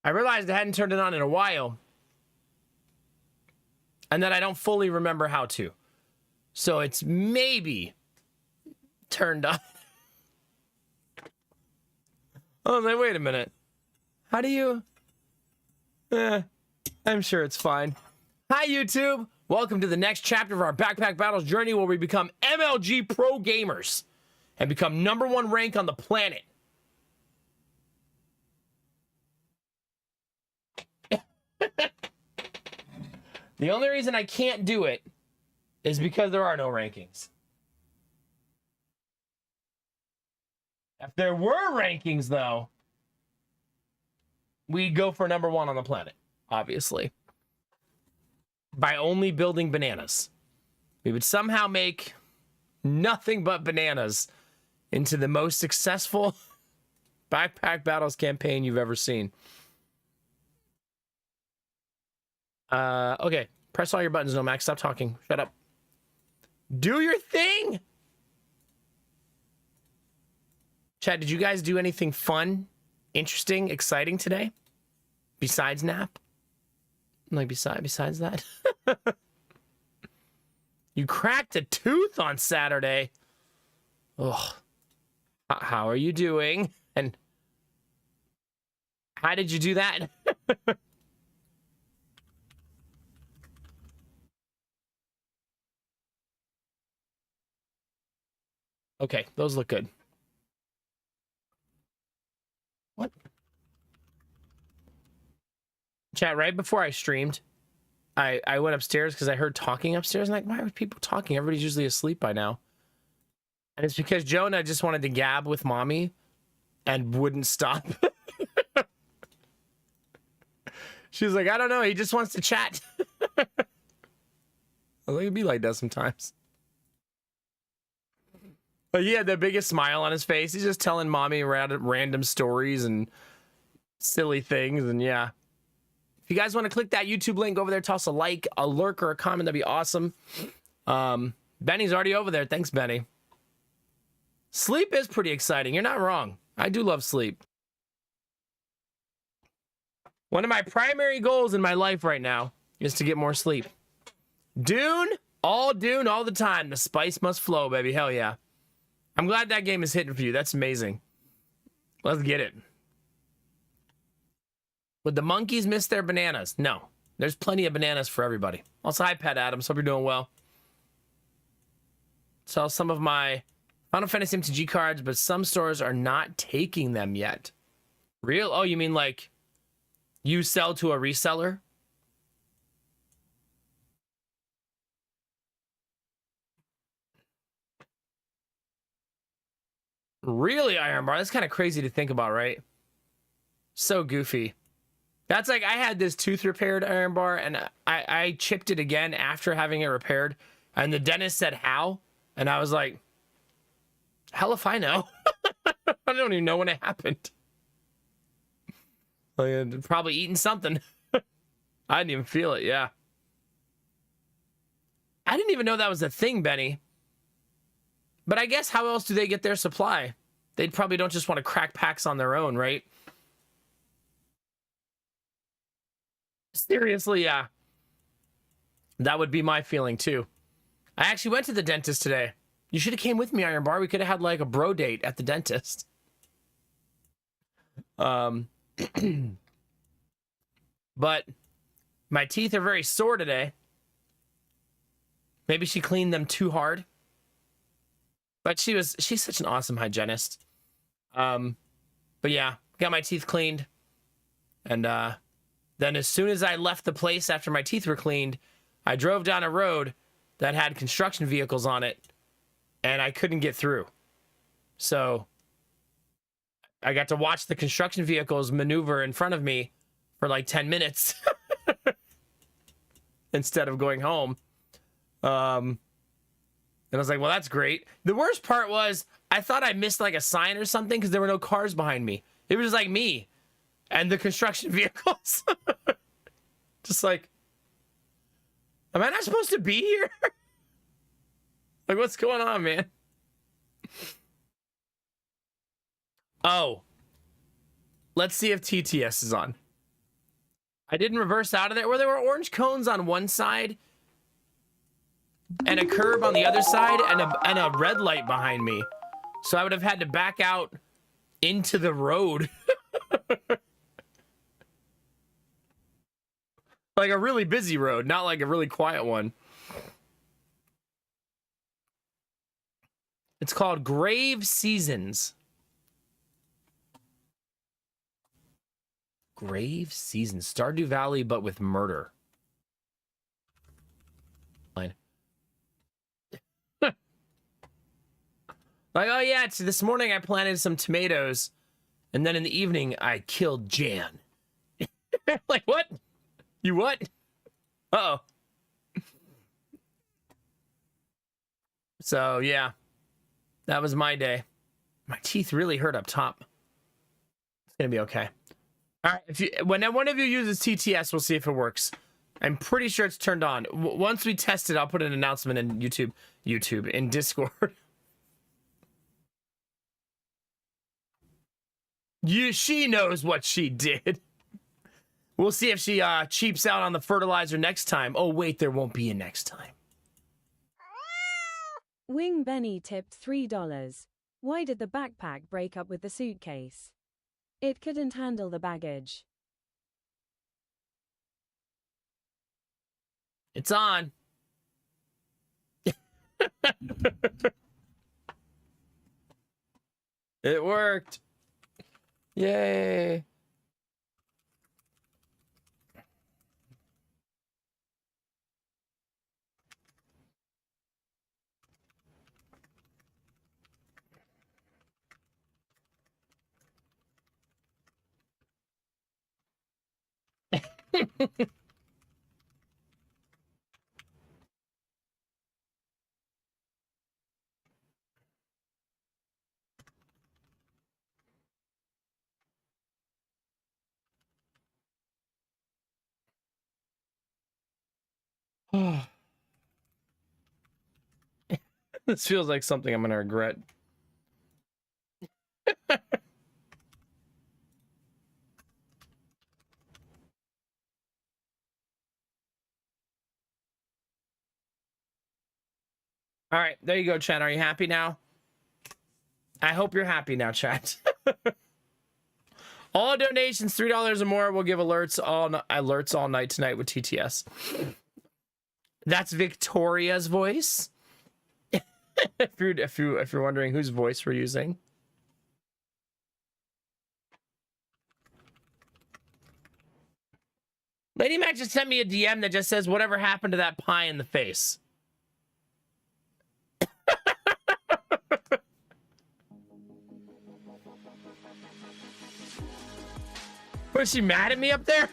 I realized I hadn't turned it on in a while, and that I don't fully remember how to. So it's maybe turned on. I was like, wait a minute. How do you... I'm sure it's fine. Hi, YouTube. Welcome to the next chapter of our Backpack Battles journey where we become MLG Pro Gamers and become #1 rank on the planet. The only reason I can't do it is because there are no rankings. If there were rankings, though, we'd go for #1 on the planet, obviously. By only building bananas. We would somehow make nothing but bananas into the most successful Backpack Battles campaign you've ever seen. Okay. Press all your buttons, Nomax. Stop talking. Shut up. Do your thing! Chat, did you guys do anything fun, interesting, exciting today? Besides nap? Like, besides that? You cracked a tooth on Saturday. Ugh. How are you doing? And how did you do that? Okay, those look good. What? Chat, right before I streamed, I went upstairs because I heard talking upstairs. And like, why are people talking? Everybody's usually asleep by now. And it's because Jonah just wanted to gab with mommy and wouldn't stop. She was like, I don't know. He just wants to chat. I was like, it'd be like that sometimes. But he had the biggest smile on his face. He's just telling mommy random stories and silly things. And yeah. If you guys want to click that YouTube link over there, toss a like, a lurk, or a comment, that'd be awesome. Benny's already over there. Thanks, Benny. Sleep is pretty exciting. You're not wrong. I do love sleep. One of my primary goals in my life right now is to get more sleep. Dune all the time. The spice must flow, baby. Hell yeah. I'm glad that game is hitting for you. That's amazing. Let's get it. Would the monkeys miss their bananas? No. There's plenty of bananas for everybody. Also, hi, Pat Adams. Hope you're doing well. Sell some of my Final Fantasy MTG cards, but some stores are not taking them yet. Real? Oh, you mean like you sell to a reseller? Really, Iron Bar? That's kind of crazy to think about, right? So goofy. That's like, I had this tooth repaired, Iron Bar, and I chipped it again after having it repaired. And the dentist said, how? And I was like, hell if I know. I don't even know when it happened. Like, probably eating something. I didn't even feel it, yeah. I didn't even know that was a thing, Benny. But I guess how else do they get their supply? They probably don't just want to crack packs on their own, right? Seriously, yeah. That would be my feeling too. I actually went to the dentist today. You should have came with me, Iron Bar. We could have had like a bro date at the dentist. But my teeth are very sore today. Maybe she cleaned them too hard. But she's such an awesome hygienist. But yeah, got my teeth cleaned. And then as soon as I left the place after my teeth were cleaned, I drove down a road that had construction vehicles on it, and I couldn't get through. So I got to watch the construction vehicles maneuver in front of me for like 10 minutes instead of going home. And I was like, well, that's great. The worst part was I thought I missed like a sign or something because there were no cars behind me. It was just like me and the construction vehicles. Just like, am I not supposed to be here? Like, what's going on, man? Oh. Let's see if TTS is on. I didn't reverse out of there. Where there were orange cones on one side and a curb on the other side and a red light behind me. So I would have had to back out into the road. Like a really busy road, not like a really quiet one. It's called Grave Seasons. Grave Seasons. Stardew Valley, but with murder. Fine. Like, oh yeah, it's this morning I planted some tomatoes, and then in the evening I killed Jan. Like, what? You what? Uh-oh. So, yeah. That was my day. My teeth really hurt up top. It's gonna be okay. All right, when one of you uses TTS, we'll see if it works. I'm pretty sure it's turned on. Once we test it, I'll put an announcement in in Discord. She knows what she did. We'll see if she cheaps out on the fertilizer next time. Oh, wait, there won't be a next time. Wing Benny tipped $3. Why did the backpack break up with the suitcase? It couldn't handle the baggage. It's on. It worked. Yay. This feels like something I'm gonna regret. All right, there you go, chat. Are you happy now? I hope you're happy now, chat. All donations $3 or more will give alerts all night tonight with TTS. That's Victoria's voice. if you're wondering whose voice we're using. Lady Mac just sent me a DM that just says, whatever happened to that pie in the face? Was she mad at me up there?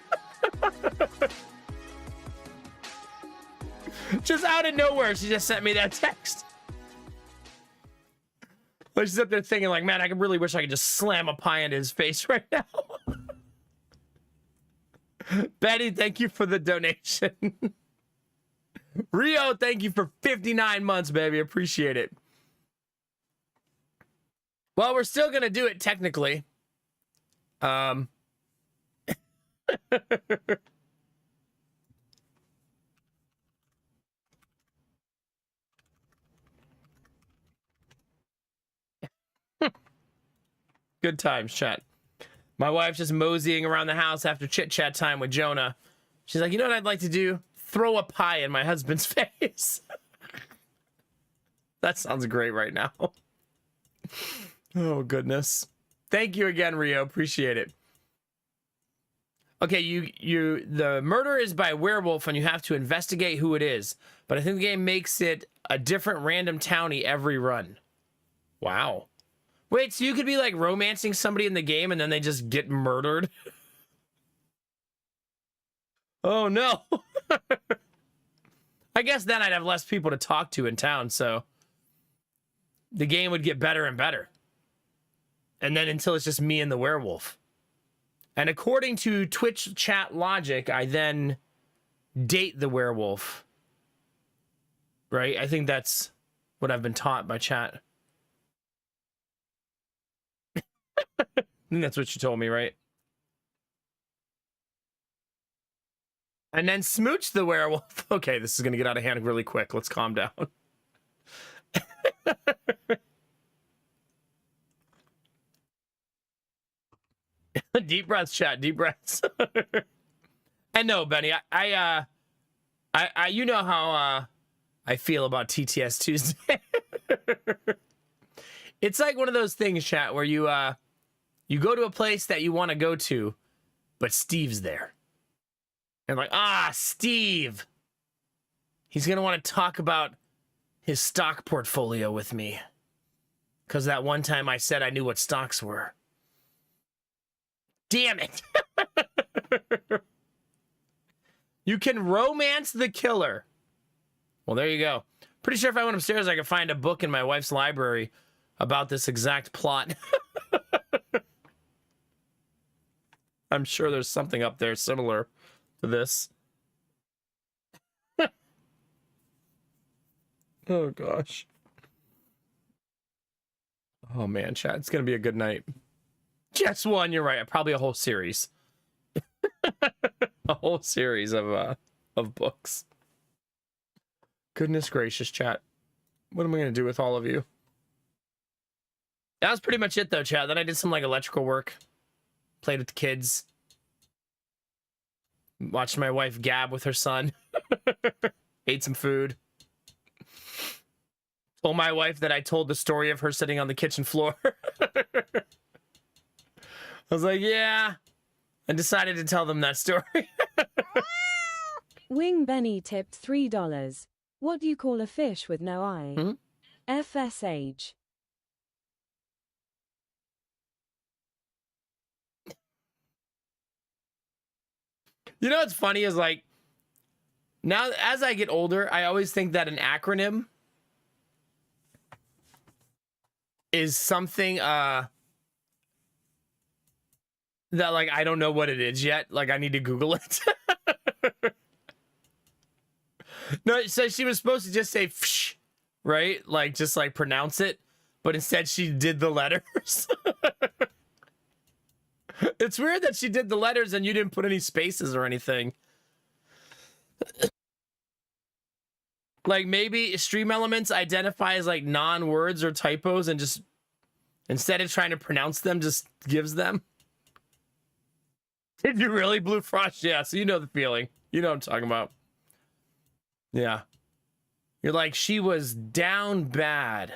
Just out of nowhere, she just sent me that text. Well, she's up there thinking like, man, I could really wish I could just slam a pie into his face right now. Betty, thank you for the donation. Rio, thank you for 59 months, baby. Appreciate it. Well, we're still going to do it technically. Good times, chat. My wife's just moseying around the house after chit-chat time with Jonah. She's like, you know what I'd like to do? Throw a pie in my husband's face. That sounds great right now. Oh, goodness. Thank you again, Rio. Appreciate it. Okay, the murder is by werewolf, and you have to investigate who it is. But I think the game makes it a different random townie every run. Wow. Wait, so you could be like romancing somebody in the game and then they just get murdered? Oh no. I guess then I'd have less people to talk to in town, so the game would get better and better. And then until it's just me and the werewolf. And according to Twitch chat logic, I then date the werewolf. Right? I think that's what I've been taught by chat. I think that's what you told me, right? And then Smooch the werewolf. Okay, this is going to get out of hand really quick. Let's calm down. Deep breaths, chat. Deep breaths. And no, Benny, I you know how I feel about TTS Tuesday. It's like one of those things, chat, where you go to a place that you want to go to, but Steve's there. And like, Steve. He's going to want to talk about his stock portfolio with me. Because that one time I said I knew what stocks were. Damn it. You can romance the killer. Well, there you go. Pretty sure if I went upstairs, I could find a book in my wife's library about this exact plot. I'm sure there's something up there similar to this. Oh, gosh. Oh, man, chat. It's going to be a good night. Just one, you're right. Probably a whole series. A whole series of books. Goodness gracious, chat. What am I going to do with all of you? That was pretty much it, though, chat. Then I did some, like, electrical work. Played with the kids. Watched my wife gab with her son. Ate some food. Told my wife that I told the story of her sitting on the kitchen floor. I was like, yeah. I decided to tell them that story. Wing Benny tipped $3. What do you call a fish with no eye? Hmm? FSH. You know what's funny is, like, now as I get older, I always think that an acronym is something that, like, I don't know what it is yet. Like, I need to Google it. No, so she was supposed to just say "fsh," right? Like, just like pronounce it, but instead she did the letters. It's weird that she did the letters and you didn't put any spaces or anything. Like, maybe Stream Elements identify as like non-words or typos and just, instead of trying to pronounce them, just gives them. Did you really, Blue Frost? Yeah, so you know the feeling. You know what I'm talking about. Yeah. You're like, she was down bad.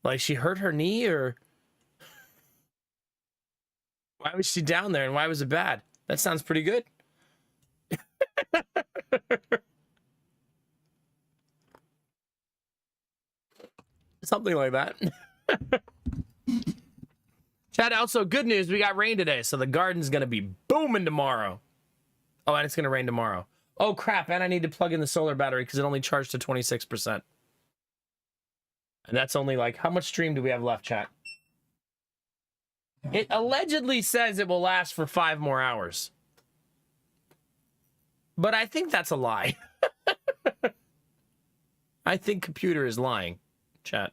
Like, she hurt her knee, or why was she down there and why was it bad? That sounds pretty good. Something like that. Chat, also, good news, we got rain today, so the garden's gonna be booming tomorrow. Oh, and it's gonna rain tomorrow. Oh, crap, and I need to plug in the solar battery because it only charged to 26%. And that's only, like, how much stream do we have left, chat? It allegedly says it will last for 5 more hours. But I think that's a lie. I think computer is lying, chat.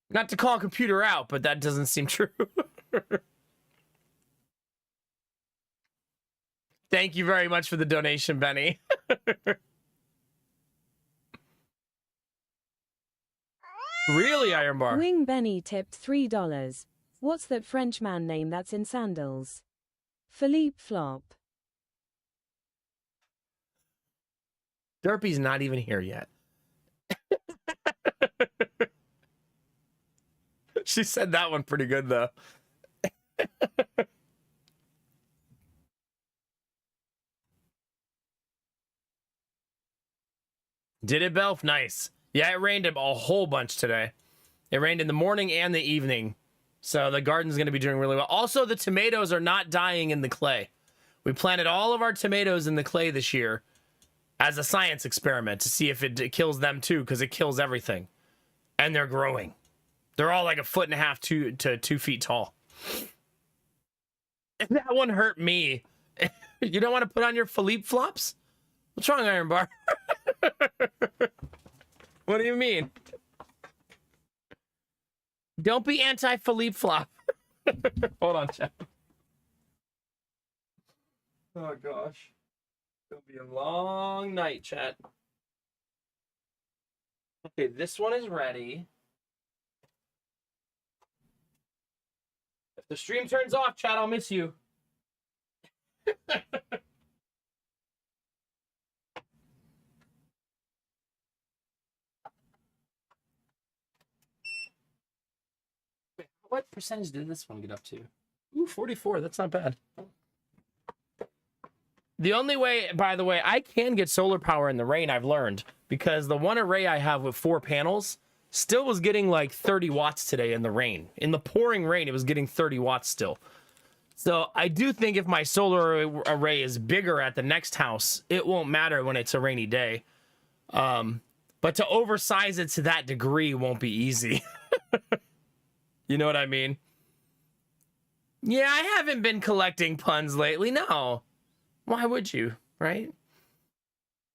Not to call computer out, but that doesn't seem true. Thank you very much for the donation, Benny. Really, Iron Bar? Wing Benny tipped $3. What's that French man name that's in sandals? Philippe Flop. Derpy's not even here yet. She said that one pretty good, though. Did it, Belf? Nice. Yeah, it rained a whole bunch today. It rained in the morning and the evening. So the garden's going to be doing really well. Also, the tomatoes are not dying in the clay. We planted all of our tomatoes in the clay this year as a science experiment to see if it kills them too, because it kills everything. And they're growing. They're all like 1.5 to 2 feet tall. And that one hurt me. You don't want to put on your Philippe flops? What's wrong, Iron Bar? What do you mean? Don't be anti-Philippe flop. Hold on, chat. Oh, gosh. It'll be a long night, chat. Okay, this one is ready. If the stream turns off, chat, I'll miss you. What percentage did this one get up to? Ooh, 44. That's not bad. The only way, by the way, I can get solar power in the rain, I've learned, because the one array I have with 4 panels still was getting like 30 watts today in the rain. In the pouring rain, it was getting 30 watts still. So I do think if my solar array is bigger at the next house, it won't matter when it's a rainy day. But to oversize it to that degree won't be easy. You know what I mean? Yeah, I haven't been collecting puns lately. No. Why would you, right?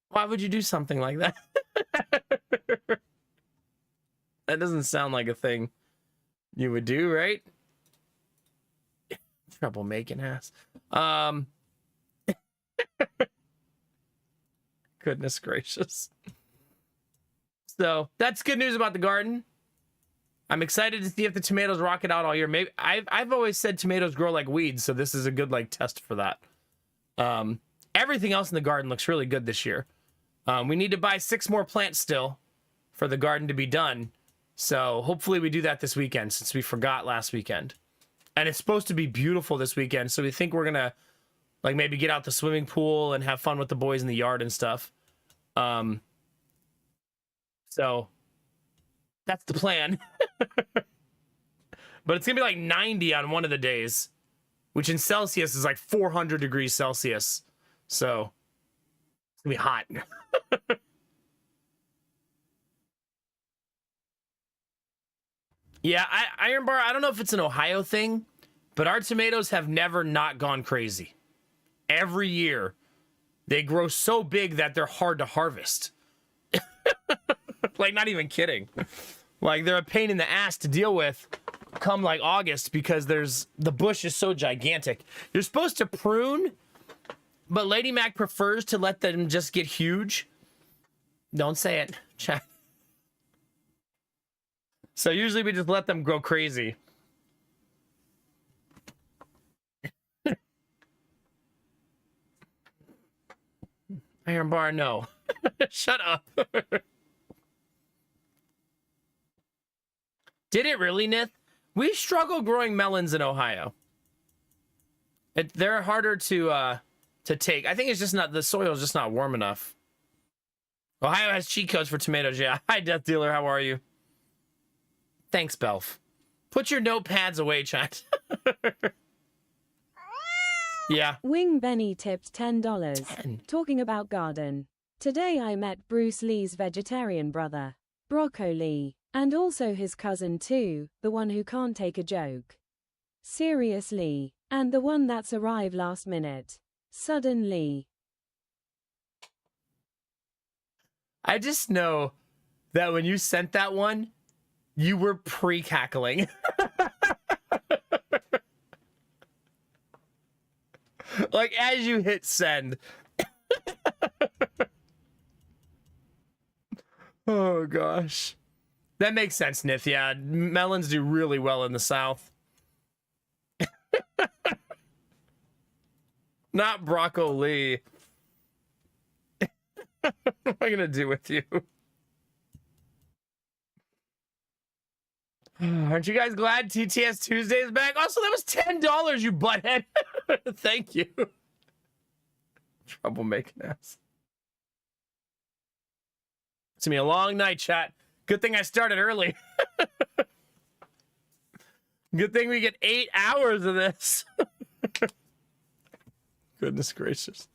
Why would you do something like that? That doesn't sound like a thing you would do, right? Trouble making ass. Goodness gracious. So that's good news about the garden. I'm excited to see if the tomatoes rock it out all year. Maybe I've always said tomatoes grow like weeds, so this is a good like test for that. Everything else in the garden looks really good this year. We need to buy 6 more plants still for the garden to be done. So hopefully we do that this weekend, since we forgot last weekend. And it's supposed to be beautiful this weekend, so we think we're gonna like maybe get out the swimming pool and have fun with the boys in the yard and stuff. So that's the plan. But it's gonna be like 90 on one of the days, which in Celsius is like 400 degrees Celsius. So it's gonna be hot. Yeah, Iron Bar, I don't know if it's an Ohio thing, but our tomatoes have never not gone crazy. Every year, they grow so big that they're hard to harvest. Like, not even kidding. Like, they're a pain in the ass to deal with come like August, because the bush is so gigantic. You're supposed to prune, but Lady Mac prefers to let them just get huge. Don't say it, chat. So usually we just let them grow crazy. Iron Bar, no. Shut up. Did it really, Nith? We struggle growing melons in Ohio. They're harder to take. I think it's just not, the soil is just not warm enough. Ohio has cheat codes for tomatoes. Yeah. Hi, Death Dealer. How are you? Thanks, Belf. Put your notepads away, chat. Yeah. Wing Benny tipped $10. 10. Talking about garden. Today I met Bruce Lee's vegetarian brother, Brocco Lee, and also his cousin too, the one who can't take a joke. Seriously. And the one that's arrived last minute. Suddenly. I just know that when you sent that one, you were pre-cackling. Like, as you hit send. Oh, gosh. That makes sense, Nith. Yeah, melons do really well in the South. Not Brocco Lee. What am I going to do with you? Aren't you guys glad TTS Tuesday is back? Also, that was $10, you butthead. Thank you. Troublemaking ass. It's gonna be a long night, chat. Good thing I started early. Good thing we get 8 hours of this. Goodness gracious.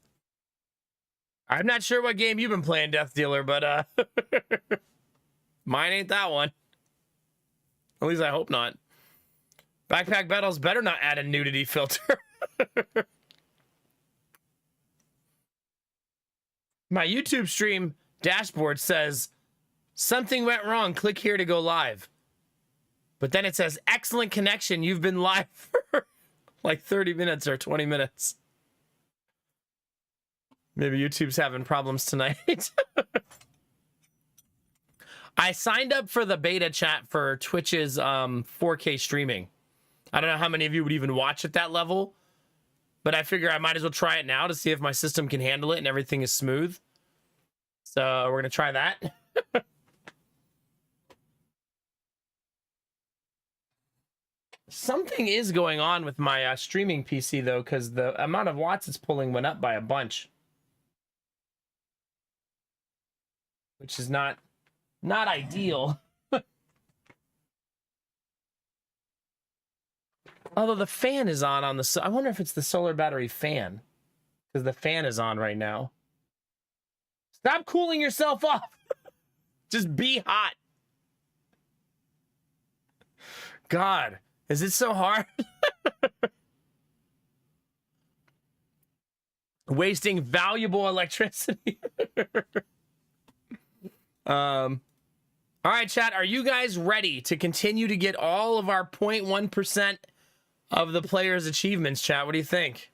I'm not sure what game you've been playing, Death Dealer, but mine ain't that one. At least I hope not. Backpack Battles better not add a nudity filter. My YouTube stream dashboard says, something went wrong, click here to go live. But then it says, excellent connection, you've been live for like 30 minutes or 20 minutes. Maybe YouTube's having problems tonight. I signed up for the beta chat for Twitch's 4K streaming. I don't know how many of you would even watch at that level, but I figure I might as well try it now to see if my system can handle it and everything is smooth. So we're going to try that. Something is going on with my streaming PC, though, because the amount of watts it's pulling went up by a bunch. Which is not ideal. Although the fan is on the... I wonder if it's the solar battery fan. Because the fan is on right now. Stop cooling yourself off. Just be hot. God, is it so hard? Wasting valuable electricity. All right, chat. Are you guys ready to continue to get all of our 0.1% of the players' achievements, chat? What do you think?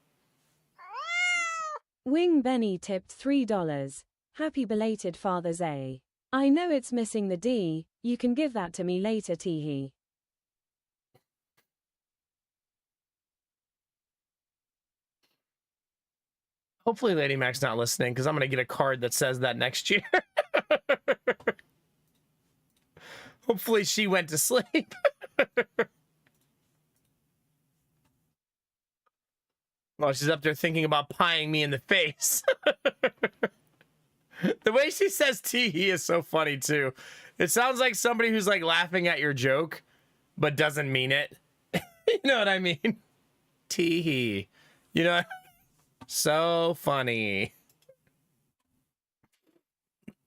Wing Benny tipped $3. Happy belated Father's Day. I know it's missing the D. You can give that to me later, teehee. Hopefully Lady Mac's not listening, because I'm going to get a card that says that next year. Hopefully she went to sleep. Well, she's up there thinking about pieing me in the face. The way she says tee-hee is so funny, too. It sounds like somebody who's, like, laughing at your joke, but doesn't mean it. You know what I mean? Tee-hee. You know, so funny.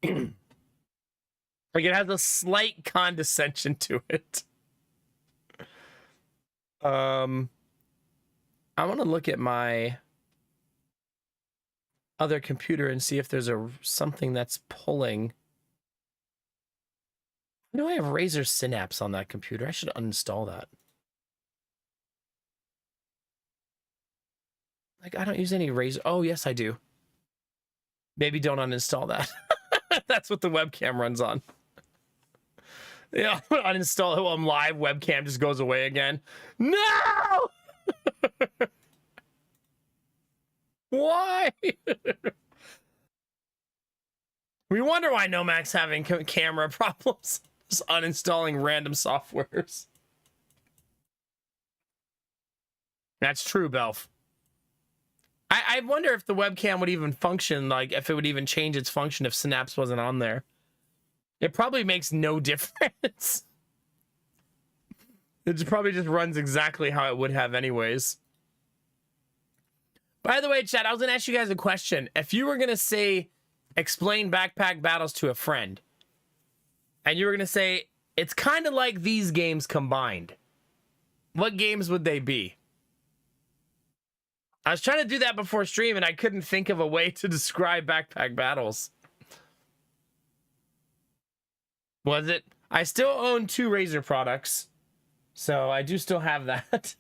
Like, it has a slight condescension to it. I want to look at my other computer and see if there's something that's pulling. I know I have Razer Synapse on that computer. I should uninstall that. Like, I don't use any Razer. Oh, yes, I do. Maybe don't uninstall that. That's what the webcam runs on. Yeah, uninstall it while I'm live. Webcam just goes away again. No! Why? We wonder why Nomac's having camera problems. Just uninstalling random softwares. That's true, Belf. I wonder if the webcam would even function, like if it would even change its function if Synapse wasn't on there. It probably makes no difference. It probably just runs exactly how it would have anyways. By the way, chat, I was going to ask you guys a question. If you were going to say, explain Backpack Battles to a friend, and you were going to say, it's kind of like these games combined, what games would they be? I was trying to do that before stream, and I couldn't think of a way to describe Backpack Battles. Was it? I still own 2 Razer products, so I do still have that.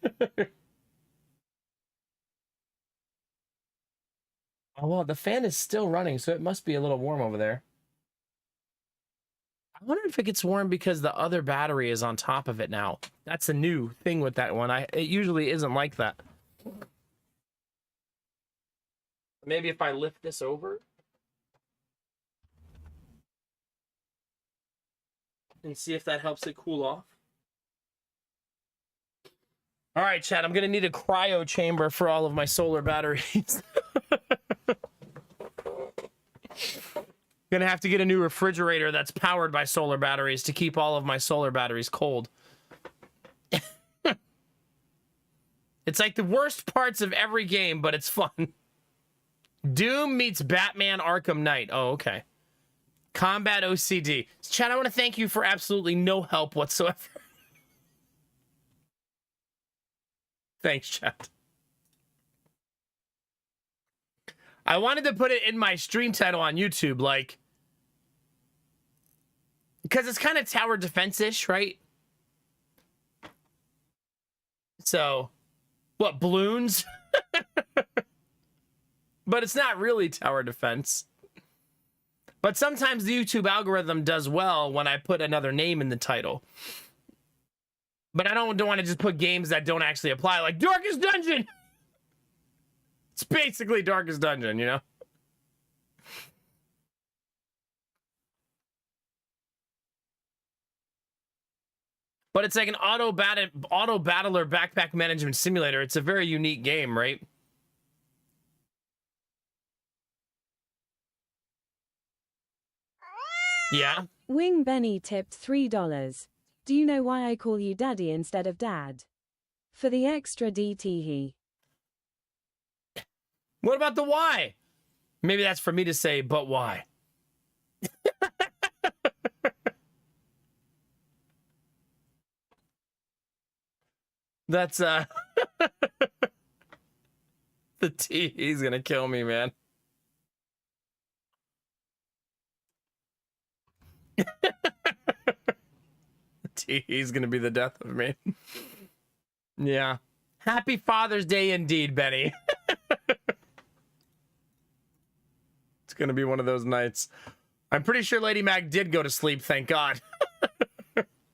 Oh, well, the fan is still running, so it must be a little warm over there. I wonder if it gets warm because the other battery is on top of it now. That's a new thing with that one. It usually isn't like that. Maybe if I lift this over and see if that helps it cool off. All right, chat, I'm going to need a cryo chamber for all of my solar batteries. Gonna have to get a new refrigerator that's powered by solar batteries to keep all of my solar batteries cold. It's like the worst parts of every game, but it's fun. Doom meets Batman Arkham Knight. Oh, okay. Combat OCD. Chad, I want to thank you for absolutely no help whatsoever. Thanks, chat. I wanted to put it in my stream title on YouTube, like, because it's kind of tower defense-ish, right? So, what, balloons? But but it's not really tower defense. But sometimes the YouTube algorithm does well when I put another name in the title. But I don't want to just put games that don't actually apply, like Darkest Dungeon. It's basically Darkest Dungeon, you know? But it's like an auto battler backpack management simulator. It's a very unique game, right? Yeah. Wing Benny tipped $3. Do you know why I call you Daddy instead of Dad? For the extra DT he. What about the why? Maybe that's for me to say, but why? That's the T. He's gonna kill me, man. He's gonna be the death of me. Yeah. Happy Father's Day indeed, Benny. It's gonna be one of those nights. I'm pretty sure Lady Mag did go to sleep, thank God.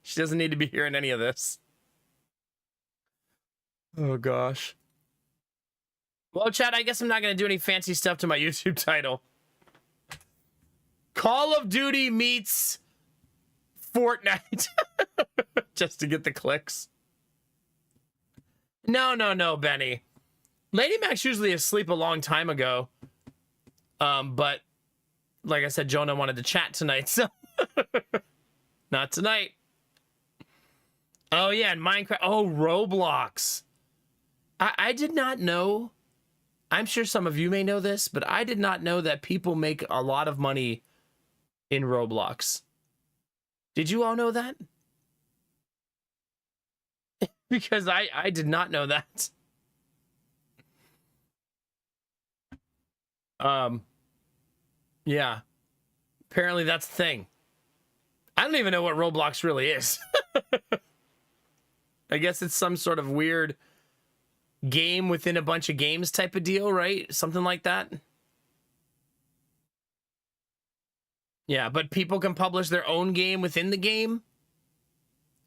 She doesn't need to be hearing any of this. Oh gosh. Well, chat, I guess I'm not gonna do any fancy stuff to my YouTube title. Call of Duty meets Fortnite. Just to get the clicks. No, Benny. Lady Mac's usually asleep a long time ago. But like I said, Jonah wanted to chat tonight, so not tonight. Oh yeah, and Minecraft. Oh, Roblox. I did not know. I'm sure some of you may know this, but I did not know that people make a lot of money in Roblox. Did you all know that? Because I did not know that. Yeah. Apparently that's the thing. I don't even know what Roblox really is. I guess it's some sort of weird game within a bunch of games type of deal, right? Something like that. Yeah, but people can publish their own game within the game.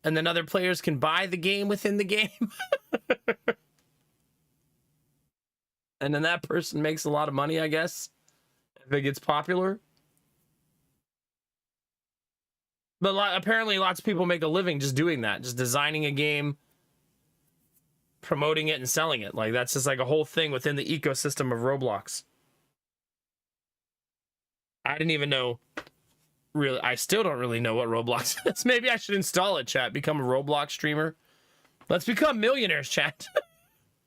And then other players can buy the game within the game. And then that person makes a lot of money, I guess, if it gets popular. But apparently lots of people make a living just doing that, just designing a game, promoting it, and selling it. Like, that's just like a whole thing within the ecosystem of Roblox. I didn't even know, really, I still don't really know what Roblox is. Maybe I should install it, chat, become a Roblox streamer. Let's become millionaires, chat.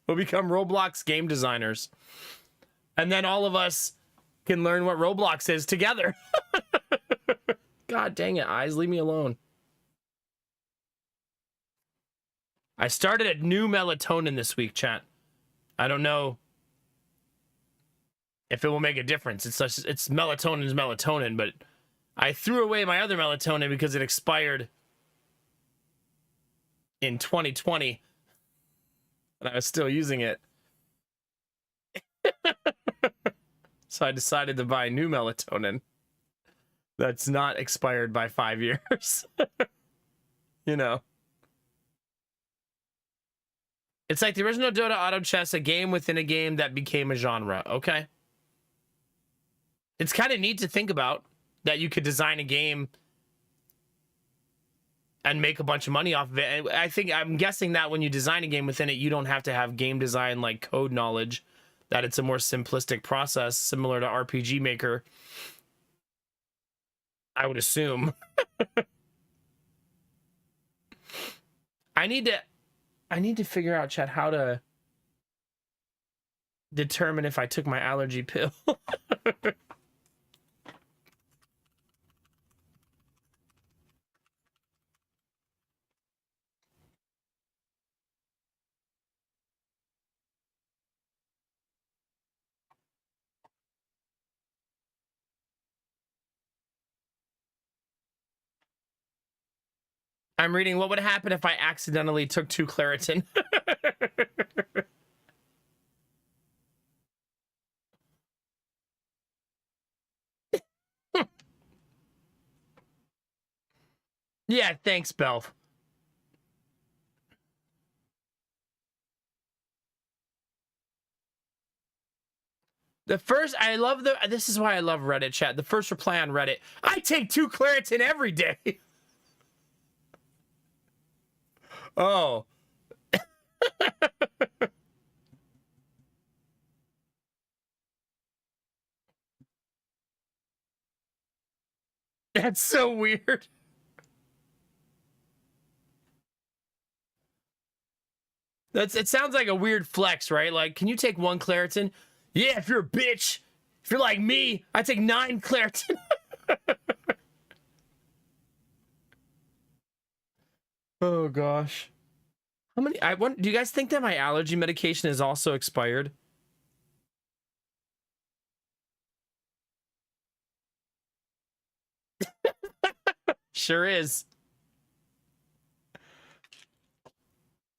We'll become Roblox game designers. And then all of us can learn what Roblox is together. God dang it, eyes, leave me alone. I started a new melatonin this week, chat. I don't know if it will make a difference. It's melatonin is melatonin, but I threw away my other melatonin because it expired in 2020. And I was still using it. So I decided to buy new melatonin that's not expired by 5 years. You know. It's like the original Dota Auto Chess, a game within a game that became a genre, okay? It's kind of neat to think about that you could design a game and make a bunch of money off of it. And I'm guessing that when you design a game within it, you don't have to have game design like code knowledge, that it's a more simplistic process similar to RPG Maker, I would assume. I need to figure out, chat, how to determine if I took my allergy pill. I'm reading, what would happen if I accidentally took 2 Claritin? Yeah, thanks, Belf. The first, this is why I love Reddit chat. The first reply on Reddit, I take 2 Claritin every day. Oh. That's so weird. It sounds like a weird flex, right? Like, can you take 1 Claritin? Yeah, if you're a bitch. If you're like me, I take 9 Claritin. Oh gosh. How many do you guys think that my allergy medication is also expired? Sure is.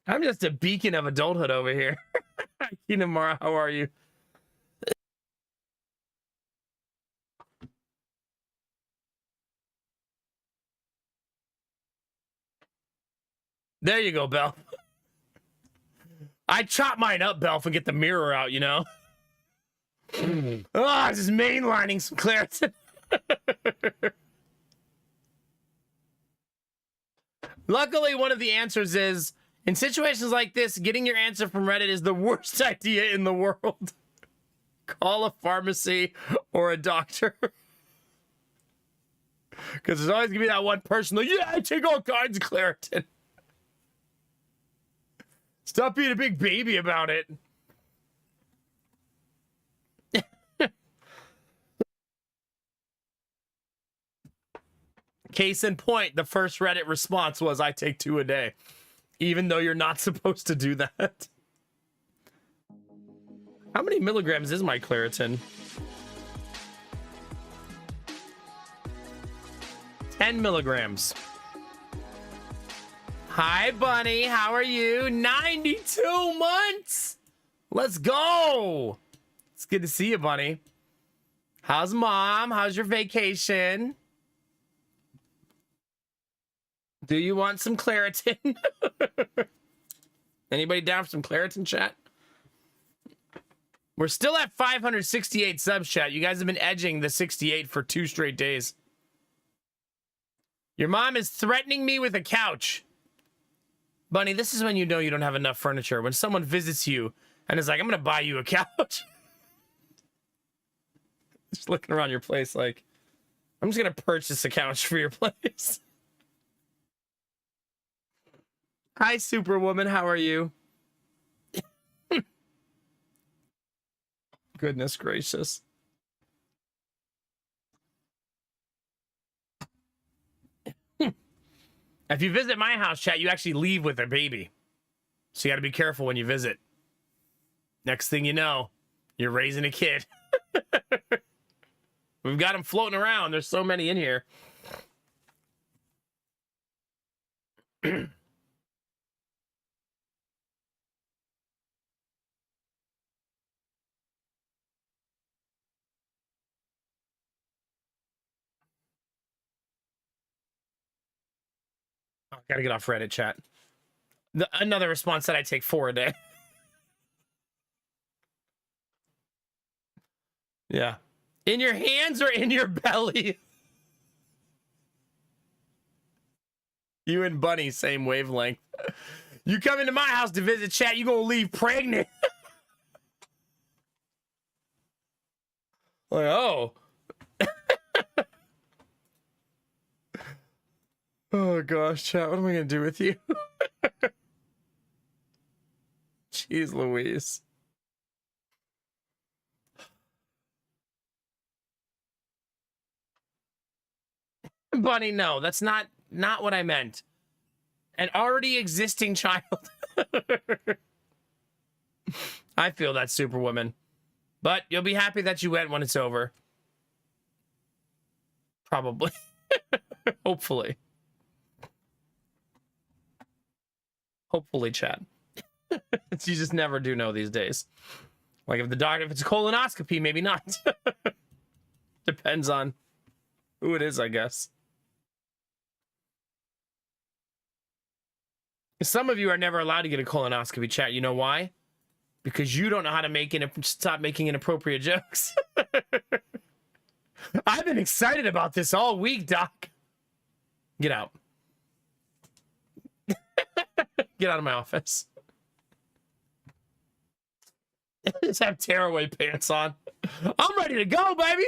I'm just a beacon of adulthood over here. Kinamara, how are you? There you go, Belf. I chop mine up, Belf, and get the mirror out, you know? Oh, just mainlining some Claritin. Luckily, one of the answers is, in situations like this, getting your answer from Reddit is the worst idea in the world. Call a pharmacy or a doctor. Because there's always going to be that one person like, yeah, I take all kinds of Claritin. Stop being a big baby about it. Case in point, the first Reddit response was, I take 2 a day. Even though you're not supposed to do that. How many milligrams is my Claritin? 10 milligrams. Hi, Bunny. How are you? 92 months. Let's go. It's good to see you, Bunny. How's Mom? How's your vacation? Do you want some Claritin? Anybody down for some Claritin, chat? We're still at 568 subs, chat. You guys have been edging the 68 for 2 straight days. Your mom is threatening me with a couch. Bunny, this is when you know you don't have enough furniture. When someone visits you and is like, I'm going to buy you a couch. Just looking around your place like, I'm just going to purchase a couch for your place. Hi, Superwoman. How are you? Goodness gracious. If you visit my house, chat, you actually leave with a baby. So you got to be careful when you visit. Next thing you know, you're raising a kid. We've got them floating around. There's so many in here. Oh, gotta get off Reddit, chat. Another response that I take 4 a day. Yeah. In your hands or in your belly? You and Bunny, same wavelength. You come into my house to visit, chat, you gonna leave pregnant. Like, oh. Oh gosh, chat, what am I gonna do with you? Jeez Louise. Bunny, no, that's not what I meant. An already existing child. I feel that, Superwoman. But you'll be happy that you went when it's over. Probably. Hopefully. Hopefully, chat. You just never do know these days. Like if it's a colonoscopy, maybe not. Depends on who it is, I guess. Some of you are never allowed to get a colonoscopy, chat. You know why? Because you don't know how to stop making inappropriate jokes. I've been excited about this all week, Doc. Get out. Get out of my office. Just have tearaway pants on. I'm ready to go, baby.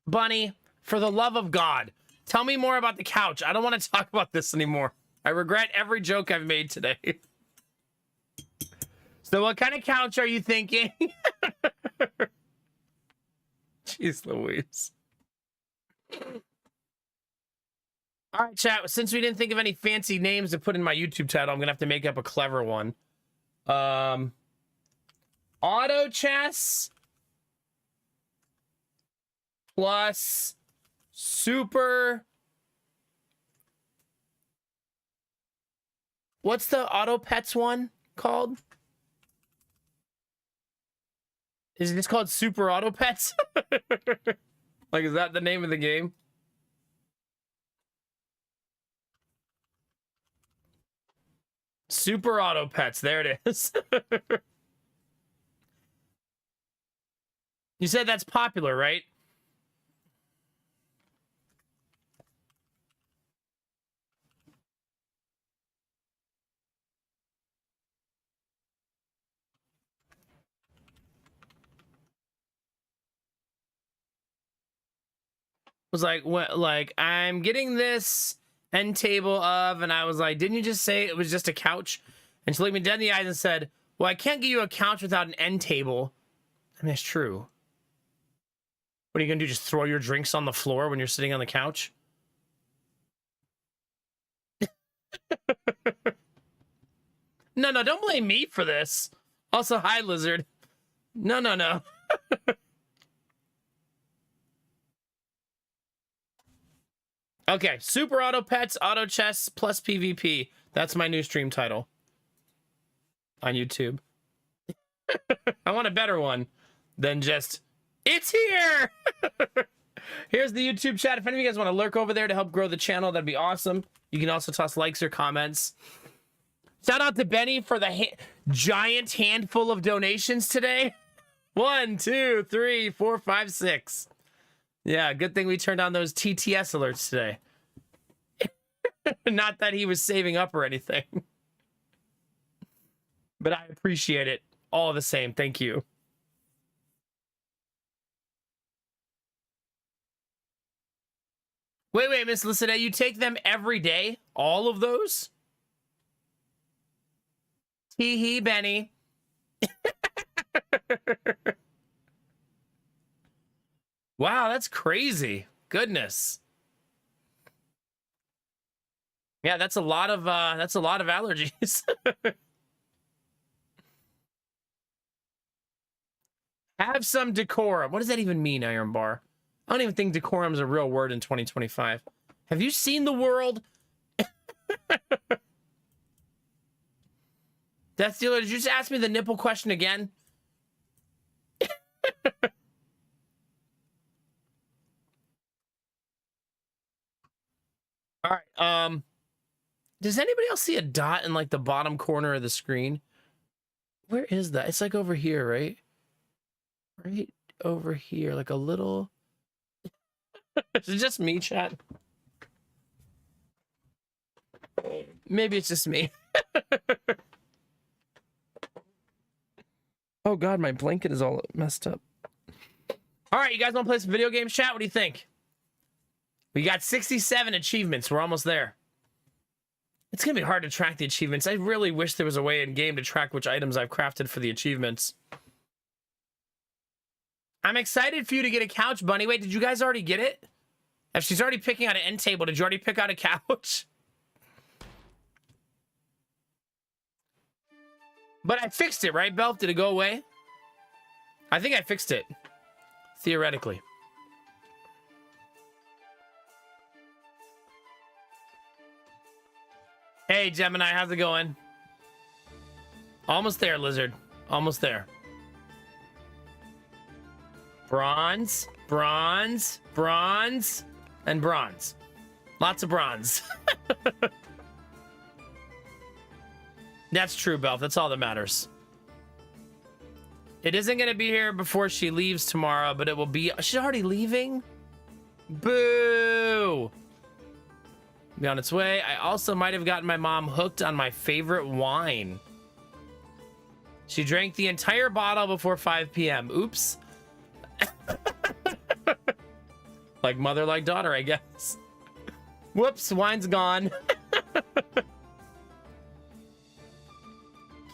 Bunny, for the love of God, tell me more about the couch. I don't want to talk about this anymore. I regret every joke I've made today. So what kind of couch are you thinking? Jeez Louise. All right, chat. Since we didn't think of any fancy names to put in my YouTube title, I'm going to have to make up a clever one. Auto chess plus super. What's the Auto Pets one called? Is it just called Super Auto Pets? Like, is that the name of the game? Super Auto Pets. There it is. You said that's popular, right? Was like, what? Like, I'm getting this end table of, and I was like, didn't you just say it was just a couch? And she looked me dead in the eyes and said, well, I can't get you a couch without an end table. I mean, it's true. What are you gonna do? Just throw your drinks on the floor when you're sitting on the couch? No, don't blame me for this. Also, hi, Lizard. No. Okay, Super Auto Pets, Auto Chess plus PvP. That's my new stream title on YouTube. I want a better one than just, it's here! Here's the YouTube chat. If any of you guys want to lurk over there to help grow the channel, that'd be awesome. You can also toss likes or comments. Shout out to Benny for the giant handful of donations today. 1, 2, 3, 4, 5, 6. Yeah, good thing we turned on those TTS alerts today. Not that he was saving up or anything. But I appreciate it all the same. Thank you. Wait, Miss Lucida, you take them every day? All of those? Tee-hee, Benny. Wow, that's crazy. Goodness. Yeah, that's a lot of allergies. Have some decorum. What does that even mean, Iron Bar? I don't even think decorum is a real word in 2025. Have you seen the world? Death Dealer, did you just ask me the nipple question again? All right. Does anybody else see a dot in like the bottom corner of the screen? Where is that? It's like over here, right? Right over here, like a little. Is it just me, chat? Maybe it's just me. Oh God, my blanket is all messed up. All right, you guys want to play some video games, chat? What do you think? We got 67 achievements. We're almost there. It's going to be hard to track the achievements. I really wish there was a way in game to track which items I've crafted for the achievements. I'm excited for you to get a couch, Bunny. Wait, did you guys already get it? If she's already picking out an end table, did you already pick out a couch? But I fixed it, right, Belf? Did it go away? I think I fixed it. Theoretically. Hey, Gemini, how's it going? Almost there, Lizard. Almost there. Bronze, bronze, bronze, and bronze. Lots of bronze. That's true, Belf. That's all that matters. It isn't going to be here before she leaves tomorrow, but it will be... She's already leaving? Boo! Be on its way. I also might have gotten my mom hooked on my favorite wine. She drank the entire bottle before 5 p.m. Oops. Like mother, like daughter, I guess. Whoops, wine's gone.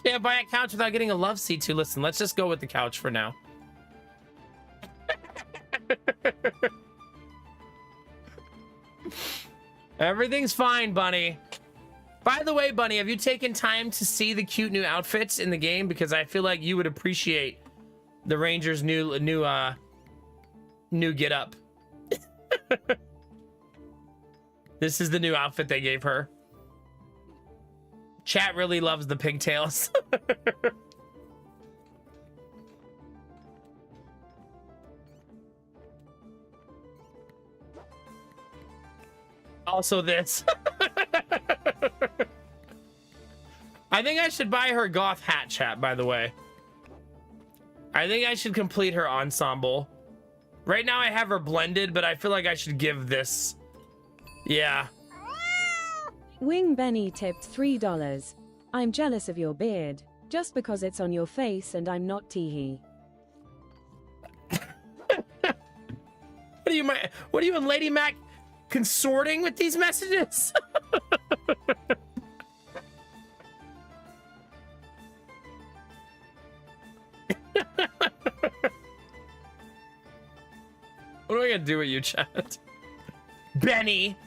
Can't buy a couch without getting a love seat too. Listen, let's just go with the couch for now. Everything's fine, Bunny. By the way, Bunny, have you taken time to see the cute new outfits in the game? Because I feel like you would appreciate the Rangers' new get up. This is the new outfit they gave her. Chat really loves the pigtails. Also this. I think I should buy her goth hat, chat, by the way. I think I should complete her ensemble. Right now I have her blended, but I feel like I should give this. Yeah. Wing Benny tipped $3. I'm jealous of your beard, just because it's on your face and I'm not teehee. What are you and Lady Mac consorting with these messages? What am I gonna do with you, chat? Benny.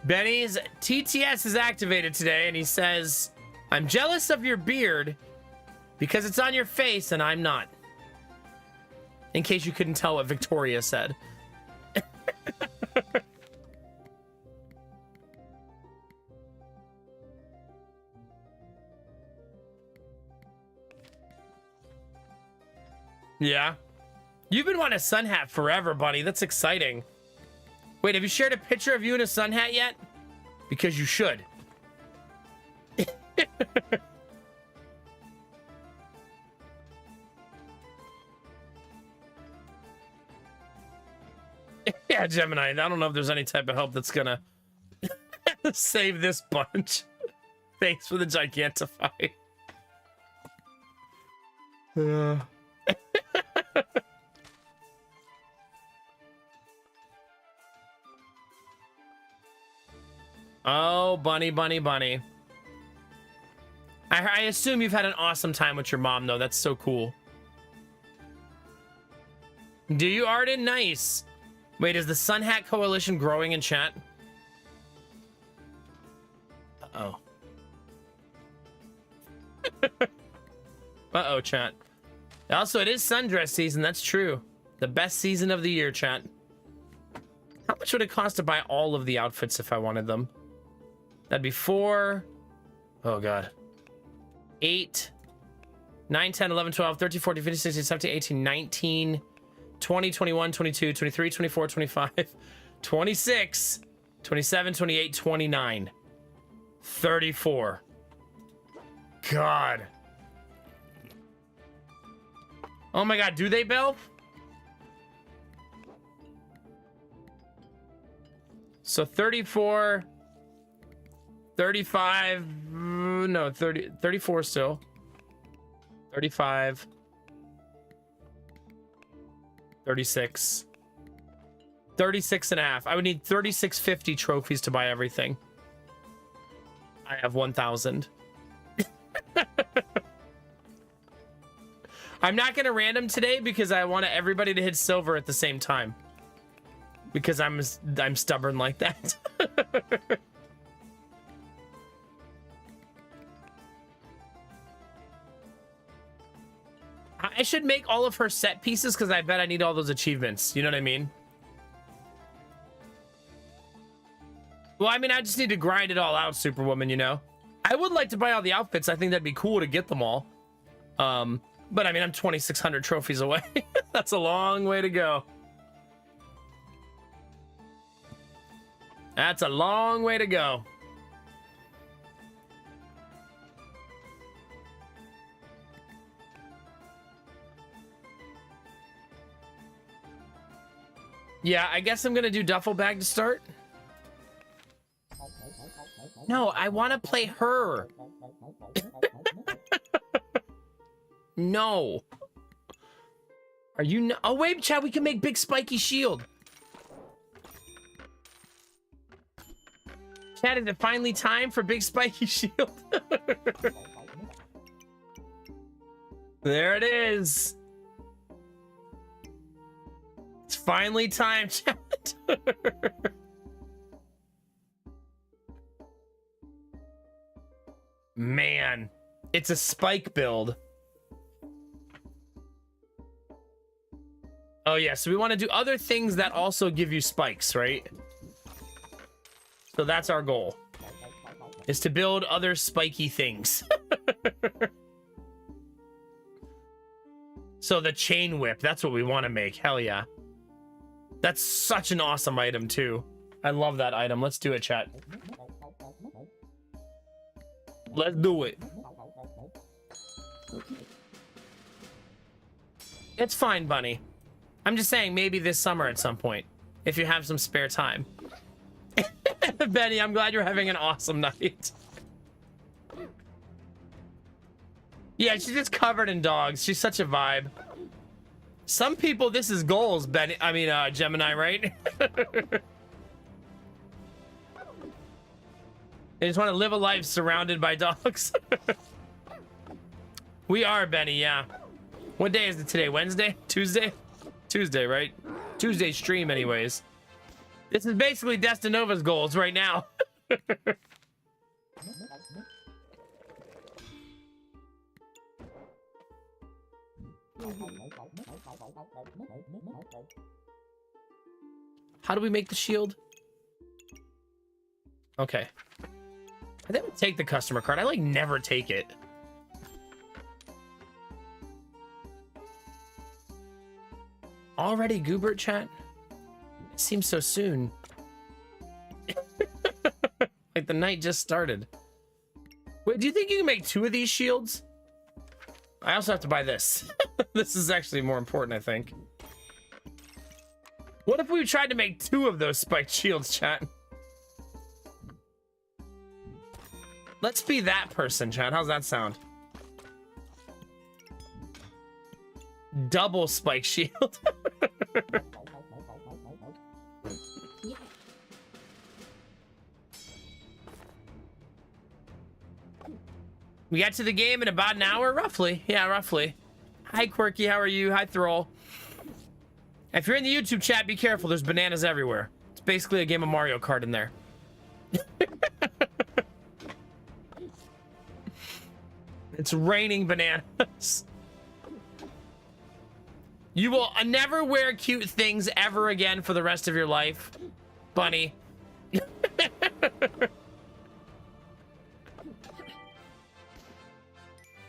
Benny's TTS is activated today, and he says, I'm jealous of your beard because it's on your face and I'm not. In case you couldn't tell what Victoria said. Yeah. You've been wanting a sun hat forever, Bunny. That's exciting. Wait, have you shared a picture of you in a sun hat yet? Because you should. Yeah, Gemini, I don't know if there's any type of help that's gonna save this bunch. Thanks for the Gigantify. Oh, Bunny, Bunny, Bunny. I assume you've had an awesome time with your mom, though. That's so cool. Do you, Arden? Nice. Wait, is the Sun Hat Coalition growing in chat? Uh-oh. Uh-oh, chat. Also, it is sundress season. That's true. The best season of the year, chat. How much would it cost to buy all of the outfits if I wanted them? That'd be 4. Oh, God. 8, 9, 10, 11, 12, 13, 14, 15, 16, 17, 18, 19, 20, 21, 22, 23, 24, 25, 26, 27, 28, 29, 34. God. Oh my God, do they, Bill? So 34, 35, no, 30, 34 still. 35, 36, 36 and a half. I would need 3650 trophies to buy everything. I have 1,000. I'm not going to random today because I want everybody to hit silver at the same time. Because I'm stubborn like that. I should make all of her set pieces because I bet I need all those achievements. You know what I mean? Well, I mean, I just need to grind it all out, Superwoman, you know? I would like to buy all the outfits. I think that'd be cool to get them all. But I mean, I'm 2,600 trophies away. That's a long way to go. That's a long way to go. Yeah, I guess I'm gonna do duffel bag to start. No, I want to play her. No. Are you no? Oh wait, Chad, we can make big spiky shield. Chad, is it finally time for big spiky shield? There it is. It's finally time, Chad. Man, it's a spike build. Oh yeah, so we want to do other things that also give you spikes, right? So that's our goal, is to build other spiky things. So the chain whip, that's what we want to make. Hell yeah. That's such an awesome item too. I love that item. Let's do it, chat. Let's do it. It's fine, Bunny. I'm just saying maybe this summer at some point, if you have some spare time. Benny, I'm glad you're having an awesome night. Yeah, she's just covered in dogs. She's such a vibe. Some people, this is goals, Benny. I mean, Gemini, right? They just want to live a life surrounded by dogs. We are, Benny, yeah. What day is it today? Wednesday? Tuesday? Tuesday, right? Tuesday stream, anyways. This is basically Destinova's goals right now. How do we make the shield? Okay. I think we take the customer card. I like never take it. Already Goobert chat? It seems so soon. Like the night just started. Wait, do you think you can make 2 of these shields? I also have to buy this. This is actually more important, I think. What if we tried to make 2 of those spiked shields, chat? Let's be that person, chat. How's that sound? Double spike shield. We got to the game in about an hour, roughly. Yeah, roughly. Hi, Quirky. How are you? Hi, Thrall. If you're in the YouTube chat, be careful. There's bananas everywhere. It's basically a game of Mario Kart in there. It's raining bananas. You will never wear cute things ever again for the rest of your life, Bunny. You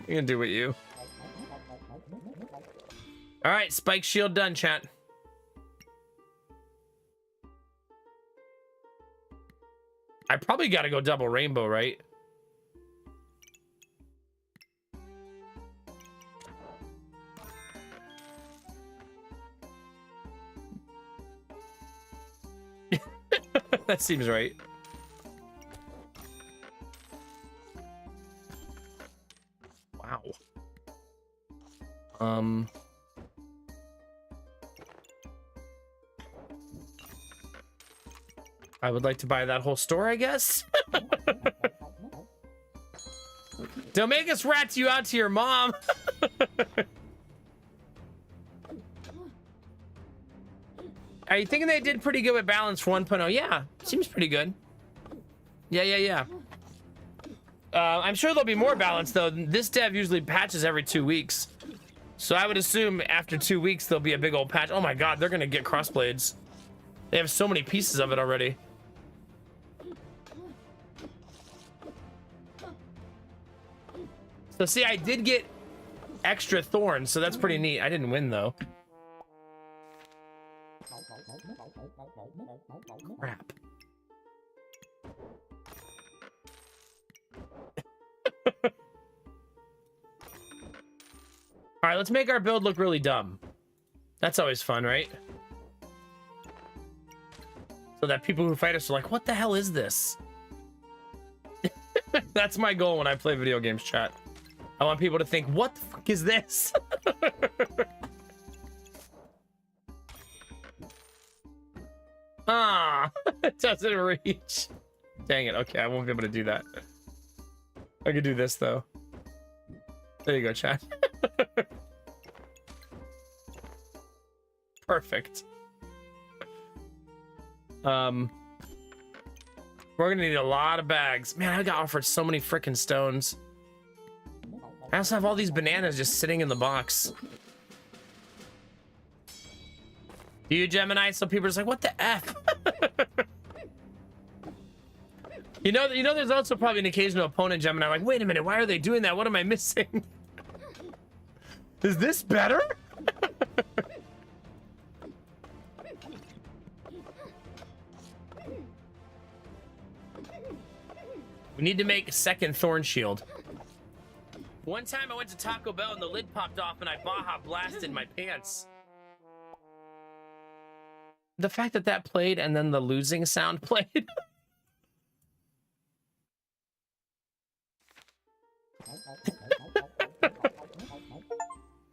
can do it, you. All right, spike shield done, chat. I probably got to go double rainbow, right? That seems right. Wow. I would like to buy that whole store, I guess. Don't make us rat you out to your mom. Are you thinking they did pretty good with balance for 1.0? Yeah, seems pretty good. Yeah. I'm sure there'll be more balance, though. This dev usually patches every 2 weeks. So I would assume after 2 weeks, there'll be a big old patch. Oh my god, they're gonna get crossblades. They have so many pieces of it already. So see, I did get extra thorns, so that's pretty neat. I didn't win though. Crap. All right, let's make our build look really dumb. That's always fun, right? So that people who fight us are like, what the hell is this? That's my goal when I play video games, chat. I want people to think, what the fuck is this? Ah, it doesn't reach. Dang it. Okay, I won't be able to do that. I could do this, though. There you go, chat. Perfect. We're gonna need a lot of bags. Man, I got offered so many freaking stones. I also have all these bananas just sitting in the box. Do you, Gemini? Some people are just like, what the F? You know, there's also probably an occasional opponent, Gemini, like, wait a minute, why are they doing that? What am I missing? Is this better? We need to make a second thorn shield. One time I went to Taco Bell and the lid popped off and I Baja blasted my pants. The fact that that played and then the losing sound played.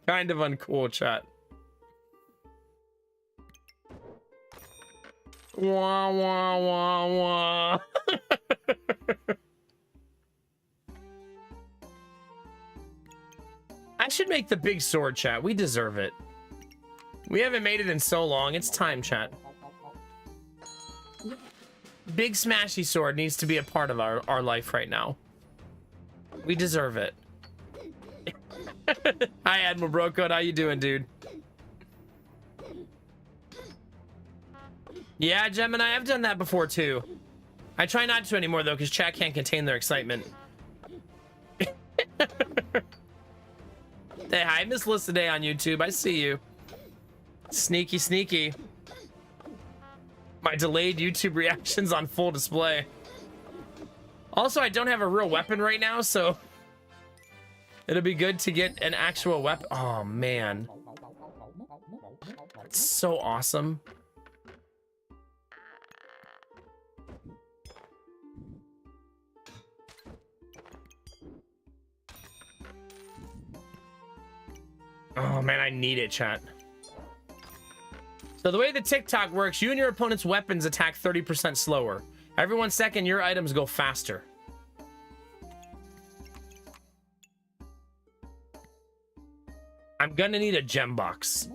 Kind of uncool, chat. Wah, wah, wah, wah. I should make the big sword, chat. We deserve it. We haven't made it in so long. It's time, chat. Big smashy sword needs to be a part of our life right now. We deserve it. Hi, Admiral Brocode. How you doing, dude? Yeah, Gemini, I've done that before, too. I try not to anymore, though, because chat can't contain their excitement. Hey, hi, Miss Listeday on YouTube. I see you. Sneaky, sneaky. My delayed YouTube reactions on full display. Also, I don't have a real weapon right now, so it'll be good to get an actual weapon. Oh, man. It's so awesome. Oh, man, I need it, chat. So the way the TikTok works, you and your opponent's weapons attack 30% slower. Every 1 second, your items go faster. I'm gonna need a gem box.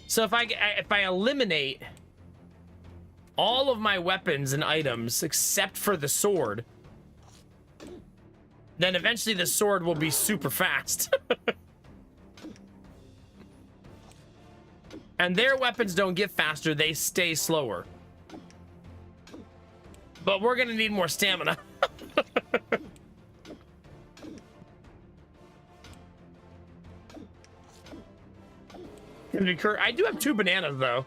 So if I eliminate all of my weapons and items except for the sword, then eventually the sword will be super fast. And their weapons don't get faster, they stay slower. But we're gonna need more stamina. I do have 2 bananas, though.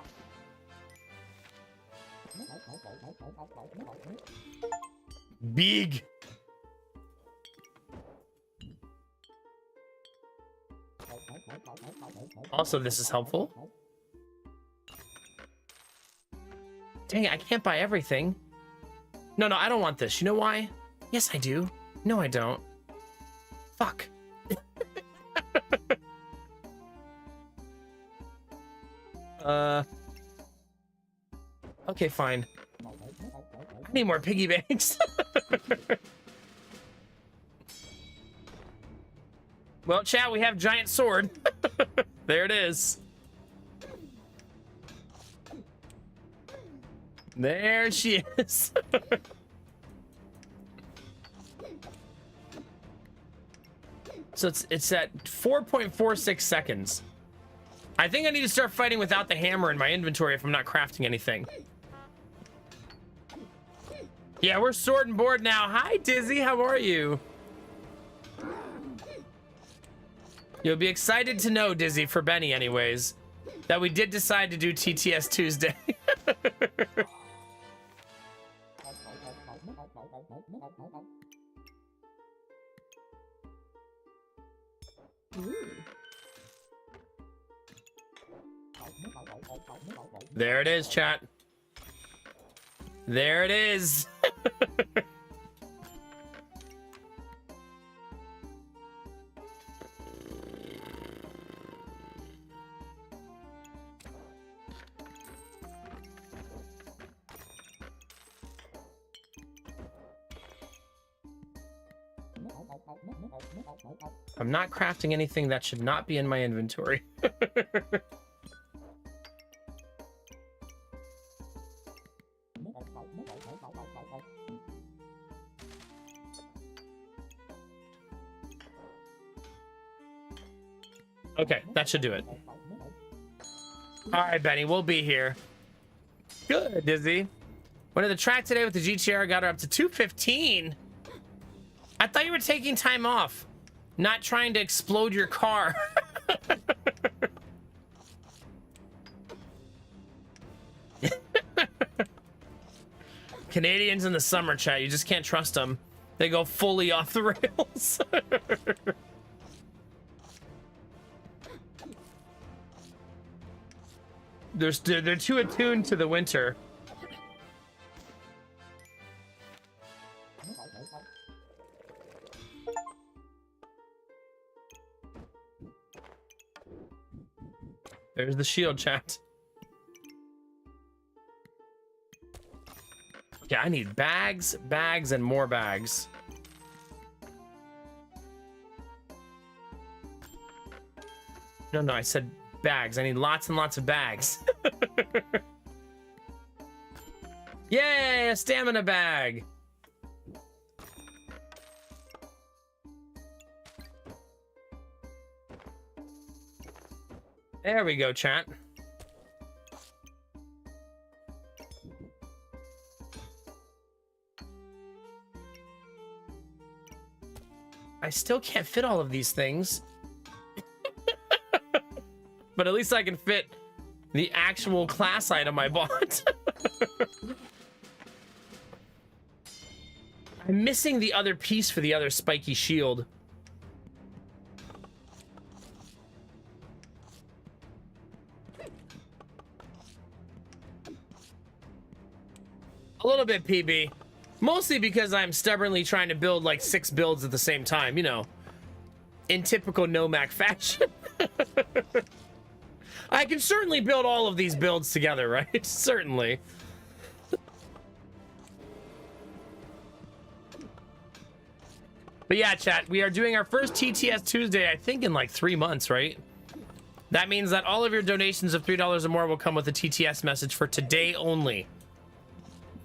Big. Also, this is helpful. Dang it, I can't buy everything. No, I don't want this. You know why? Yes, I do. No, I don't. Fuck. Okay, fine. I need more piggy banks. Well, chat, we have giant sword. There it is. There she is. So it's at 4.46 seconds. I think I need to start fighting without the hammer in my inventory if I'm not crafting anything. Yeah, we're sorting board now. Hi, Dizzy. How are you? You'll be excited to know, Dizzy, for Benny anyways, that we did decide to do TTS Tuesday. There it is, chat. There it is. I'm not crafting anything that should not be in my inventory. Okay, that should do it. All right, Benny, we'll be here. Good, Dizzy. Went to the track today with the GTR, got her up to 215. I thought you were taking time off, not trying to explode your car. Canadians in the summer, chat, you just can't trust them. They go fully off the rails. They're too attuned to the winter. There's the shield, chat. Yeah, I need bags, bags, and more bags. No, I said bags. I need lots and lots of bags. Yay, a stamina bag. There we go, chat. I still can't fit all of these things. But at least I can fit the actual class item I bought. I'm missing the other piece for the other spiky shield. A little bit, PB. Mostly because I'm stubbornly trying to build like 6 builds at the same time, you know, in typical Nomak fashion. I can certainly build all of these builds together, right? Certainly. But yeah, chat, we are doing our first TTS Tuesday, I think in like 3 months, right? That means that all of your donations of $3 or more will come with a TTS message for today only.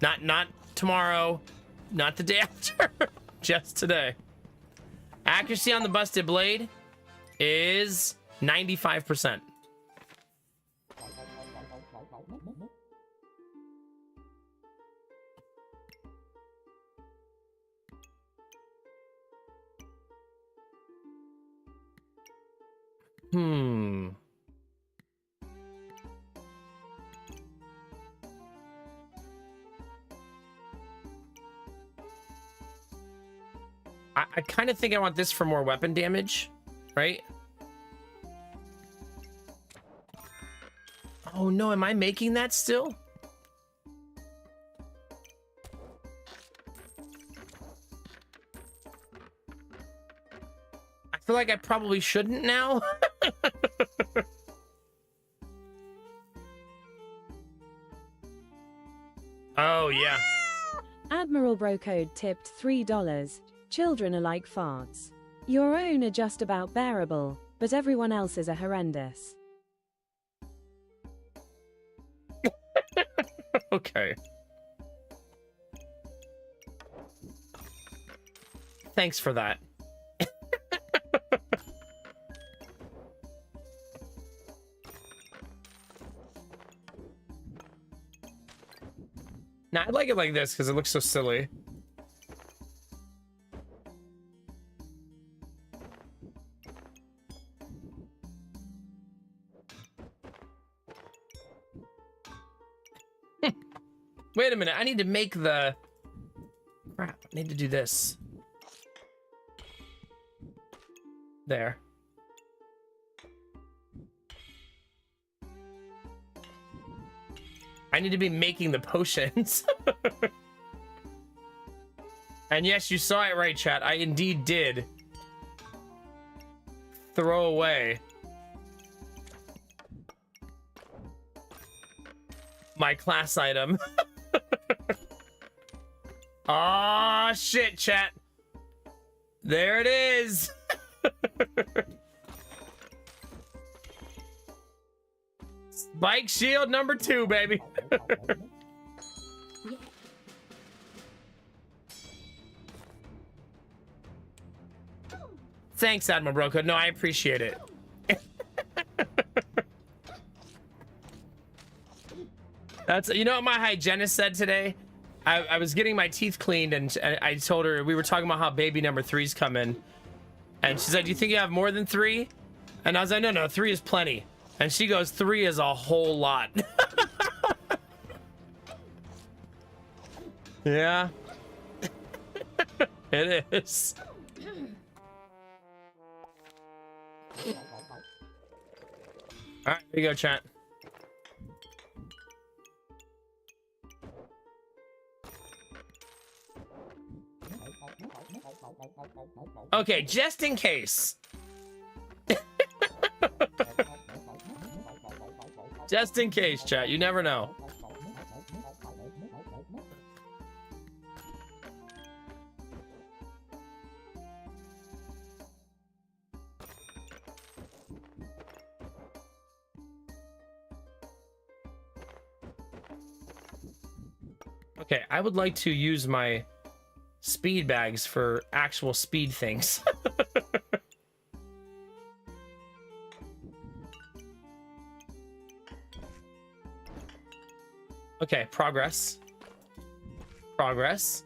Not tomorrow, not the day after, just today. Accuracy on the busted blade is 95%. I kind of think I want this for more weapon damage, right? Oh no, am I making that still? I feel like I probably shouldn't now. Oh yeah. Admiral Brocode tipped $3. Children are like farts. Your own are just about bearable, but everyone else's are horrendous. Okay. Thanks for that. Nah, I like it like this because it looks so silly. Wait a minute, I need to make the... Crap, I need to do this. There. I need to be making the potions. And yes, you saw it right, chat. I indeed did throw away my class item. Ah, shit, chat. There it is. Spike shield number 2, baby. Thanks, Admiral Broco. No, I appreciate it. That's, you know what my hygienist said today? I was getting my teeth cleaned, and I told her, we were talking about how baby number 3's coming. And she said, do you think you have more than 3? And I was like, no, 3 is plenty. And she goes, 3 is a whole lot. Yeah. It is. All right, here you go, chat. Okay, just in case. Just in case, chat. You never know. Okay, I would like to use my speed bags for actual speed things. Okay, progress. Progress.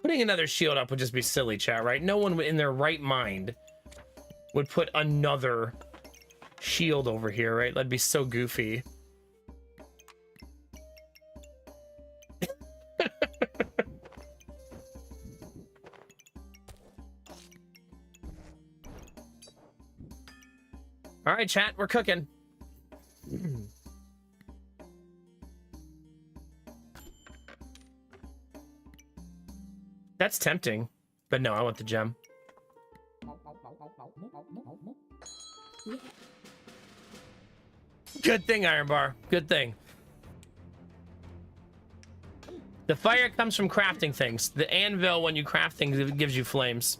Putting another shield up would just be silly, chat, right? No one in their right mind would put another shield over here, right? That'd be so goofy. All right, chat, we're cooking. That's tempting, but no, I want the gem. Good thing, Iron Bar. Good thing. The fire comes from crafting things. The anvil, when you craft things, it gives you flames.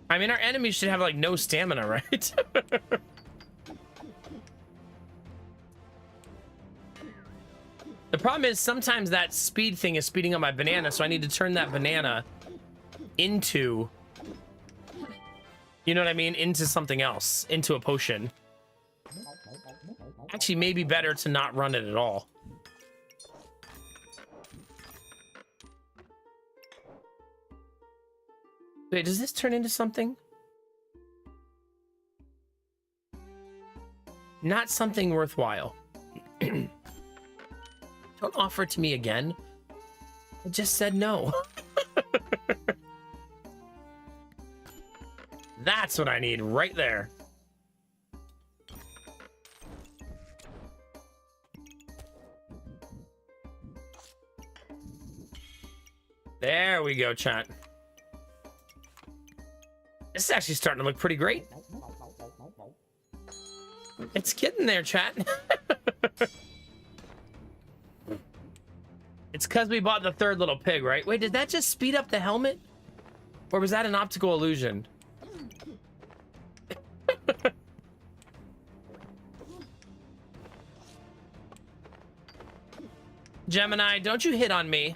I mean, our enemies should have, like, no stamina, right? The problem is sometimes that speed thing is speeding up my banana, so I need to turn that banana into... You know what I mean? Into something else. Into a potion. Actually, maybe better to not run it at all. Wait, does this turn into something? Not something worthwhile. Don't offer it to me again. I just said no. That's what I need right there. There we go, chat. This is actually starting to look pretty great. It's getting there, chat. It's because we bought the third little pig, right? Wait, did that just speed up the helmet? Or was that an optical illusion? Gemini, don't you hit on me.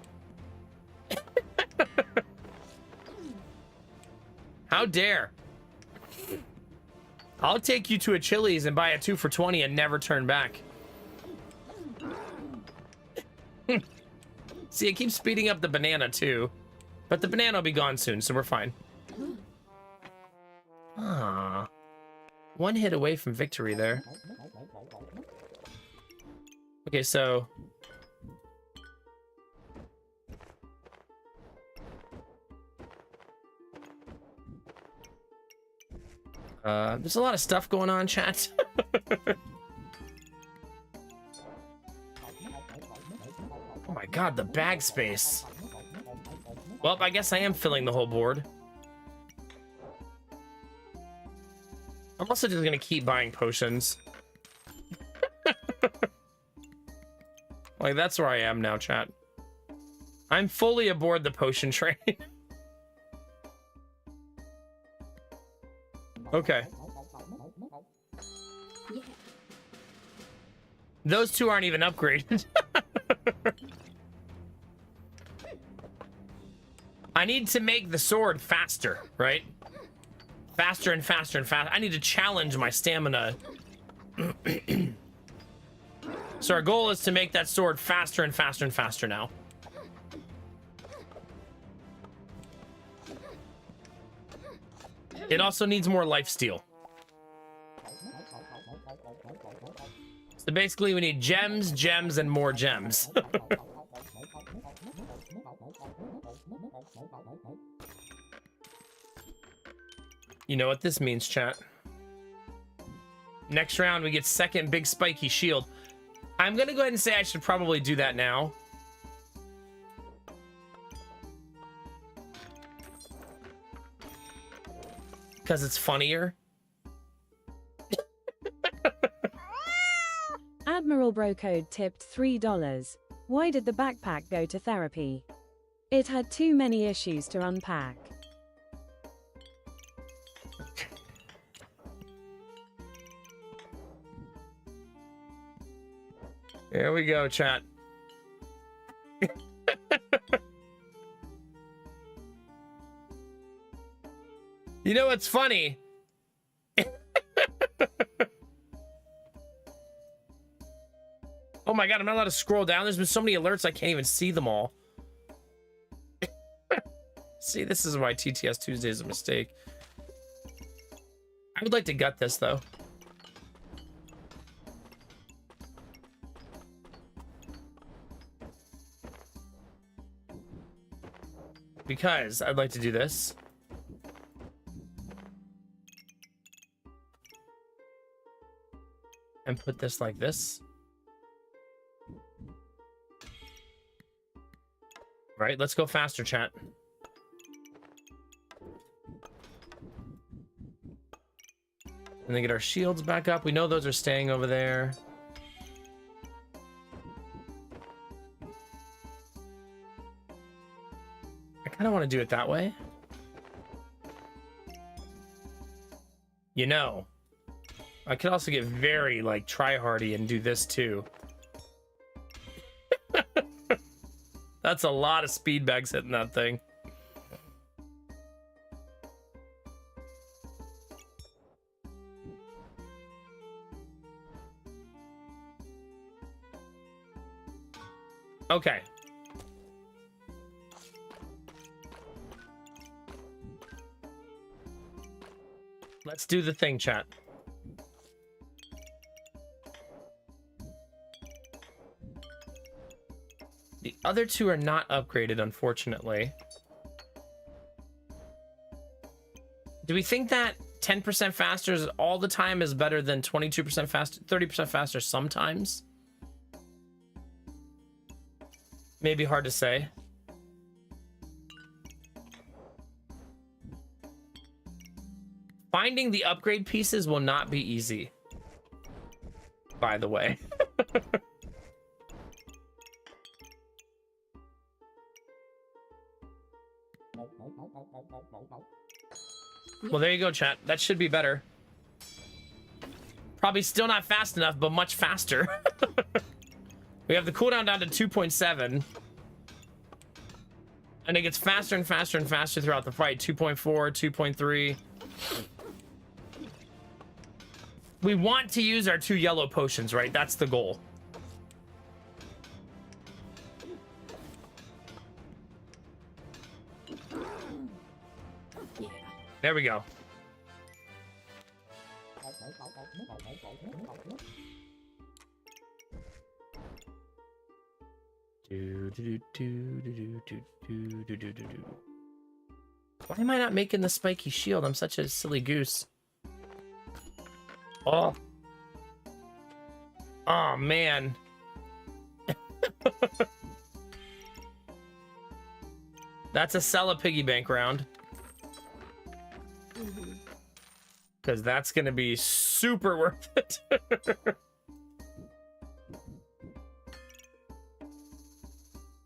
How dare. I'll take you to a Chili's and buy a 2 for $20 and never turn back. See, it keeps speeding up the banana too. But the banana will be gone soon, so we're fine. Ah, 1 hit away from victory there. Okay, so... there's a lot of stuff going on, chat. Oh my god, the bag space. Well, I guess I am filling the whole board. I'm also just gonna keep buying potions. Like, that's where I am now, chat. I'm fully aboard the potion train. Okay. Those 2 aren't even upgraded. I need to make the sword faster, right? Faster and faster and faster. I need to challenge my stamina. So our goal is to make that sword faster and faster and faster now. It also needs more lifesteal. So basically we need gems, gems, and more gems. You know what this means, chat. Next round we get second big spiky shield. I'm gonna go ahead and say I should probably do that now. Because it's funnier. Admiral Brocode tipped $3. Why did the backpack go to therapy? It had too many issues to unpack. Here we go, chat. You know what's funny? Oh my god, I'm not allowed to scroll down. There's been so many alerts I can't even see them all. See, this is why TTS Tuesday is a mistake. I would like to gut this though. Because I'd like to do this. And put this like this. Right, let's go faster, chat. And then get our shields back up. We know those are staying over there. I kind of want to do it that way. You know, I could also get very, like, try-hardy and do this, too. That's a lot of speed bags hitting that thing. Okay. Let's do the thing, chat. The other 2 are not upgraded, unfortunately. Do we think that 10% faster all the time is better than 22% faster, 30% faster sometimes? Maybe hard to say. Finding the upgrade pieces will not be easy, by the way. Well, there you go, chat. That should be better. Probably still not fast enough, but much faster. We have the cooldown down to 2.7. And it gets faster and faster and faster throughout the fight. 2.4, 2.3. We want to use our 2 yellow potions, right? That's the goal. Yeah. There we go. Why am I not making the spiky shield? I'm such a silly goose. Oh. Oh, man. That's a sell a piggy bank round. Because that's going to be super worth it.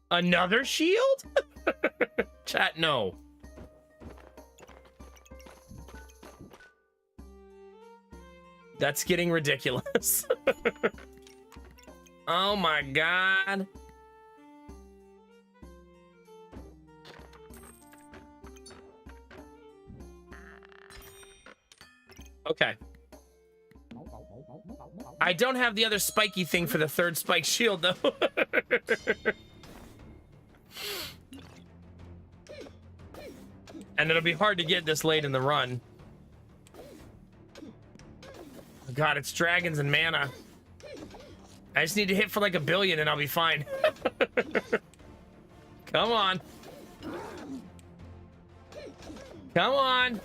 Another shield? Chat, no. That's getting ridiculous. Oh my god. Okay. I don't have the other spiky thing for the 3rd spike shield, though. And it'll be hard to get this late in the run. God, it's dragons and mana. I just need to hit for like 1 billion and I'll be fine. Come on. Come on.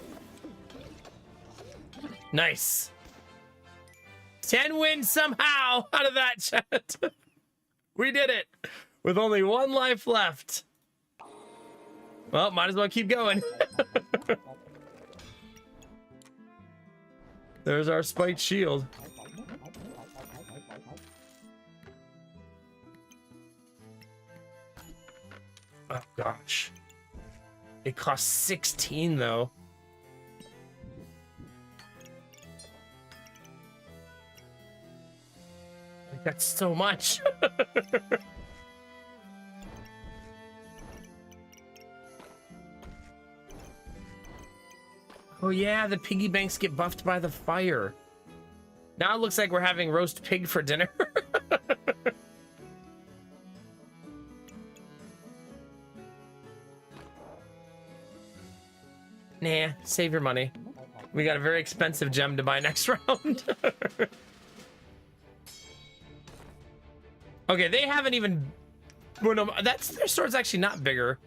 Nice. 10 wins somehow out of that, chat. We did it with only 1 life left. Well, might as well keep going. There's our spiked shield. Oh gosh. It costs 16 though. Like, that's so much. Oh yeah, the piggy banks get buffed by the fire. Now it looks like we're having roast pig for dinner. Nah, save your money. We got a very expensive gem to buy next round. Okay, they haven't even... Well, no, that's, their sword's actually not bigger.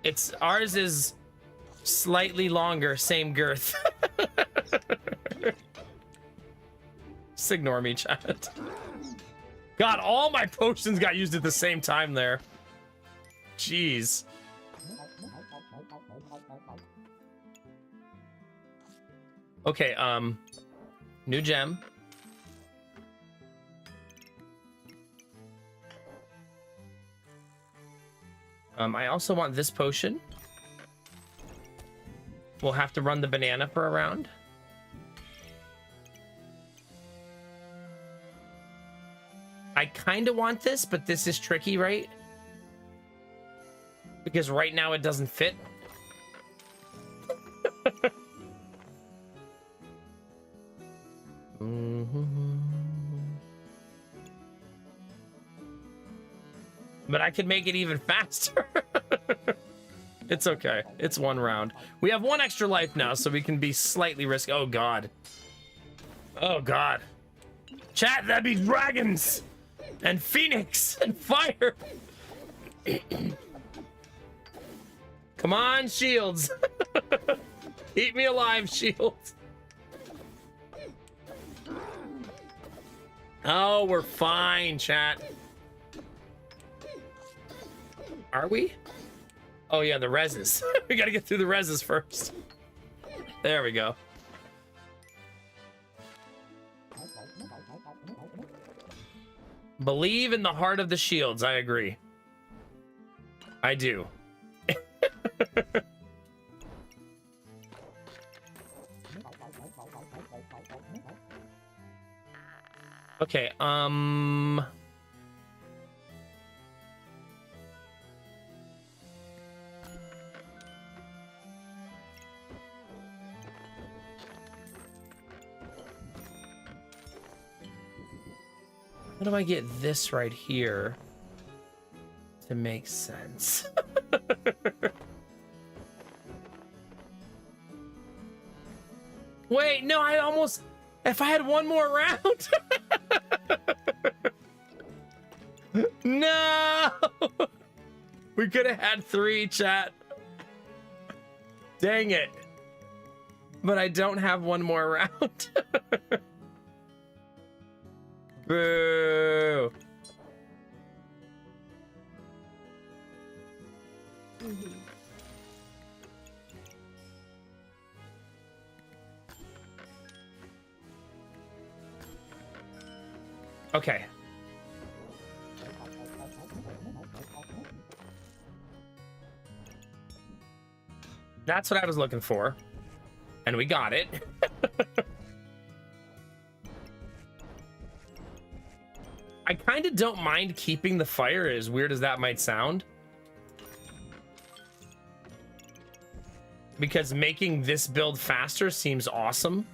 It's, ours is slightly longer, same girth. Just ignore me, chat. God, all my potions got used at the same time there. Jeez. Okay, new gem. I also want this potion. We'll have to run the banana for a round. I kind of want this, but this is tricky, right? Because right now it doesn't fit. But I could make it even faster. It's okay. It's 1 round. We have 1 extra life now, so we can be slightly risky. Oh, God. Oh, God. Chat, that'd be dragons! And phoenix! And fire! Come on, shields! Keep me alive, shields! Oh, we're fine, chat. Are we? Oh yeah, the reses. We gotta get through the reses first. There we go. Believe in the heart of the shields. I agree. I do. Okay, How do I get this right here to make sense? Wait, no, I almost... If I had one more round... No! We could have had 3, chat. Dang it. But I don't have one more round. Boo. Okay. That's what I was looking for. And we got it. I kind of don't mind keeping the fire, as weird as that might sound. Because making this build faster seems awesome.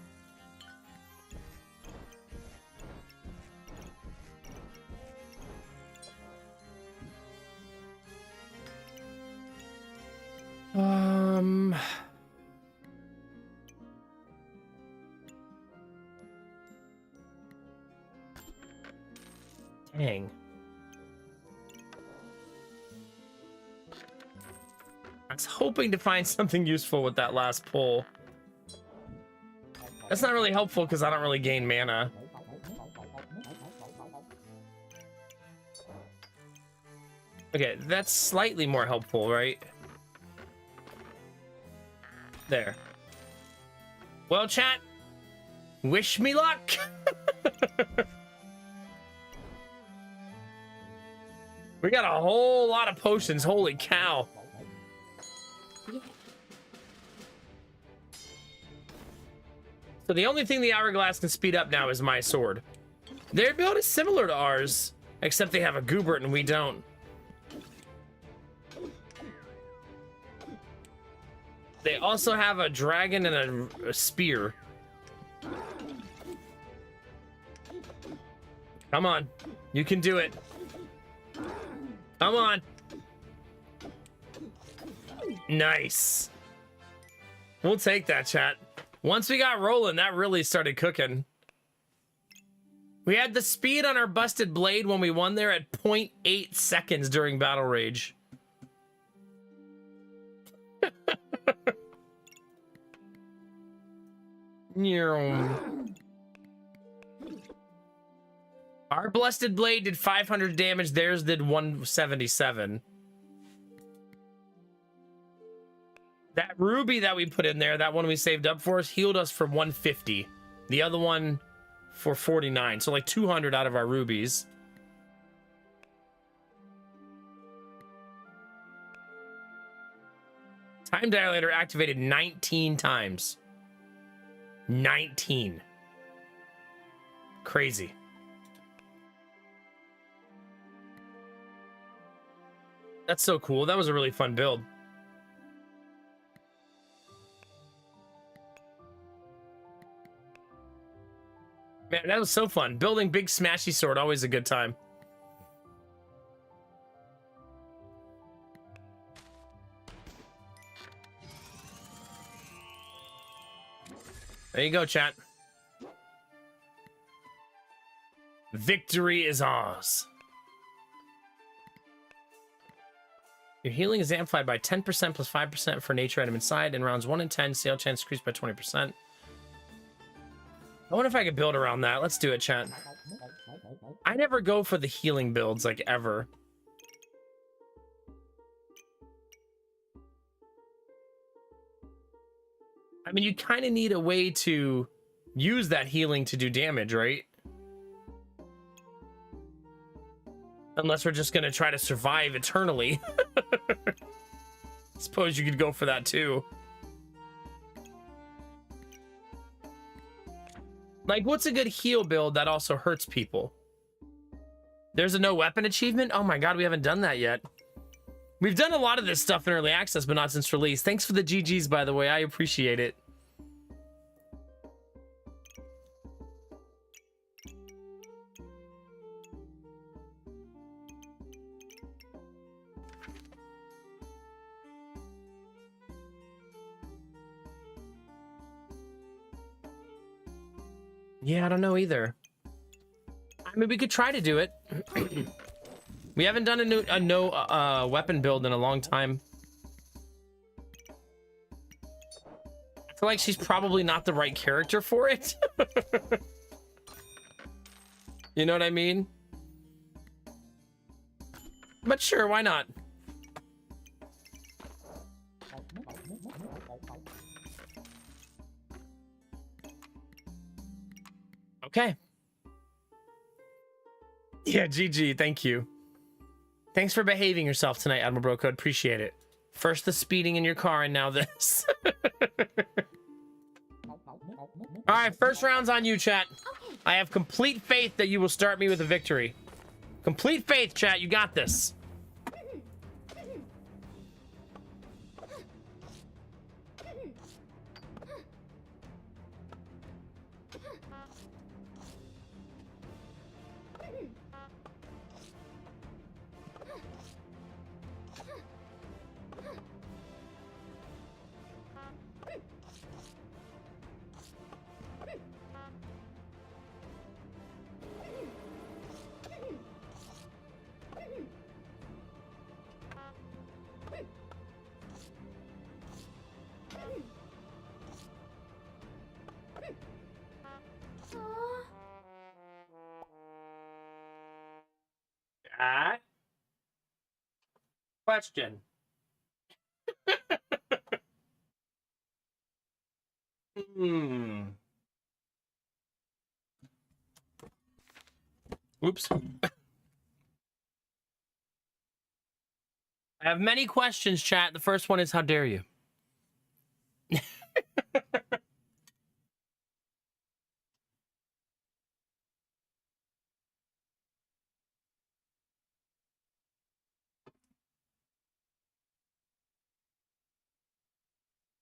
Dang. I was hoping to find something useful with that last pull. That's not really helpful because I don't really gain mana. Okay, that's slightly more helpful, right? There. Well, chat, wish me luck. We got a whole lot of potions. Holy cow. So the only thing the hourglass can speed up now is my sword. Their build is similar to ours, except they have a Goobert and we don't. They also have a dragon and a spear. Come on. You can do it. Come on. Nice. We'll take that, chat. Once we got rolling, that really started cooking. We had the speed on our busted blade when we won there at 0.8 seconds during Battle Rage. Our busted blade did 500 damage. Theirs did 177. That ruby that we put in there, that one we saved up for us, healed us for 150. The other one for 49. So like 200 out of our rubies. Time Dilator activated 19 times. 19. Crazy. That's so cool. That was a really fun build. Man, that was so fun. Building big smashy sword, always a good time. There you go, chat. Victory is ours. Your healing is amplified by 10% plus 5% for nature item inside. In rounds 1 and 10, sale chance increased by 20%. I wonder if I could build around that. Let's do it, chat. I never go for the healing builds, like, ever. I mean, you kind of need a way to use that healing to do damage, right? Unless we're just going to try to survive eternally. Suppose you could go for that, too. Like, what's a good heal build that also hurts people? There's a no weapon achievement? Oh my god, we haven't done that yet. We've done a lot of this stuff in early access, but not since release. Thanks for the GGs, by the way. I appreciate it. Yeah, I don't know either. I mean, we could try to do it. We haven't done a no weapon build in a long time. I feel like she's probably not the right character for it. You know what I mean? But sure, why not? Okay. Yeah, GG, thank you. Thanks for behaving yourself tonight, Admiral Brocode. Appreciate it. First the speeding in your car, and now this. All right, first round's on you, chat. I have complete faith that you will start me with a victory. Complete faith, chat. You got this. Question. Oops. I have many questions, chat. The first one is, how dare you?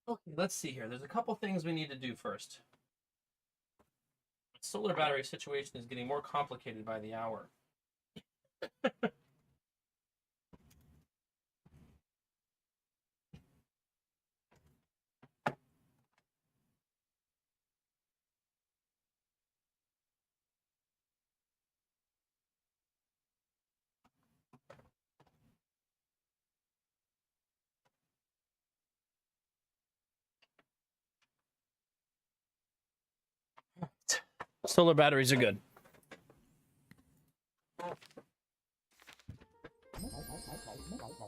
Okay, let's see here. There's a couple things we need to do first. The solar battery situation is getting more complicated by the hour. Solar batteries are good.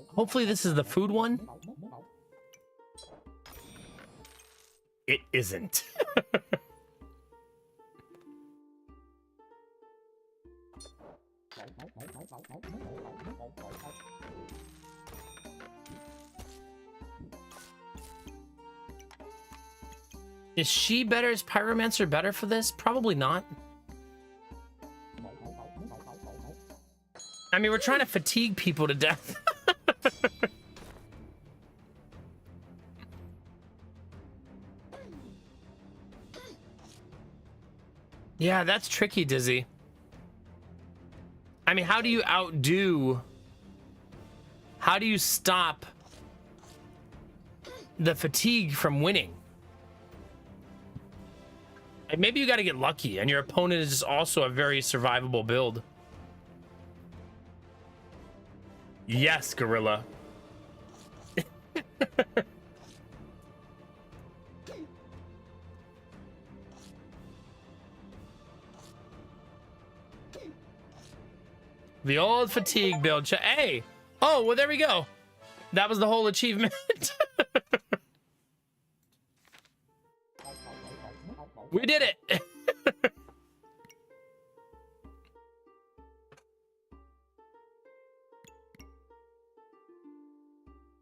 Hopefully this is the food one. It isn't. Is she better? Is Pyromancer better for this? Probably not. I mean, we're trying to fatigue people to death. Yeah, that's tricky, Dizzy. I mean, how do you outdo... How do you stop the fatigue from winning? And maybe you got to get lucky, and your opponent is also a very survivable build. Yes, Gorilla. The old fatigue build. Hey! Oh, well, there we go. That was the whole achievement. We did it.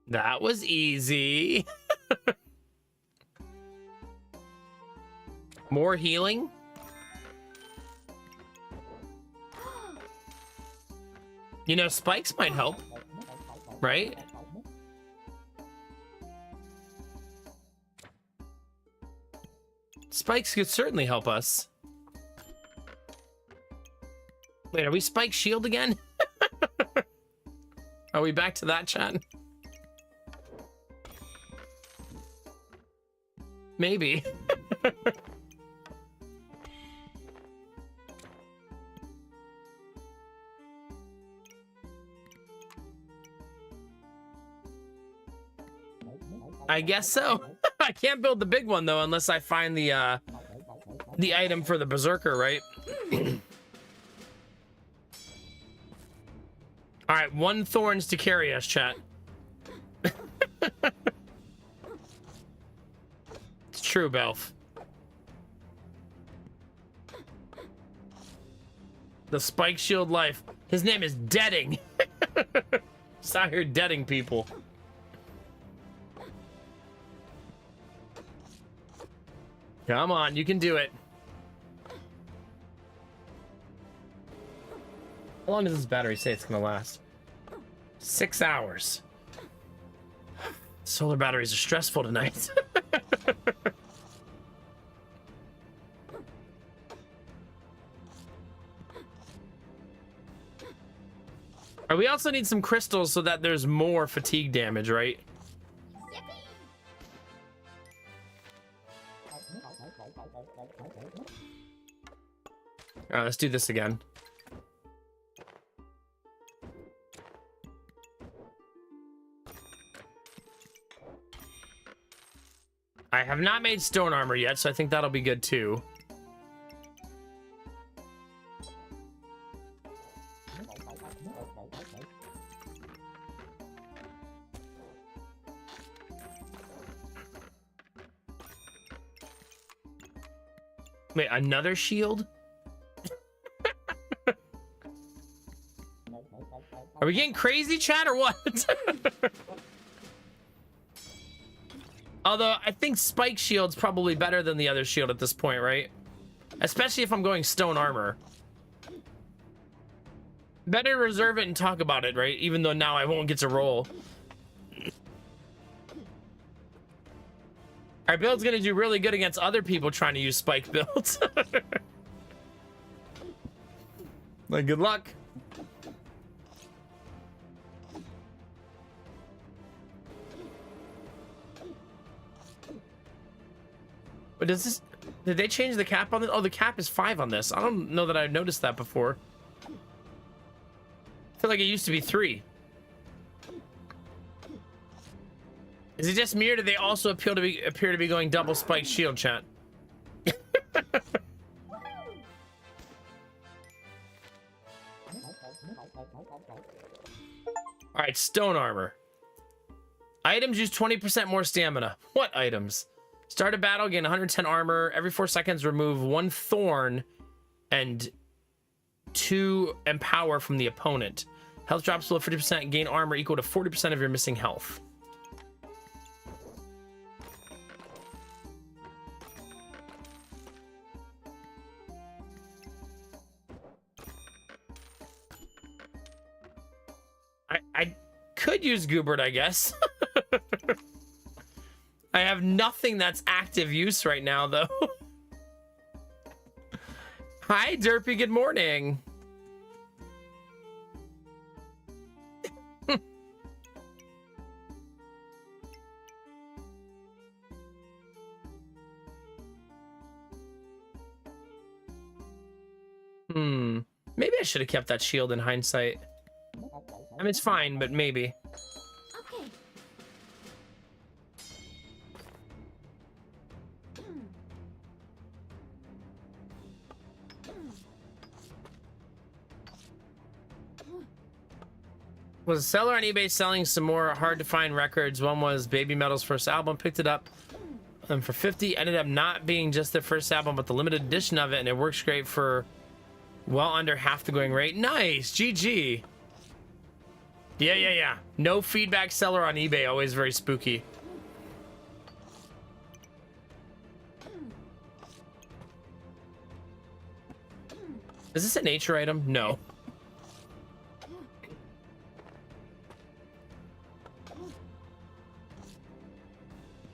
That was easy. More healing? You know, spikes might help, right? Spikes could certainly help us. Wait, are we Spike Shield again? Are we back to that, chat? Maybe. I guess so. I can't build the big one though unless I find the item for the berserker, right? All right, 1 thorns to carry us, chat. It's true, Belf. The spike shield life. His name is Deading. He's out here deading people. Come on, you can do it. How long does this battery say it's gonna last? 6 hours. Solar batteries are stressful tonight. We also need some crystals so that there's more fatigue damage, right? All right, let's do this again. I have not made stone armor yet, so I think that'll be good too. Wait, another shield? Are we getting crazy, chat, or what? Although, I think spike shield's probably better than the other shield at this point, right? Especially if I'm going stone armor. Better reserve it and talk about it, right? Even though now I won't get to roll. Our build's gonna do really good against other people trying to use spike builds. Like, good luck. But does this... Did they change the cap on this? Oh, the cap is 5 on this. I don't know that I noticed that before. I feel like it used to be 3. Is it just me, or do they also appear to be going double spike shield, chat? All right, stone armor. Items use 20% more stamina. What items? Start a battle, gain 110 armor. Every 4 seconds, remove 1 thorn and 2 empower from the opponent. Health drops below 50%. Gain armor equal to 40% of your missing health. I could use Goobert, I guess. I have nothing that's active use right now, though. Hi, Derpy. Good morning. Maybe I should have kept that shield in hindsight. I mean, it's fine, but maybe. Okay. Was a seller on eBay selling some more hard to find records. One was Baby Metal's first album. Picked it up for 50. Ended up not being just their first album, but the limited edition of it, and it works great for well under half the going rate. Nice, GG. Yeah. No feedback seller on eBay. Always very spooky. Is this a nature item? No.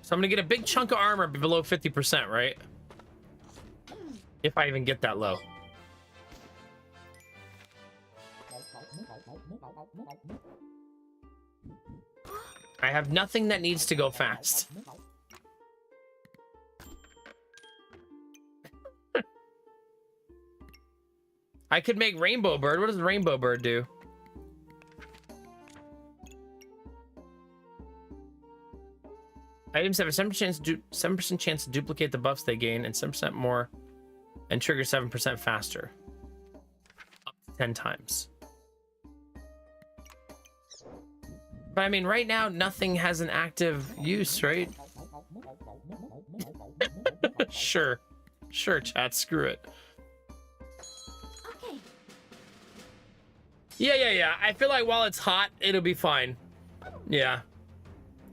So I'm gonna get a big chunk of armor below 50%, right? If I even get that low. I have nothing that needs to go fast. I could make Rainbow Bird. What does Rainbow Bird do? Items have a 7% chance to duplicate the buffs they gain and 7% more and trigger 7% faster. Up to 10 times. But I mean, right now, nothing has an active use, right? Sure. Sure, chat, screw it. Okay. Yeah. I feel like while it's hot, it'll be fine. Yeah.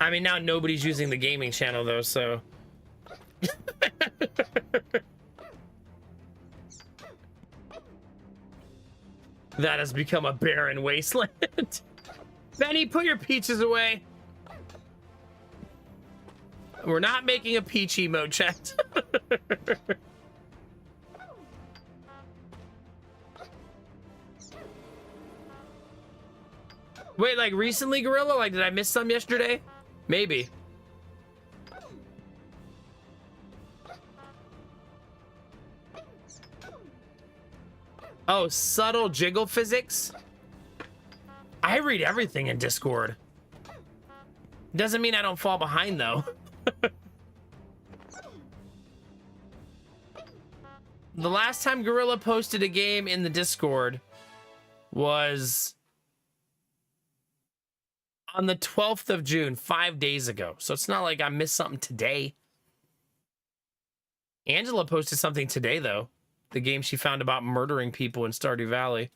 I mean, now nobody's using the gaming channel, though, so... That has become a barren wasteland. Benny, put your peaches away. We're not making a peach emote, chat. Wait, like recently, Gorilla? Like, did I miss some yesterday? Maybe. Oh, subtle jiggle physics? I read everything in Discord. Doesn't mean I don't fall behind, though. The last time Gorilla posted a game in the Discord was on the 12th of June, 5 days ago. So it's not like I missed something today. Angela posted something today, though. The game she found about murdering people in Stardew Valley.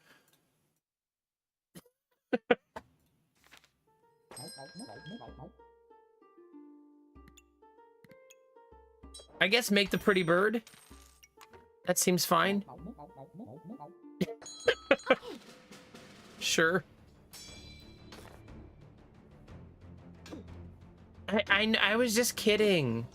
I guess make the pretty bird. That seems fine. Sure. I was just kidding.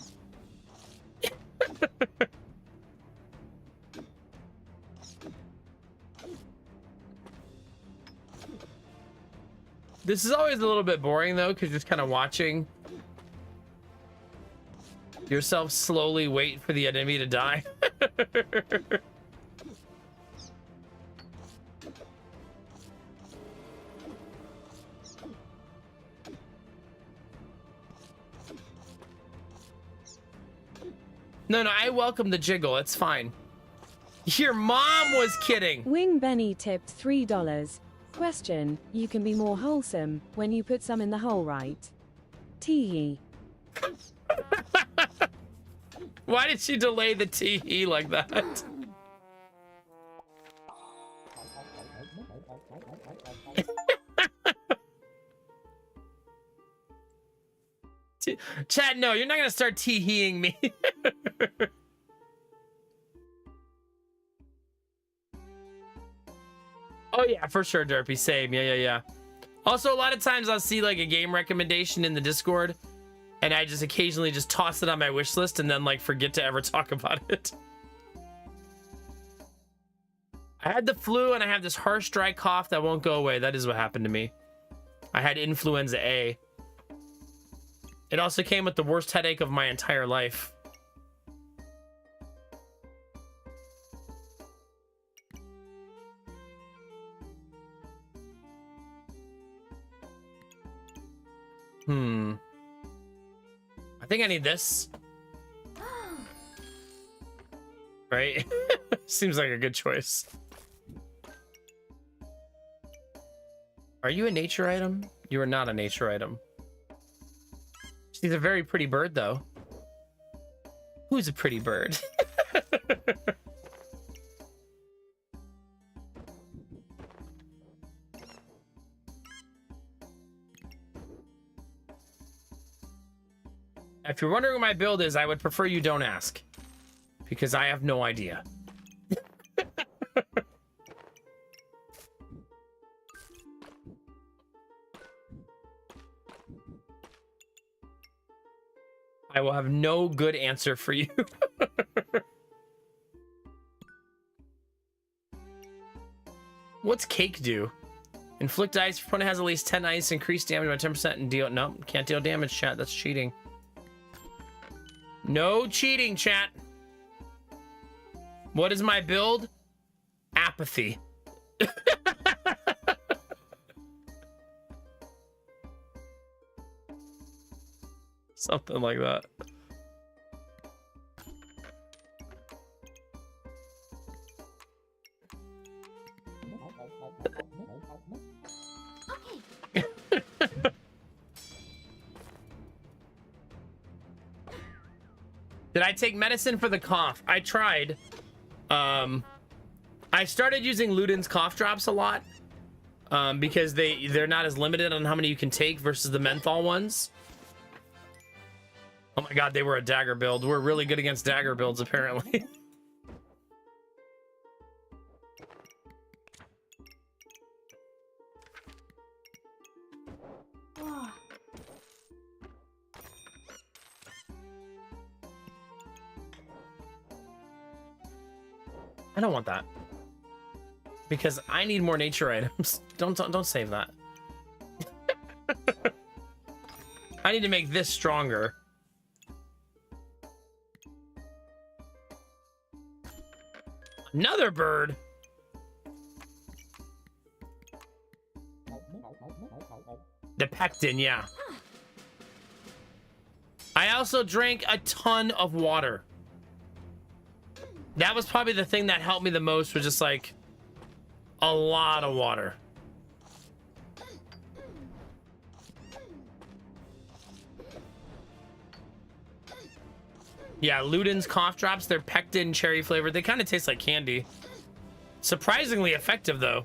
This is always a little bit boring, though, because just kind of watching yourself slowly wait for the enemy to die. No, I welcome the jiggle. It's fine. Your mom was kidding. Wing Benny tipped $3. Question, you can be more wholesome when you put some in the hole, right? Tee. Why did she delay the tee like that? Chad, no, you're not gonna start tee-heeing me. Oh yeah, for sure, Derpy. Same. Yeah. Also, a lot of times I'll see like a game recommendation in the Discord, and I just occasionally just toss it on my wish list and then like forget to ever talk about it. I had the flu and I have this harsh, dry cough that won't go away. That is what happened to me. I had influenza A. It also came with the worst headache of my entire life. I think I need this. Right? Seems like a good choice. Are you a nature item? You are not a nature item. She's a very pretty bird, though. Who's a pretty bird? If you're wondering what my build is, I would prefer you don't ask. Because I have no idea. I will have no good answer for you. What's cake do? Inflict ice. If your opponent has at least 10 ice, increase damage by 10% and deal... No, can't deal damage, chat. That's cheating. No cheating, chat. What is my build? Apathy. Something like that. Did I take medicine for the cough? I tried. I started using Luden's cough drops a lot because they're not as limited on how many you can take versus the menthol ones. Oh my god, they were a dagger build. We're really good against dagger builds, apparently. I don't want that. Because I need more nature items. Don't save that. I need to make this stronger. Another bird. The pectin, yeah. I also drank a ton of water. That was probably the thing that helped me the most, was just like a lot of water. Yeah, Luden's cough drops, they're pectin cherry flavored. They kind of taste like candy. Surprisingly effective though.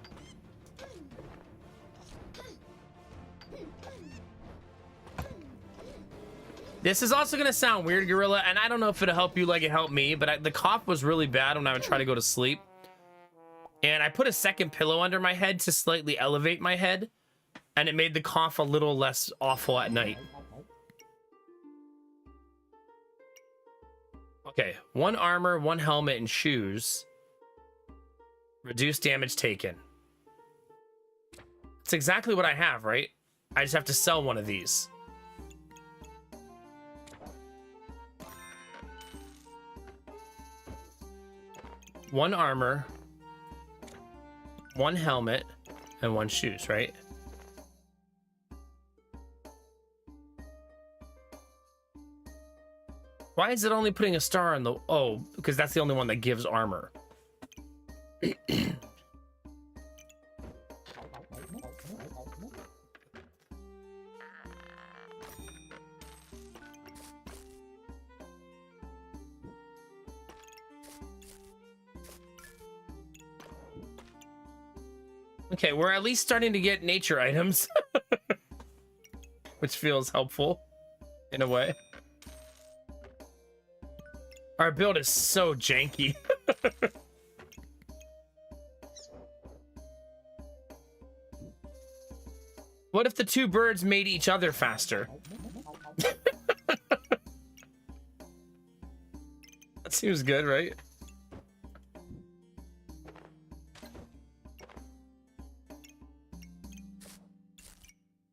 This is also gonna sound weird, Gorilla, and I don't know if it'll help you like it helped me, but the cough was really bad when I would try to go to sleep. And I put a second pillow under my head to slightly elevate my head, and it made the cough a little less awful at night. Okay, 1 armor, 1 helmet, and shoes. Reduce damage taken. It's exactly what I have, right? I just have to sell one of these. One armor, 1 helmet, and 1 shoes, right? Why is it only putting a star on the... Oh, because that's the only one that gives armor. Okay, we're at least starting to get nature items. Which feels helpful, in a way. Our build is so janky. What if the 2 birds made each other faster? That seems good, right?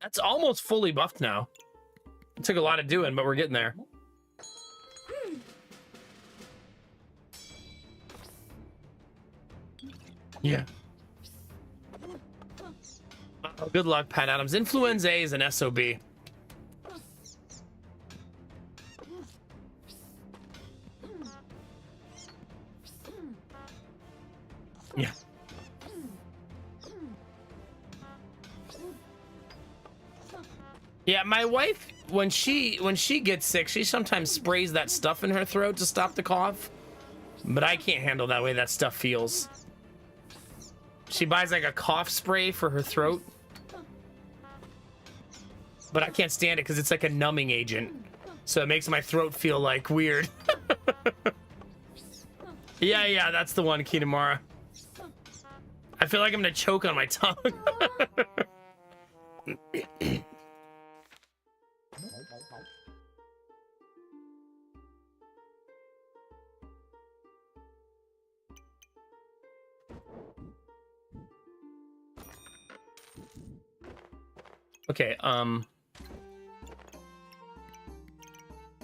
That's almost fully buffed now. It took a lot of doing, but we're getting there. Yeah. Oh, good luck, Pat Adams. Influenza A is an SOB. Yeah. Yeah, my wife, when she gets sick, she sometimes sprays that stuff in her throat to stop the cough. But I can't handle that way that stuff feels. She buys like a cough spray for her throat. But I can't stand it because it's like a numbing agent. So it makes my throat feel like weird. Yeah, that's the one, Kinamara. I feel like I'm gonna choke on my tongue. Okay,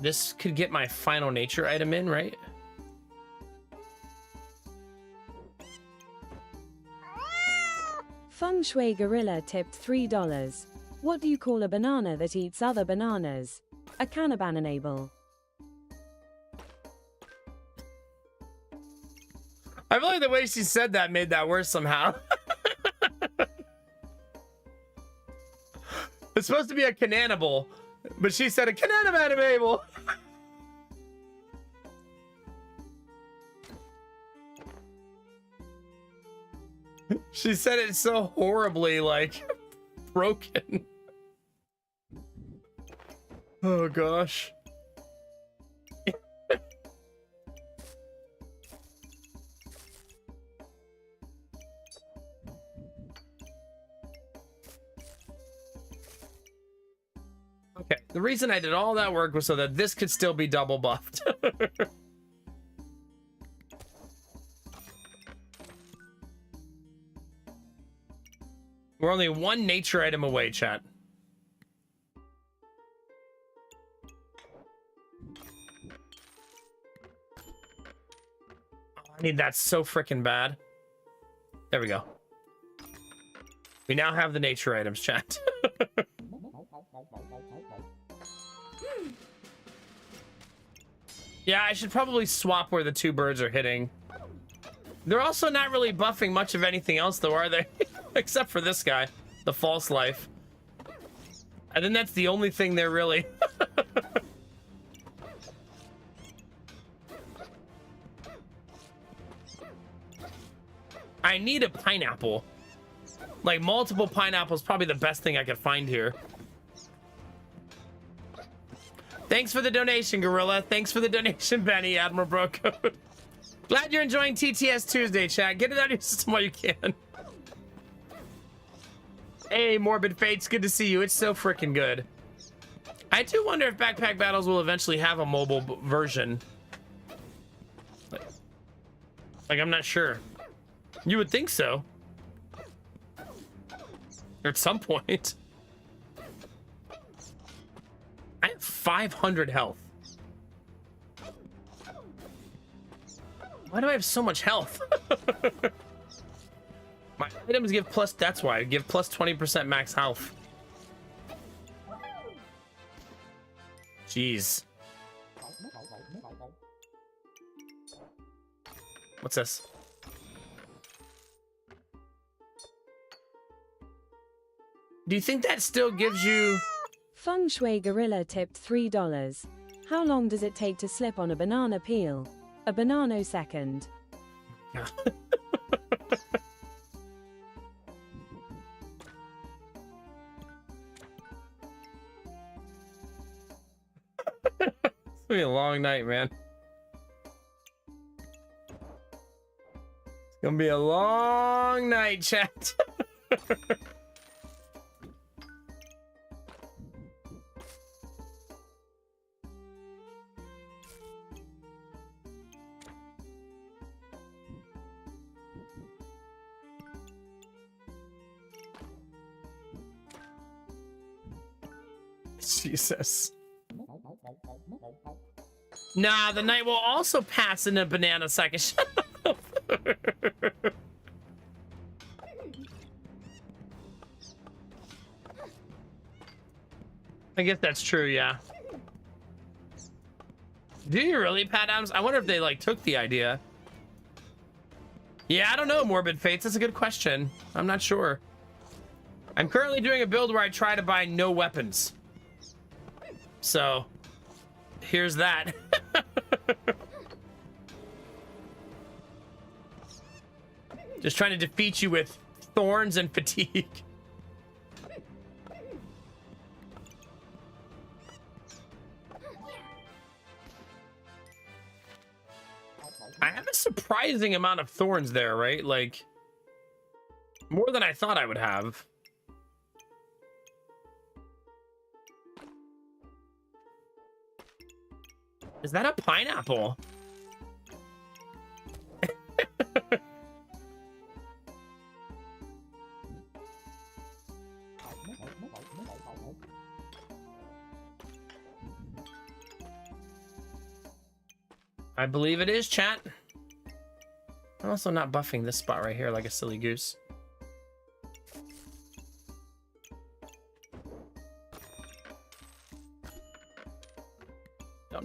this could get my final nature item in, right? Feng Shui Gorilla tipped $3. What do you call a banana that eats other bananas? A Canaban enable. I feel like the way she said that made that worse somehow. It's supposed to be a cananable, but she said a Canaban enable. She said it so horribly, like, broken. Oh, gosh. Okay, the reason I did all that work was so that this could still be double buffed. We're only one nature item away, chat. I need that so freaking bad. There we go. We now have the nature items, chat. Yeah, I should probably swap where the two birds are hitting. They're also not really buffing much of anything else, though, are they? Except for this guy, the false life. And then that's the only thing they're really... I need a pineapple. Like, multiple pineapples, probably the best thing I could find here. Thanks for the donation, Gorilla. Thanks for the donation, Benny, Admiral Bro Code. Glad you're enjoying TTS Tuesday, chat. Get it out of your system while you can. Hey, Morbid Fates, good to see you. It's so freaking good. I do wonder if Backpack Battles will eventually have a mobile version. Like, I'm not sure. You would think so. Or at some point. I have 500 health. Why do I have so much health? My items give plus, that's why. I give plus 20% max health. Jeez. What's this? Do you think that still gives you... Feng Shui Gorilla tipped $3. How long does it take to slip on a banana peel? A banana second. It's gonna be a long night, man. It's gonna be a long night, chat. Jesus. Nah, the night will also pass in a banana second. Shut up. I guess that's true, yeah. Do you really, Pat Adams? I wonder if they, like, took the idea. Yeah, I don't know, Morbid Fates. That's a good question. I'm not sure. I'm currently doing a build where I try to buy no weapons. So, here's that. Just trying to defeat you with thorns and fatigue. I have a surprising amount of thorns there, right? Like, more than I thought I would have. Is that a pineapple? I believe it is, chat. I'm also not buffing this spot right here like a silly goose.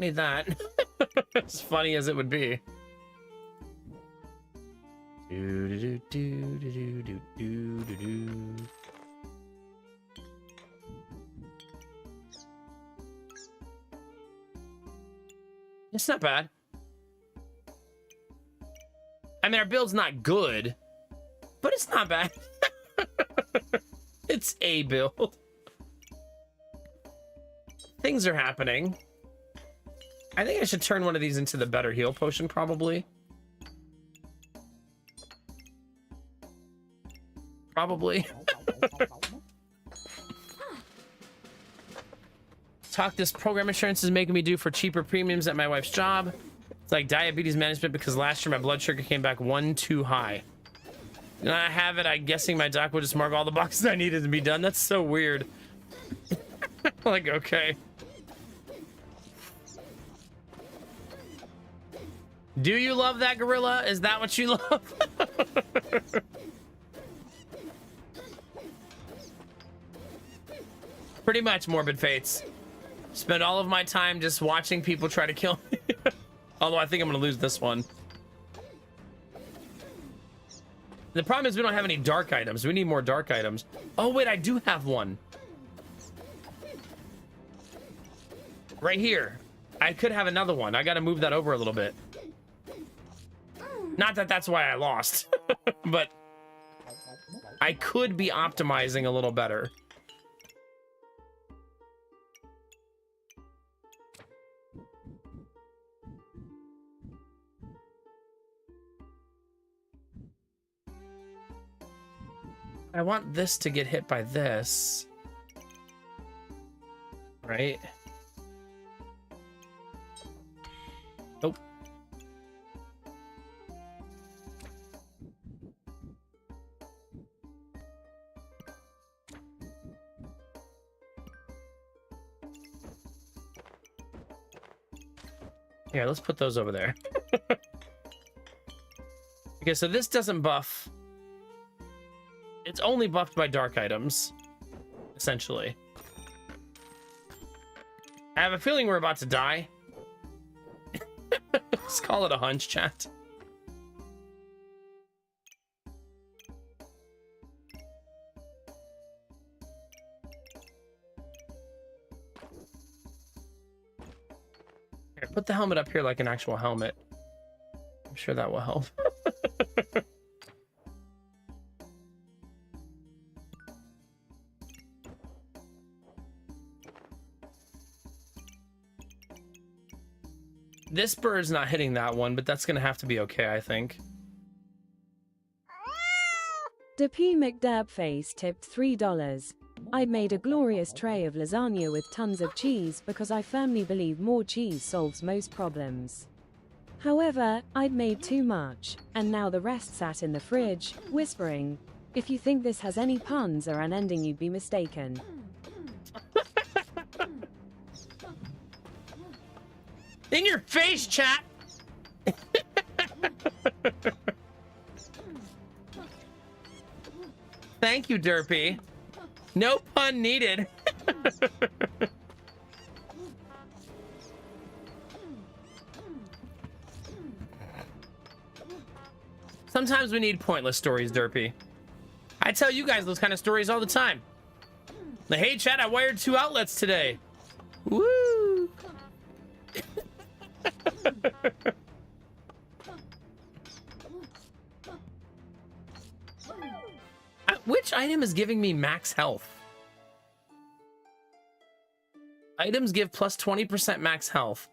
need that. As funny as it would be. It's not bad. I mean, our build's not good, but it's not bad. It's a build. Things are happening. I think I should turn one of these into the better heal potion, probably. Probably. Talk this program insurance is making me do for cheaper premiums at my wife's job. It's like diabetes management because last year my blood sugar came back 1 too high. And I have it. I'm guessing my doc would just mark all the boxes I needed to be done. That's so weird. Like, okay. Do you love that gorilla? Is that what you love? Pretty much, Morbid Fates. Spend all of my time just watching people try to kill me. Although I think I'm gonna lose this one. The problem is we don't have any dark items. We need more dark items. Oh wait, I do have one. Right here. I could have another one. I gotta move that over a little bit. Not that that's why I lost. But I could be optimizing a little better. I want this to get hit by this. Right? Oh. Here, let's put those over there. Okay, so this doesn't buff. It's only buffed by dark items, essentially. I have a feeling we're about to die. Let's call it a hunch, chat. Here, put the helmet up here like an actual helmet. I'm sure that will help. This bird's not hitting that one, but that's gonna have to be okay, I think. P. McDabface tipped $3. I made a glorious tray of lasagna with tons of cheese because I firmly believe more cheese solves most problems. However, I'd made too much, and now the rest sat in the fridge, whispering, "If you think this has any puns or an ending, you'd be mistaken." In your face, chat! Thank you, Derpy. No pun needed. Sometimes we need pointless stories, Derpy. I tell you guys those kind of stories all the time. Like, hey, chat, I wired 2 outlets today. Woo! Which item is giving me max health? Items give plus 20% max health.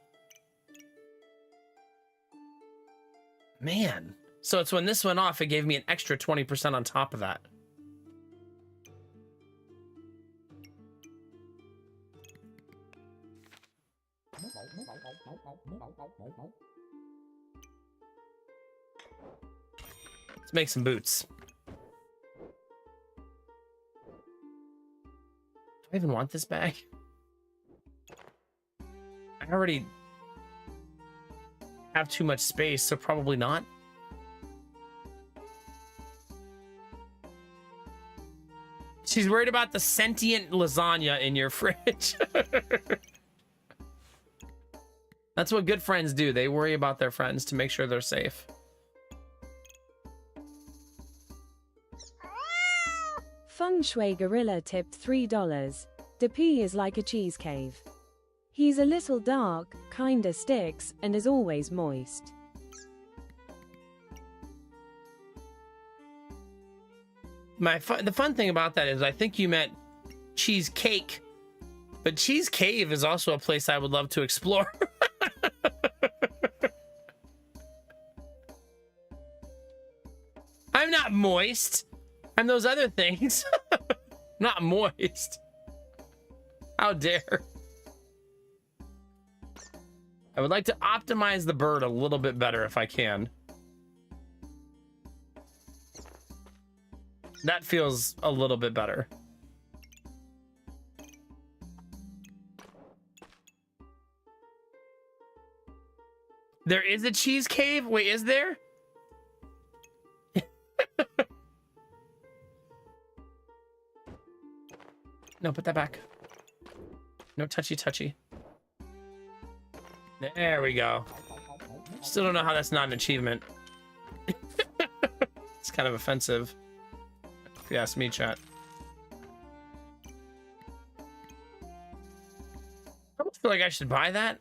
Man. So it's when this went off, it gave me an extra 20% on top of that. Let's make some boots. Do I even want this bag? I already have too much space, so probably not. She's worried about the sentient lasagna in your fridge. That's what good friends do. They worry about their friends to make sure they're safe. Feng Shui Gorilla tipped $3. DP is like a cheese cave. He's a little dark, kinda sticks, and is always moist. The fun thing about that is I think you meant cheesecake, but Cheese Cave is also a place I would love to explore. I'm not moist. I'm those other things. Not moist. How dare. I would like to optimize the bird a little bit better if I can. That feels a little bit better. There is a cheese cave? Wait, is there? No, put that back. No touchy touchy. There we go. Still don't know how that's not an achievement. It's kind of offensive, if you ask me, chat. I almost feel like I should buy that.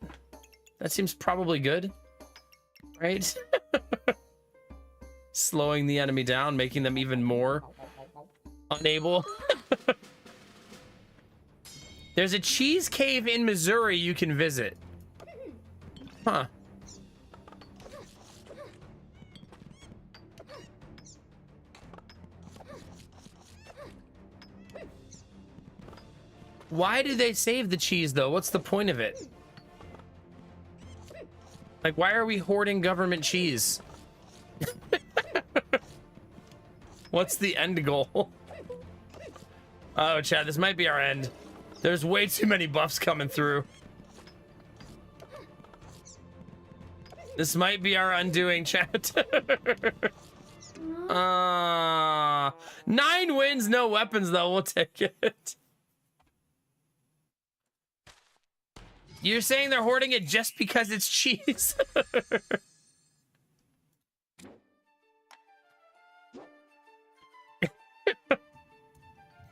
That seems probably good, right? Slowing the enemy down, making them even more unable. There's a cheese cave in Missouri you can visit. Huh. Why do they save the cheese, though? What's the point of it? Like, why are we hoarding government cheese? What's the end goal? Oh, Chad, this might be our end. There's way too many buffs coming through. This might be our undoing, chat. 9 wins, no weapons, though. We'll take it. You're saying they're hoarding it just because it's cheese?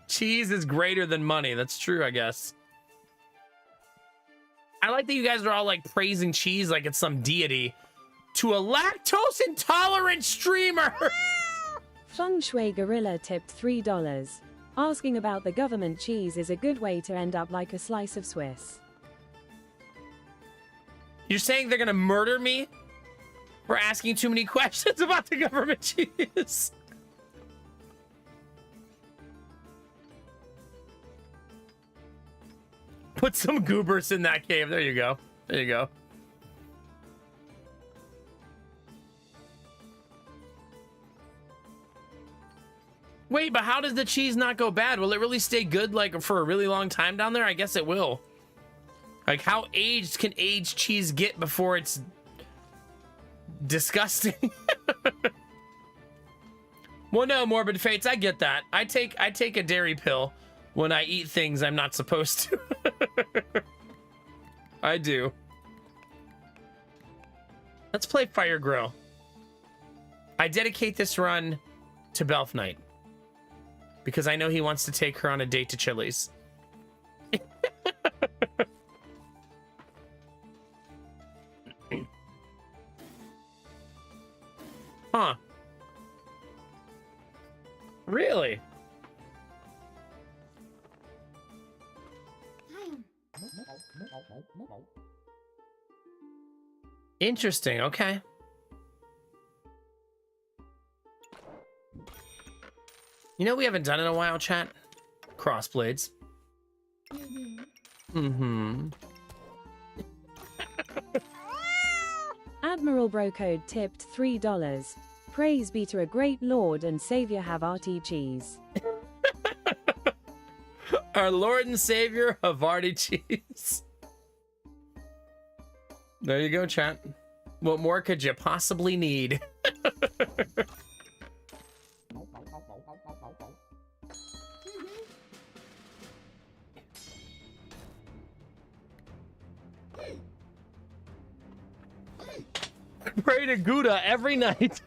Cheese is greater than money. That's true, I guess. I like that you guys are all like praising cheese like it's some deity. To a lactose intolerant streamer. Feng Shui Gorilla tipped $3. Asking about the government cheese is a good way to end up like a slice of Swiss. You're saying they're gonna murder me for asking too many questions about the government cheese? Put some goobers in that cave. There you go. There you go. Wait, but how does the cheese not go bad? Will it really stay good like for a really long time down there? I guess it will. Like, how aged can aged cheese get before it's disgusting? Well, no, Morbid Fates, I get that. I take a dairy pill when I eat things I'm not supposed to. I do. Let's play Fire Grill. I dedicate this run to Belf Knight because I know he wants to take her on a date to Chili's. Huh. Really? Interesting, okay. You know we haven't done in a while, chat? Crossblades. Mm-hmm. Admiral Brocode tipped $3. Praise be to a great Lord and Savior Havarti cheese. Our Lord and Savior Havarti cheese. There you go, chat. What more could you possibly need? Pray to Gouda every night.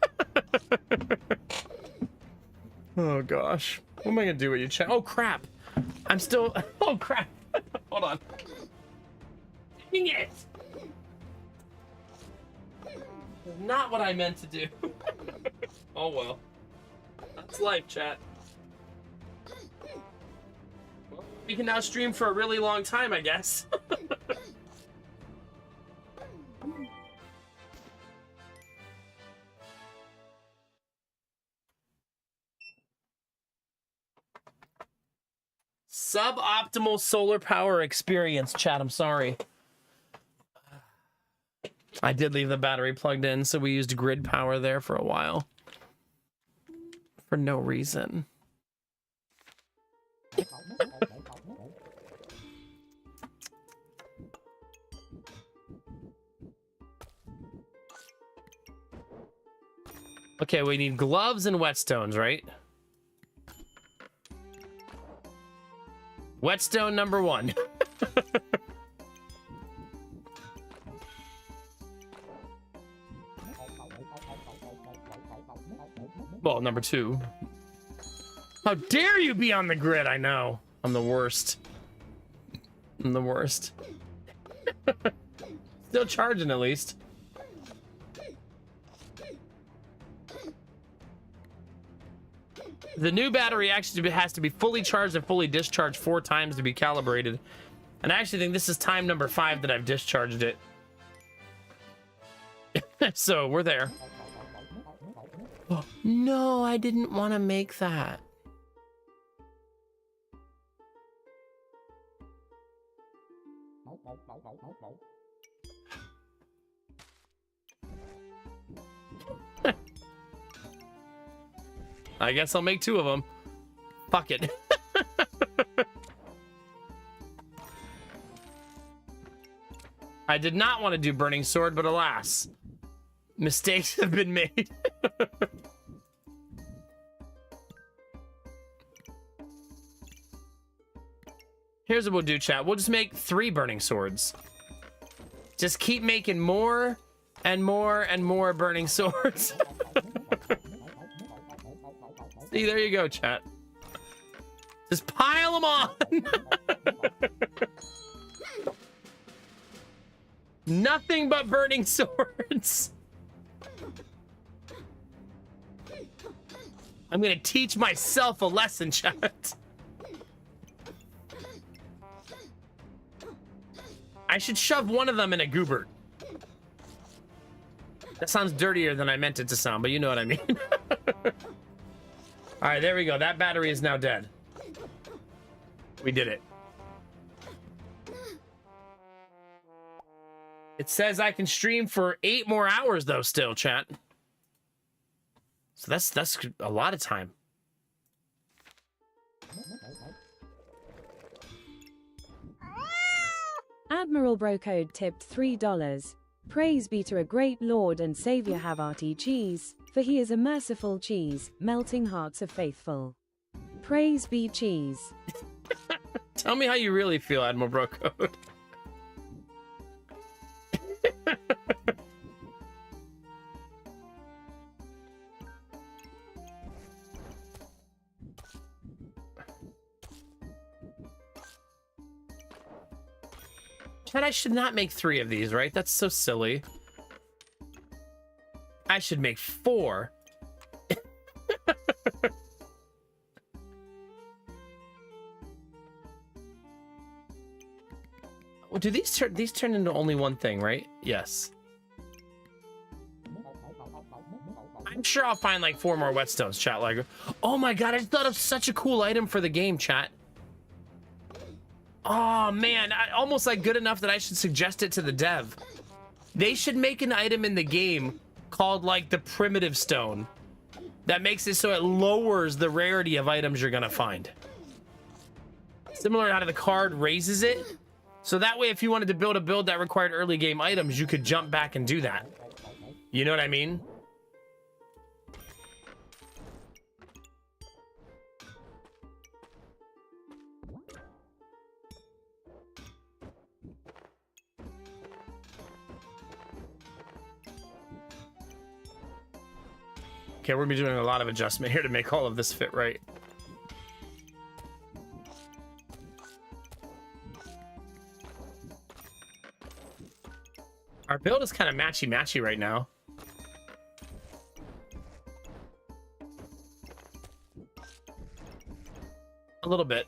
Oh gosh. What am I gonna do with you, chat? Oh crap. I'm still. Oh crap. Hold on. Dang it. Not what I meant to do. Oh well. That's life, chat. Well, we can now stream for a really long time, I guess. Suboptimal solar power experience, chat. I'm sorry. I did leave the battery plugged in, so we used grid power there for a while. For no reason. Okay, we need gloves and whetstones, right? Whetstone number 1. Well, number 2. How dare you be on the grid? I know. I'm the worst. I'm the worst. Still charging at least. The new battery actually has to be fully charged and fully discharged 4 times to be calibrated. And I actually think this is time number 5 that I've discharged it. So we're there. Oh, no, I didn't want to make that. I guess I'll make 2 of them. Fuck it. I did not want to do Burning Sword, but alas, mistakes have been made. Here's what we'll do, chat. We'll just make 3 Burning Swords. Just keep making more and more and more Burning Swords. See, there you go, chat. Just pile them on. Nothing but Burning Swords. I'm gonna teach myself a lesson, chat. I should shove one of them in a goobert. That sounds dirtier than I meant it to sound, but you know what I mean. All right, there we go. That battery is now dead. We did it. It says I can stream for 8 more hours though still, chat. So that's a lot of time. Admiral Brocode tipped $3. Praise be to a great Lord and Savior Havarti cheese, for he is a merciful cheese, melting hearts of faithful. Praise be cheese. Tell me how you really feel, Admiral Brocode. Chad, I should not make 3 of these, right? That's so silly. I should make 4. Well, do these turn into only one thing, right? Yes. I'm sure I'll find like 4 more whetstones, chat. Like, oh my god, I just thought of such a cool item for the game, chat. Oh man, almost like good enough that I should suggest it to the dev. They should make an item in the game called like the primitive stone that makes it so it lowers the rarity of items you're gonna find. Similar to how the card raises it. So that way, if you wanted to build a build that required early game items, you could jump back and do that. You know what I mean? Okay, we're gonna be doing a lot of adjustment here to make all of this fit right. Our build is kind of matchy-matchy right now. A little bit.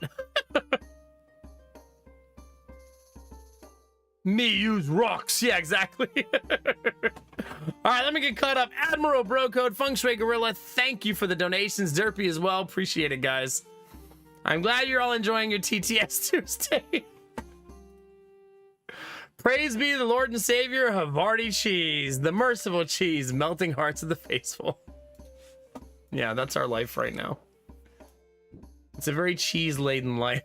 Me use rocks. Yeah, exactly. All right, let me get caught up. Admiral Bro Code, Feng Shui Gorilla, thank you for the donations. Derpy as well. Appreciate it, guys. I'm glad you're all enjoying your TTS Tuesday. Praise be the Lord and Savior, Havarti Cheese, the merciful cheese, melting hearts of the faithful. Yeah, that's our life right now. It's a very cheese-laden life.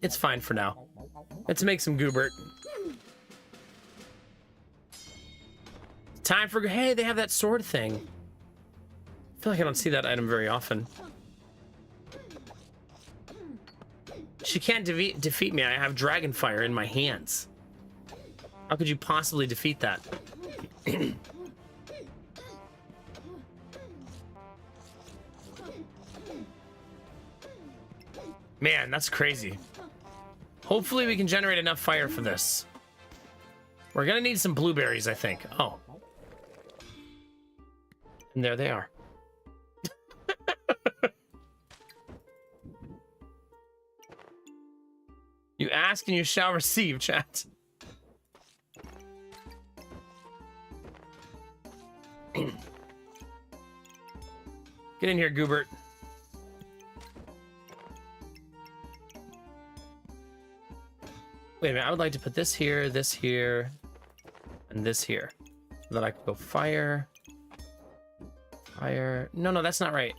It's fine for now. Let's make some goobert. Time for... Hey, they have that sword thing. I feel like I don't see that item very often. She can't defeat me. I have Dragonfire in my hands. How could you possibly defeat that? Man, that's crazy. Hopefully we can generate enough fire for this. We're gonna need some blueberries, I think. Oh. And there they are. You ask and you shall receive, chat. Get in here, Goobert. Wait a minute, I would like to put this here, and this here. So that I could go fire. Fire. No, that's not right.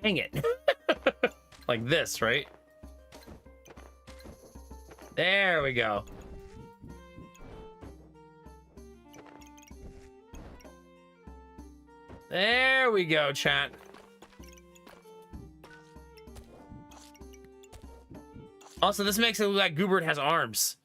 Dang it. Like this, right? There we go. There we go, chat. Also, this makes it look like Goobert has arms.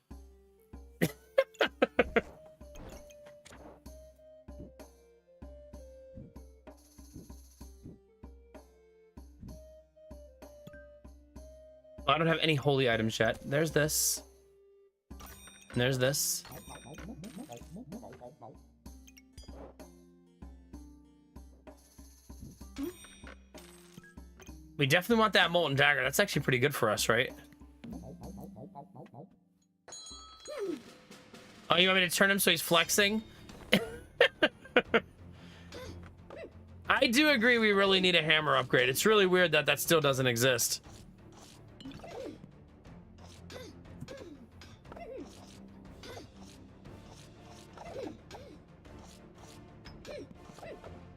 I don't have any holy items yet. There's this. And there's this. We definitely want that Molten Dagger. That's actually pretty good for us, right? Oh, you want me to turn him so he's flexing? I do agree we really need a hammer upgrade. It's really weird that that still doesn't exist.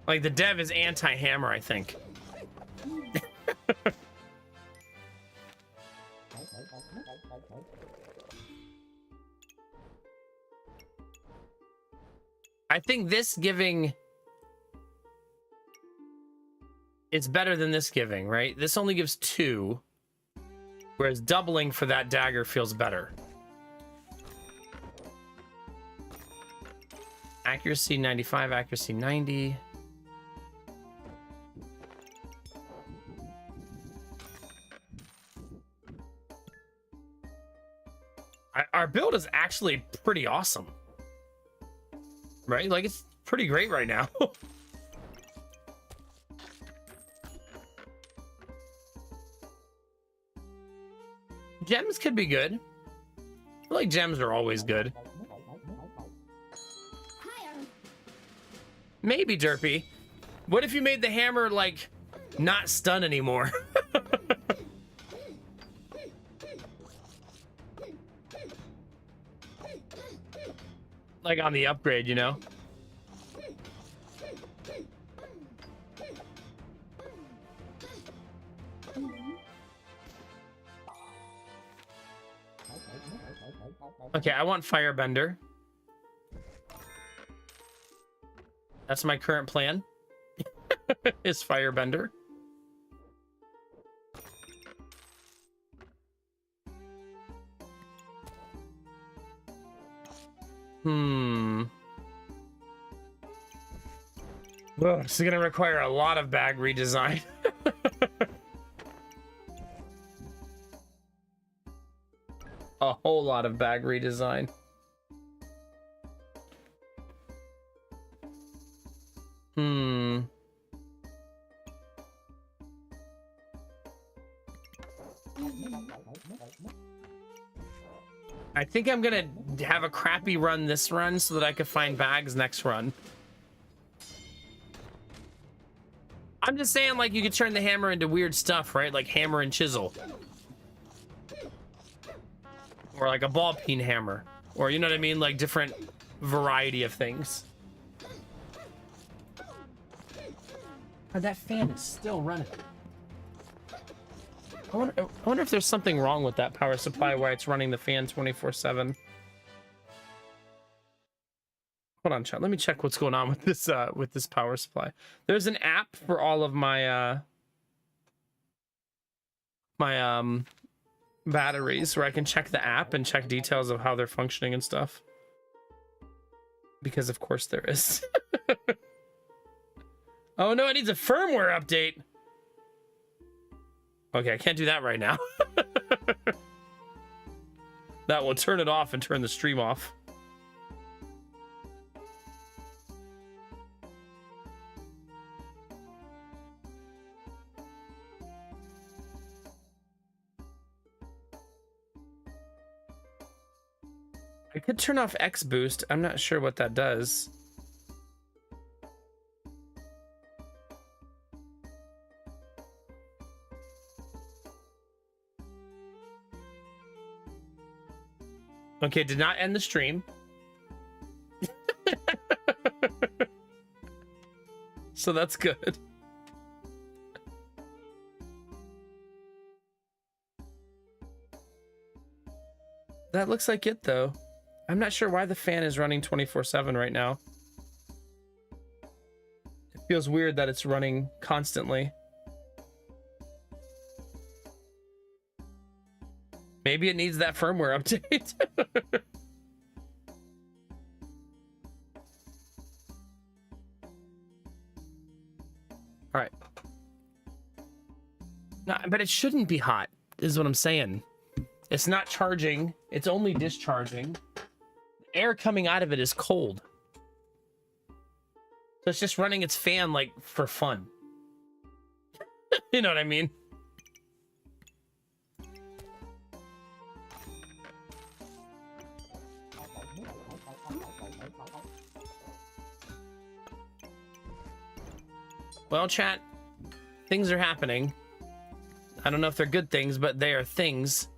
Like, the dev is anti-hammer, I think. I think this giving is better than this giving, right? This only gives 2, whereas doubling for that dagger feels better. Accuracy 95, accuracy 90. Our build is actually pretty awesome. Right? Like, it's pretty great right now. Gems could be good. I feel like gems are always good. Maybe, Derpy. What if you made the hammer, like, not stun anymore? Like on the upgrade, you know? Okay, I want Firebender. That's my current plan. is Firebender. Well, this is gonna require a lot of bag redesign. A whole lot of bag redesign. I think I'm gonna have a crappy run this run so that I can find bags next run. I'm just saying, like, you could turn the hammer into weird stuff, right? Like hammer and chisel. Or like a ball peen hammer. Or, you know what I mean? Like different variety of things. Oh, that fan is still running. I wonder if there's something wrong with that power supply, why it's running the fan 24/7. Hold on, chat. Let me check what's going on with this power supply. There's an app for all of my batteries where I can check the app and check details of how they're functioning and stuff. Because of course there is. Oh no, it needs a firmware update. Okay, I can't do that right now. That will turn it off and turn the stream off. I could turn off X Boost. I'm not sure what that does. Okay, did not end the stream. So that's good. That looks like it, though. I'm not sure why the fan is running 24/7 right now. It feels weird that it's running constantly. Maybe it needs that firmware update. All right. No, but it shouldn't be hot, is what I'm saying. It's not charging. It's only discharging. Air coming out of it is cold. So it's just running its fan, like, for fun. You know what I mean? Well, chat, things are happening. I don't know if they're good things, but they are things.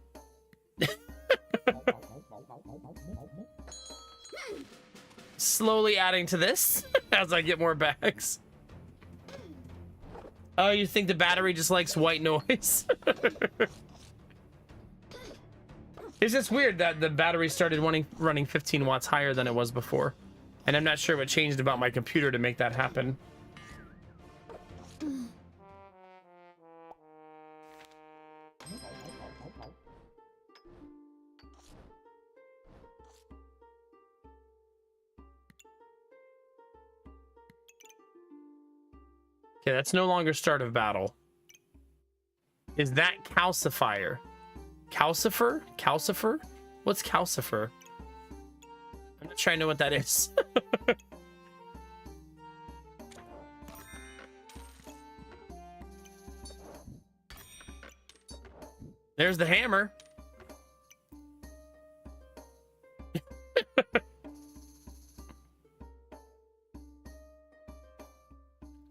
Slowly adding to this as I get more bags. Oh, you think the battery just likes white noise? It's just weird that the battery started running 15 watts higher than it was before. And I'm not sure what changed about my computer to make that happen. Okay, that's no longer start of battle. Is that calcifier? Calcifer? Calcifer? What's calcifer? I'm not sure I know what that is. There's the hammer.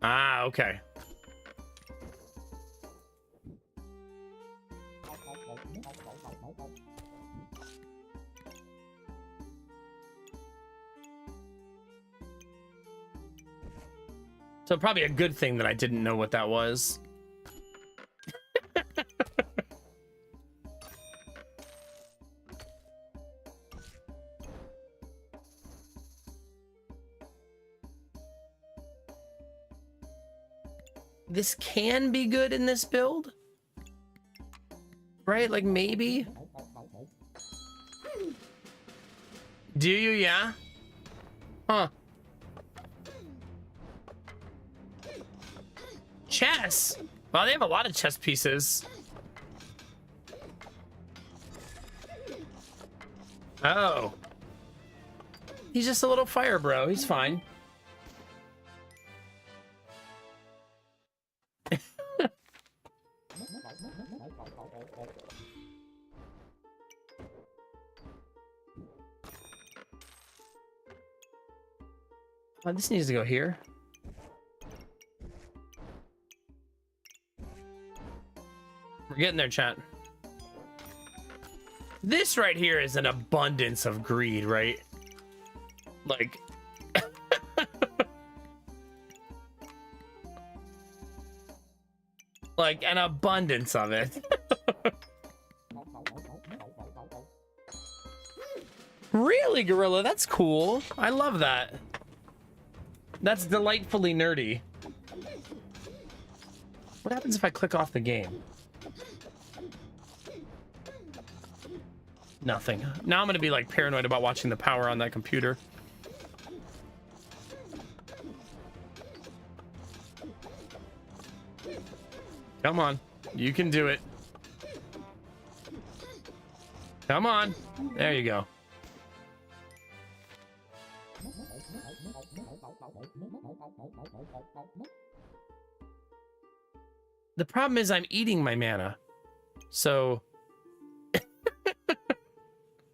Ah, okay. So probably a good thing that I didn't know what that was. this can be good in this build, right? Like maybe. Do you? Yeah. Huh. Chess. Well, they have a lot of chess pieces. Oh. He's just a little fire bro. He's fine. Oh, this needs to go here. We're getting there, chat. This right here is an abundance of greed, right? Like, like an abundance of it. Really, Gorilla? That's cool. I love that. That's delightfully nerdy. What happens if I click off the game? Nothing. Now I'm gonna be like paranoid about watching the power on that computer. Come on, you can do it. Come on, there you go. The problem is I'm eating my mana, so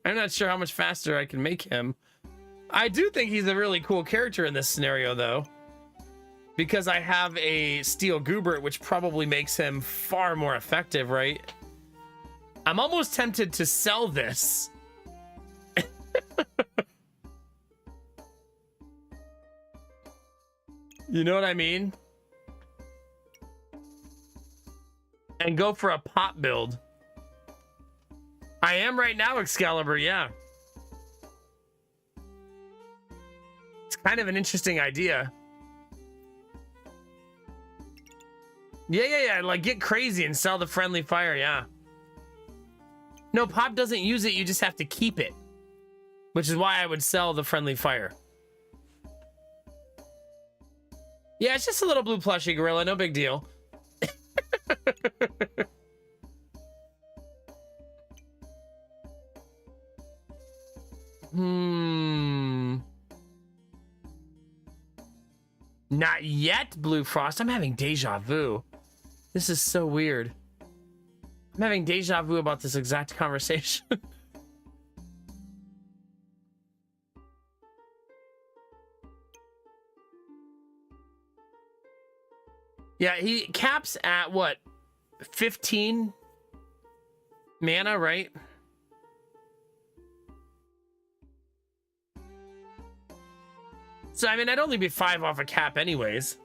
I'm not sure how much faster I can make him. I do think he's a really cool character in this scenario, though, because I have a Steel Goobert, which probably makes him far more effective, right? I'm almost tempted to sell this. You know what I mean? And go for a pop build. I am right now, Excalibur, yeah. It's kind of an interesting idea. Yeah. Like, get crazy and sell the friendly fire, yeah. No, Pop doesn't use it, you just have to keep it. Which is why I would sell the friendly fire. Yeah, it's just a little blue plushie gorilla, no big deal. Not yet, Blue Frost. I'm having deja vu. This is so weird. I'm having deja vu about this exact conversation. Yeah, he caps at what? 15 mana, right? So, I mean, I'd only be 5 off a cap anyways.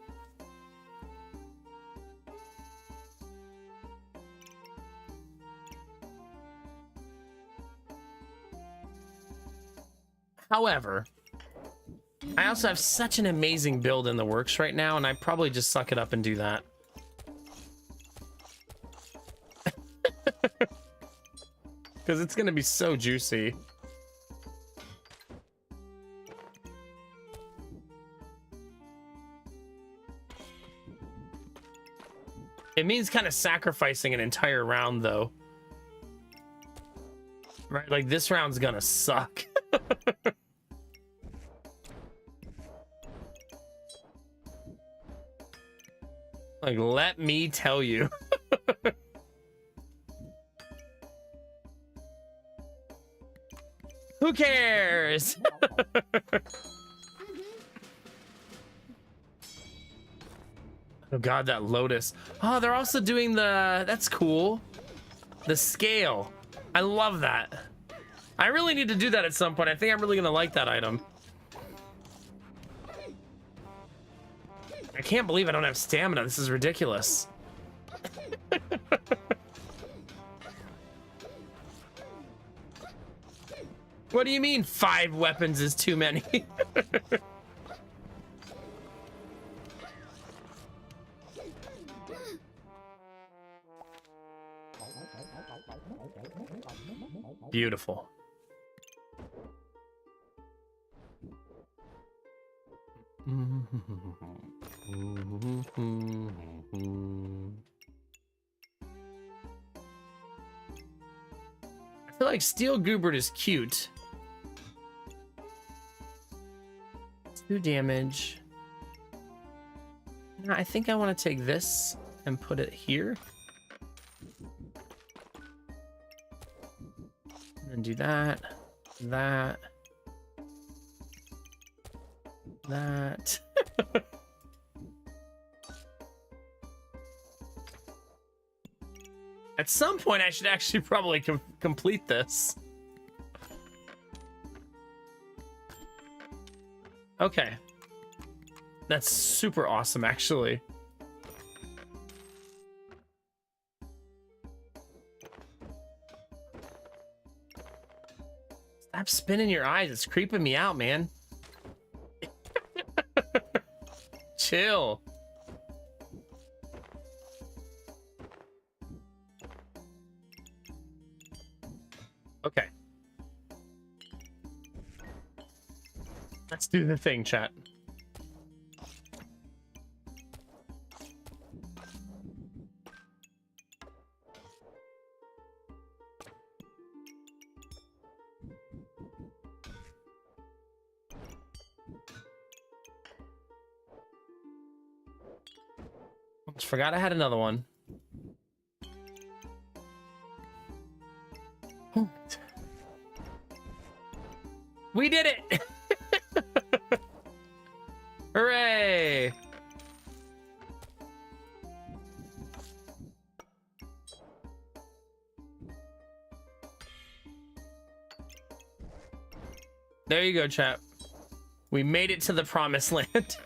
However, I also have such an amazing build in the works right now, and I probably just suck it up and do that. Because it's going to be so juicy. It means kind of sacrificing an entire round, though. Right? Like, this round's gonna suck. Like, let me tell you. Who cares? Oh god, that Lotus. Oh, they're also doing the... That's cool. The scale. I love that. I really need to do that at some point. I think I'm really gonna like that item. I can't believe I don't have stamina. This is ridiculous. What do you mean 5 weapons is too many? Beautiful. I feel like Steel Goobert is cute. 2 damage. I think I want to take this and put it here. And do that. That. That. At some point, I should actually probably complete this. Okay. That's super awesome, actually. Stop spinning your eyes. It's creeping me out, man. Chill. Okay. Let's do the thing, chat. Almost forgot I had another one. We did it! Hooray! There you go, chat. We made it to the promised land.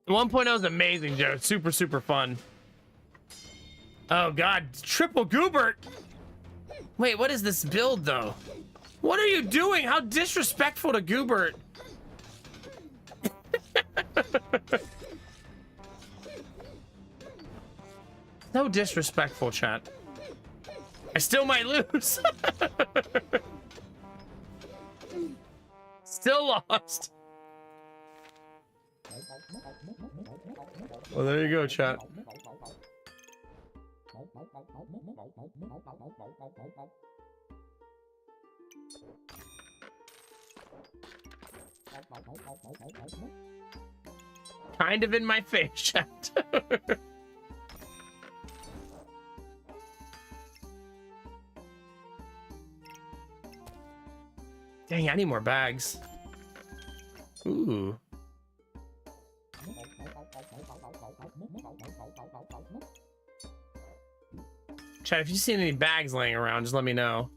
1.0 is amazing, Joe. It's super, super fun. Oh, God. Triple Goobert. Wait, what is this build, though? What are you doing? How disrespectful to Goobert. So disrespectful, chat. I still might lose. Still lost. Well, there you go, chat. Kind of in my face, chat. Dang, I need more bags. Ooh. Chat, if you see any bags laying around, just let me know.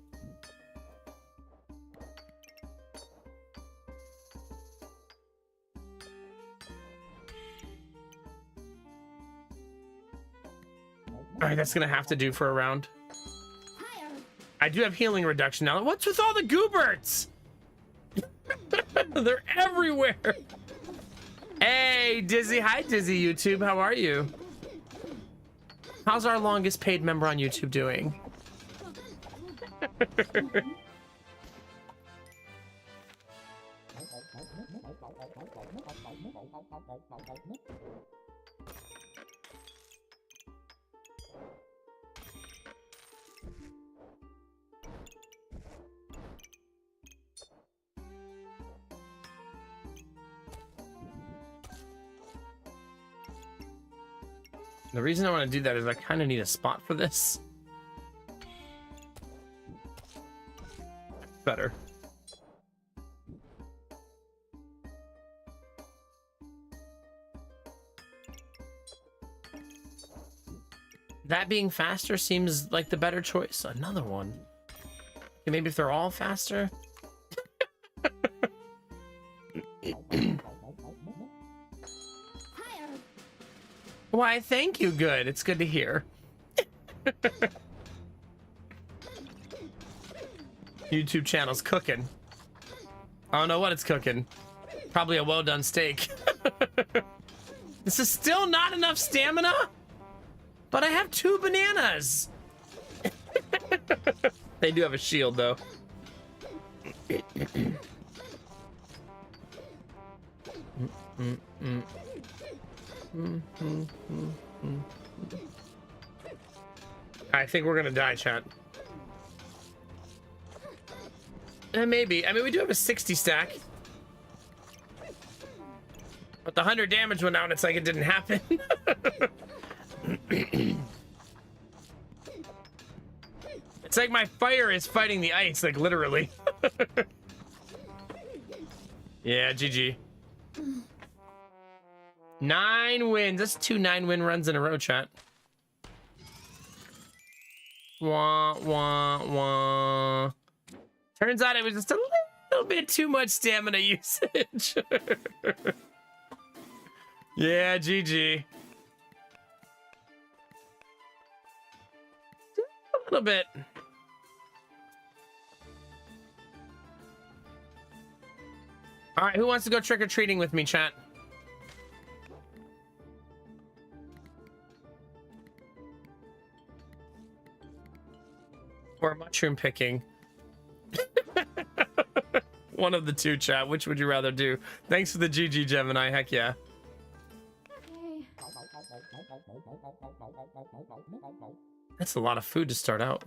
All right, that's gonna have to do for a round. I do have healing reduction now. What's with all the Gooberts? They're everywhere. Hey, Dizzy. Hi, Dizzy YouTube. How are you? How's our longest paid member on YouTube doing? The reason I want to do that is I kind of need a spot for this. Better. That being faster seems like the better choice. Another one. Okay, maybe if they're all faster. Why, thank you. Good. It's good to hear. YouTube channel's cooking. I don't know what it's cooking. Probably a well-done steak. This is still not enough stamina? But I have 2 bananas. They do have a shield, though. I think we're gonna die, chat. Maybe. I mean, we do have a 60 stack. But the 100 damage went out, and it's like it didn't happen. It's like my fire is fighting the ice, like literally. Yeah, GG. 9 wins. That's 2 9-win runs in a row, chat. Wah, wah, wah. Turns out it was just a little bit too much stamina usage. Yeah, GG. A little bit. All right, who wants to go trick-or-treating with me, chat? Or mushroom picking? One of the two, chat. Which would you rather do? Thanks for the GG, Gemini. Heck yeah. That's a lot of food to start out.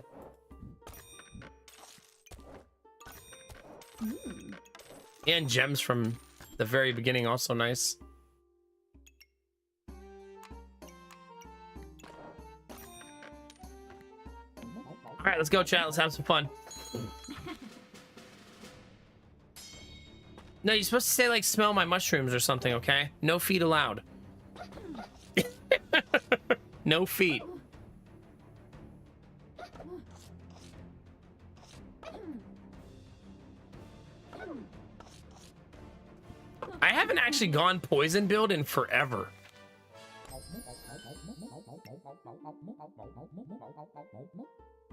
And gems from the very beginning, also nice. All right, let's go, chat. Let's have some fun. No, you're supposed to say, like, smell my mushrooms or something, okay? No feet allowed. No feet. I haven't actually gone poison build in forever.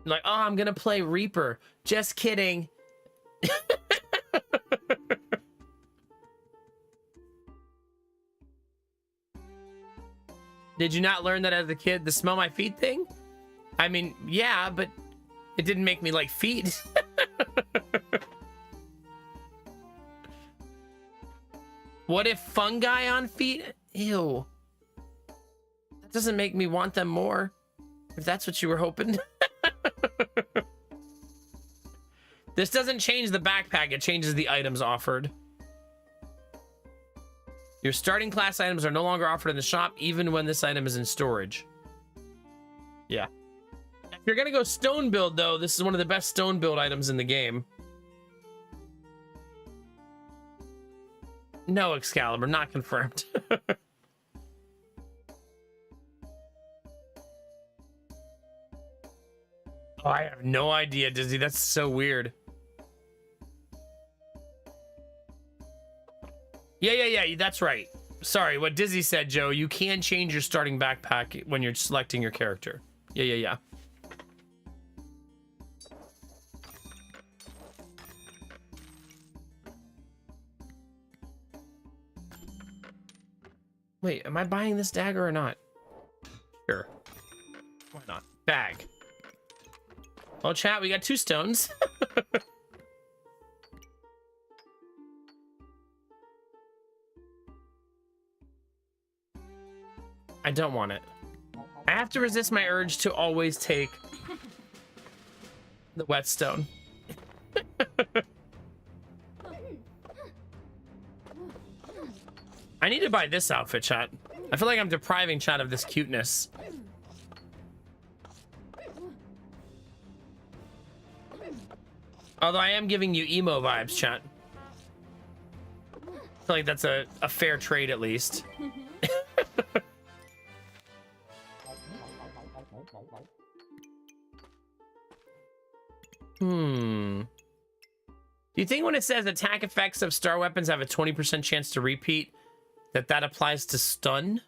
Like, oh, I'm gonna play Reaper. Just kidding. Did you not learn that as a kid, the smell my feet thing? I mean, yeah, but it didn't make me like feet. What if fungi on feet? Ew. That doesn't make me want them more. If that's what you were hoping. This doesn't change the backpack, it changes the items offered. Your starting class items are no longer offered in the shop, even when this item is in storage. Yeah. If you're gonna go stone build, though, this is one of the best stone build items in the game. No, Excalibur, not confirmed. Oh, I have no idea, Dizzy. That's so weird. Yeah, that's right. Sorry, what Dizzy said, Joe, you can change your starting backpack when you're selecting your character. Yeah. Wait, am I buying this dagger or not? Sure. Why not? Bag. Well, chat, we got 2 stones. I don't want it. I have to resist my urge to always take the whetstone. I need to buy this outfit, chat. I feel like I'm depriving chat of this cuteness. Although I am giving you emo vibes, chat. I feel like that's a fair trade, at least. Do you think when it says attack effects of star weapons have a 20% chance to repeat, that applies to stun?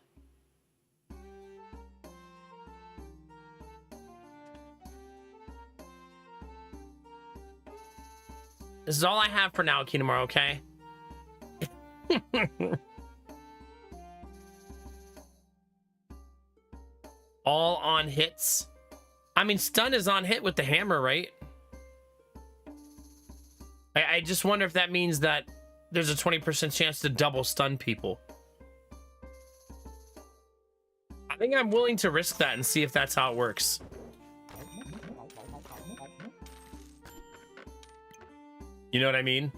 This is all I have for now, Kinemar, okay? All on hits. I mean, stun is on hit with the hammer, right? I just wonder if that means that there's a 20% chance to double stun people. I think I'm willing to risk that and see if that's how it works. You know what I mean?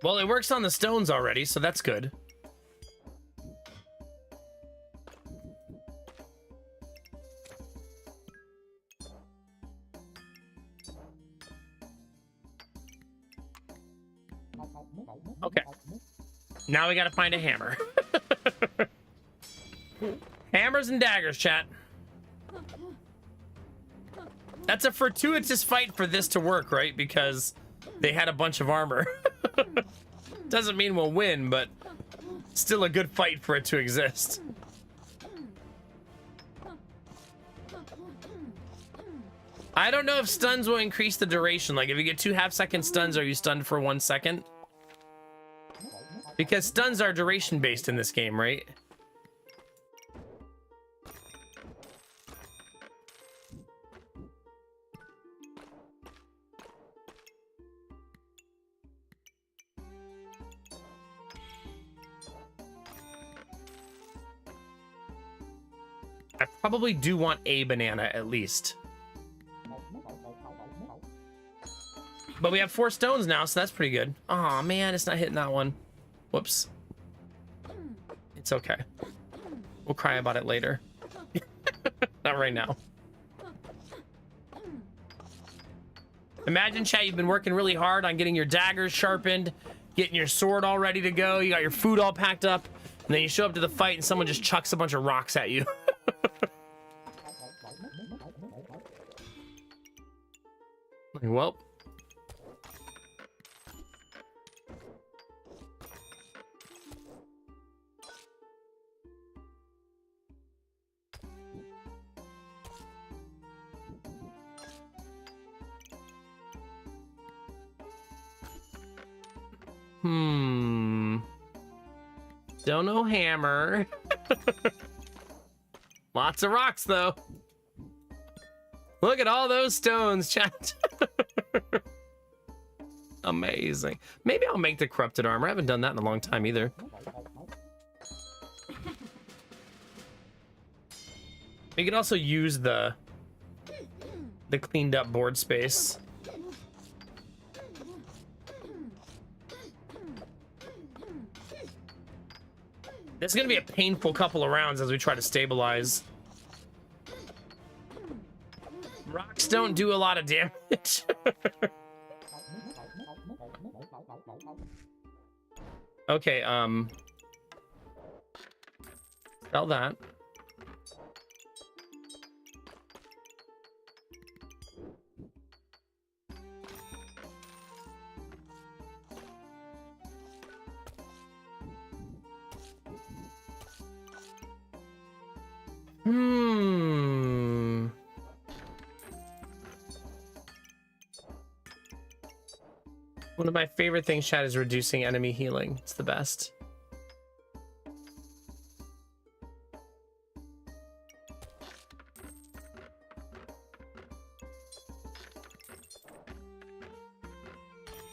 Well, it works on the stones already, so that's good. Okay. Now we gotta find a hammer. Hammers and daggers, chat. That's a fortuitous fight for this to work, right? Because they had a bunch of armor. Doesn't mean we'll win, but still a good fight for it to exist. I don't know if stuns will increase the duration. Like if you get 2 half-second stuns, are you stunned for 1 second? Because stuns are duration based in this game, right? I probably do want a banana at least. But we have 4 stones now, so that's pretty good. Oh man, it's not hitting that one. Whoops. It's okay. We'll cry about it later. Not right now. Imagine, chat, you've been working really hard on getting your daggers sharpened, getting your sword all ready to go, you got your food all packed up, and then you show up to the fight and someone just chucks a bunch of rocks at you. Well. Don't know hammer. Lots of rocks though. Look at all those stones, chat. Amazing. Maybe I'll make the corrupted armor. I haven't done that in a long time either. You can also use the cleaned up board space. This is gonna be a painful couple of rounds as we try to stabilize. Rocks don't do a lot of damage. Okay, sell that. One of my favorite things, chat, is reducing enemy healing. It's the best.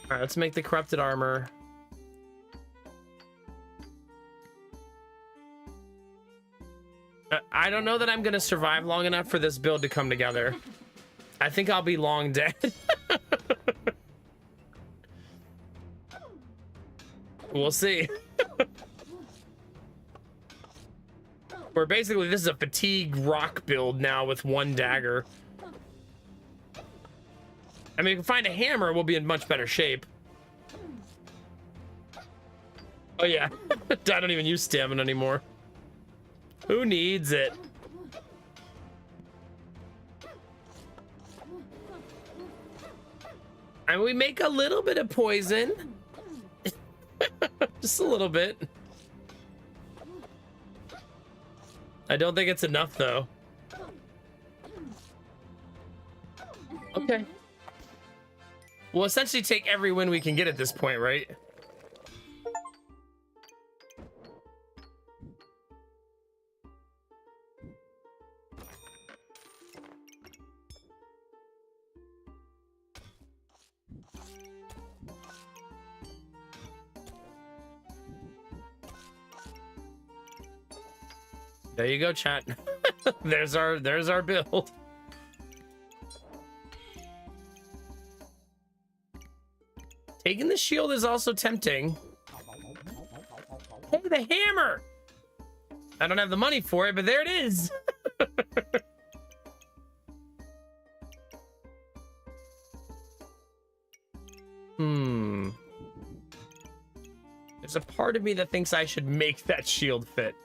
All right, let's make the corrupted armor. I don't know that I'm gonna survive long enough for this build to come together. I think I'll be long dead. We'll see. Where basically this is a fatigue rock build now with 1 dagger. I mean, if we can find a hammer, we'll be in much better shape. Oh yeah, I don't even use stamina anymore. Who needs it? And we make a little bit of poison. Just a little bit. I don't think it's enough though. Okay, Okay. We'll essentially take every win we can get at this point, right? There you go, chat. there's our build. Taking the shield is also tempting. Hey, the hammer! I don't have the money for it, but there it is. There's a part of me that thinks I should make that shield fit.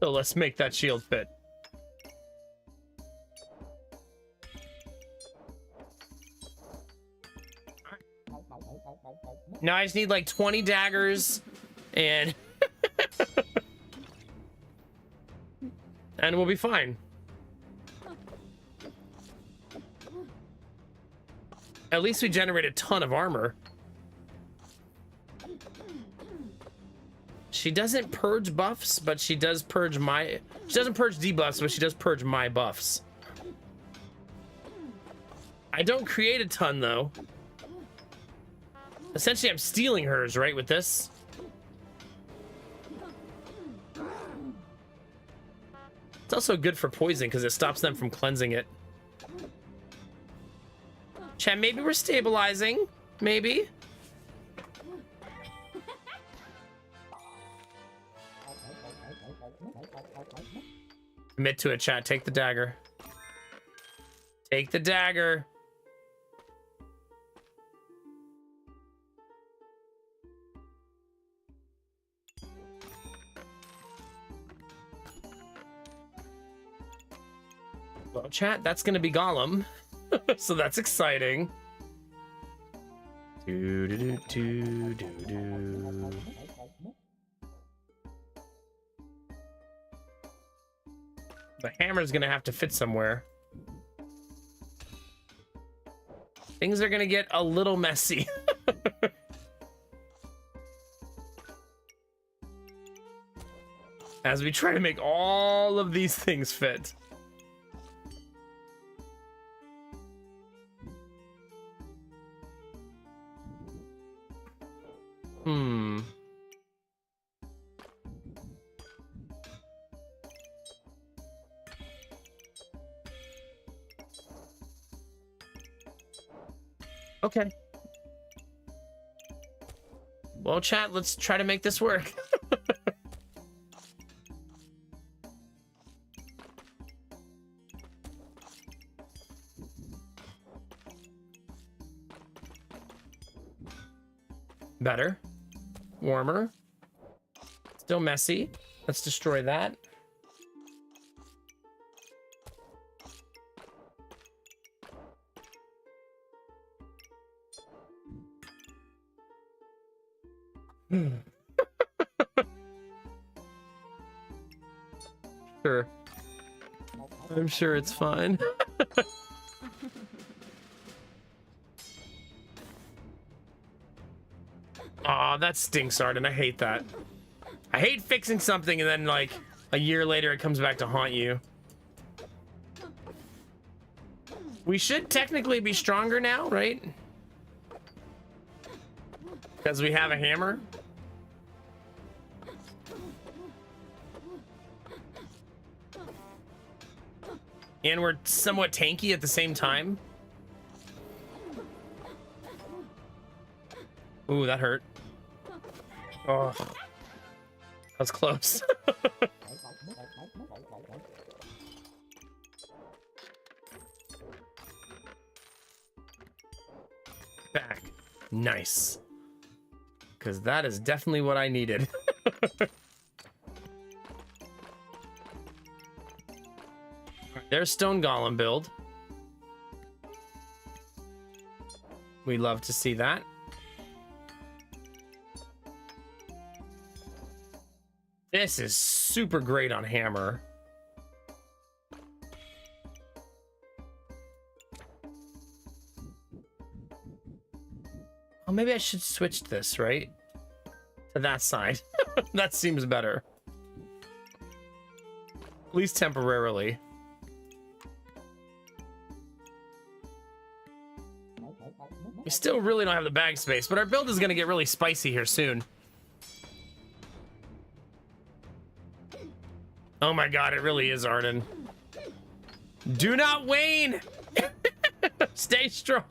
So let's make that shield fit. Now I just need like 20 daggers and and we'll be fine. At least we generate a ton of armor. She doesn't purge buffs, but she does purge my... She doesn't purge debuffs, but she does purge my buffs. I don't create a ton, though. Essentially, I'm stealing hers, right, with this? It's also good for poison, because it stops them from cleansing it. Chat, maybe we're stabilizing. Maybe. Commit to it, chat. Take the dagger. Take the dagger. Well, chat, that's gonna be Gollum. So that's exciting. Do, do, do, do, do, do. The hammer's gonna have to fit somewhere. Things are gonna get a little messy. As we try to make all of these things fit. Okay. Well, chat, let's try to make this work. Better. Warmer. Still messy. Let's destroy that. Sure. I'm sure it's fine. Aw, that stinks, Arden. I hate that. I hate fixing something and then, like, a year later it comes back to haunt you. We should technically be stronger now, right? Because we have a hammer. And we're somewhat tanky at the same time. Ooh, that hurt. Oh, that was close. Back. Nice. Because that is definitely what I needed. There's Stone Golem build. We love to see that. This is super great on hammer. Oh, maybe I should switch this, right? To that side. That seems better. At least temporarily. We still really don't have the bag space, but our build is going to get really spicy here soon. Oh my god, it really is, Arden. Do not wane! Stay strong.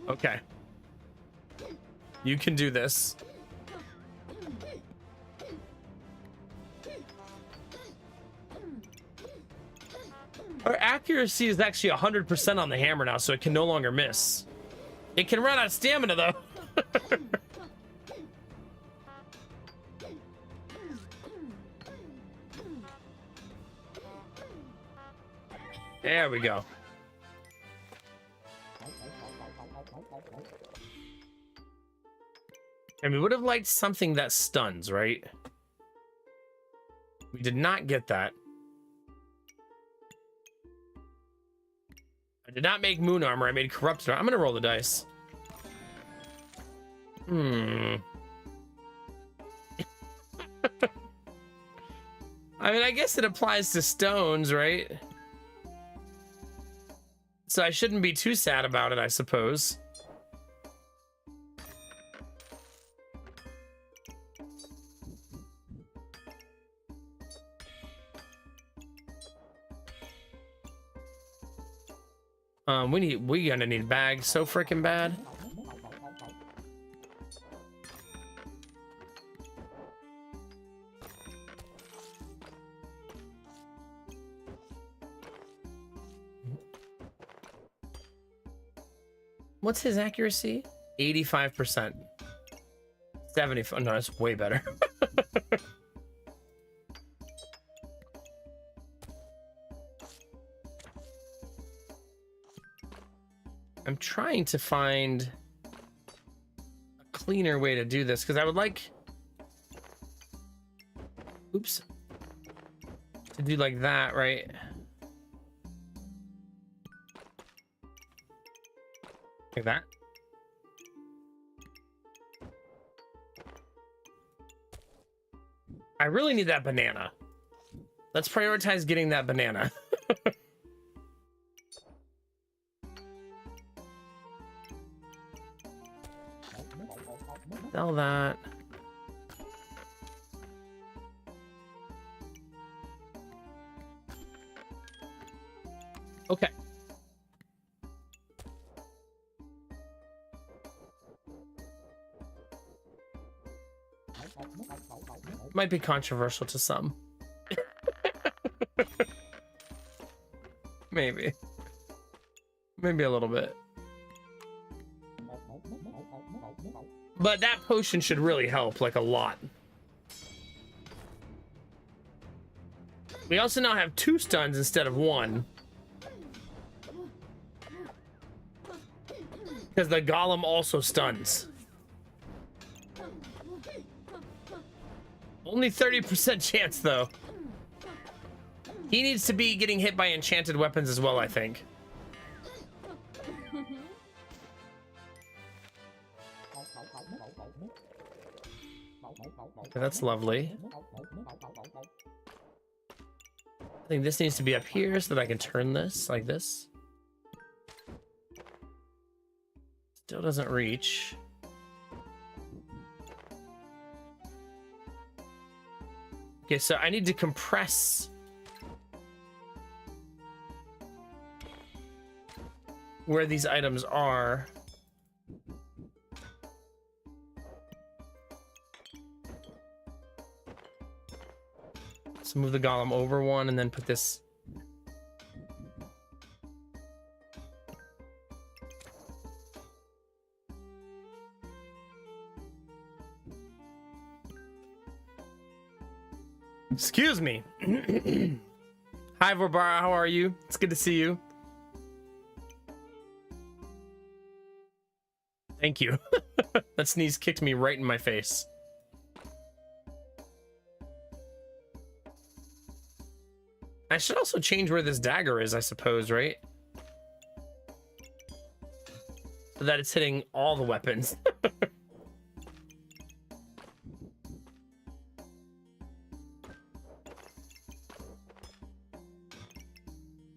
Okay. You can do this. Our accuracy is actually 100% on the hammer now, so it can no longer miss. It can run out of stamina, though. There we go. And we would have liked something that stuns, right? We did not get that. I did not make moon armor. I made corrupted armor. I'm gonna roll the dice. I mean, I guess it applies to stones, right? So I shouldn't be too sad about it, I suppose. We gonna need bags so freaking bad. What's his accuracy? 85%. 75. No, that's way better. I'm trying to find a cleaner way to do this because I would like, oops, to do like that, right? Like that. I really need that banana. Let's prioritize getting that banana. Sell that. Okay. Might be controversial to some. Maybe. Maybe a little bit. But that potion should really help, like, a lot. We also now have 2 stuns instead of 1. Because the golem also stuns. Only 30% chance, though. He needs to be getting hit by enchanted weapons as well, I think. Okay, that's lovely. I think this needs to be up here so that I can turn this like this. Still doesn't reach. Okay, so I need to compress where these items are. So move the golem over one and then put this. Excuse me. Hi, Vorbara, how are you? It's good to see you. Thank you. That sneeze kicked me right in my face. I should also change where this dagger is, I suppose, right? So that it's hitting all the weapons.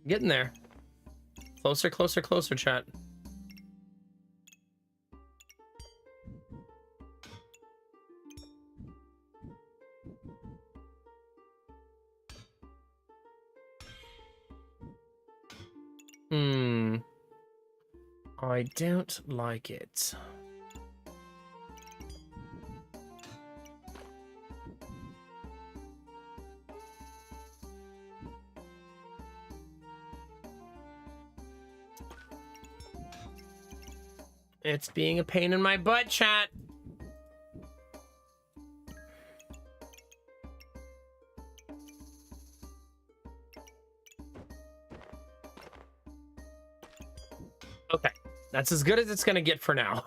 Getting there. Closer, closer, closer, chat. I don't like it. It's being a pain in my butt, chat. Okay, that's as good as it's gonna get for now.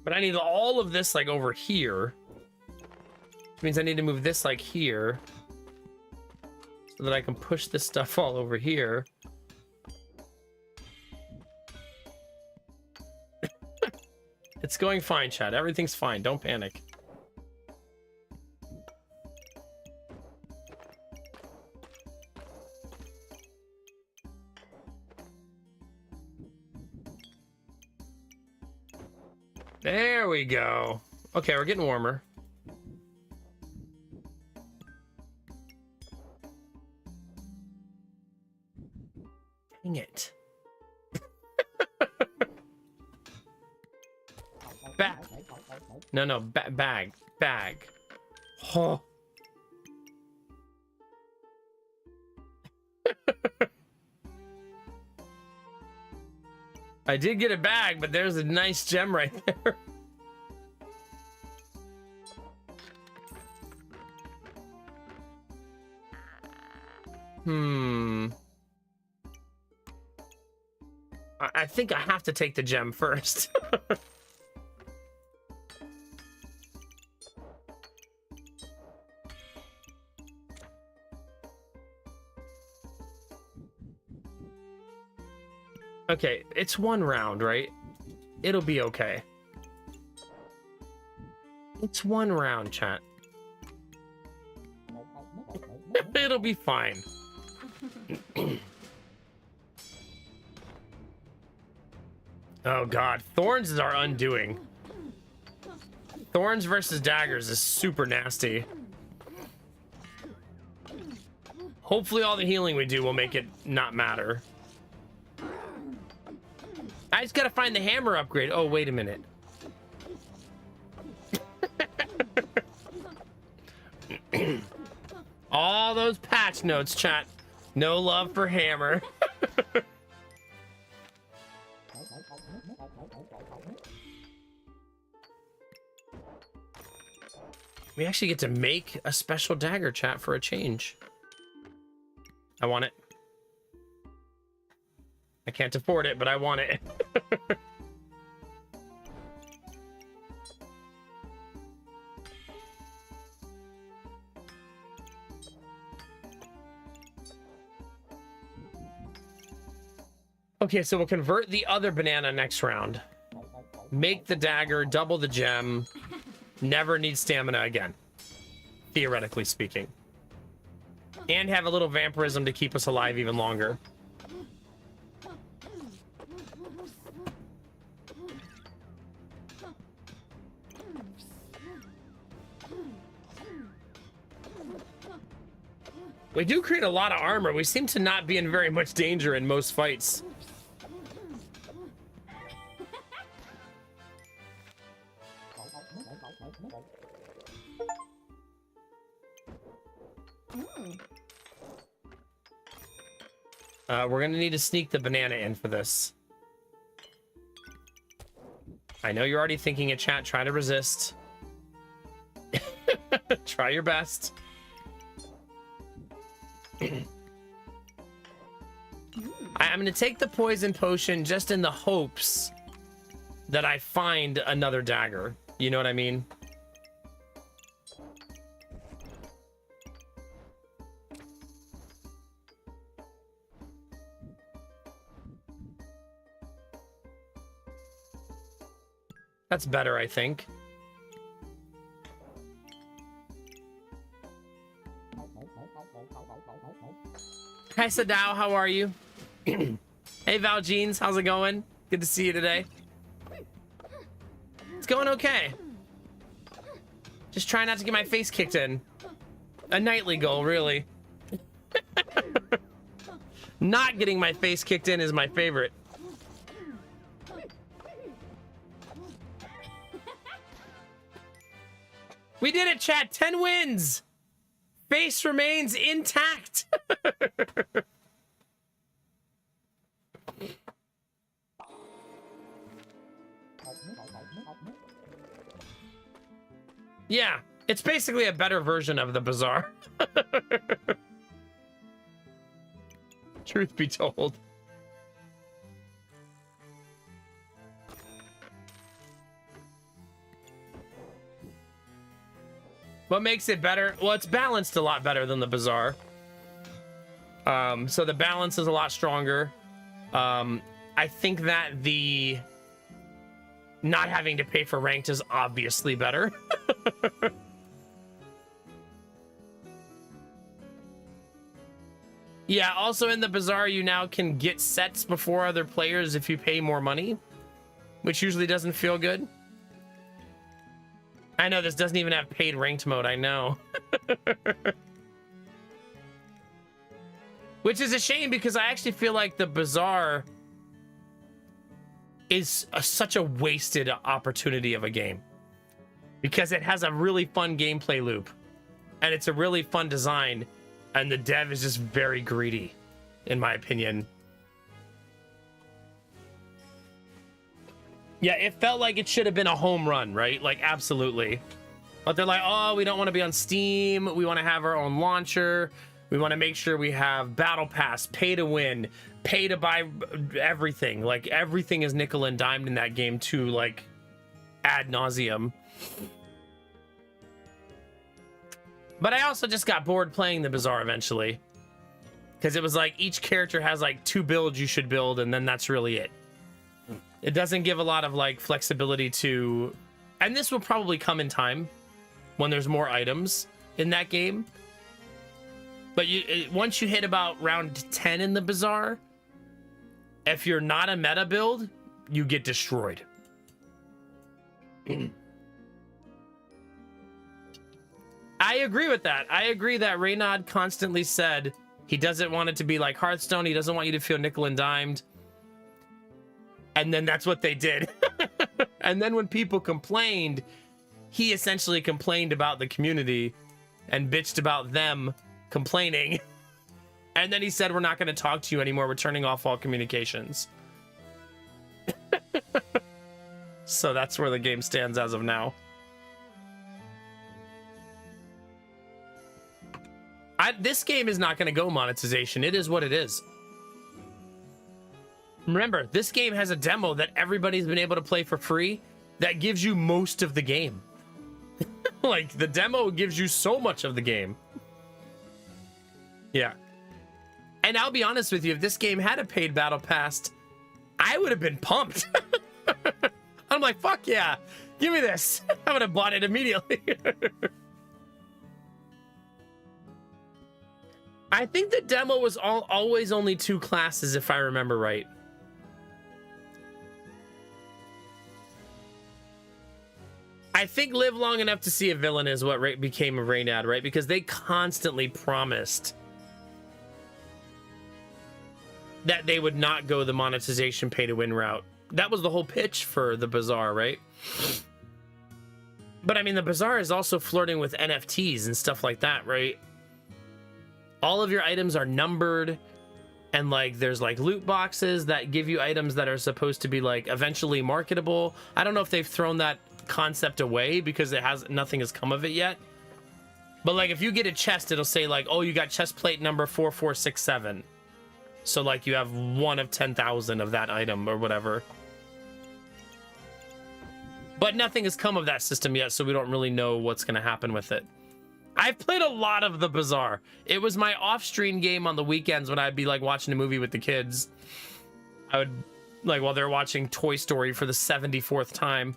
But I need all of this like over here. Which means I need to move this like here. So that I can push this stuff all over here. It's going fine, chat. Everything's fine. Don't panic. There we go. Okay, we're getting warmer. Dang it. Bag. No, bag. Oh. I did get a bag, but there's a nice gem right there. I think I have to take the gem first. Okay, it's one round, right? It'll be okay. It's one round, chat. It'll be fine. Oh god, thorns is our undoing. Thorns versus daggers is super nasty. Hopefully all the healing we do will make it not matter. I just gotta find the hammer upgrade. Oh, wait a minute. All those patch notes, chat. No love for hammer. We actually get to make a special dagger, chat, for a change. I want it. I can't afford it, but I want it. Okay, so we'll convert the other banana next round. Make the dagger, double the gem. Never need stamina again. Theoretically speaking. And have a little vampirism to keep us alive even longer. We do create a lot of armor. We seem to not be in very much danger in most fights. We're gonna need to sneak the banana in for this. I know you're already thinking it, chat. Try to resist. Try your best. I'm going to take the poison potion just in the hopes that I find another dagger. You know what I mean? That's better, I think. Hi, Sadao, how are you? Hey, Val Jeans, how's it going? Good to see you today. It's going okay. Just trying not to get my face kicked in. A nightly goal, really. Not getting my face kicked in is my favorite. We did it, chat. 10 wins. Face remains intact. Yeah, it's basically a better version of the Bazaar. Truth be told. What makes it better? Well, it's balanced a lot better than the Bazaar. So the balance is a lot stronger. I think that the not having to pay for ranked is obviously better. Yeah, also in the Bazaar, you now can get sets before other players if you pay more money, which usually doesn't feel good. I know this doesn't even have paid ranked mode, I know. Which is a shame because I actually feel like the Bazaar is such a wasted opportunity of a game. Because it has a really fun gameplay loop. And it's a really fun design. And the dev is just very greedy, in my opinion. Yeah, it felt like it should have been a home run, right? Like, absolutely. But they're like, oh, we don't want to be on Steam. We want to have our own launcher. We want to make sure we have Battle Pass, pay to win, pay to buy everything. Like, everything is nickel and dimed in that game, too, like, ad nauseum. But I also just got bored playing the Bazaar eventually. Because it was like, each character has, like, 2 builds you should build, and then that's really it. It doesn't give a lot of like flexibility to, and this will probably come in time when there's more items in that game. But once you hit about round 10 in the Bazaar, if you're not a meta build, you get destroyed. I agree with that. I agree that Reynad constantly said he doesn't want it to be like Hearthstone. He doesn't want you to feel nickel and dimed. And then that's what they did. And then when people complained, he essentially complained about the community and bitched about them complaining. And then he said, we're not going to talk to you anymore. We're turning off all communications. So that's where the game stands as of now. This game is not going to go monetization. It is what it is. Remember, this game has a demo that everybody's been able to play for free that gives you most of the game. Like, the demo gives you so much of the game. Yeah. And I'll be honest with you, if this game had a paid battle pass, I would have been pumped. I'm like, fuck yeah, give me this. I would have bought it immediately. I think the demo was always only 2 classes, if I remember right. I think live long enough to see a villain is what became a Reynad, right? Because they constantly promised that they would not go the monetization pay-to-win route. That was the whole pitch for the Bazaar, right? But I mean, the Bazaar is also flirting with NFTs and stuff like that, right? All of your items are numbered, and like there's like loot boxes that give you items that are supposed to be like eventually marketable. I don't know if they've thrown that concept away because nothing has come of it yet. But like if you get a chest, it'll say like, oh, you got chest plate number 4467. So like you have 1 of 10,000 of that item or whatever. But nothing has come of that system yet, so we don't really know what's going to happen with it. I've played a lot of the Bazaar. It was my off-stream game on the weekends when I'd be like watching a movie with the kids. I would, like, while they're watching Toy Story for the 74th time,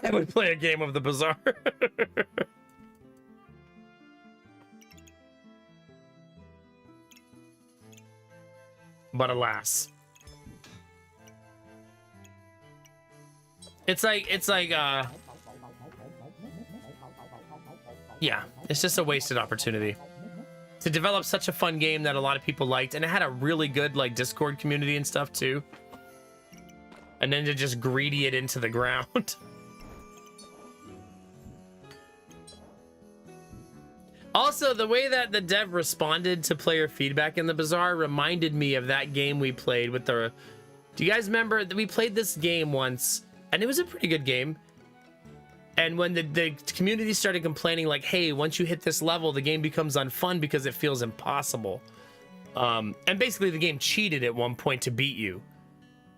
I would play a game of the Bazaar. But alas. It's like, yeah, it's just a wasted opportunity to develop such a fun game that a lot of people liked, and it had a really good like Discord community and stuff too. And then to just greedy it into the ground. Also, the way that the dev responded to player feedback in the Bazaar reminded me of that game we played with the... Do you guys remember that we played this game once, and it was a pretty good game. And when the community started complaining, like, hey, once you hit this level, the game becomes unfun because it feels impossible. And basically the game cheated at one point to beat you.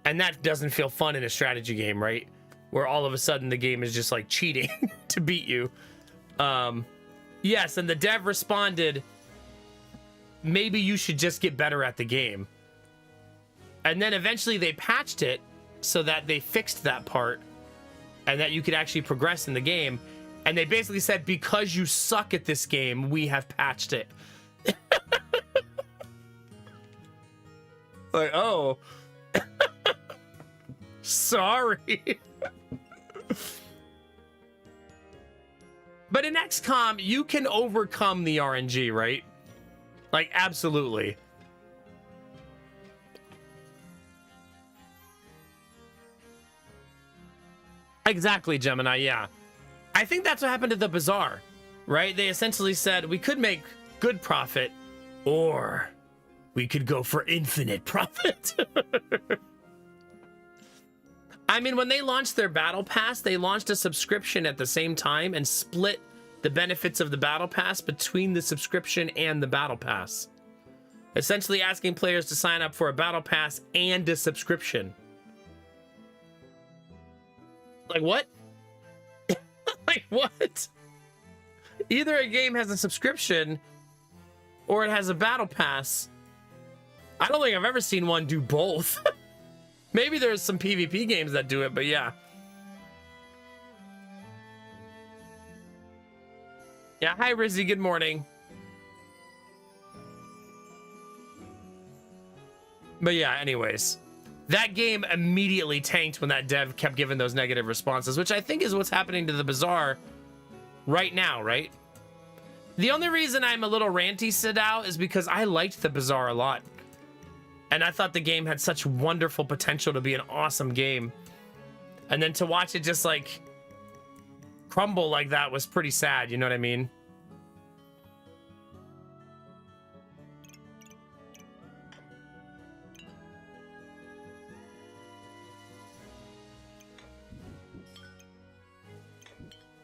And that doesn't feel fun in a strategy game, right? Where all of a sudden the game is just like cheating to beat you. Yes, and the dev responded, maybe you should just get better at the game. And then eventually they patched it so that they fixed that part and that you could actually progress in the game. And they basically said, because you suck at this game, we have patched it. Like, oh. Sorry. But in XCOM, you can overcome the RNG, right? Like, absolutely. Exactly, Gemini, yeah. I think that's what happened to the Bazaar, right? They essentially said we could make good profit, or we could go for infinite profit. I mean, when they launched their Battle Pass, they launched a subscription at the same time and split the benefits of the Battle Pass between the subscription and the Battle Pass. Essentially asking players to sign up for a Battle Pass and a subscription. Like, what? Like, what? Either a game has a subscription or it has a Battle Pass. I don't think I've ever seen one do both. Maybe there's some PvP games that do it, but yeah. Yeah, hi Rizzy, good morning. But yeah, anyways. That game immediately tanked when that dev kept giving those negative responses, which I think is what's happening to the Bazaar right now, right? The only reason I'm a little ranty, Sidao, is because I liked the Bazaar a lot. And I thought the game had such wonderful potential to be an awesome game. And then to watch it just like crumble like that was pretty sad, you know what I mean?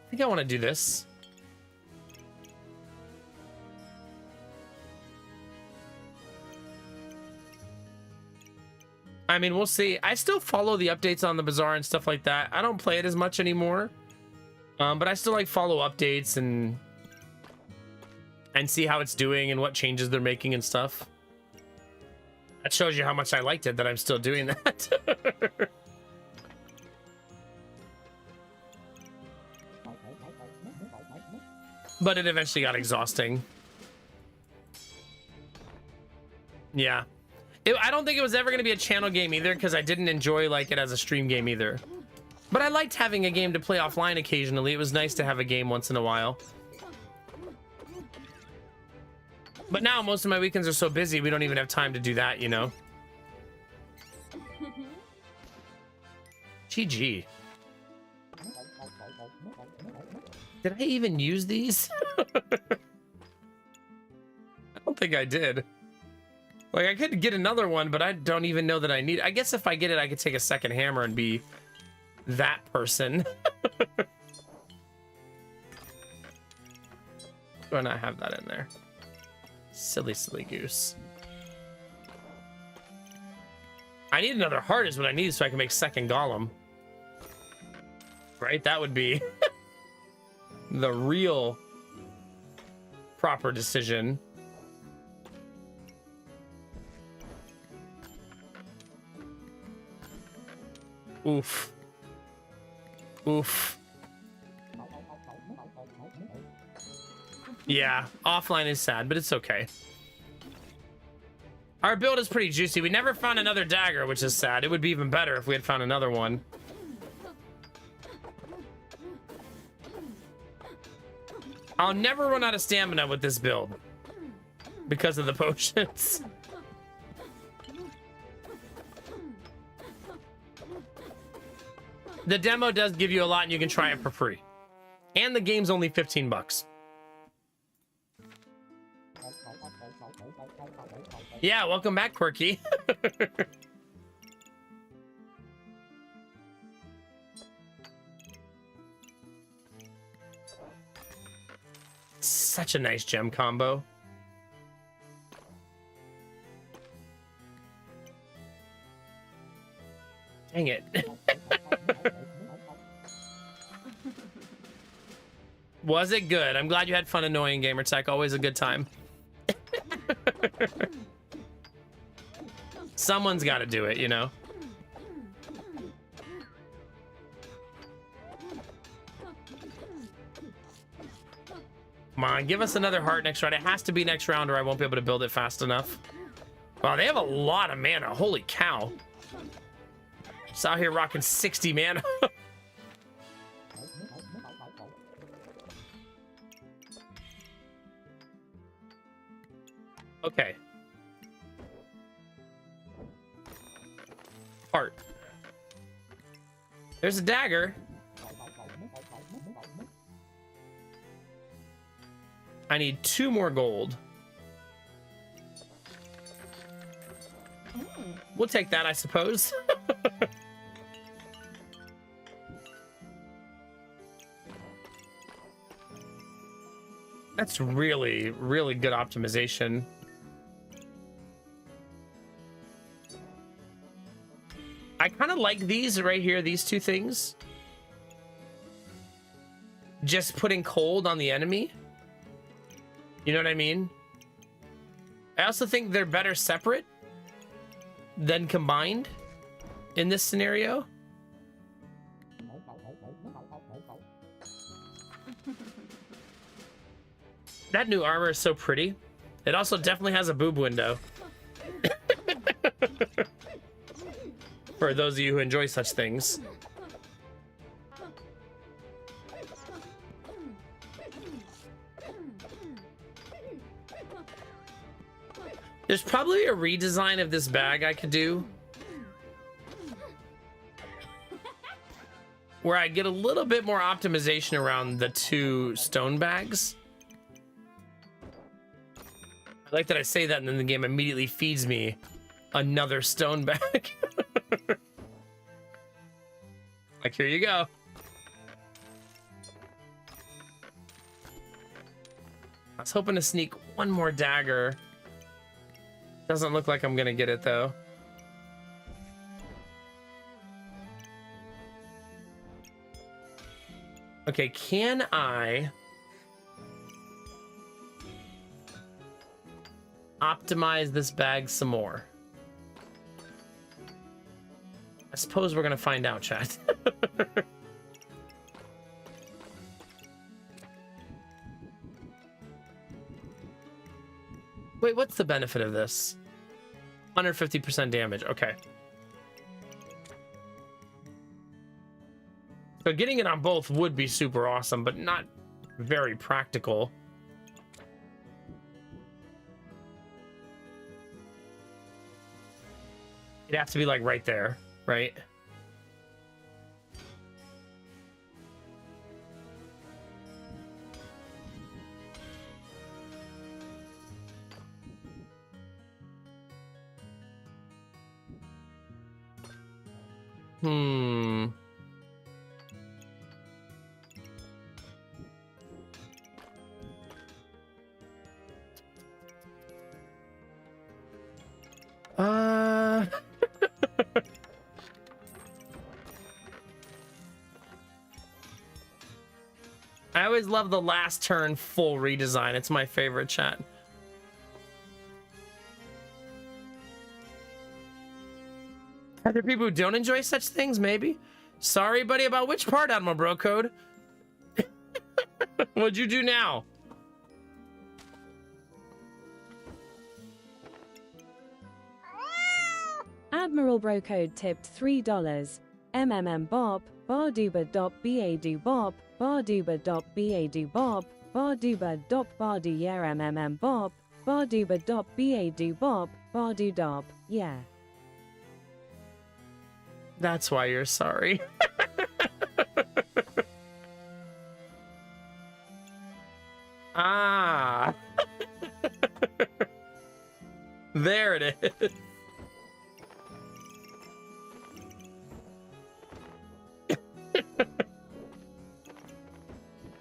I think I want to do this. I mean, we'll see. I still follow the updates on the Bazaar and stuff like that. I don't play it as much anymore. But I still like follow updates and see how it's doing and what changes they're making and stuff. That shows you how much I liked it that I'm still doing that. But it eventually got exhausting. Yeah. I don't think it was ever going to be a channel game either, because I didn't enjoy like it as a stream game either. But I liked having a game to play offline occasionally. It was nice to have a game once in a while. But now most of my weekends are so busy, we don't even have time to do that, you know? GG. Did I even use these? I don't think I did. Like, I could get another one, but I don't even know that I need... I guess if I get it, I could take a second hammer and be that person. Do I not have that in there? Silly, silly goose. I need another heart is what I need so I can make second golem. Right? That would be the real proper decision. Oof. Oof. Yeah, offline is sad, but it's okay. Our build is pretty juicy. We never found another dagger, which is sad. It would be even better if we had found another one. I'll never run out of stamina with this build because of the potions. The demo does give you a lot and you can try it for free. And the game's only 15 bucks. Yeah, welcome back, Quirky. Such a nice gem combo. Dang it. Was it good? I'm glad you had fun annoying Gamertech. Always a good time. Someone's got to do it, you know? Come on, give us another heart next round. It has to be next round or I won't be able to build it fast enough. Wow, they have a lot of mana. Holy cow. Just out here rocking 60 mana. Okay. Heart. There's a dagger. I need 2 more gold. We'll take that, I suppose. That's really, really good optimization. I kind of like these right here, these 2 things. Just putting cold on the enemy. You know what I mean? I also think they're better separate than combined in this scenario. That new armor is so pretty. It also definitely has a boob window. For those of you who enjoy such things. There's probably a redesign of this bag I could do. Where I get a little bit more optimization around the 2 stone bags. I like that I say that and then the game immediately feeds me another stone bag. Like, here you go. I was hoping to sneak one more dagger. Doesn't look like I'm gonna get it though. Okay, can I optimize this bag some more? I suppose we're gonna find out, chat. Wait, what's the benefit of this? 150% damage, okay. So getting it on both would be super awesome, but not very practical. It'd have to be like right there, right? always love the last turn full redesign. It's my favorite, chat. Are there people who don't enjoy such things? Maybe. Sorry, buddy, about which part, Admiral Bro Code? What'd you do now? Admiral Brocode tipped $3. Bob, Barduba dop Badu Bob, Barduba dop Badu Bob, Barduba dop Bardu yeah Bob, Barduba dop Badu Bob, Bardu dop, yeah. That's why you're sorry. Ah. There it is.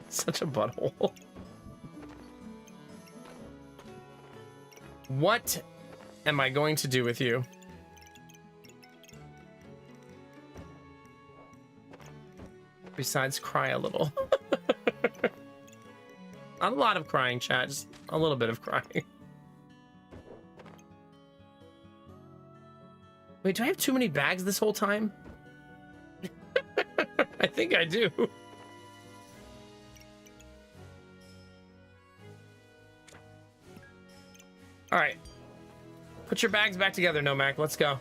Such a butthole. What am I going to do with you? Besides cry a little. Not a lot of crying, chat, just a little bit of crying. Wait, do I have too many bags this whole time? I think I do. All right. Put your bags back together, Nomak. Let's go.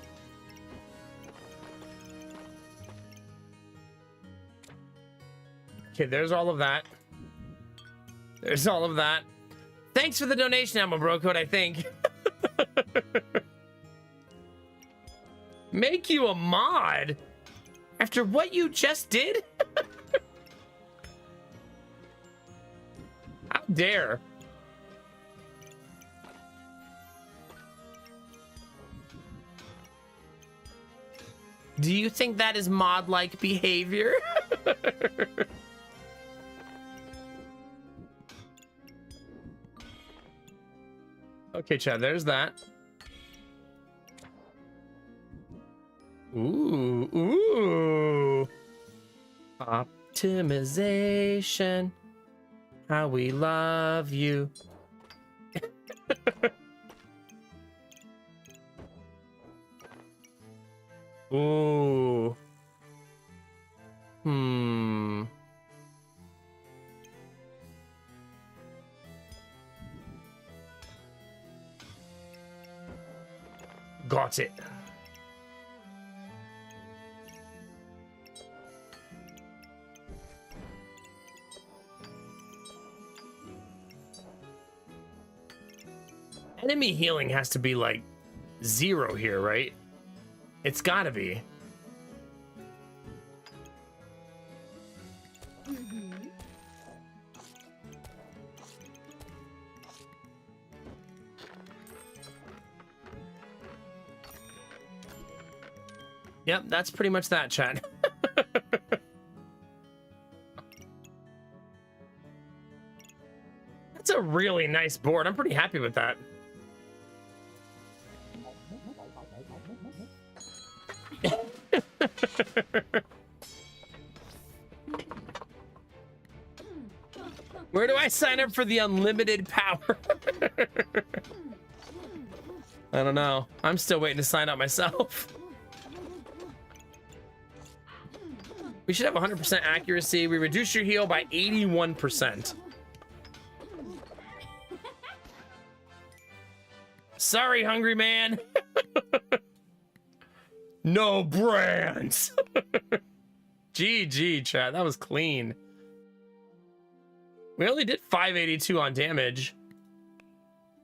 Okay, there's all of that. There's all of that. Thanks for the donation, Ammo Bro Code, I think. Make you a mod? After what you just did? How dare. Do you think that is mod-like behavior? Okay, Chad, there's that. Ooh, ooh. Optimization. How we love you. Ooh. Hmm. Got it. Enemy healing has to be like 0 here, right? It's gotta be. Yep, that's pretty much that, chat. That's a really nice board. I'm pretty happy with that. Where do I sign up for the unlimited power? I don't know. I'm still waiting to sign up myself. We should have 100% accuracy. We reduce your heal by 81%. Sorry, hungry man. No brands. GG, chat. That was clean. We only did 582 on damage.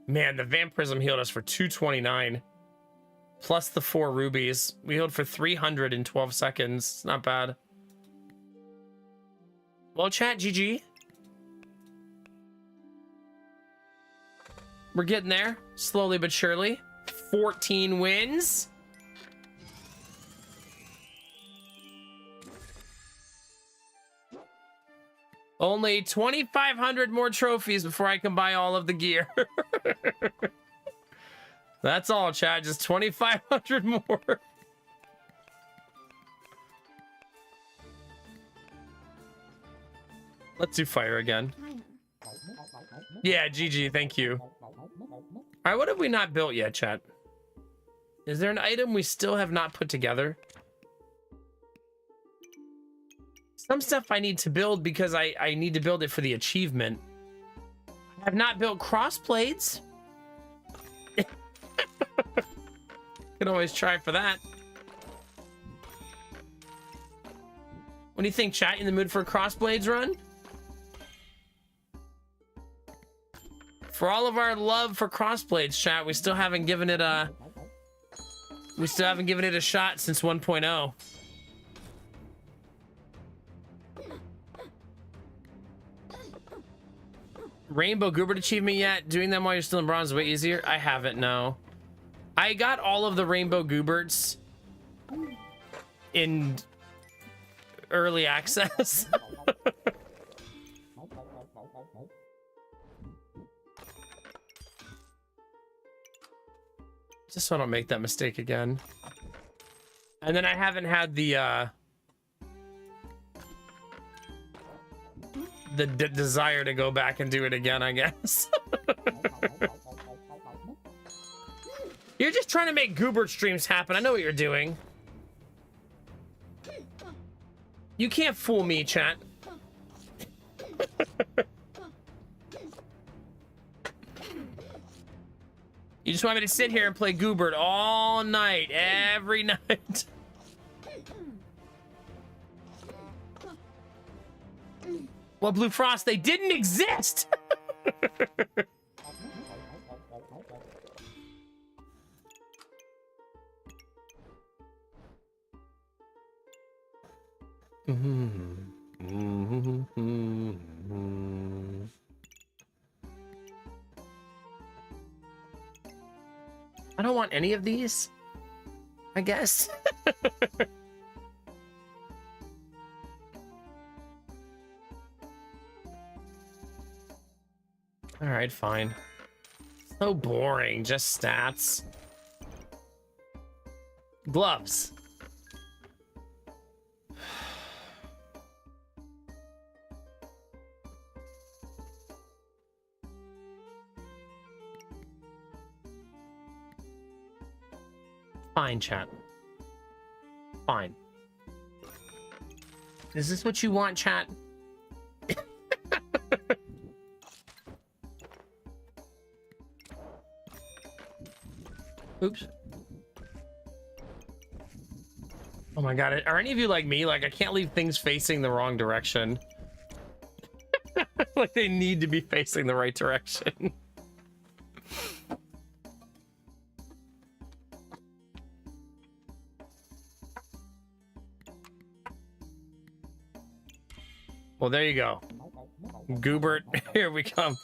Man, the Vampirism healed us for 229. Plus the 4 rubies. We healed for 300 in 12 seconds. It's not bad. Well, chat, GG. We're getting there, slowly but surely. 14 wins. Only 2,500 more trophies before I can buy all of the gear. That's all, chat. Just 2,500 more. Let's do fire again. Yeah, GG, thank you. All right, what have we not built yet, chat? Is there an item we still have not put together? Some stuff I need to build because I need to build it for the achievement. I have not built crossblades. Can always try for that. What do you think, chat? In the mood for a crossblades run? For all of our love for crossblades, chat, we still haven't given it a shot since 1.0. Rainbow Goobert achievement yet? Doing them while you're still in bronze is way easier? I haven't, no. I got all of the Rainbow Gooberts in early access. Just so I don't make that mistake again. And then I haven't had the desire to go back and do it again, I guess. You're just trying to make Goobert streams happen. I know what you're doing. You can't fool me, chat. You just want me to sit here and play Goobert all night, every night. Well, Blue Frost, they didn't exist. I don't want any of these, I guess. All right, fine. So boring, just stats. Gloves. Fine, chat. Fine. Is this what you want, chat? Oops. Oh my god, are any of you like me? Like, I can't leave things facing the wrong direction. Like, they need to be facing the right direction. Well, there you go. Goobert, here we come.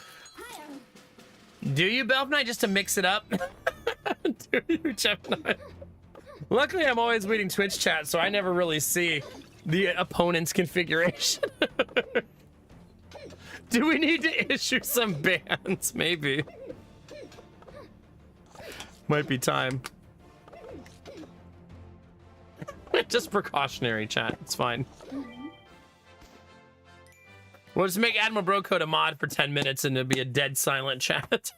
Do you, Belf Knight, just to mix it up? Do you, Gemini? Luckily, I'm always reading Twitch chat, so I never really see the opponent's configuration. Do we need to issue some bans? Maybe. Might be time. Just precautionary, chat. It's fine. We'll just make Admiral Bro Code a mod for 10 minutes and it'll be a dead silent chat.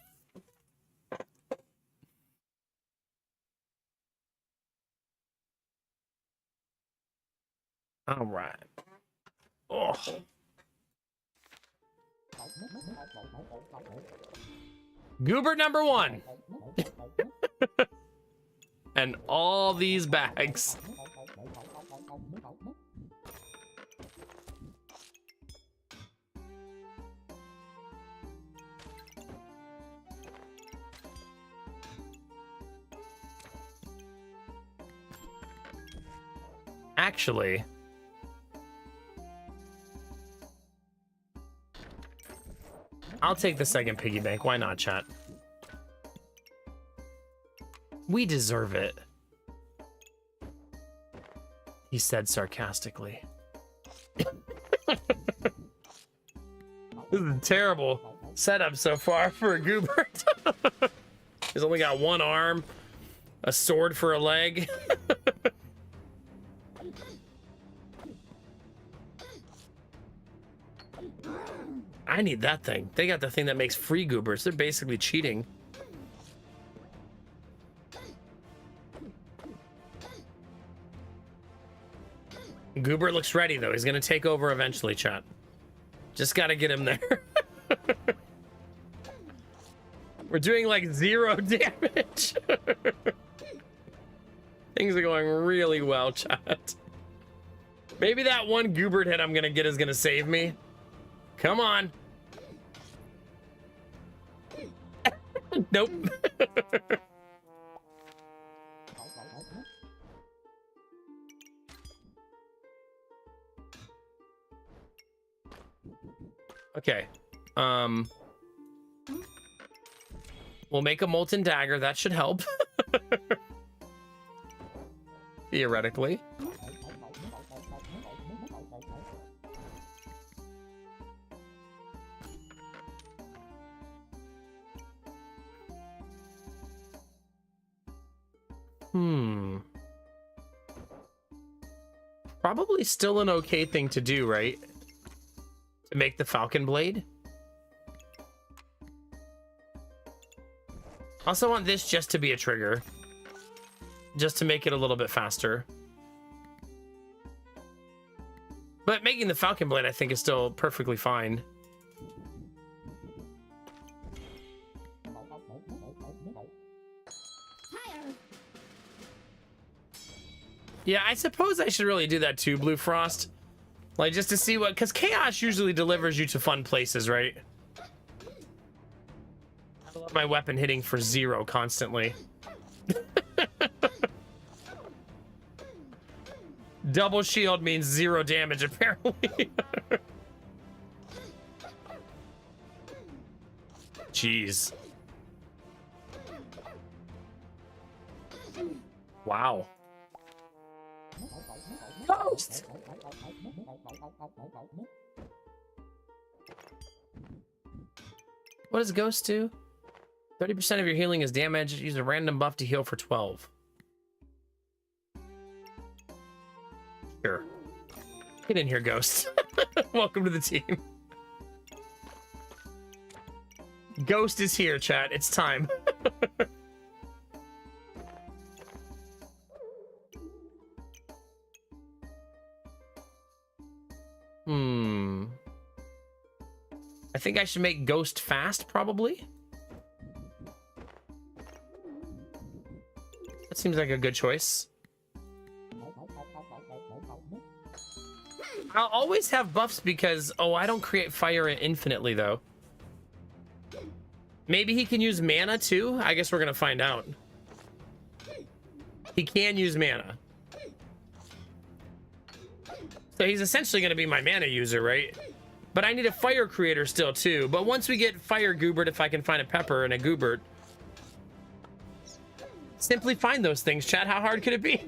All right. Oh. Goobert number 1. And all these bags. Actually, I'll take the second piggy bank. Why not, chat? We deserve it. He said sarcastically. This is a terrible setup so far for a Goobert. He's only got one arm, a sword for a leg. I need that thing. They got the thing that makes free goobers. They're basically cheating. Goober looks ready, though. He's going to take over eventually, chat. Just got to get him there. We're doing like 0 damage. Things are going really well, chat. Maybe that one Goobert hit I'm going to get is going to save me. Come on. Nope. Okay. We'll make a molten dagger. That should help. Theoretically. Probably still an okay thing to do, right? To make the Falcon Blade. Also want this just to be a trigger. Just to make it a little bit faster. But making the Falcon Blade, I think, is still perfectly fine. Yeah, I suppose I should really do that too, Blue Frost. Like, just to see what... Because Chaos usually delivers you to fun places, right? I love my weapon hitting for 0 constantly. Double shield means 0 damage, apparently. Jeez. Wow. Ghost. What does Ghost do? 30% of your healing is damage. Use a random buff to heal for 12. Sure. Get in here, Ghost. Welcome to the team. Ghost is here, chat. It's time. I think I should make Ghost fast, probably. That seems like a good choice. I'll always have buffs because, oh, I don't create fire infinitely, though. Maybe he can use mana, too? I guess we're going to find out. He can use mana. So he's essentially going to be my mana user, right? But I need a fire creator still, too. But once we get fire Goobert, if I can find a pepper and a Goobert, simply find those things, chat. How hard could it be?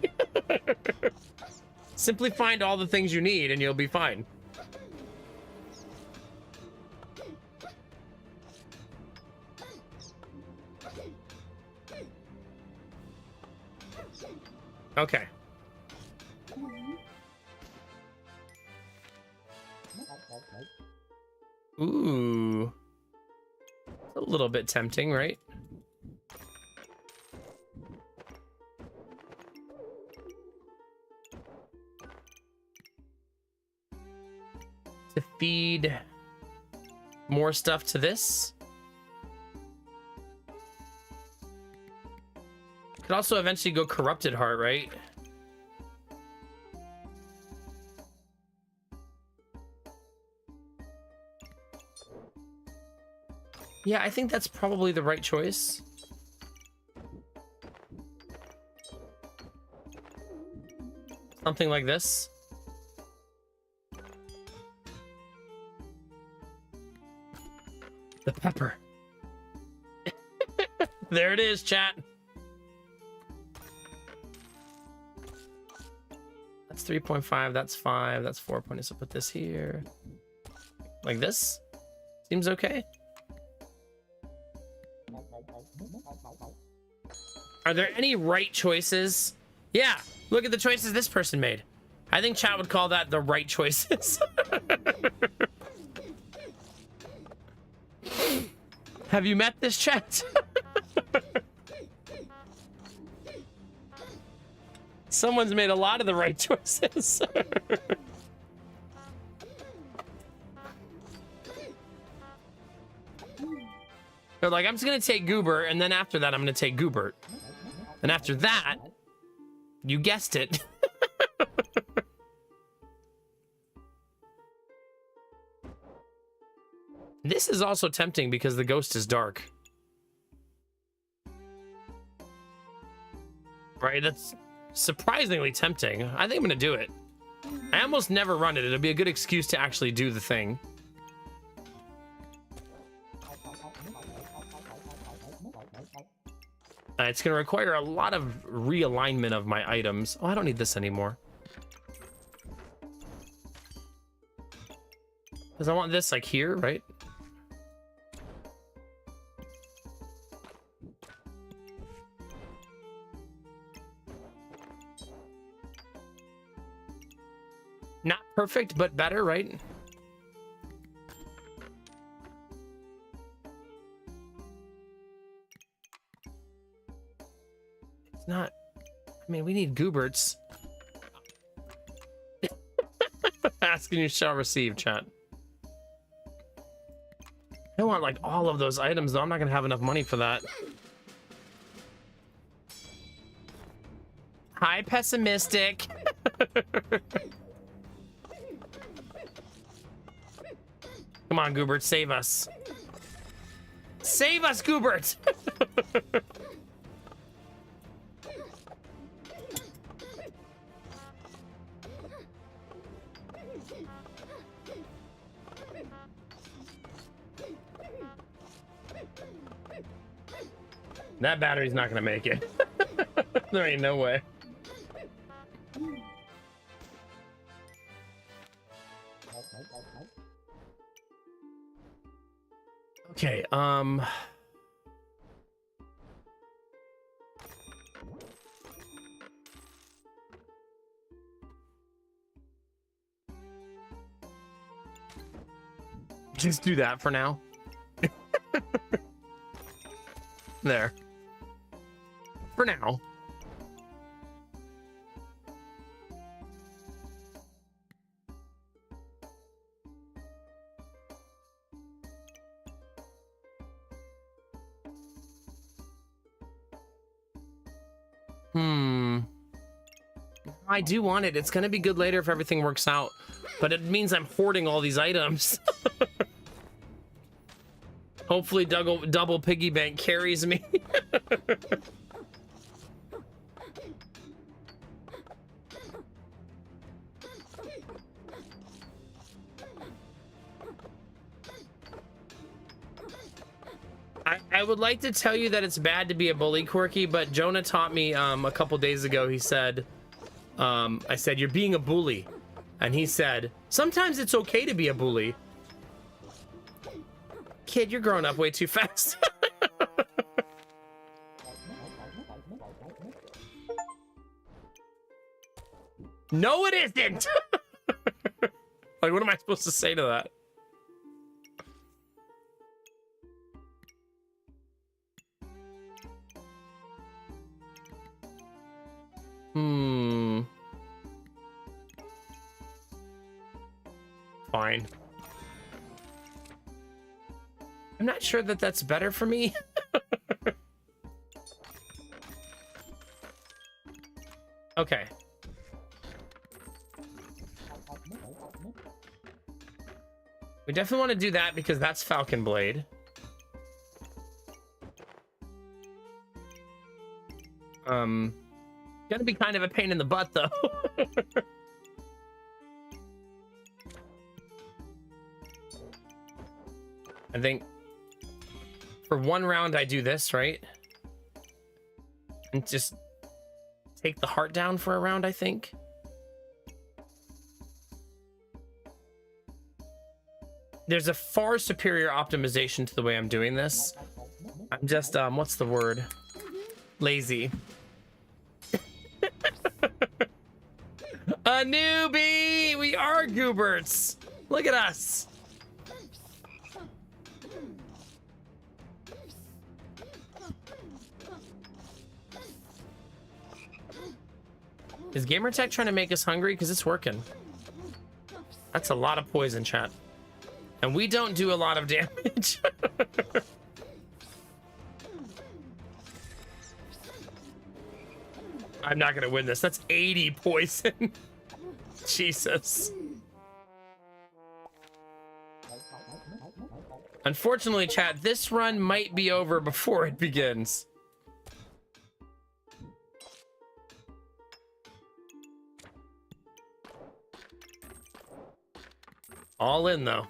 Simply find all the things you need and you'll be fine. Okay. Ooh. A little bit tempting, right? To feed more stuff to this. Could also eventually go Corrupted Heart, right? Yeah, I think that's probably the right choice. Something like this. The pepper. There it is, chat. That's 3.5. That's 5. That's 4 points. So put this here. Like this? Seems okay. Are there any right choices? Yeah, look at the choices this person made. I think chat would call that the right choices. Have you met this chat? Someone's made a lot of the right choices. They're like, I'm just gonna take Goober, and then after that, I'm gonna take Goobert. And after that, you guessed it. This is also tempting because the ghost is dark. Right, that's surprisingly tempting. I think I'm gonna do it. I almost never run it. It'll be a good excuse to actually do the thing. It's gonna require a lot of realignment of my items. Oh, I don't need this anymore. Because I want this like here, right? Not perfect, but better, right? It's not... I mean, we need Gooberts. Asking you shall receive, chat. I want, like, all of those items, though. I'm not gonna have enough money for that. Hi, pessimistic. Come on, Goobert, save us. Save us, Goobert! That battery's not gonna make it. There ain't no way. Okay, just do that for now. There. For now. I do want it. It's gonna be good later if everything works out, but it means I'm hoarding all these items. Hopefully double piggy bank carries me. I would like to tell you that it's bad to be a bully, Quirky, but Jonah taught me a couple days ago. He said, I said, you're being a bully. And he said, sometimes it's okay to be a bully. Kid, you're growing up way too fast. No, it isn't. Like, what am I supposed to say to that? Fine. I'm not sure that that's better for me. Okay. We definitely want to do that because that's Falcon Blade. Gonna be kind of a pain in the butt though. I think for one round I do this, right? And just take the heart down for a round, I think. There's a far superior optimization to the way I'm doing this. I'm just, what's the word? Lazy. A newbie! We are Gooberts! Look at us! Is Gamertech trying to make us hungry? Because it's working. That's a lot of poison, chat. And we don't do a lot of damage. I'm not gonna win this. That's 80 poison. Jesus. Unfortunately, chat, this run might be over before it begins. All in, though.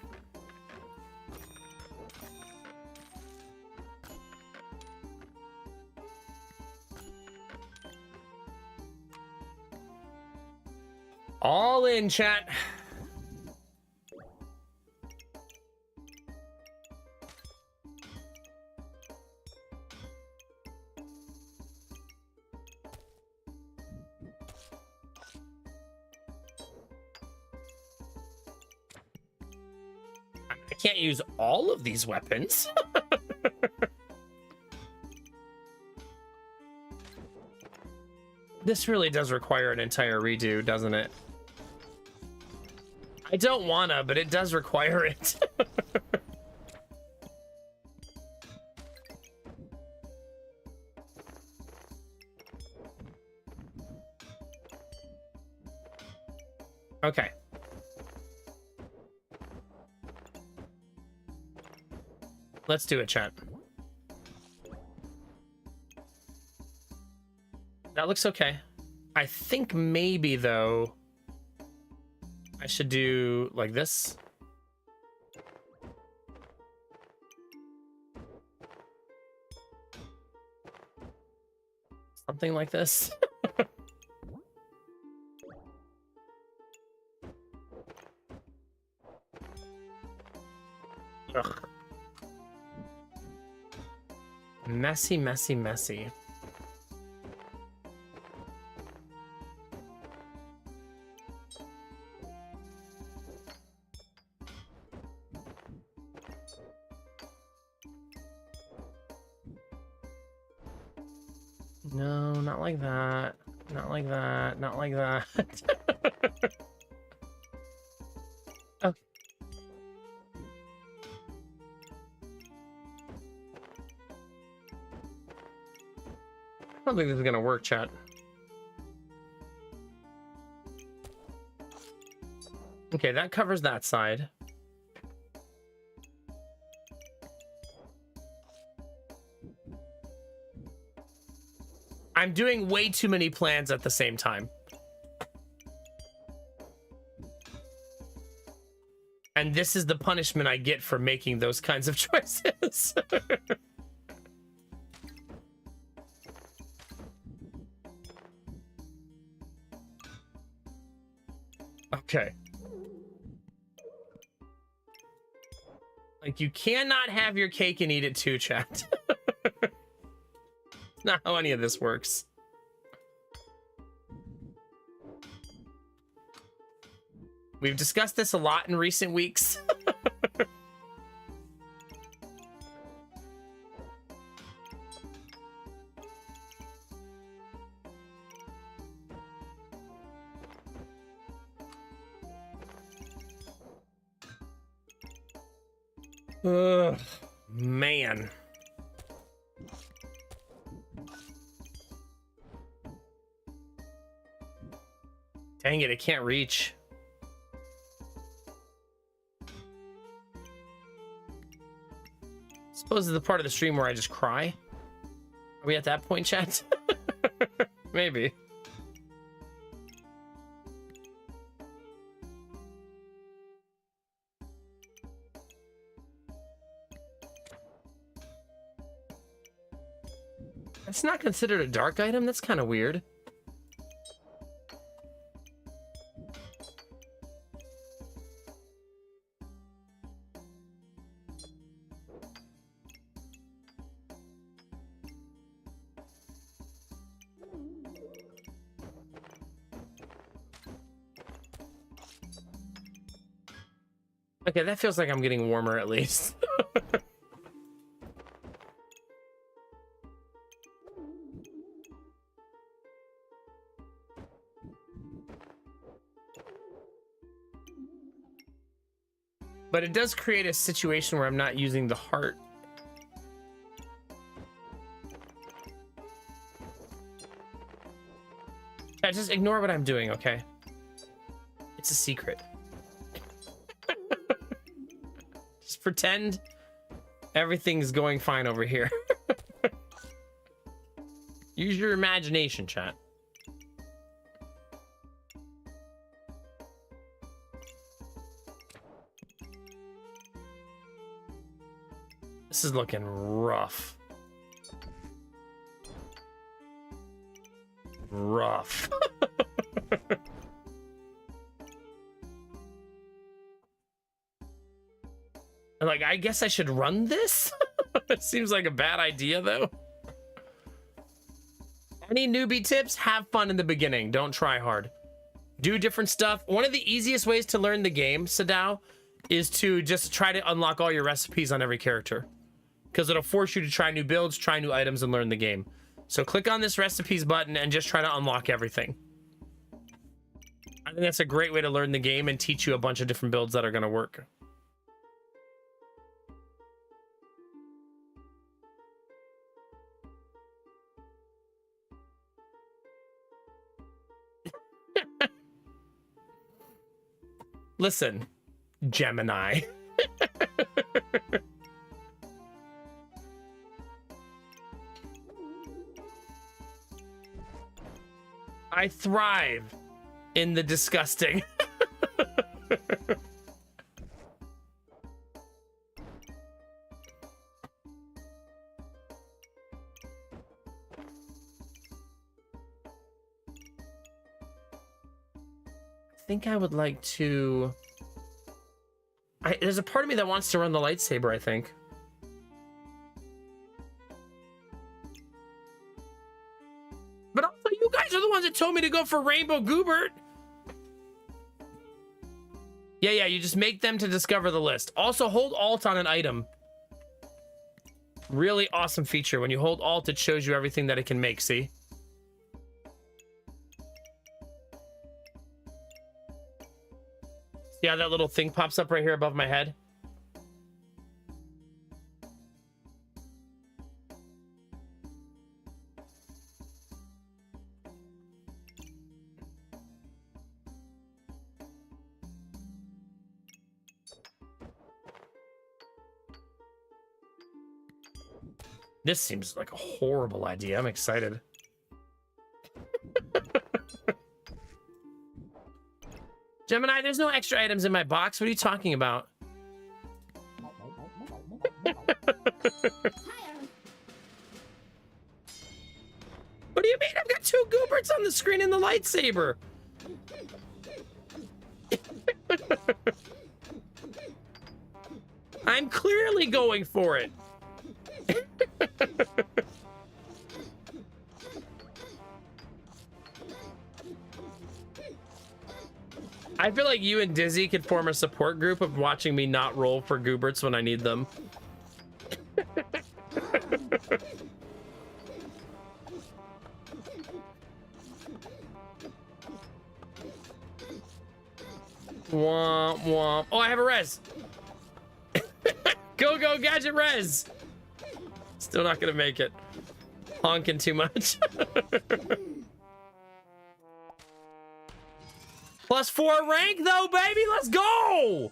All in, chat. I can't use all of these weapons. This really does require an entire redo, doesn't it? I don't wanna, but it does require it. Okay. Let's do it, chat. That looks okay. I think maybe, though, I should do like this. Something like this. Ugh. Messy, messy, messy. No, not like that. Not like that. Not like that. Oh. I don't think this is gonna work, chat. Okay, that covers that side. I'm doing way too many plans at the same time. And this is the punishment I get for making those kinds of choices. Okay. Like, you cannot have your cake and eat it too, chat. Not how any of this works. We've discussed this a lot in recent weeks. Ugh, man. Dang it, I can't reach. Suppose it's the part of the stream where I just cry. Are we at that point, chat? Maybe. That's not considered a dark item? That's kind of weird. Okay, that feels like I'm getting warmer at least. But it does create a situation where I'm not using the heart. Yeah, just ignore what I'm doing, okay? It's a secret. Just pretend everything's going fine over here. Use your imagination, chat. This is looking rough. Rough. Like, I guess I should run this? It seems like a bad idea, though. Any newbie tips? Have fun in the beginning. Don't try hard. Do different stuff. One of the easiest ways to learn the game, Sadao, is to just try to unlock all your recipes on every character. Because it'll force you to try new builds, try new items, and learn the game. So click on this recipes button and just try to unlock everything. I think that's a great way to learn the game and teach you a bunch of different builds that are going to work. Listen, Gemini. I thrive in the disgusting. I think I would like to... there's a part of me that wants to run the lightsaber, I think. But also, you guys are the ones that told me to go for Rainbow Goobert. Yeah, you just make them to discover the list. Also, hold Alt on an item. Really awesome feature. When you hold Alt, it shows you everything that it can make, see? See how that little thing pops up right here above my head? This seems like a horrible idea. I'm excited. Gemini, there's no extra items in my box. What are you talking about? What do you mean? I've got 2 Gooberts on the screen in the lightsaber. I'm clearly going for it. I feel like you and Dizzy could form a support group of watching me not roll for Gooberts when I need them. Womp womp. Oh, I have a res. Go gadget res. Still not gonna make it. Honking too much. +4 rank though, baby. Let's go.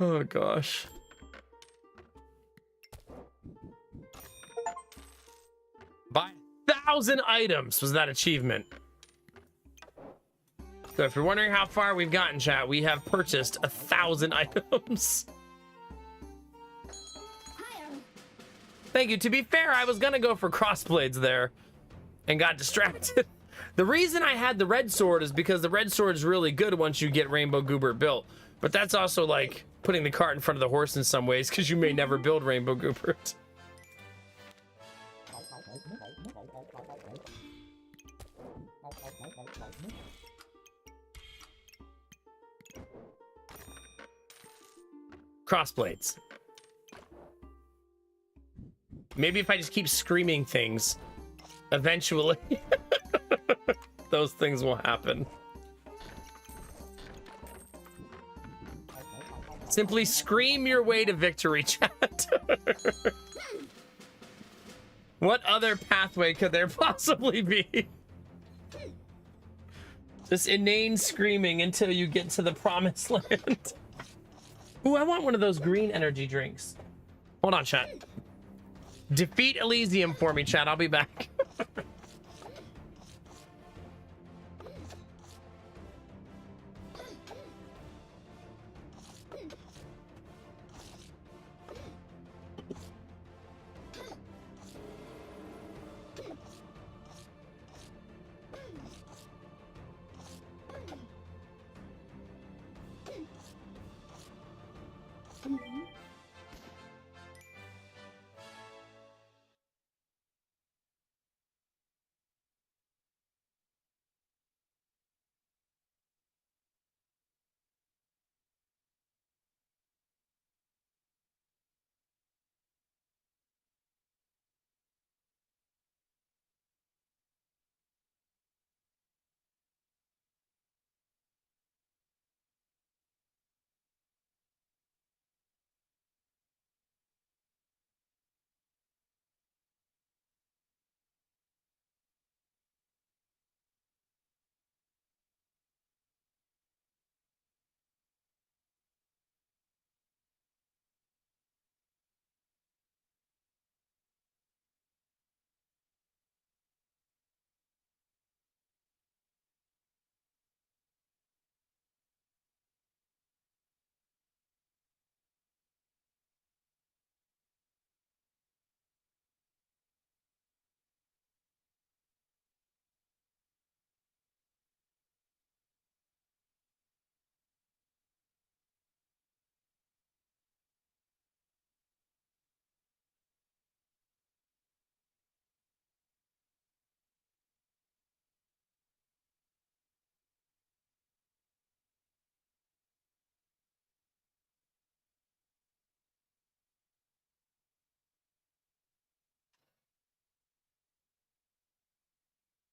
Oh gosh. Buy 1,000 items was that achievement. So if you're wondering how far we've gotten, chat, we have purchased 1,000 items. Thank you. To be fair, I was gonna go for crossblades there and got distracted. The reason I had the red sword is because the red sword is really good once you get Rainbow Goobert built. But that's also like putting the cart in front of the horse in some ways, because you may never build Rainbow Goobert. Crossblades. Maybe if I just keep screaming things, eventually. hope those things will happen. Simply scream your way to victory, chat. What other pathway could there possibly be? Just inane screaming until you get to the promised land. Ooh, I want one of those green energy drinks. Hold on, chat. Defeat Elysium for me, chat. I'll be back.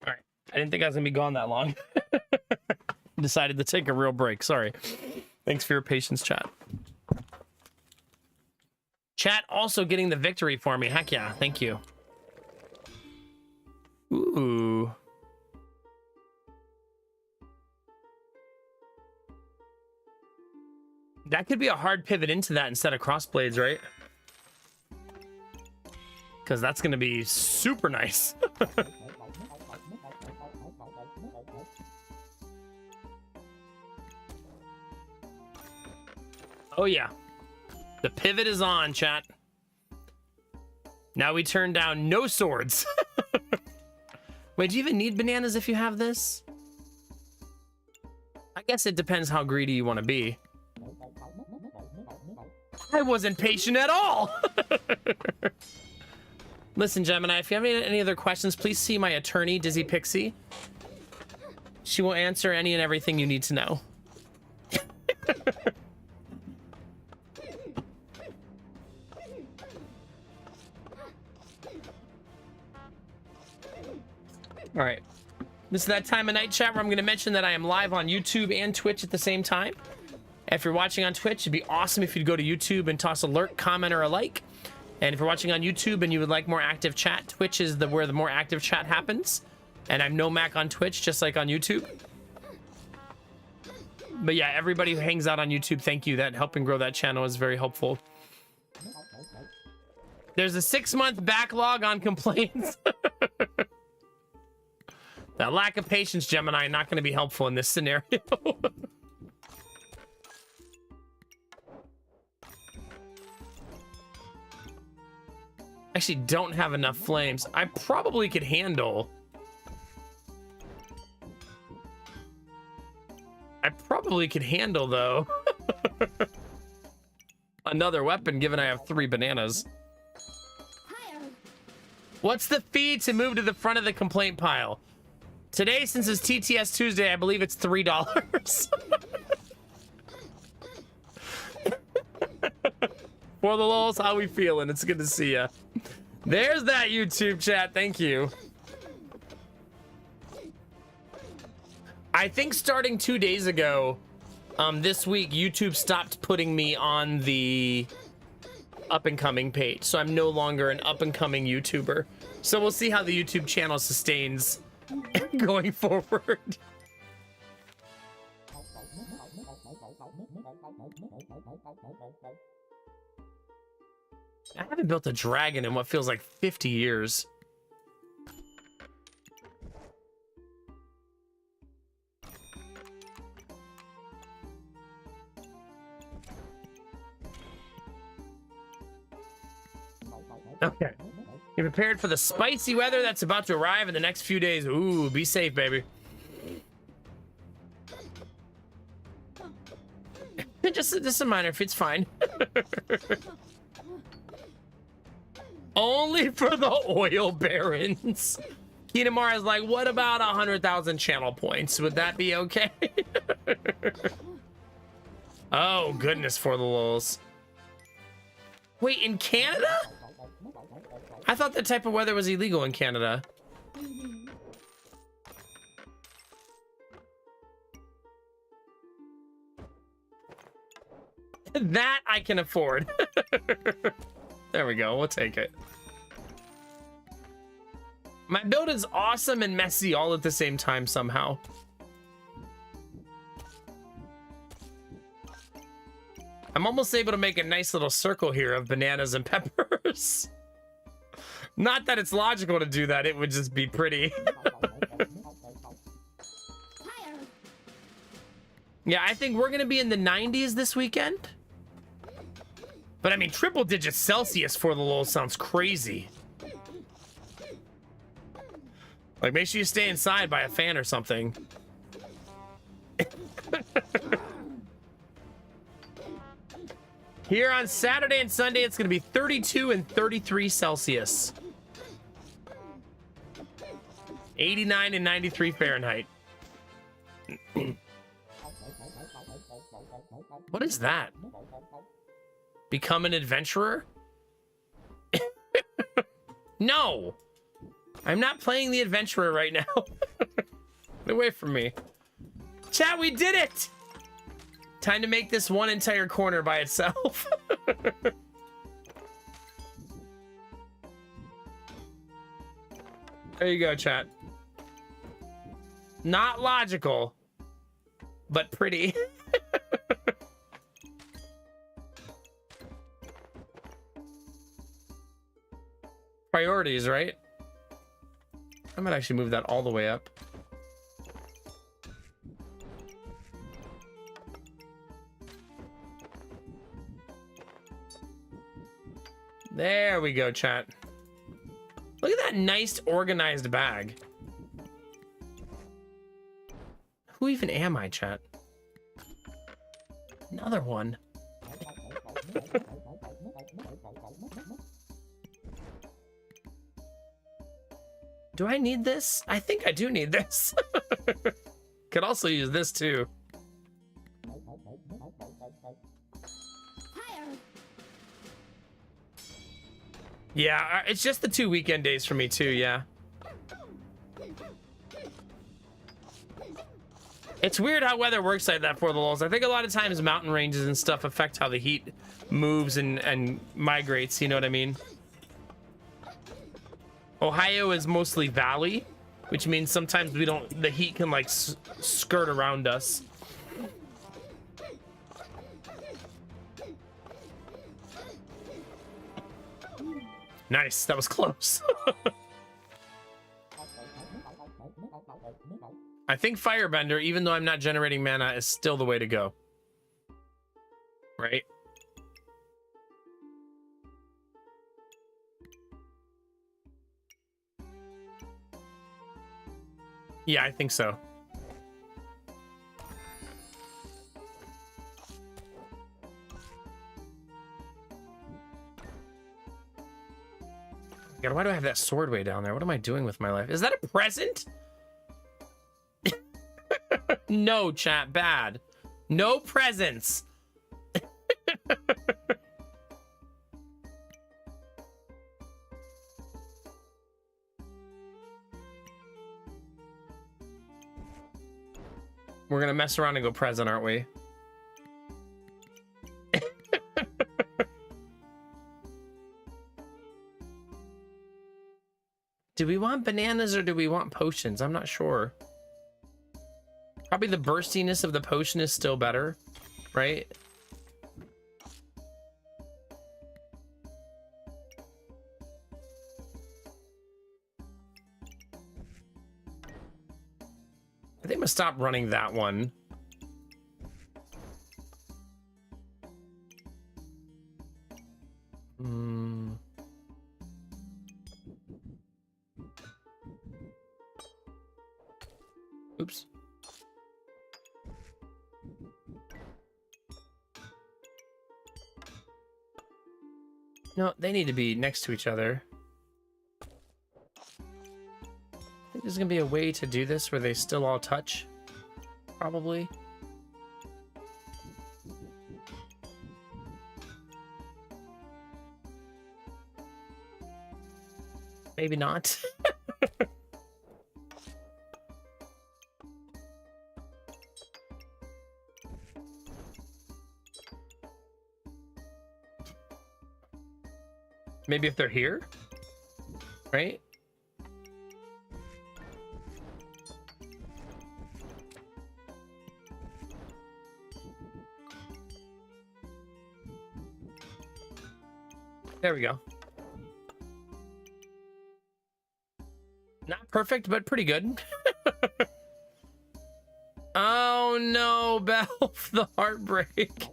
All right. I didn't think I was gonna be gone that long. Decided to take a real break. Sorry. Thanks for your patience, chat. Chat also getting the victory for me. Heck yeah. Thank you. Ooh. That could be a hard pivot into that instead of crossblades, right? Because that's going to be super nice. Oh, yeah. The pivot is on, chat. Now we turn down no swords. Wait, do you even need bananas if you have this? I guess it depends how greedy you want to be. I wasn't patient at all. Listen, Gemini, if you have any other questions, please see my attorney, Dizzy Pixie. She will answer any and everything you need to know. All right. This is that time of night, chat, where I'm going to mention that I am live on YouTube and Twitch at the same time. If you're watching on Twitch, it'd be awesome if you'd go to YouTube and toss a lurk, comment, or a like. And if you're watching on YouTube and you would like more active chat, Twitch is where the more active chat happens. And I'm no Mac on Twitch, just like on YouTube. But yeah, everybody who hangs out on YouTube, thank you. That helping grow that channel is very helpful. There's a 6-month backlog on complaints. That lack of patience, Gemini, not going to be helpful in this scenario. Actually don't have enough flames. I probably could handle. Though. Another weapon, given I have 3 bananas. What's the fee to move to the front of the complaint pile? Today, since it's TTS Tuesday, I believe it's $3. For the lulz, how we feeling? It's good to see ya. There's that YouTube chat. Thank you. I think starting 2 days ago, this week, YouTube stopped putting me on the up and coming page. So I'm no longer an up and coming YouTuber. So we'll see how the YouTube channel sustains going forward. I haven't built a dragon in what feels like 50 years. Okay. You're prepared for the spicy weather that's about to arrive in the next few days. Ooh, be safe, baby. just a minor, if it's fine. Only for the oil barons. Kinamara is like, what about 100,000 channel points? Would that be okay? Oh, goodness, for the lulz. Wait, in Canada? I thought that type of weather was illegal in Canada. That I can afford. There we go. We'll take it. My build is awesome and messy all at the same time somehow. I'm almost able to make a nice little circle here of bananas and peppers. Not that it's logical to do that. It would just be pretty. Yeah, I think we're going to be in the 90s this weekend. But I mean, triple digit Celsius for the lulz sounds crazy. Like, make sure you stay inside by a fan or something. Here on Saturday and Sunday, it's going to be 32 and 33 Celsius. 89 and 93 Fahrenheit. What is that? Become an adventurer? No! I'm not playing the adventurer right now. Get away from me. Chat, we did it! Time to make this one entire corner by itself. There you go, chat. Not logical, but pretty. Priorities, right? I might actually move that all the way up. There we go, chat. Look at that nice organized bag. Who even am I, chat? Another one. Do I need this? I think I do need this. Could also use this too. Yeah, it's just the 2 weekend days for me too, yeah. It's weird how weather works like that for the lulz. I think a lot of times mountain ranges and stuff affect how the heat moves and migrates, you know what I mean? Ohio is mostly valley, which means sometimes the heat can like skirt around us. Nice, that was close. I think Firebender, even though I'm not generating mana, is still the way to go. Right? Yeah, I think so. God, why do I have that sword way down there? What am I doing with my life? Is that a present? No, chat, bad. No presents. We're gonna mess around and go present, aren't we? Do we want bananas or do we want potions? I'm not sure. Probably the burstiness of the potion is still better, right? I think I'm gonna stop running that one. Oops. No, they need to be next to each other. I think there's gonna be a way to do this where they still all touch. Probably. Maybe not. Maybe if they're here, right? There we go. Not perfect, but pretty good. Oh no, Belf, the heartbreak.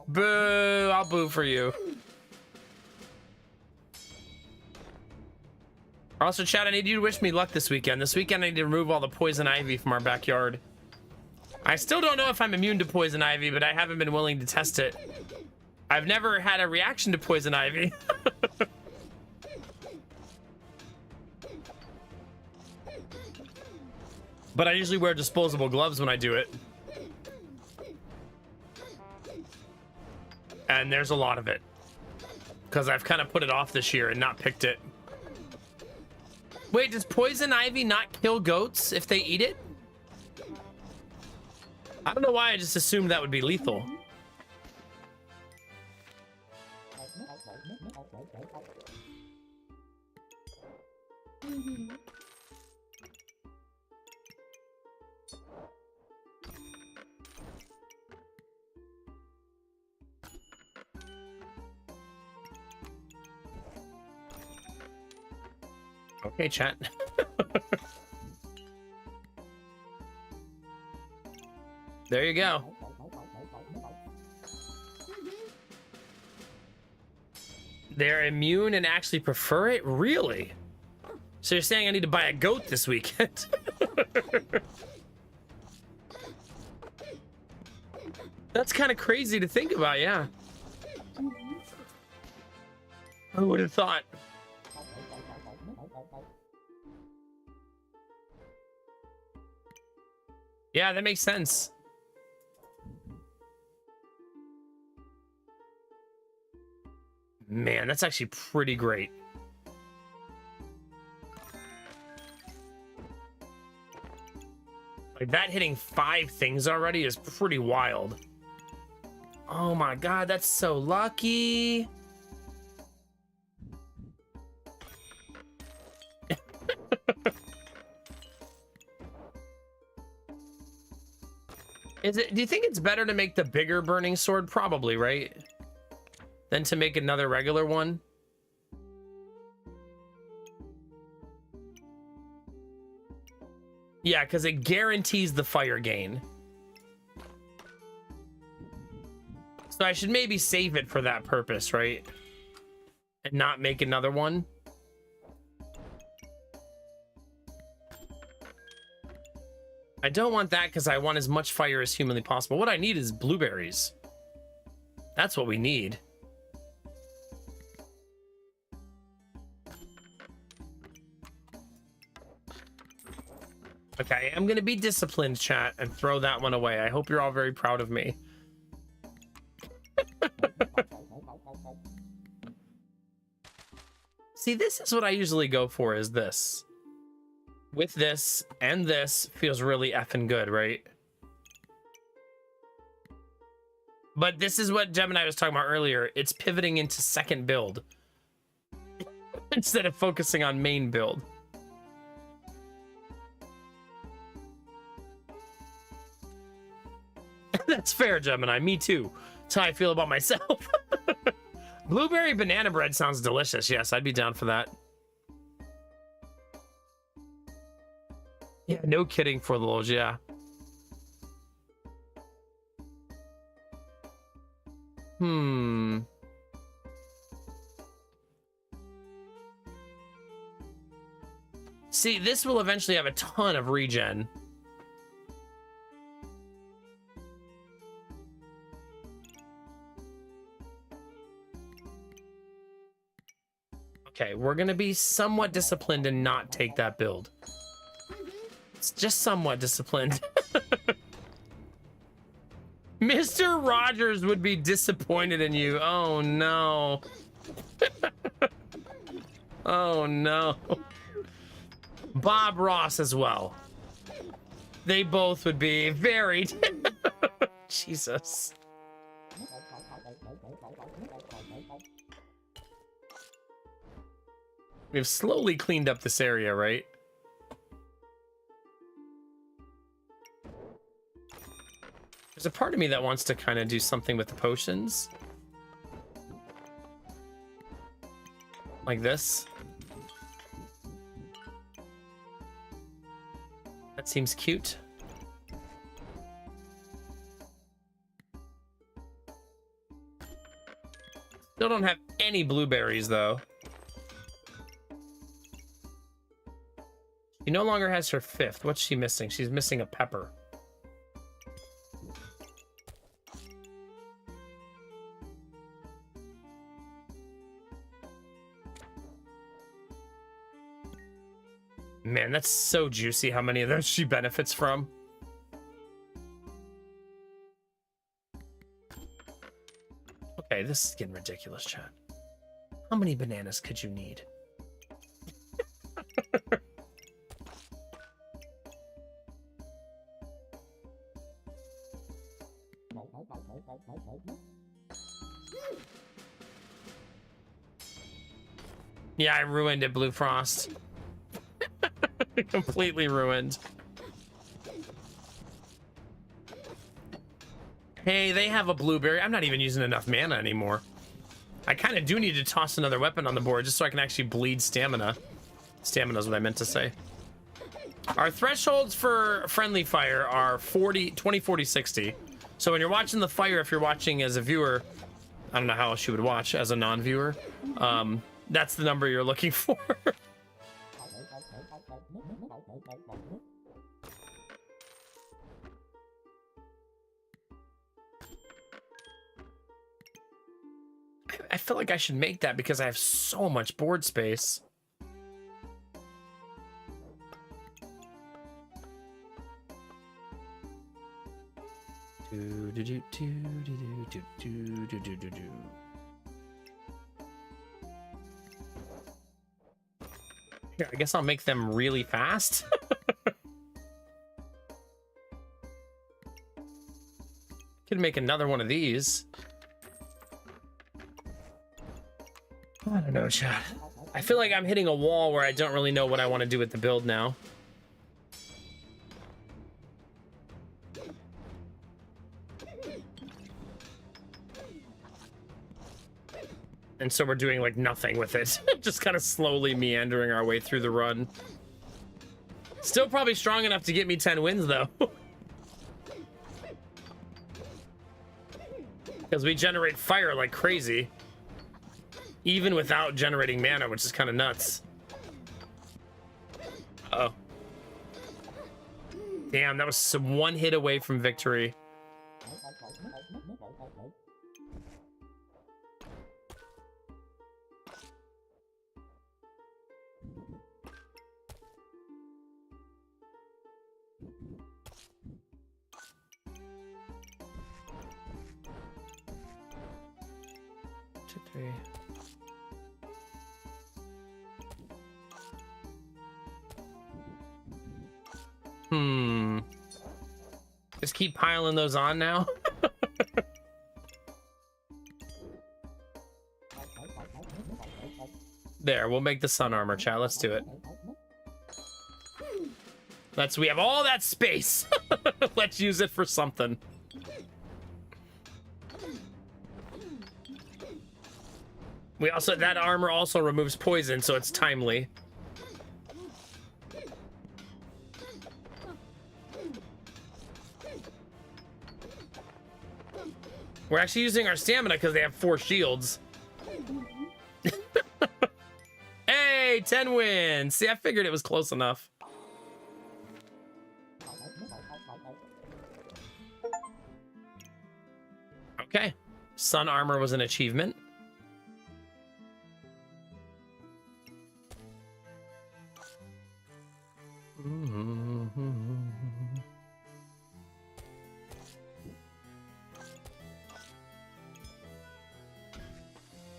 Boo, I'll boo for you. Also, chat, I need you to wish me luck this weekend. This weekend, I need to remove all the poison ivy from our backyard. I still don't know if I'm immune to poison ivy, but I haven't been willing to test it. I've never had a reaction to poison ivy. But I usually wear disposable gloves when I do it. And there's a lot of it. Because I've kind of put it off this year and not picked it. Wait, does poison ivy not kill goats if they eat it? I don't know why I just assumed that would be lethal. Okay, chat. There you go. They're immune and actually prefer it? Really? So you're saying I need to buy a goat this weekend? That's kind of crazy to think about, yeah. Who would have thought? Yeah, that makes sense. Man, that's actually pretty great. Like, that hitting 5 things already is pretty wild. Oh my god, that's so lucky. Do you think it's better to make the bigger burning sword? Probably, right? Than to make another regular one? Yeah, because it guarantees the fire gain. So I should maybe save it for that purpose, right? And not make another one. I don't want that because I want as much fire as humanly possible. What I need is blueberries. That's what we need. Okay, I'm gonna be disciplined, chat, and throw that one away. I hope you're all very proud of me. See, this is what I usually go for, is this. With this and this feels really effing good, right? But this is what Gemini was talking about earlier. It's pivoting into second build instead of focusing on main build. That's fair, Gemini. Me too. That's how I feel about myself. Blueberry banana bread sounds delicious. Yes, I'd be down for that. Yeah, no kidding for the lols, yeah. See, this will eventually have a ton of regen. Okay, we're gonna be somewhat disciplined and not take that build. It's just somewhat disciplined. Mr. Rogers would be disappointed in you. Oh no. Oh no. Bob Ross as well. They both would be very... Jesus. We've slowly cleaned up this area, right? There's a part of me that wants to kind of do something with the potions. Like this. That seems cute. Still don't have any blueberries, though. She no longer has her fifth. What's she missing? She's missing a pepper. Man, that's so juicy how many of those she benefits from. Okay, this is getting ridiculous, Chad. How many bananas could you need? Yeah, I ruined it, Blue Frost. Completely ruined. Hey, they have a blueberry. I'm not even using enough mana anymore. I kind of do need to toss another weapon on the board just so I can actually bleed stamina. Stamina is what I meant to say. Our thresholds for friendly fire are 40, 20, 40, 60. So when you're watching the fire, if you're watching as a viewer, I don't know how else you would watch as a non-viewer. That's the number you're looking for. I feel like I should make that because I have so much board space. Here, I guess I'll make them really fast. Could make another one of these. I don't know, chat. I feel like I'm hitting a wall where I don't really know what I want to do with the build now. And so we're doing like nothing with it. Just kind of slowly meandering our way through the run. Still probably strong enough to get me 10 wins though. Because we generate fire like crazy. Even without generating mana, which is kind of nuts. Uh-oh. Damn, that was some one hit away from victory. Two, three. Just keep piling those on now. There, we'll make the sun armor, chat. Let's do it. We have all that space. Let's use it for something. That armor also removes poison, so it's timely. We're actually using our stamina because they have 4 shields. Hey, 10 wins. See, I figured it was close enough. Okay. Sun armor was an achievement.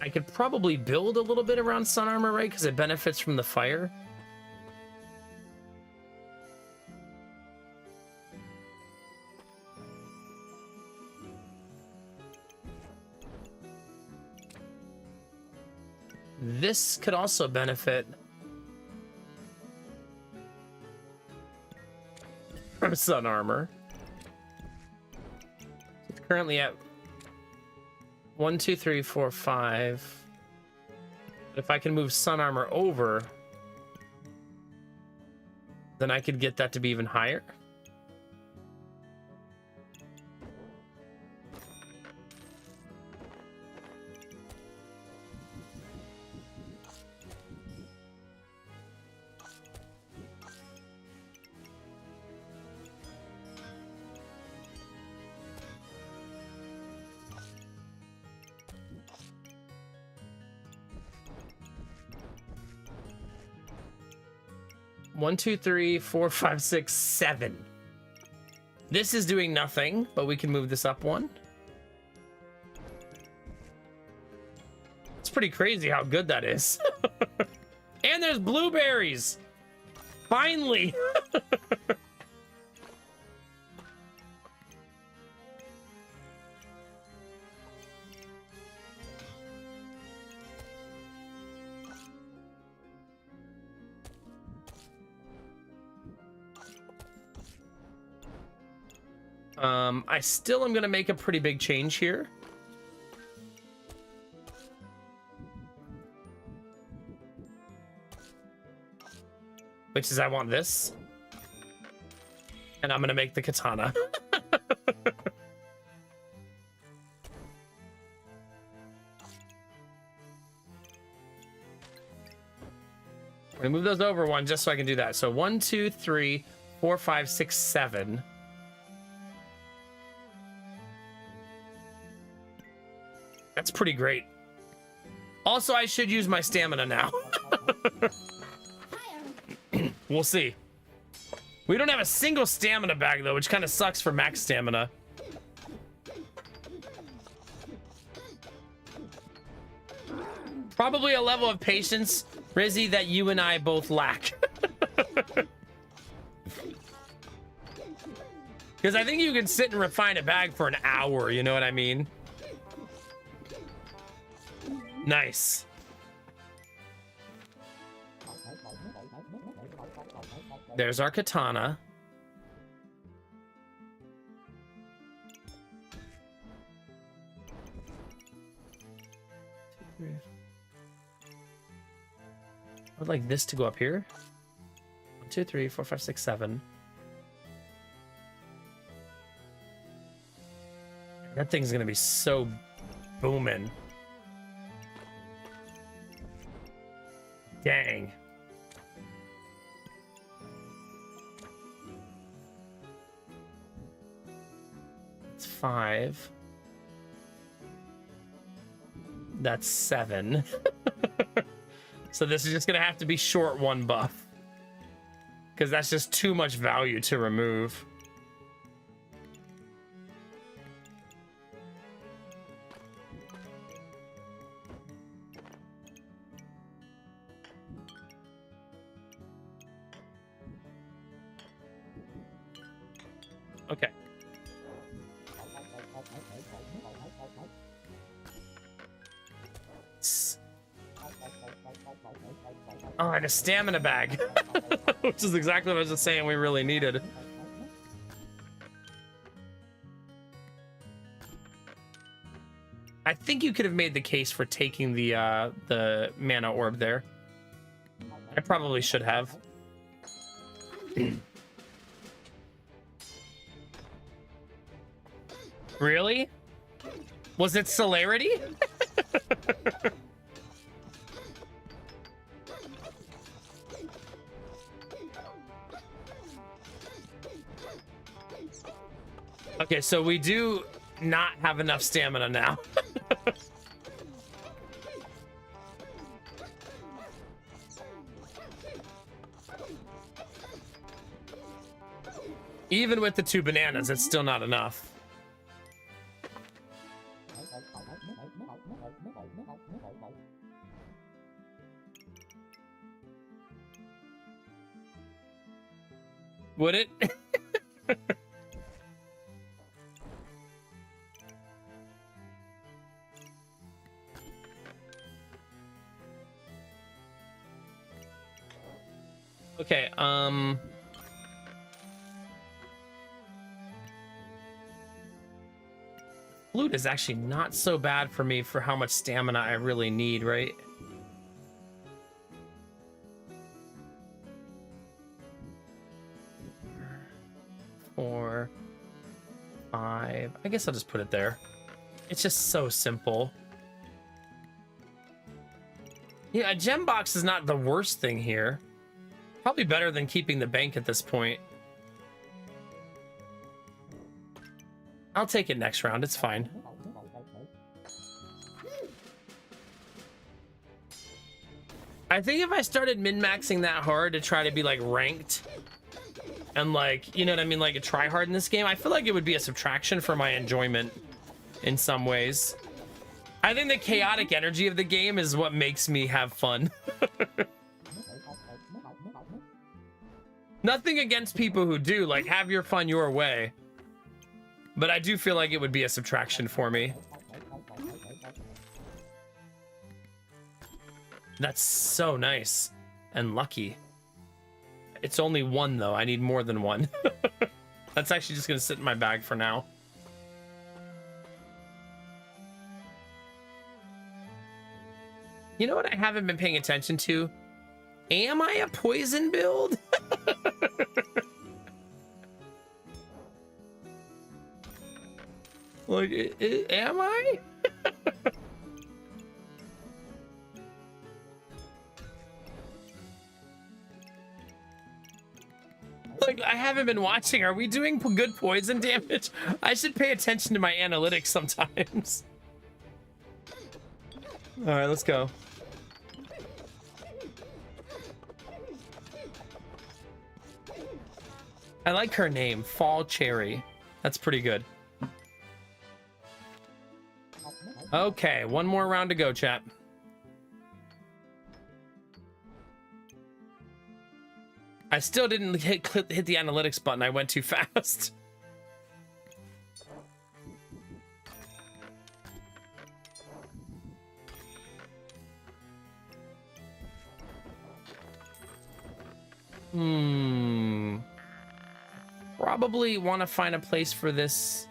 I could probably build a little bit around sun armor, right? Because it benefits from the fire. This could also benefit from sun armor. It's currently at 1, 2, 3, 4, 5. But if I can move sun armor over, then I could get that to be even higher. One, two, three, 4, 5, 6, 7. This is doing nothing, but we can move this up 1. It's pretty crazy how good that is. And there's blueberries. Finally. I still am going to make a pretty big change here. Which is I want this. And I'm going to make the katana. I'm going to move those over 1 just so I can do that. So 1, 2, 3, 4, 5, 6, 7. That's pretty great. Also, I should use my stamina now. We'll see. We don't have a single stamina bag, though, which kind of sucks for max stamina. Probably a level of patience, Rizzy, that you and I both lack. Because I think you can sit and refine a bag for an hour, you know what I mean? Nice. There's our katana. I would like this to go up here. 1, 2, 3, 4, 5, 6, 7. That thing's gonna be so booming. Dang. It's 5. That's 7. So this is just gonna have to be short 1 buff. Because that's just too much value to remove. Okay. Oh, and a stamina bag. Which is exactly what I was just saying we really needed. I think you could have made the case for taking the mana orb there. I probably should have. Really? Was it celerity? Okay, so we do not have enough stamina now. Even with the 2 bananas, it's still not enough. Would it? Okay, flute is actually not so bad for me for how much stamina I really need, right? Four, 5. I guess I'll just put it there. It's just so simple. Yeah, a gem box is not the worst thing here. Probably better than keeping the bank at this point. I'll take it next round. It's fine. I think if I started min-maxing that hard to try to be like ranked and like, you know what I mean, like a try hard in this game, I feel like it would be a subtraction for my enjoyment in some ways. I think the chaotic energy of the game is what makes me have fun. Nothing against people who do, like, have your fun your way. But I do feel like it would be a subtraction for me. That's so nice and lucky. It's only 1 though. I need more than 1. That's actually just gonna sit in my bag for now. You know what I haven't been paying attention to? Am I a poison build? Like, am I? Like, I haven't been watching. Are we doing good poison damage? I should pay attention to my analytics sometimes. All right, let's go. I like her name, Fall Cherry. That's pretty good. Okay, 1 more round to go, chat. I still didn't hit the analytics button. I went too fast. Probably want to find a place for this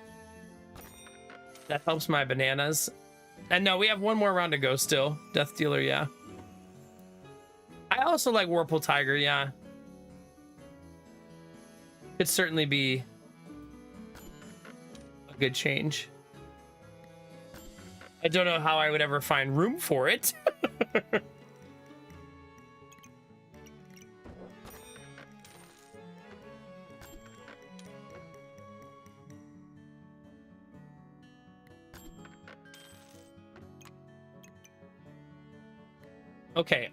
that helps my bananas. And no, we have 1 more round to go still. Death Dealer, yeah. I also like Whirlpool Tiger, yeah. Could certainly be a good change. I don't know how I would ever find room for it. Okay,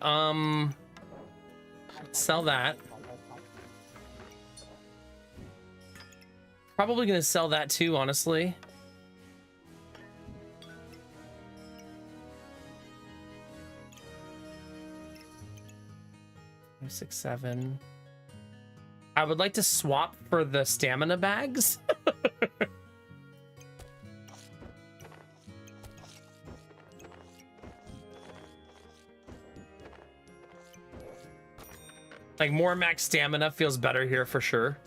sell that. Probably gonna sell that too, honestly. Five, 6, 7. I would like to swap for the stamina bags. Like, more max stamina feels better here for sure.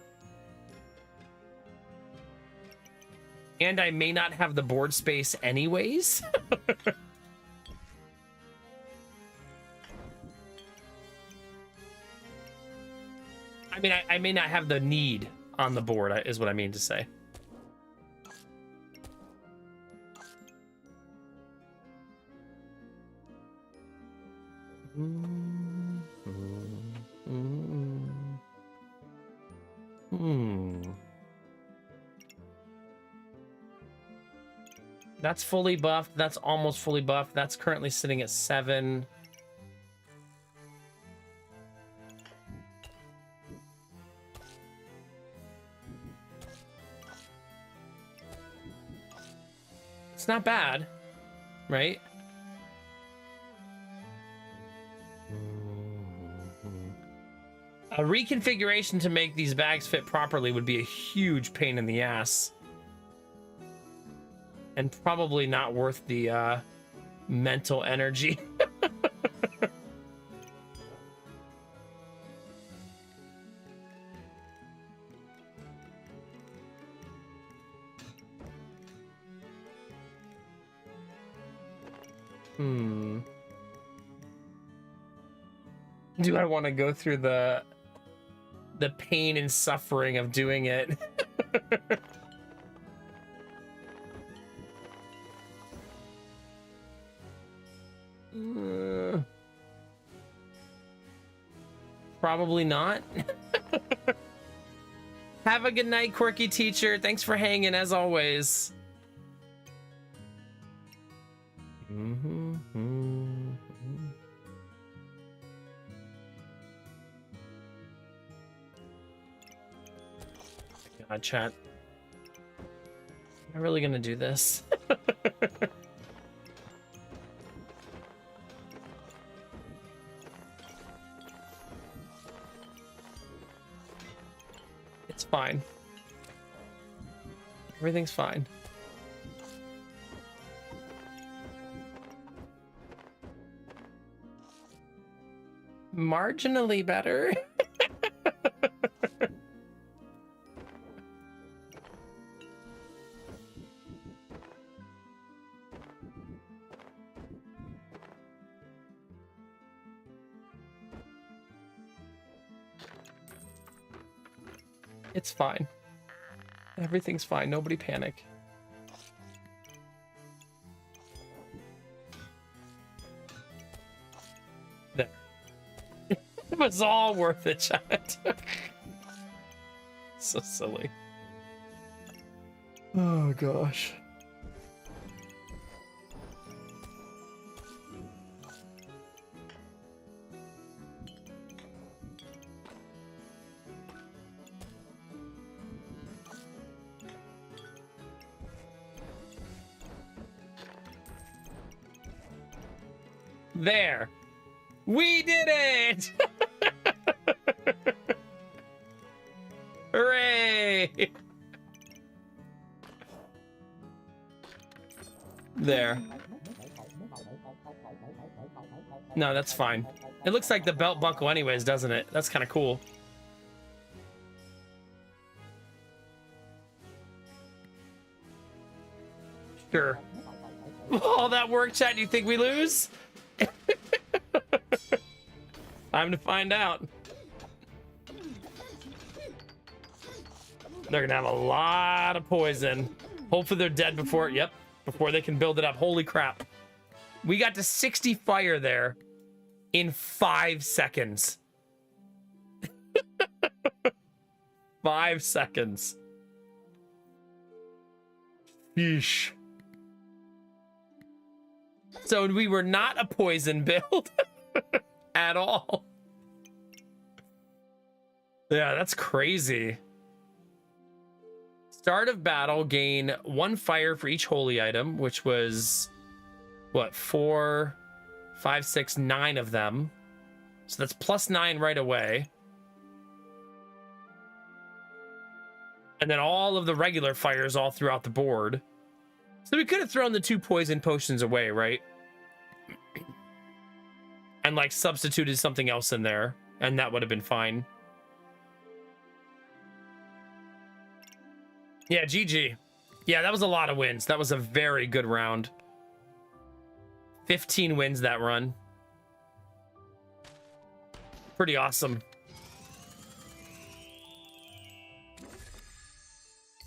And I may not have the board space anyways. I mean, I may not have the need on the board, is what I mean to say. That's fully buffed. That's almost fully buffed. That's currently sitting at 7. It's not bad, right? A reconfiguration to make these bags fit properly would be a huge pain in the ass. And probably not worth the mental energy. Do I want to go through the pain and suffering of doing it? Probably not. Have a good night, quirky teacher. Thanks for hanging as always. God, chat. Am I really gonna do this? It's fine. Everything's fine. Marginally better. It's fine. Everything's fine. Nobody panic. There. It was all worth it, chat. So silly. Oh, gosh. There. We did it! Hooray! There. No, that's fine. It looks like the belt buckle anyways, doesn't it? That's kind of cool. Sure. All that work, chat, do you think we lose? Time to find out. They're gonna have a lot of poison. Hopefully they're dead before, yep, before they can build it up. Holy crap. We got to 60 fire there in 5 seconds. 5 seconds. Yeesh. So we were not a poison build at all. Yeah, that's crazy. Start of battle, gain 1 fire for each holy item, which was what, 4, 5, 6, 9 of them. So that's +9 right away. And then all of the regular fires all throughout the board. So we could have thrown the 2 poison potions away, right? And like substituted something else in there. and that would have been fine. Yeah, GG. Yeah, that was a lot of wins. That was a very good round. 15 wins that run. Pretty awesome.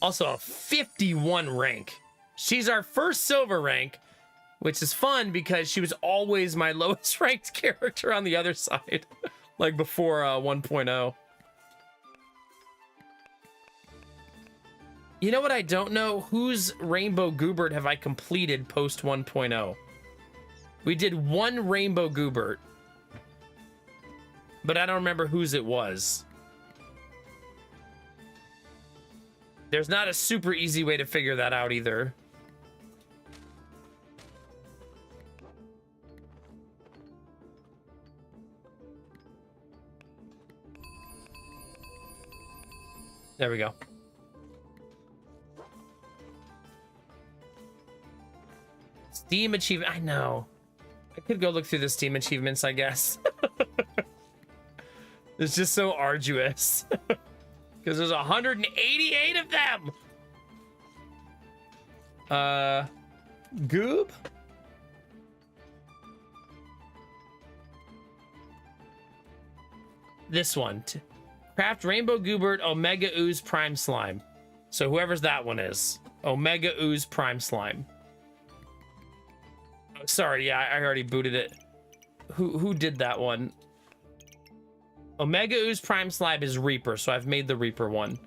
Also a 51 rank. She's our first silver rank, which is fun because she was always my lowest ranked character on the other side, like before 1.0. You know what I don't know? Whose Rainbow Goobert have I completed post 1.0? We did one Rainbow Goobert, but I don't remember whose it was. There's not a super easy way to figure that out either. There we go. Steam achievement. I know. I could go look through the Steam achievements, I guess. It's just so arduous. Because there's 188 of them. Goob? This one. Craft Rainbow Goobert Omega Ooze Prime Slime. So whoever's that one is. Omega Ooze Prime Slime. Oh, sorry, yeah, I already booted it. Who did that one? Omega Ooze Prime Slime is Reaper, so I've made the Reaper one.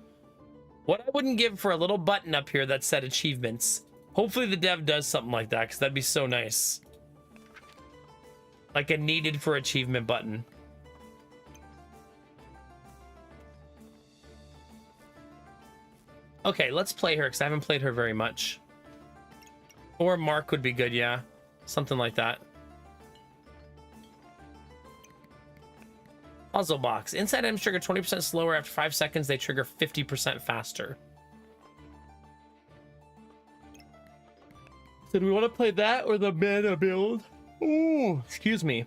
What I wouldn't give for a little button up here that said achievements. Hopefully the dev does something like that, because that'd be so nice. Like a needed for achievement button. Okay, let's play her, because I haven't played her very much. Or Mark would be good, yeah. Something like that. Puzzle box. Inside items trigger 20% slower after 5 seconds. They trigger 50% faster. So do we want to play that or the mana build? Ooh, excuse me.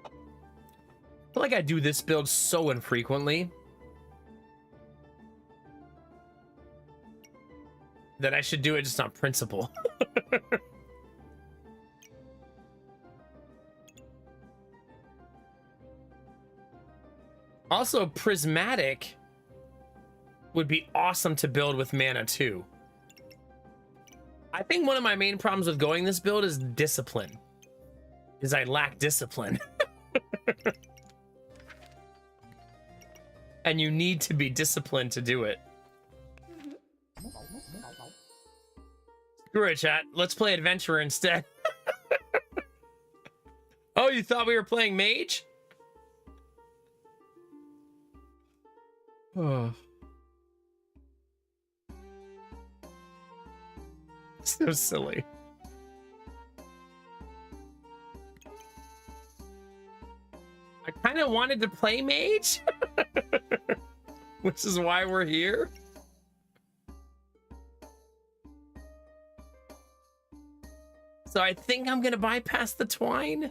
I feel like I do this build so infrequently that I should do it just on principle. Also, Prismatic would be awesome to build with mana too. I think one of my main problems with going this build is discipline. Is I lack discipline. And you need to be disciplined to do it. Screw it, chat. Let's play Adventurer instead. Oh, you thought we were playing Mage? Oh. So silly. I kind of wanted to play Mage, which is why we're here. So I think I'm gonna bypass the twine.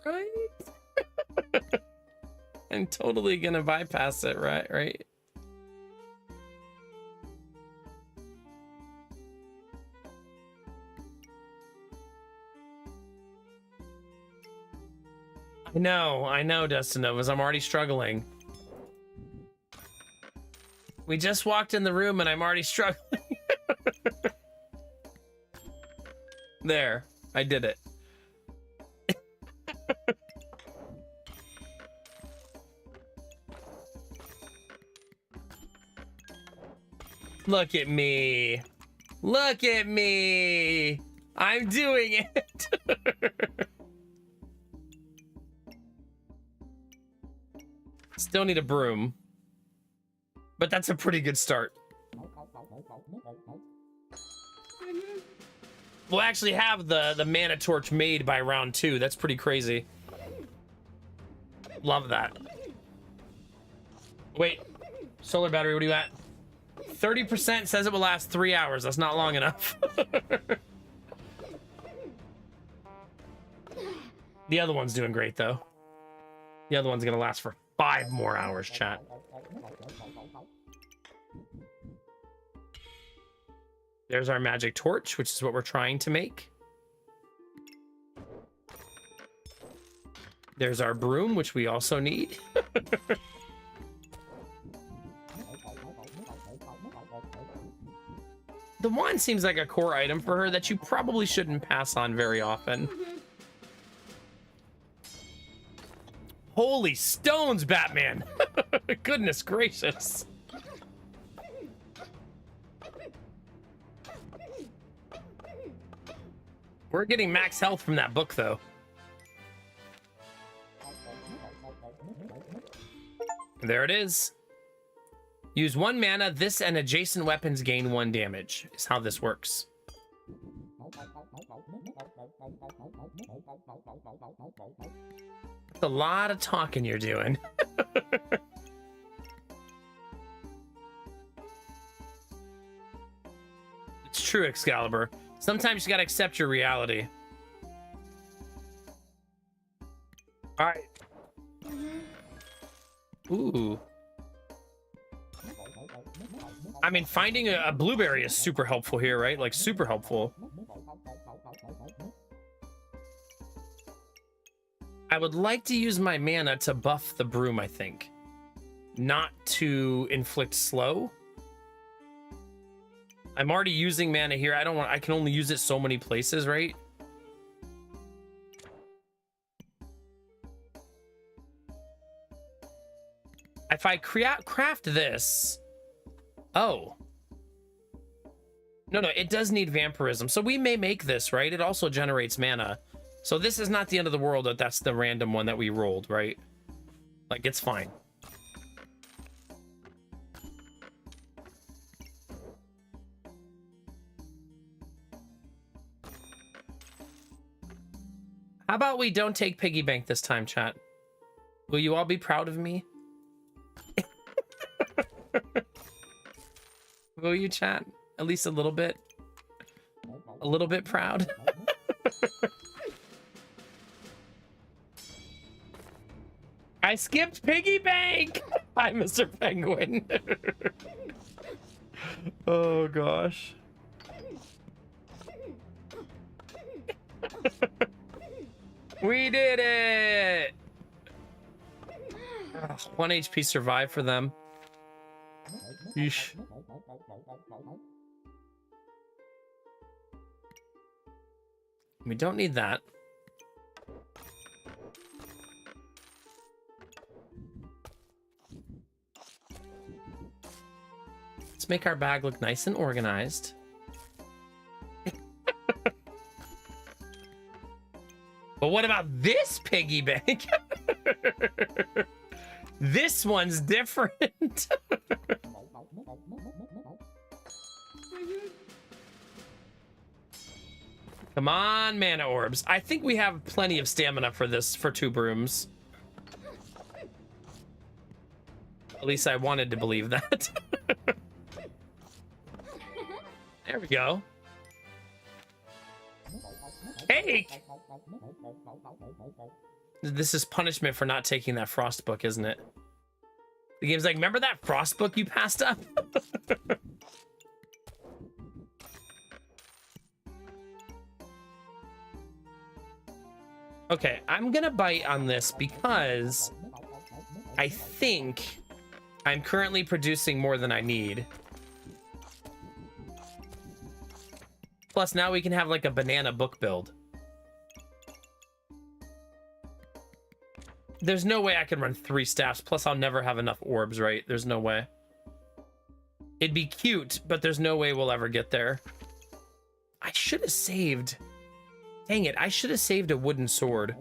Right? I'm totally gonna bypass it, right? I know, Dustin Novas. I'm already struggling. We just walked in the room and I'm already struggling. There, I did it. Look at me. Look at me. I'm doing it. Still need a broom. But that's a pretty good start. We'll actually have the mana torch made by round 2. That's pretty crazy. Love that. Wait. Solar battery, what are you at? 30% says it will last 3 hours. That's not long enough. The other one's doing great, though. The other one's gonna last for 5 more hours, chat. There's our magic torch, which is what we're trying to make. There's our broom, which we also need. The wand seems like a core item for her that you probably shouldn't pass on very often. Holy stones, Batman! Goodness gracious. We're getting max health from that book, though. There it is. Use 1 mana. This and adjacent weapons gain 1 damage, is how this works. That's a lot of talking you're doing. It's true, Excalibur. Sometimes you gotta accept your reality. All right. Ooh. I mean, finding a blueberry is super helpful here, right? Like, super helpful. I would like to use my mana to buff the broom, I think. Not to inflict slow. I'm already using mana here. I can only use it so many places, right? If I craft this... Oh. No, it does need vampirism. So we may make this, right? It also generates mana. So this is not the end of the world that that's the random one that we rolled, right? Like, it's fine. How about we don't take piggy bank this time, chat? Will you all be proud of me? Will you, chat? At least a little bit? A little bit proud? I skipped piggy bank! Hi, Mr. Penguin. Oh, gosh. We did it! Ugh, 1 HP survive for them. Yeesh. We don't need that. Let's make our bag look nice and organized. But what about this piggy bank? This one's different. Come on, mana orbs. I think we have plenty of stamina for this, for 2 brooms. At least I wanted to believe that. There we go. Cake! This is punishment for not taking that frost book, isn't it? The game's like, remember that frost book you passed up? Okay, I'm gonna bite on this because I think I'm currently producing more than I need. Plus, now we can have like a banana book build. There's no way I can run 3 staffs. Plus, I'll never have enough orbs, right? There's no way. It'd be cute, but there's no way we'll ever get there. I should have saved. Dang it, I should have saved a wooden sword.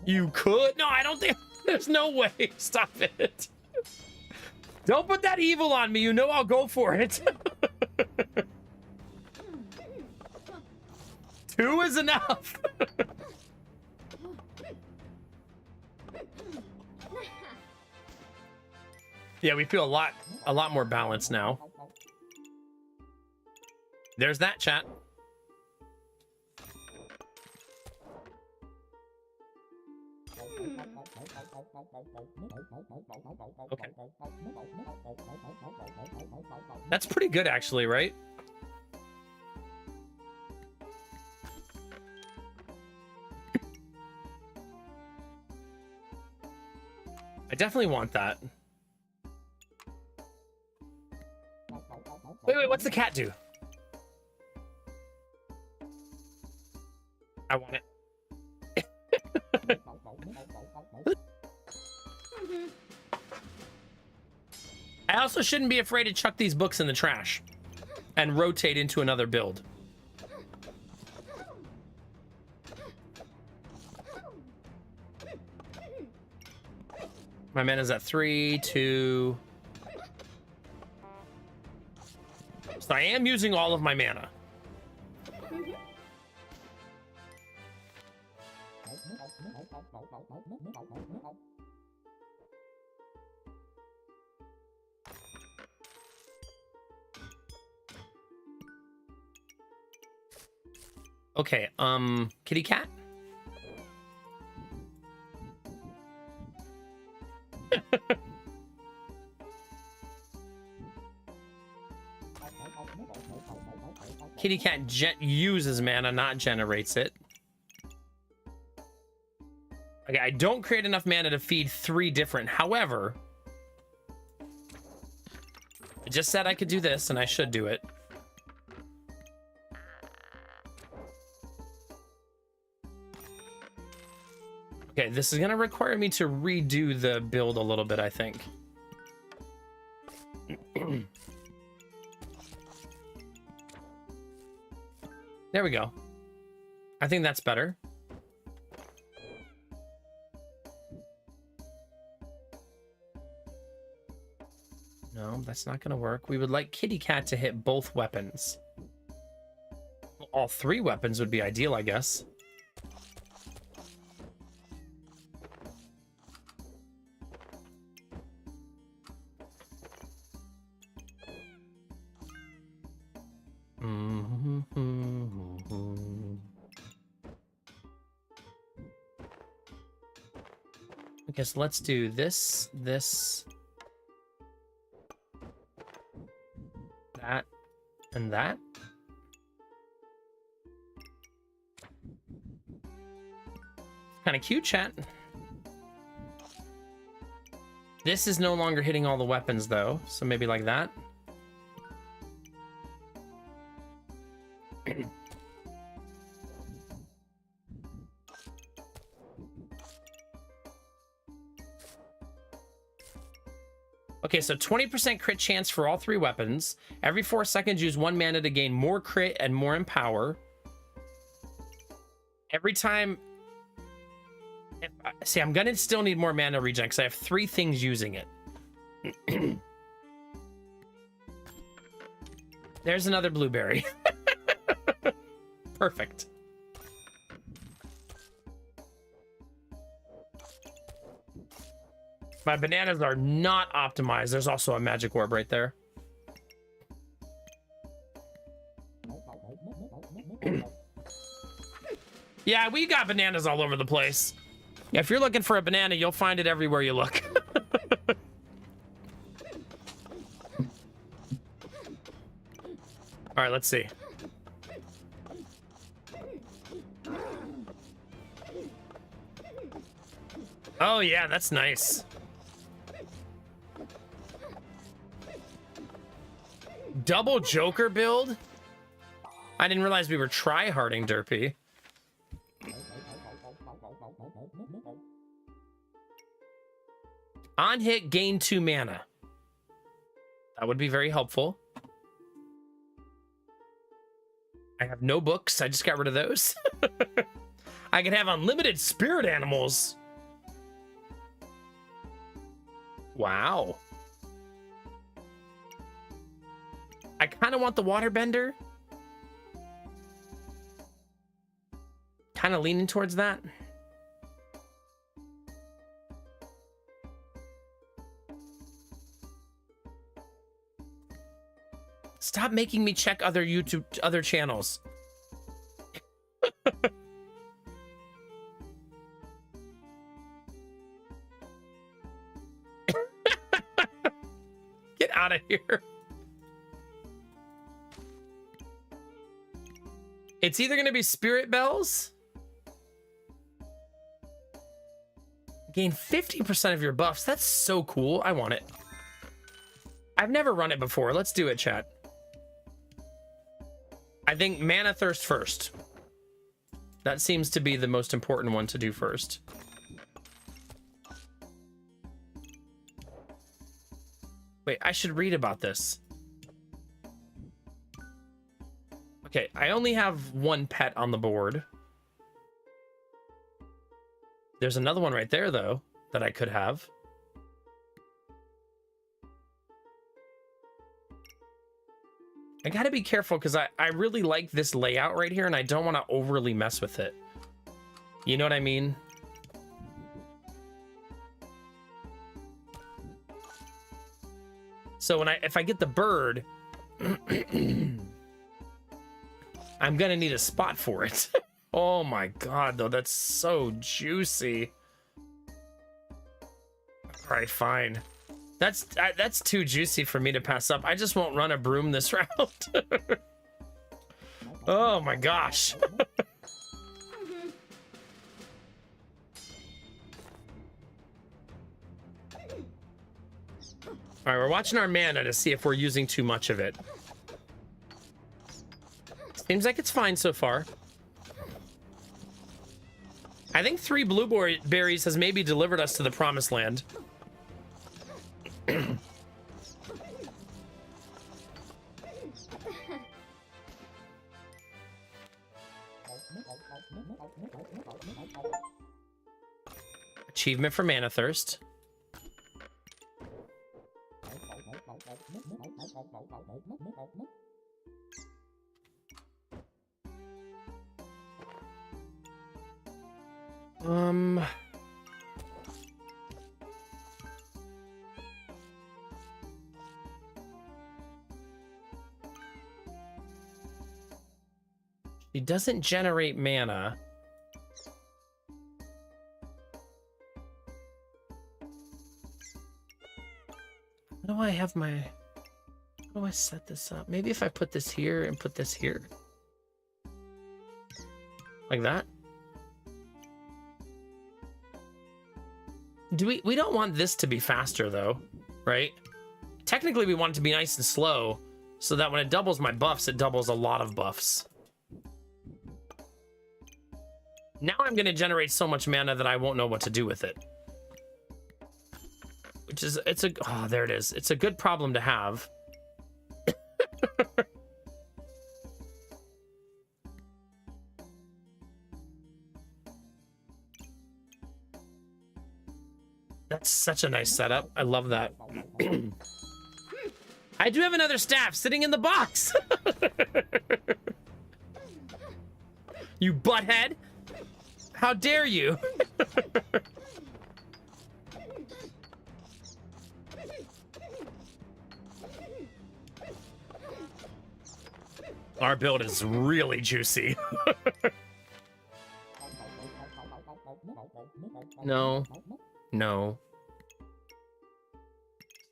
You could? No, I don't think... There's no way. Stop it. Don't put that evil on me. You know I'll go for it. 2 is enough. Yeah, we feel a lot more balanced now. There's that, chat. Okay. That's pretty good, actually, right? I definitely want that. Wait, what's the cat do? I want it. I also shouldn't be afraid to chuck these books in the trash and rotate into another build. My mana's at 3, 2. So I am using all of my mana. Okay, kitty cat? Kitty cat uses mana, not generates it. Okay, I don't create enough mana to feed 3 different. However, I just said I could do this, and I should do it. Okay, this is gonna require me to redo the build a little bit, I think. There we go. I think that's better. No, that's not gonna work. We would like kitty cat to hit both weapons. All 3 weapons would be ideal, I guess. Okay, so let's do this, that, and that. Kind of cute, chat. This is no longer hitting all the weapons, though, so maybe like that. Okay, so 20% crit chance for all 3 weapons. Every 4 seconds, use 1 mana to gain more crit and more empower. Every time... See, I'm gonna still need more mana regen because I have 3 things using it. There's another blueberry. Perfect. My bananas are not optimized. There's also a magic orb right there. Yeah, we got bananas all over the place. Yeah, if you're looking for a banana, you'll find it everywhere you look. All right, let's see. Oh, yeah, that's nice. Double Joker build? I didn't realize we were try-harding Derpy. On hit, gain 2 mana. That would be very helpful. I have no books. I just got rid of those. I can have unlimited spirit animals. Wow. I kind of want the waterbender. Kind of leaning towards that. Stop making me check other channels. Get out of here. It's either going to be Spirit Bells. Gain 50% of your buffs. That's so cool. I want it. I've never run it before. Let's do it, chat. I think Mana Thirst first. That seems to be the most important one to do first. Wait, I should read about this. Okay, I only have one pet on the board. There's another one right there, though, that I could have. I gotta be careful because I really like this layout right here and I don't want to overly mess with it. You know what I mean? So if I get the bird, I'm gonna need a spot for it. Oh my god, though, that's so juicy. All right, fine. That's too juicy for me to pass up. I just won't run a broom this round. Oh my gosh. All right, we're watching our mana to see if we're using too much of it. Seems like it's fine so far. I think 3 blueberries has maybe delivered us to the promised land. Achievement for Mana Thirst. He doesn't generate mana. How do I have my... How do I set this up? Maybe if I put this here and put this here. Like that? We don't want this to be faster though, right? Technically we want it to be nice and slow so that when it doubles my buffs, it doubles a lot of buffs. Now I'm going to generate so much mana that I won't know what to do with it. Which is, oh, there it is. It's a good problem to have. That's such a nice setup. I love that. I do have another staff sitting in the box. You butthead. How dare you? Our build is really juicy. No. No.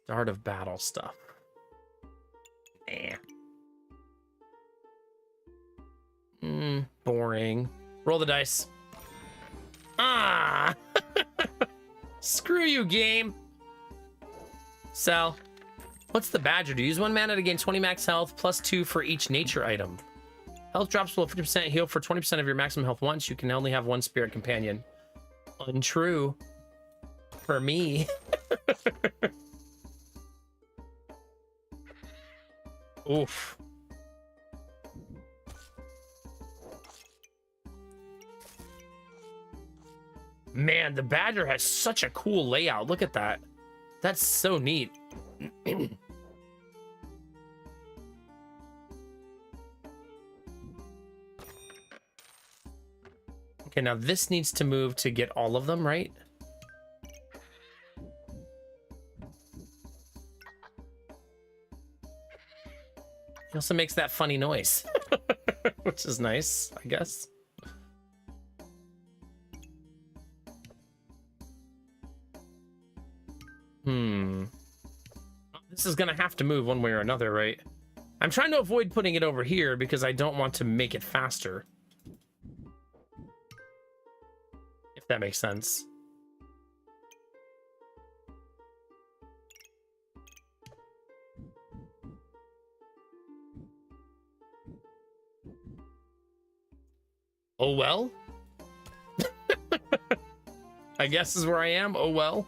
Start of battle stuff. Boring. Roll the dice. Ah! Screw you, game. Sell. What's the Badger? Do you use 1 mana to gain 20 max health, plus 2 for each nature item. Health drops below 50%, heal for 20% of your maximum health once. You can only have 1 spirit companion. Untrue. For me. Oof. Man, the Badger has such a cool layout. Look at that. That's so neat. Okay, now this needs to move to get all of them, right? It also makes that funny noise, which is nice, I guess. This is gonna have to move one way or another, right? I'm trying to avoid putting it over here because I don't want to make it faster. If that makes sense. Oh well. I guess is where I am. Oh well.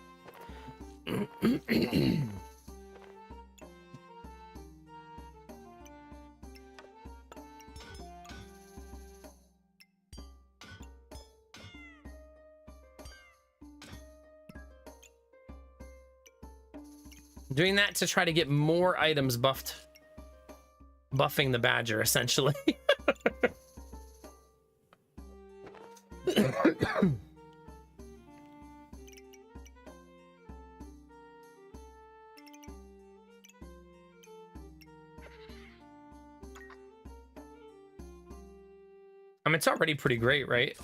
Doing that to try to get more items buffed. Buffing the badger, essentially. I mean, it's already pretty great, right?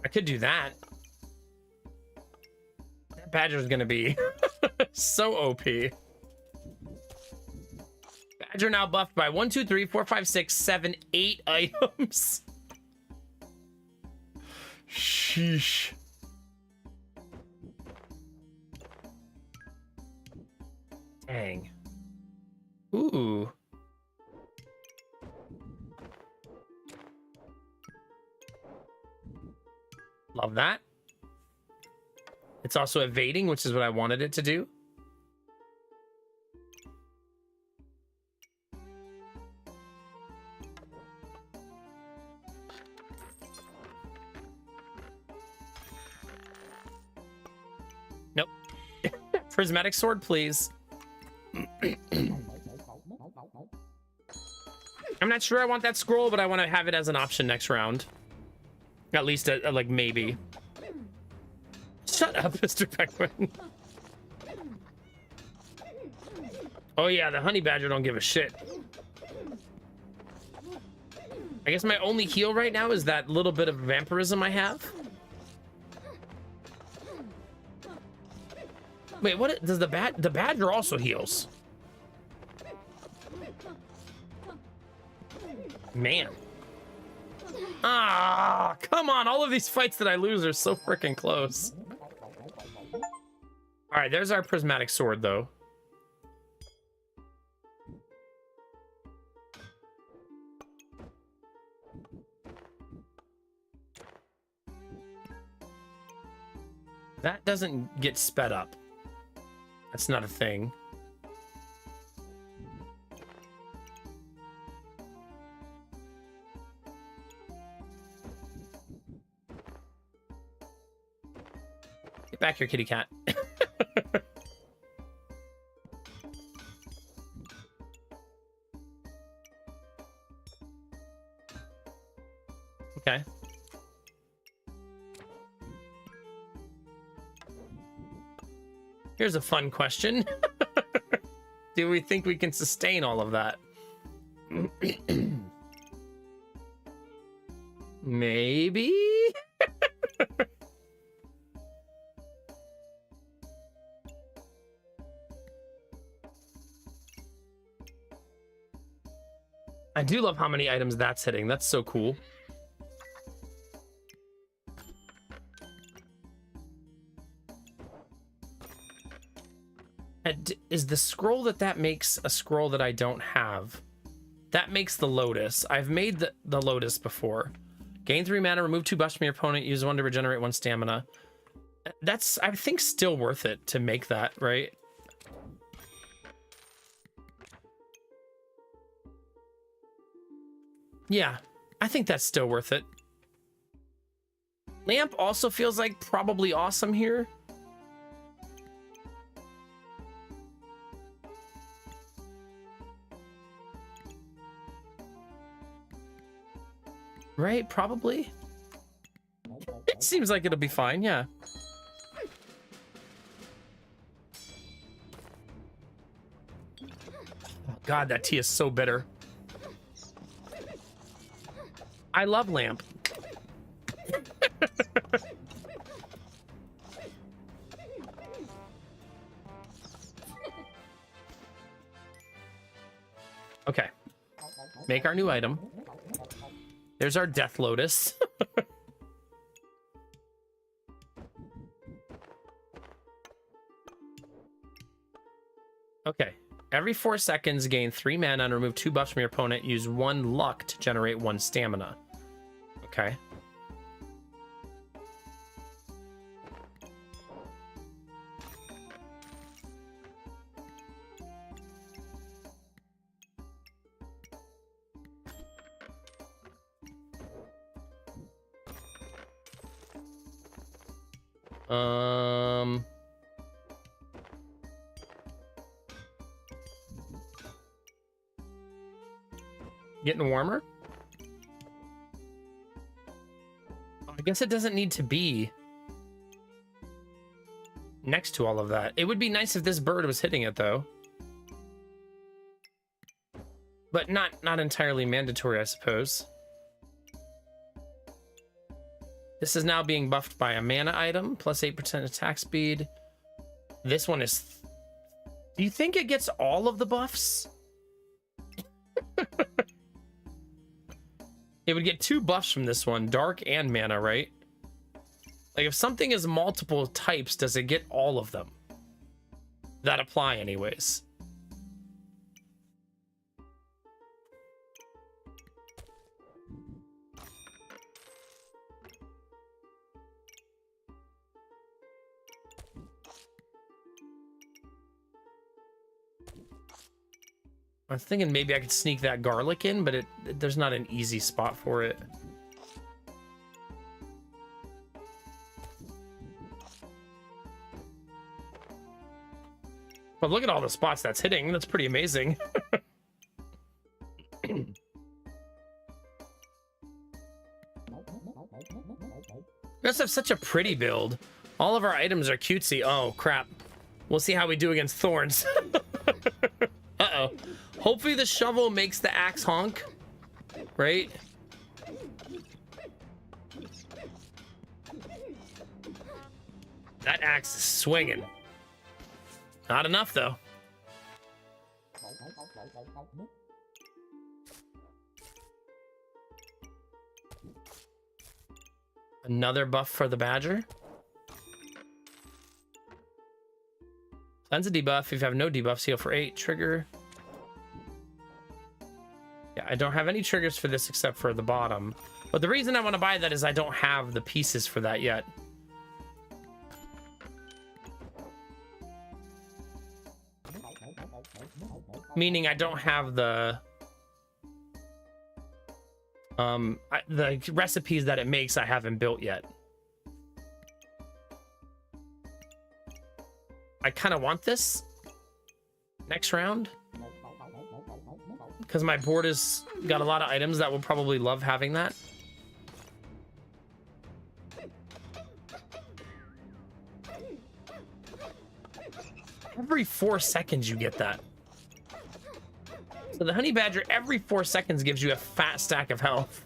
I could do that. That badger's gonna be so OP. Badger now buffed by 1, 2, 3, 4, 5, 6, 7, 8 items. Sheesh. Dang. Ooh. Love that. It's also evading, which is what I wanted it to do. Nope. Prismatic sword, please. I'm not sure I want that scroll, but I want to have it as an option next round. At least, like, maybe. Shut up, Mr. Peckman. Oh, yeah, the honey badger don't give a shit. I guess my only heal right now is that little bit of vampirism I have. Wait, what does the badger also heals? Man. Ah, come on. All of these fights that I lose are so freaking close. All right, there's our prismatic sword, though. That doesn't get sped up. That's not a thing. Get back here, kitty cat. Okay. Here's a fun question. Do we think we can sustain all of that? Maybe? I do love how many items that's hitting. That's so cool. Is the scroll that makes a scroll that I don't have? That makes the lotus. I've made the lotus before. Gain 3 mana, remove 2 buffs from your opponent, use 1 to regenerate 1 stamina. That's, I think, still worth it to make that, right? Yeah, I think that's still worth it. Lamp also feels like probably awesome here. Right, probably. It seems like it'll be fine, yeah. God, that tea is so bitter. I love lamp. Okay. Make our new item. There's our Death Lotus. Okay. Every 4 seconds, gain 3 mana and remove 2 buffs from your opponent. Use 1 luck to generate 1 stamina. Okay. Getting warmer? I guess it doesn't need to be next to all of that. It would be nice if this bird was hitting it, though. But not entirely mandatory, I suppose. This is now being buffed by a mana item, plus 8% attack speed. This one is... Do you think it gets all of the buffs? It would get 2 buffs from this one, dark and mana, right? Like, if something is multiple types, does it get all of them? That apply anyways. I was thinking maybe I could sneak that garlic in, but there's not an easy spot for it. But look at all the spots that's hitting. That's pretty amazing. We also have such a pretty build. All of our items are cutesy. Oh, crap. We'll see how we do against thorns. Uh-oh. Hopefully the shovel makes the axe honk, right? That axe is swinging. Not enough, though. Another buff for the badger. Cleanse a debuff. If you have no debuffs, heal for 8. Trigger. Yeah, I don't have any triggers for this except for the bottom. But the reason I want to buy that is I don't have the pieces for that yet. Meaning I don't have the recipes that it makes I haven't built yet. I kind of want this next round because my board has got a lot of items that will probably love having that. Every 4 seconds you get that. So the honey badger every 4 seconds gives you a fat stack of health.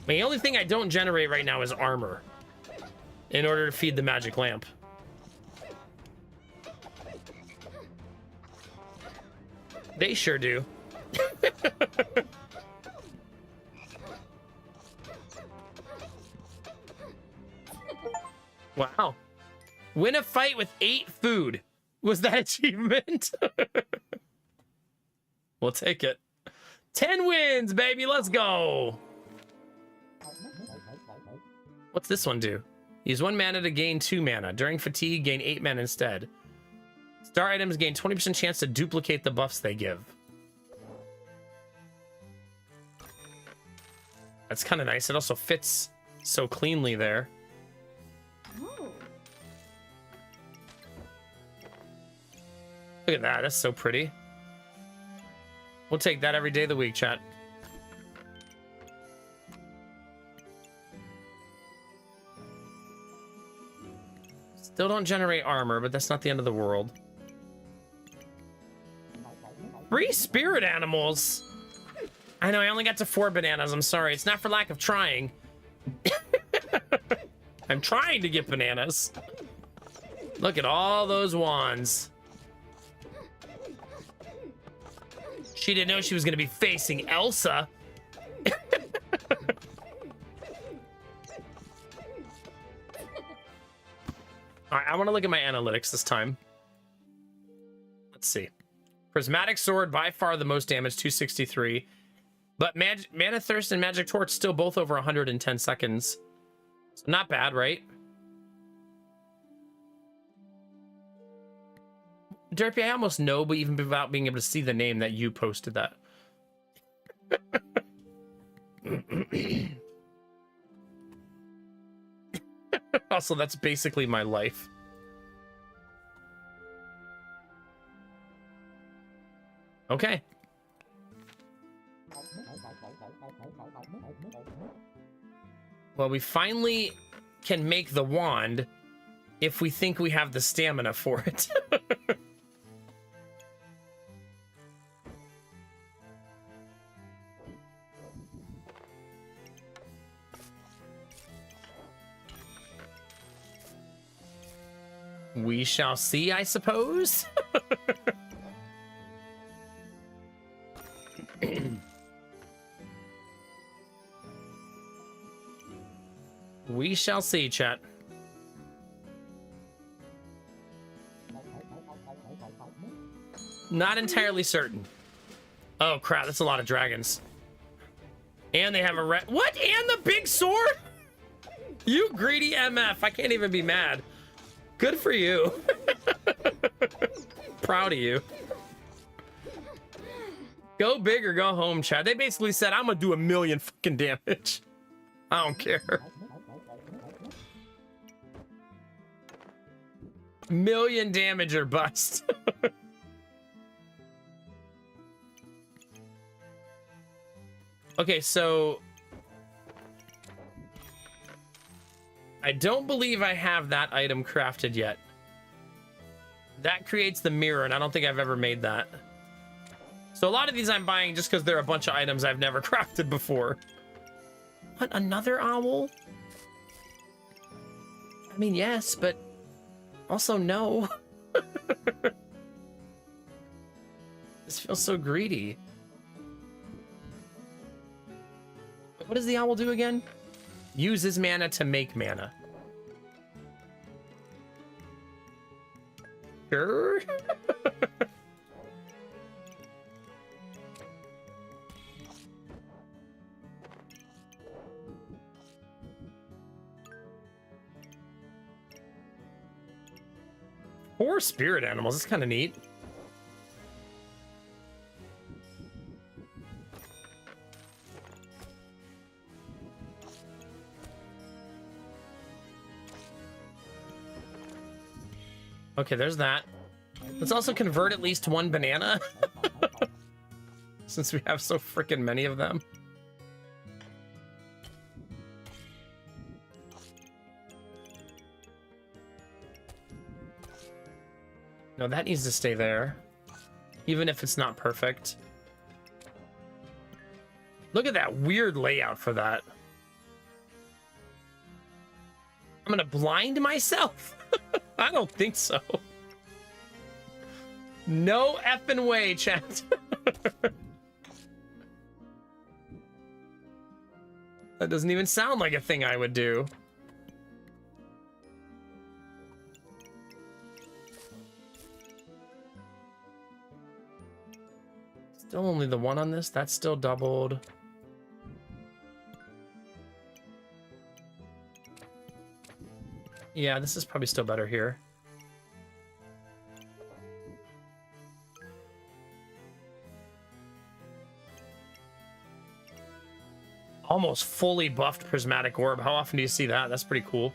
The only thing I don't generate right now is armor in order to feed the magic lamp. They sure do. Wow. Win a fight with 8 food. Was that achievement? We'll take it. 10 wins, baby. Let's go. What's this one do? Use 1 mana to gain 2 mana. During fatigue, gain 8 mana instead. Star items gain 20% chance to duplicate the buffs they give. That's kind of nice. It also fits so cleanly there. Look at that. That's so pretty. We'll take that every day of the week, chat. Still don't generate armor, but that's not the end of the world. 3 spirit animals. I know, I only got to 4 bananas. I'm sorry. It's not for lack of trying. I'm trying to get bananas. Look at all those wands. She didn't know she was going to be facing Elsa. All right, I want to look at my analytics this time. Let's see. Prismatic Sword, by far the most damage, 263. But Mana Thirst and Magic Torch still both over 110 seconds. So not bad, right? Derpy, I almost know, but even without being able to see the name that you posted that. Also, that's basically my life. Okay. Well, we finally can make the wand if we think we have the stamina for it. We shall see, I suppose. We shall see, chat. Not entirely certain. Oh crap, that's a lot of dragons. And they have a red. What? And the big sword? You greedy MF. I can't even be mad. Good for you. Proud of you. Go big or go home, chat. They basically said, I'm gonna do 1,000,000 fucking damage. I don't care. 1,000,000 damage or bust. Okay, so I don't believe I have that item crafted yet. That creates the mirror, and I don't think I've ever made that. So a lot of these I'm buying just because they're a bunch of items I've never crafted before. What, another owl? I mean, yes, but also no. This feels so greedy. What does the owl do again? Uses mana to make mana. Sure. Four spirit animals. That's kind of neat. Okay, there's that. Let's also convert at least one banana. Since we have so freaking many of them. No, that needs to stay there. Even if it's not perfect. Look at that weird layout for that. I'm gonna blind myself? I don't think so. No effing way, chat. That doesn't even sound like a thing I would do. Still only the one on this. That's still doubled. Yeah, this is probably still better here. Almost fully buffed prismatic orb. How often do you see that? That's pretty cool.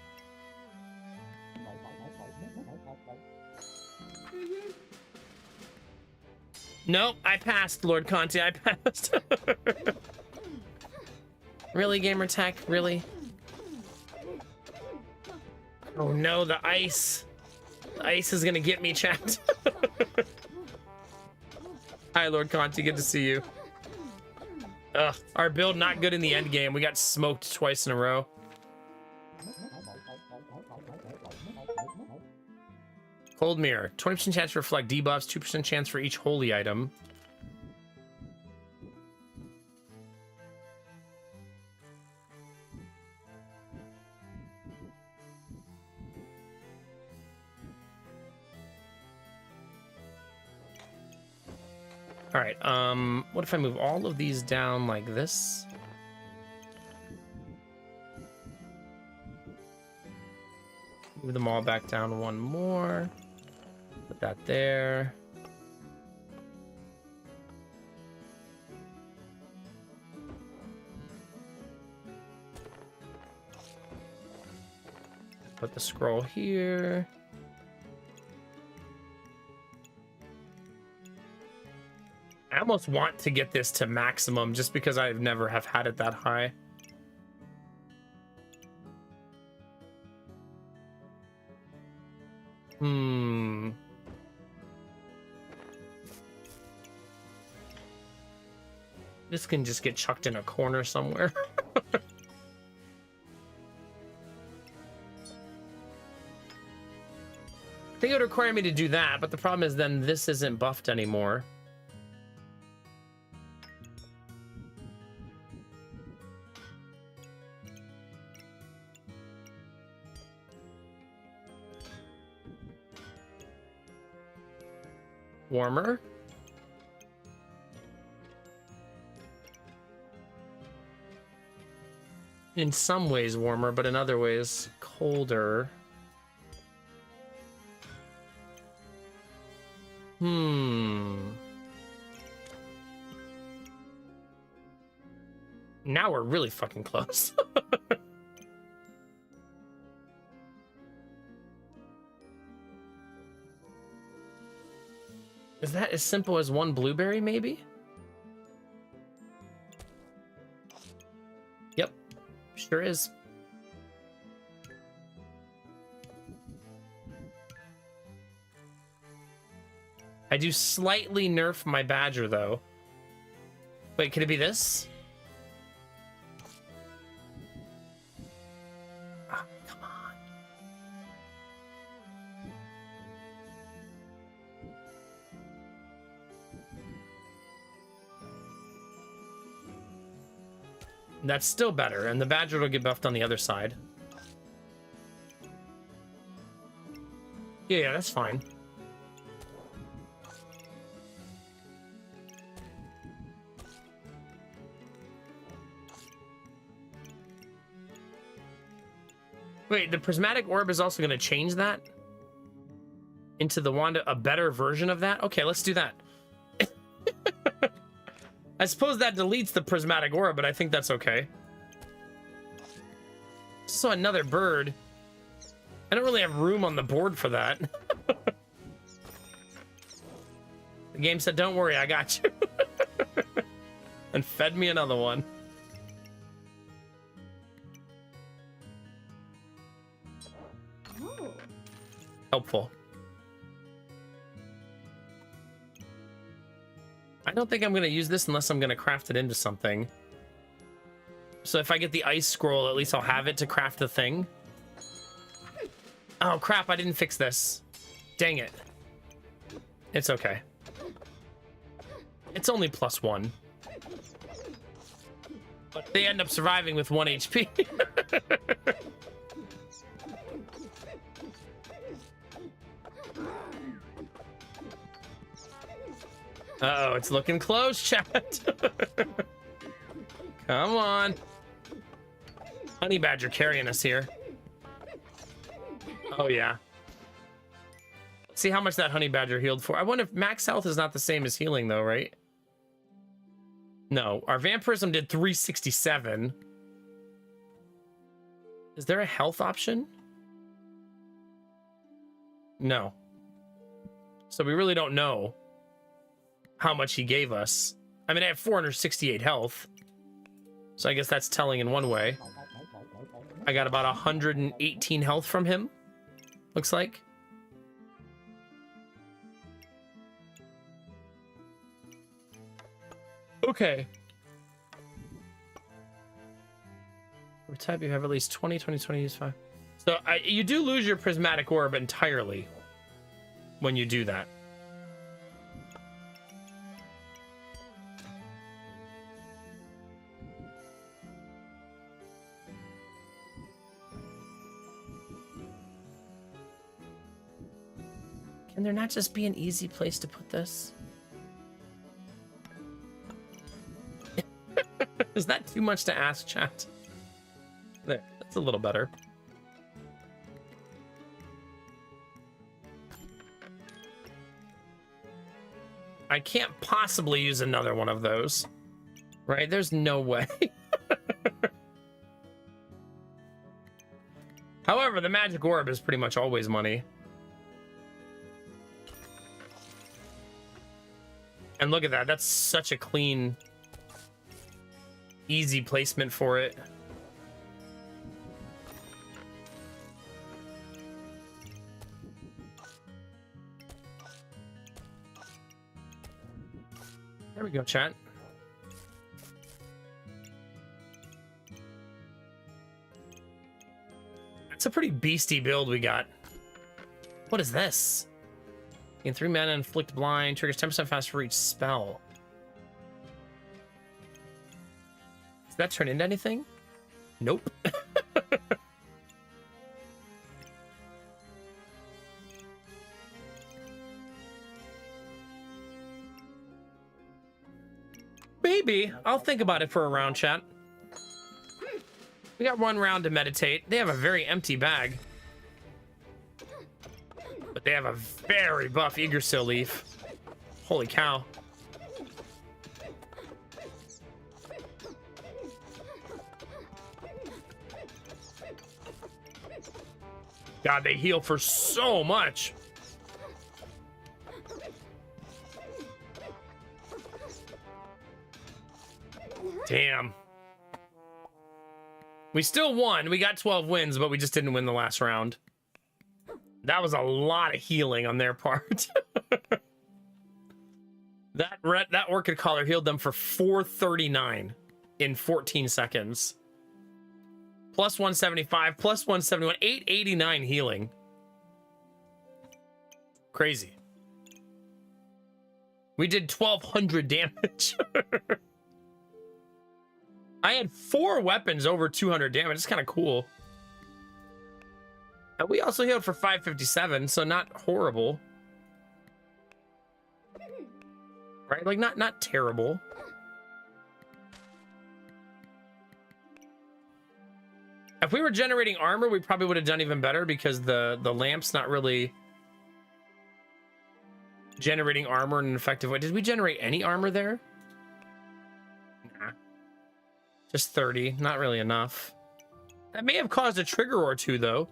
Nope, I passed, Lord Conti. I passed. Really, Gamertech? Really? Oh no, the ice. Ice is gonna get me, chat. Hi, Lord Conti. Good to see you. Ugh, our build not good in the end game. We got smoked twice in a row. Cold Mirror. 20% chance to reflect debuffs, 2% chance for each holy item. All right, what if I move all of these down like this? Move them all back down one more. Put that there. Put the scroll here. I almost want to get this to maximum just because I've never have had it that high. This can just get chucked in a corner somewhere. I think it would require me to do that, but the problem is then this isn't buffed anymore. Warmer. In some ways warmer, but in other ways colder. Now we're really fucking close. Is that as simple as one blueberry, maybe? Yep, sure is. I do slightly nerf my badger, though. Wait, could it be this? Oh, come on. That's still better, and the badger will get buffed on the other side. Yeah, that's fine. Wait, the prismatic orb is also going to change that into the Wanda, a better version of that? Okay, let's do that. I suppose that deletes the prismatic orb, but I think that's okay. So another bird. I don't really have room on the board for that. The game said, don't worry, I got you. And fed me another one. Helpful. I don't think I'm going to use this unless I'm going to craft it into something. So if I get the ice scroll, at least I'll have it to craft the thing. Oh, crap. I didn't fix this. Dang it. It's okay. It's only +1. But they end up surviving with 1 HP. Uh-oh, it's looking close, chat. Come on. Honey Badger carrying us here. Oh, yeah. Let's see how much that Honey Badger healed for. I wonder if max health is not the same as healing, though, right? No, our Vampirism did 367. Is there a health option? No. So we really don't know how much he gave us. I mean, I have 468 health. So I guess that's telling in one way. I got about 118 health from him. Looks like. Okay. For type, you have at least 20, 20, 20, use 5. So you do lose your prismatic orb entirely when you do that. Can there not just be an easy place to put this? Is that too much to ask, chat? There, that's a little better. I can't possibly use another one of those, right? There's no way. However, the magic orb is pretty much always money. And look at that. That's such a clean, easy placement for it. There we go, chat. It's a pretty beastie build we got. What is this? Gain 3 mana, inflict blind, triggers 10% faster for each spell. Does that turn into anything? Nope. Maybe. I'll think about it for a round, chat. We got one round to meditate. They have a very empty bag. But they have a very buff Yggdrasil leaf. Holy cow. God, they heal for so much. Damn. We still won. We got 12 wins, but we just didn't win the last round. That was a lot of healing on their part. that Orchid Collar healed them for 439 in 14 seconds. Plus 175, plus 171, 889 healing. Crazy. We did 1200 damage. I had 4 weapons over 200 damage. It's kind of cool. And we also healed for 557, so not horrible. Right? Like, not terrible. If we were generating armor, we probably would have done even better because the lamp's not really generating armor in an effective way. Did we generate any armor there? Nah. Just 30. Not really enough. That may have caused a trigger or two, though.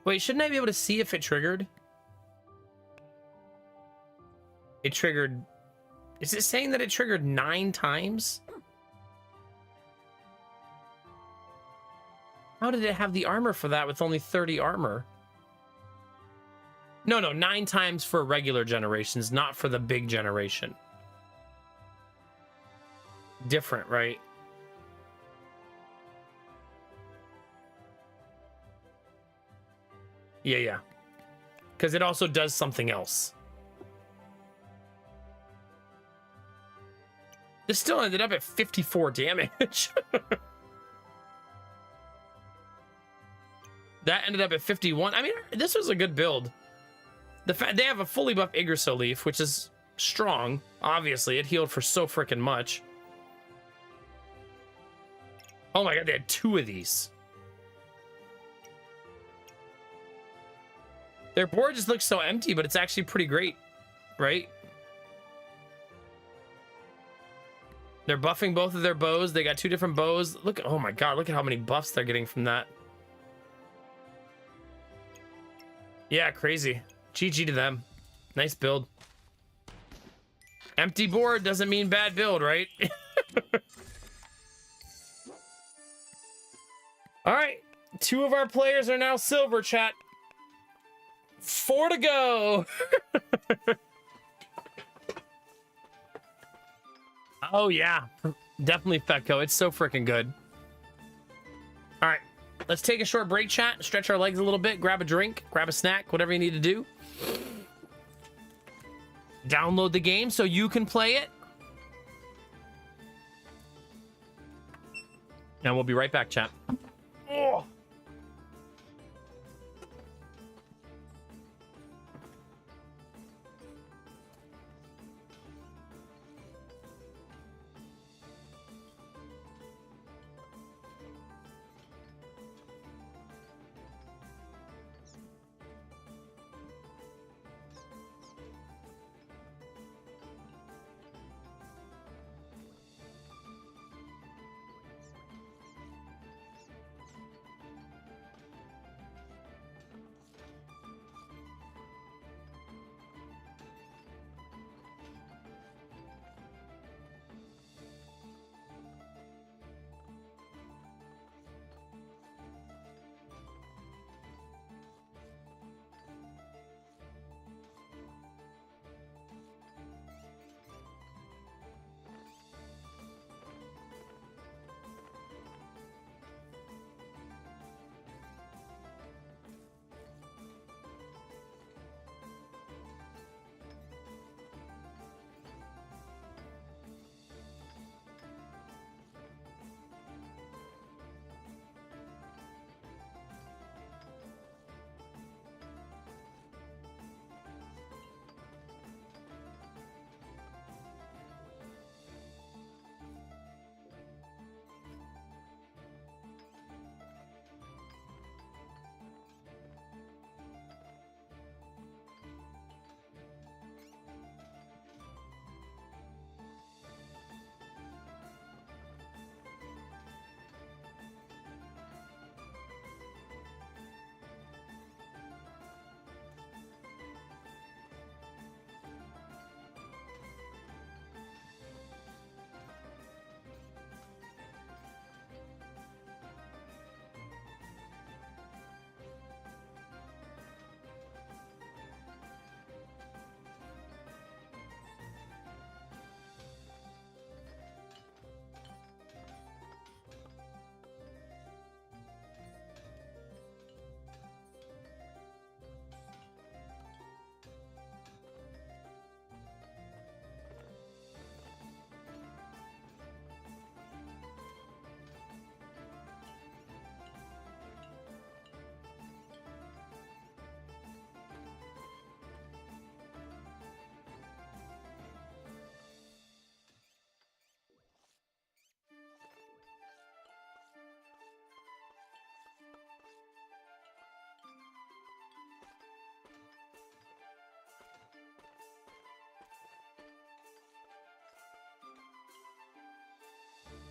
Wait, shouldn't I be able to see if it triggered? It triggered... Is it saying that it triggered 9 times? How did it have the armor for that with only 30 armor? No, 9 times for regular generations, not for the big generation. Different, right? Yeah. Because it also does something else. This still ended up at 54 damage. That ended up at 51. I mean, this was a good build. The fact they have a fully buffed Yggdrasil leaf, which is strong. Obviously, it healed for so freaking much. Oh my god, they had 2 of these. Their board just looks so empty, but it's actually pretty great, right? They're buffing both of their bows. They got 2 different bows. Look, oh my god, look at how many buffs they're getting from that. Yeah, crazy. GG to them. Nice build. Empty board doesn't mean bad build, right? All right. 2 of our players are now silver, chat. 4 to go. Oh yeah, definitely Fetco. It's so freaking good. All right, let's take a short break, chat. Stretch our legs a little bit. Grab a drink, grab a snack, whatever you need to do. Download the game so you can play it. And we'll be right back, chat. Oh.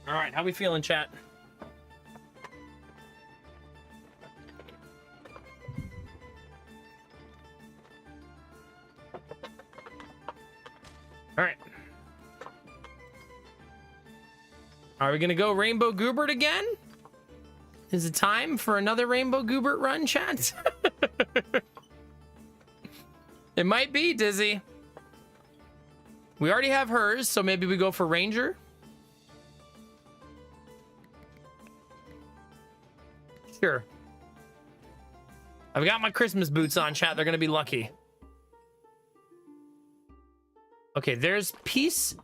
All right, how we feeling, chat? All right. Are we gonna go Rainbow Goobert again? Is it time for another Rainbow Goobert run, chat? It might be, Dizzy. We already have hers, so maybe we go for Ranger. Sure. I've got my Christmas boots on, chat. They're gonna be lucky. Okay, there's Peace.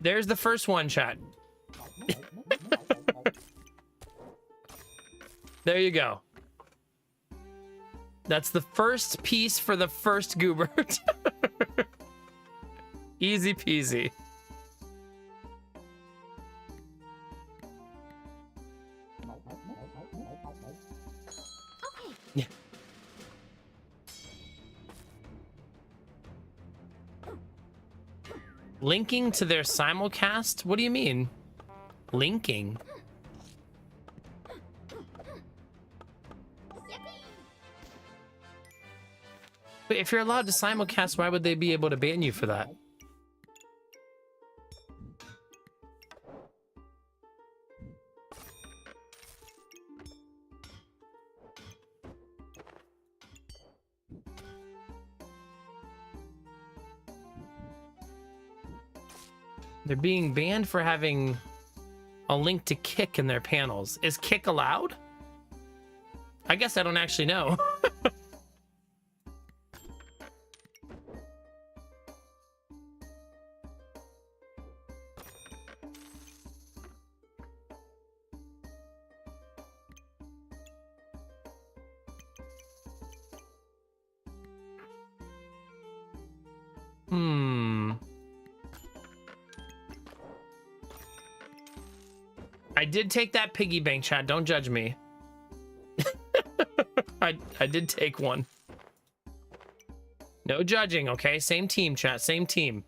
There's the first one, chat. There you go. That's the first piece for the first Goobert. Easy peasy. Yeah. Linking to their simulcast? What do you mean? Linking? But if you're allowed to simulcast, why would they be able to ban you for that? They're being banned for having a link to Kick in their panels. Is Kick allowed? I guess I don't actually know. I did take that piggy bank, chat. Don't judge me. I did take one. No judging, okay? Same team, chat. Same team.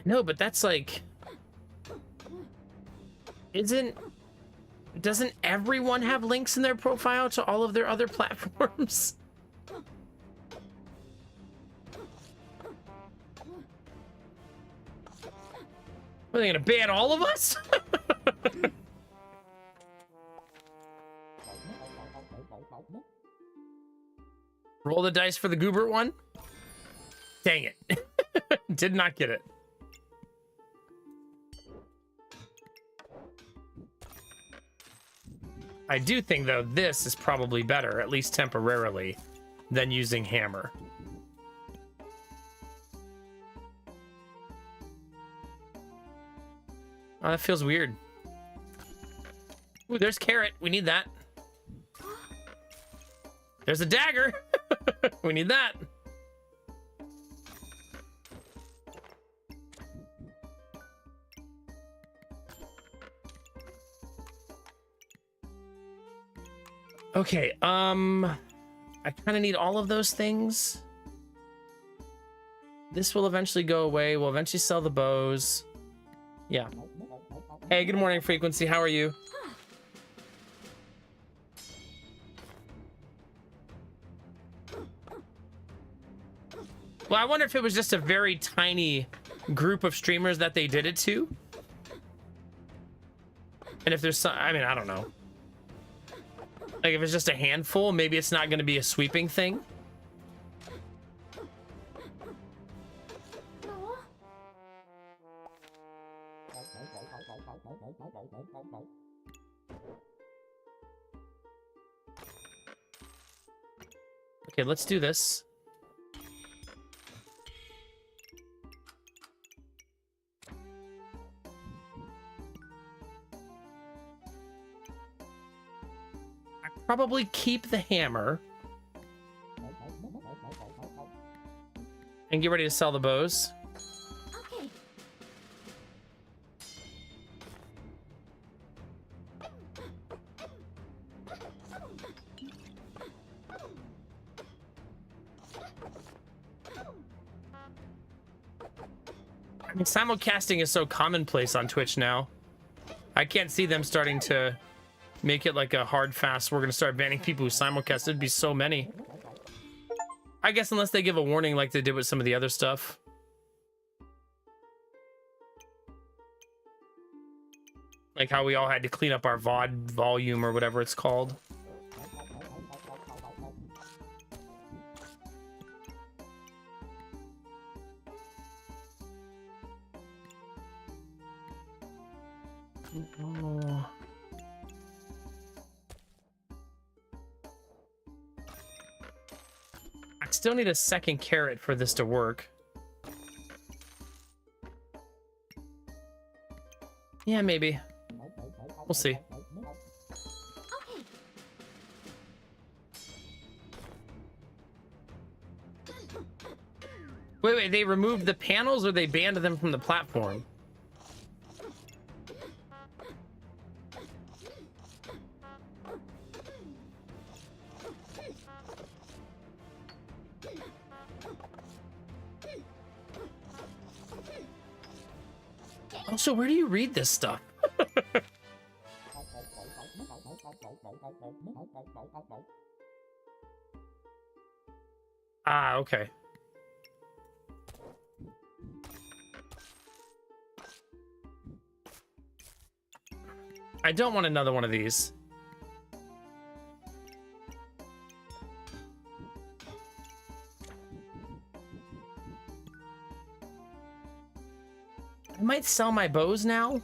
No, but that's like... Doesn't everyone have links in their profile to all of their other platforms? Are they gonna ban all of us? Roll the dice for the Goobert one. Dang it. Did not get it. I do think, though, this is probably better, at least temporarily, than using hammer. Oh, that feels weird. Ooh, there's carrot. We need that. There's a dagger. We need that. Okay, I kind of need all of those things. This will eventually go away. We'll eventually sell the bows. Yeah. Hey, good morning, Frequency. How are you? Well, I wonder if it was just a very tiny group of streamers that they did it to. And if there's some, I mean, I don't know. Like, if it's just a handful, maybe it's not going to be a sweeping thing. Okay, let's do this. Probably keep the hammer and get ready to sell the bows. Okay. I mean, simulcasting is so commonplace on Twitch now. I can't see them starting to make it like a hard fast. We're gonna start banning people who simulcast. It'd be so many. I guess unless they give a warning like they did with some of the other stuff. Like how we all had to clean up our VOD volume or whatever it's called. Oh. I still need a second carrot for this to work. Yeah, maybe. We'll see. Wait, they removed the panels or they banned them from the platform? Also, where do you read this stuff? Ah, okay. I don't want another one of these. I might sell my bows now.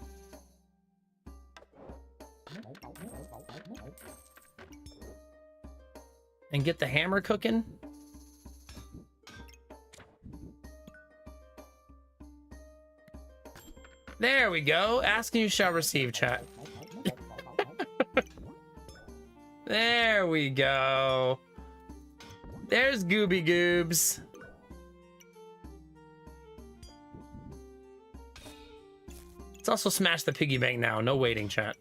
And get the hammer cooking. There we go. Ask and you shall receive, chat. There we go. There's Gooby Goobs. Let's also smash the piggy bank now. No waiting, chat.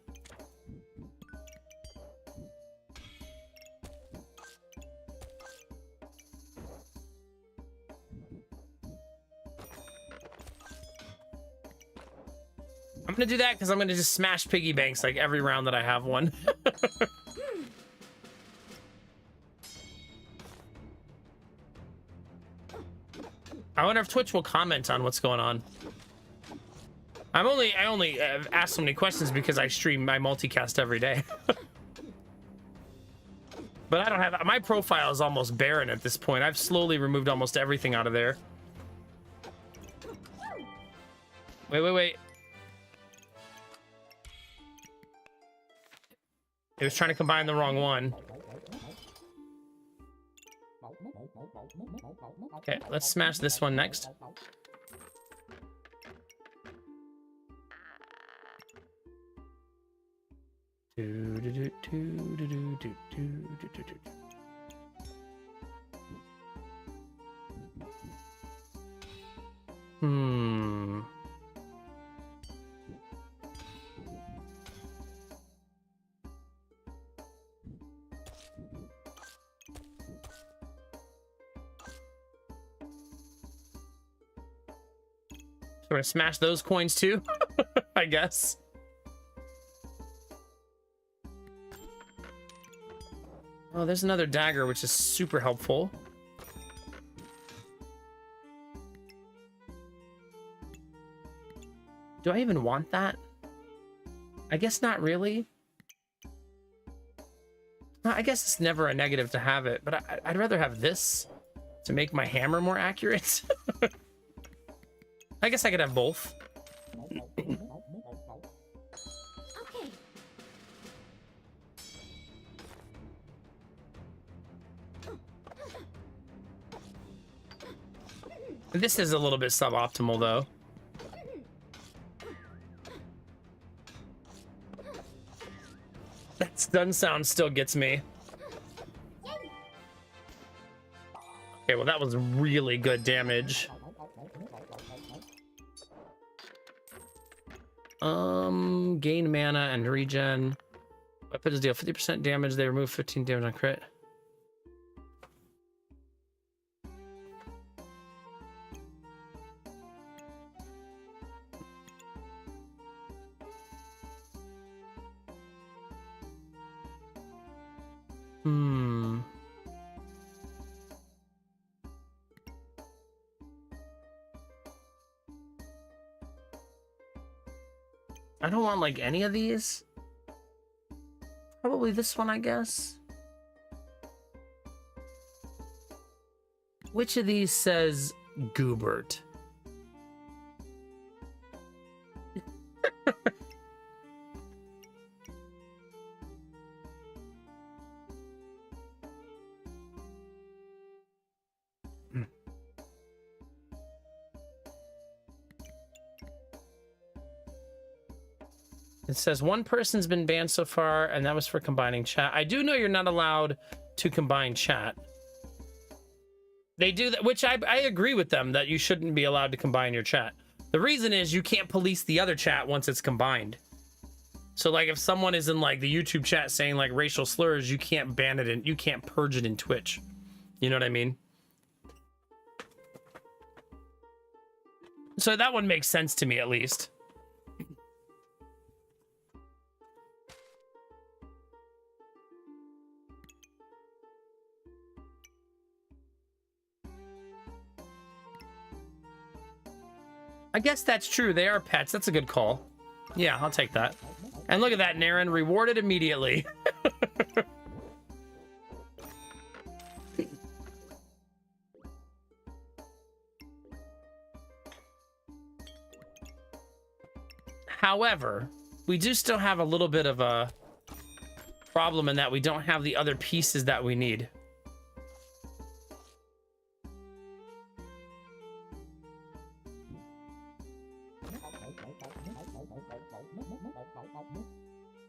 I'm gonna do that because I'm gonna just smash piggy banks like every round that I have one. I wonder if Twitch will comment on what's going on. I only ask so many questions because I stream my multicast every day. But I don't have, my profile is almost barren at this point. I've slowly removed almost everything out of there. Wait. It was trying to combine the wrong one. Okay, let's smash this one next. We're gonna smash those coins too, I guess. Oh, there's another dagger, which is super helpful. Do I even want that? I guess not really. I guess it's never a negative to have it, but I'd rather have this to make my hammer more accurate. I guess I could have both. Okay. This is a little bit suboptimal, though. That stun sound still gets me. Okay, well, that was really good damage. Gain mana and regen. Weapons deal 50% damage. They remove 15 damage on crit. I don't want like any of these. Probably this one, I guess. Which of these says Goobert? It says one person's been banned so far, and that was for combining chat. I do know you're not allowed to combine chat. They do that, which I agree with them that you shouldn't be allowed to combine your chat. The reason is you can't police the other chat once it's combined. So like if someone is in like the YouTube chat saying like racial slurs, you can't ban it and you can't purge it in Twitch. You know what I mean? So that one makes sense to me at least. I guess that's true. They are pets. That's a good call. Yeah, I'll take that. And look at that, Naren. Rewarded immediately. However, we do still have a little bit of a problem in that we don't have the other pieces that we need.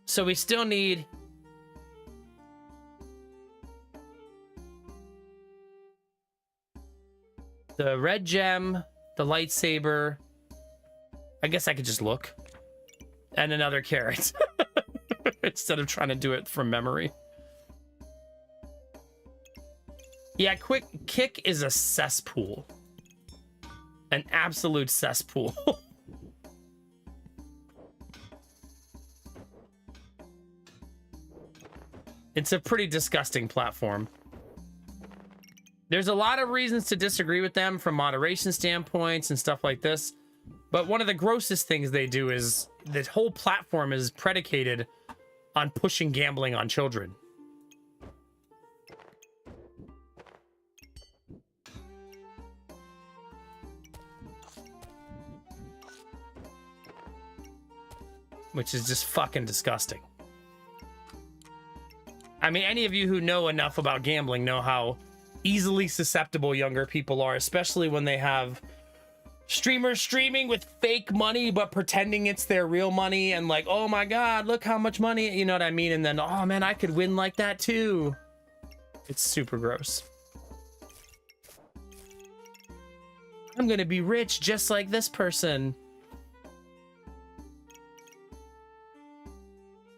So we still need the red gem, the lightsaber. I guess I could just look. And another carrot. Instead of trying to do it from memory. Yeah, quick kick is a cesspool. An absolute cesspool. It's a pretty disgusting platform. There's a lot of reasons to disagree with them from moderation standpoints and stuff like this. But one of the grossest things they do is the whole platform is predicated on pushing gambling on children. Which is just fucking disgusting. I mean, any of you who know enough about gambling know how easily susceptible younger people are, especially when they have streamers streaming with fake money but pretending it's their real money and like, oh my god, look how much money, you know what I mean? And then, oh man, I could win like that too. It's super gross. I'm gonna be rich just like this person.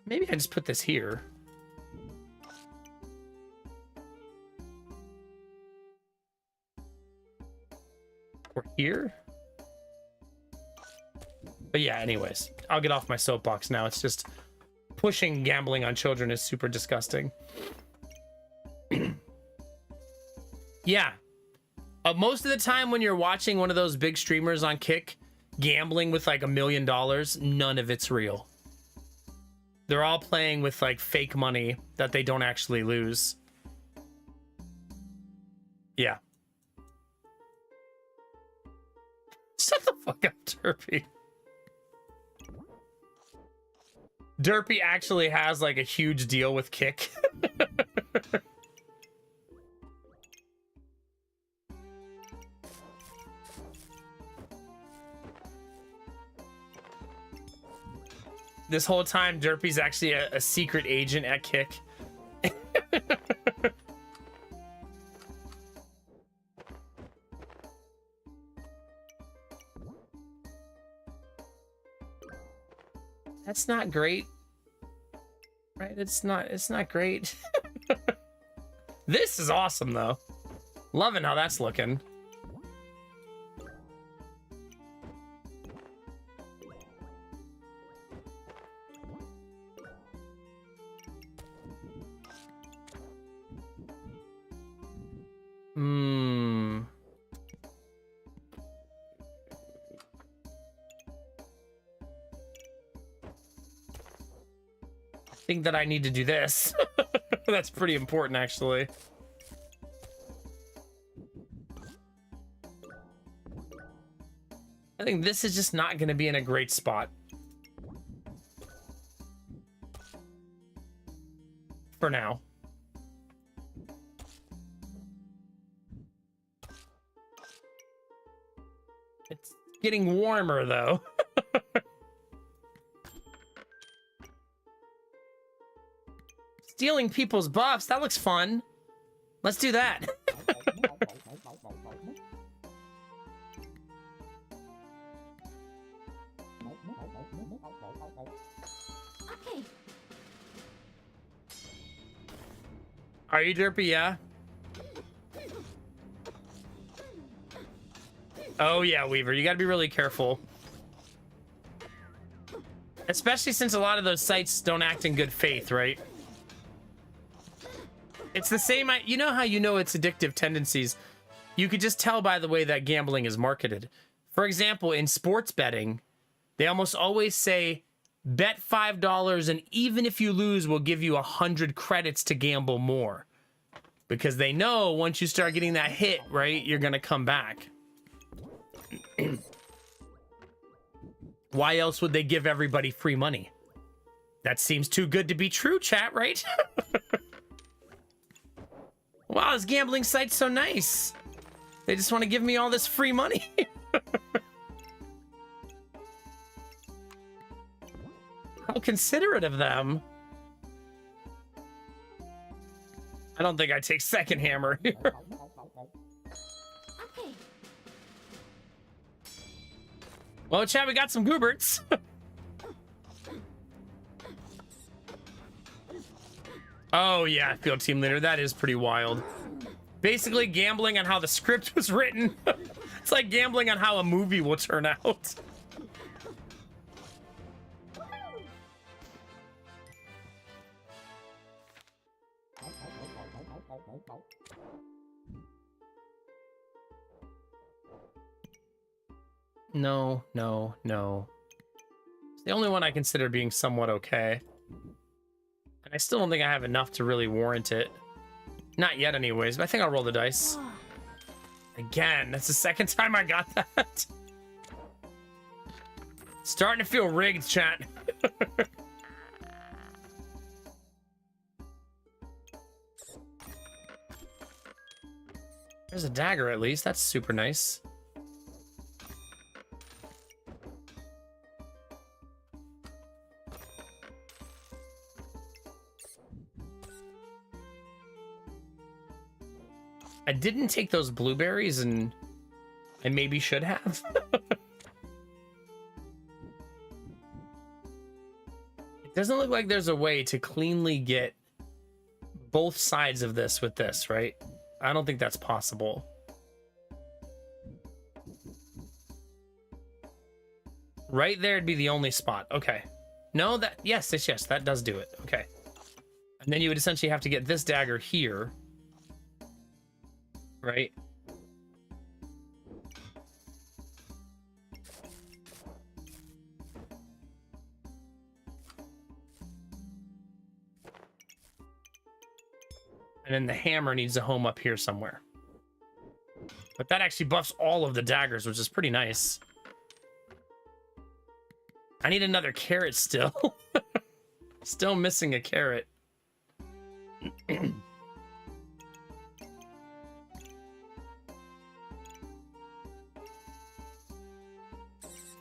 Maybe I just put this here. Or here? But yeah, anyways, I'll get off my soapbox now. It's just pushing gambling on children is super disgusting. Yeah. Most of the time when you're watching one of those big streamers on Kick gambling with like $1 million, none of it's real. They're all playing with like fake money that they don't actually lose. Yeah. Shut the fuck up, Derpy. Derpy actually has like a huge deal with Kick. This whole time, Derpy's actually a secret agent at Kick. That's not great. Right? It's not great. This is awesome though. Loving how that's looking. I think that I need to do this. That's pretty important, actually. I think this is just not going to be in a great spot. For now. It's getting warmer, though. Stealing people's buffs, that looks fun. Let's do that. Okay. Are you Derpy? Yeah. Oh yeah, Weaver, you gotta be really careful. Especially since a lot of those sites don't act in good faith, right? It's the same, you know how you know it's addictive tendencies? You could just tell by the way that gambling is marketed. For example, in sports betting, they almost always say, bet $5 and even if you lose, we'll give you 100 credits to gamble more. Because they know once you start getting that hit, right, you're gonna come back. Why else would they give everybody free money? That seems too good to be true, chat, right? Wow, this gambling site's so nice. They just want to give me all this free money. How considerate of them. I don't think I take second hammer here. Okay. Well, chat, we got some gooberts. Oh, yeah, field team leader. That is pretty wild. Basically gambling on how the script was written. It's like gambling on how a movie will turn out. No, no, no. It's the only one I consider being somewhat okay. And I still don't think I have enough to really warrant it. Not yet anyways, but I think I'll roll the dice. Again, that's the second time I got that. Starting to feel rigged, chat. There's a dagger at least. That's super nice. I didn't take those blueberries, and I maybe should have. It doesn't look like there's a way to cleanly get both sides of this with this, right? I don't think that's possible. Right there'd be the only spot. Okay. No, that, yes, that does do it. Okay. And then you would essentially have to get this dagger here. Right? And then the hammer needs a home up here somewhere. But that actually buffs all of the daggers, which is pretty nice. I need another carrot still. Still missing a carrot. I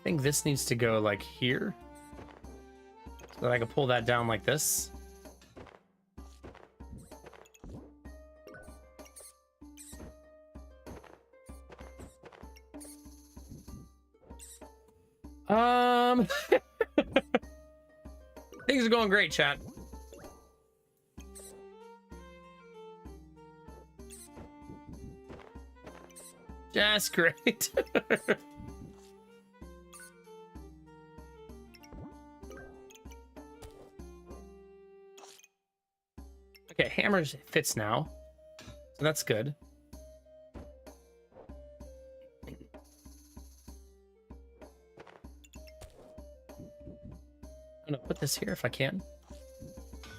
think this needs to go like here so that I can pull that down like this. Things are going great, chat. Just great. Okay, hammer fits now, so that's good. I'm gonna put this here if I can.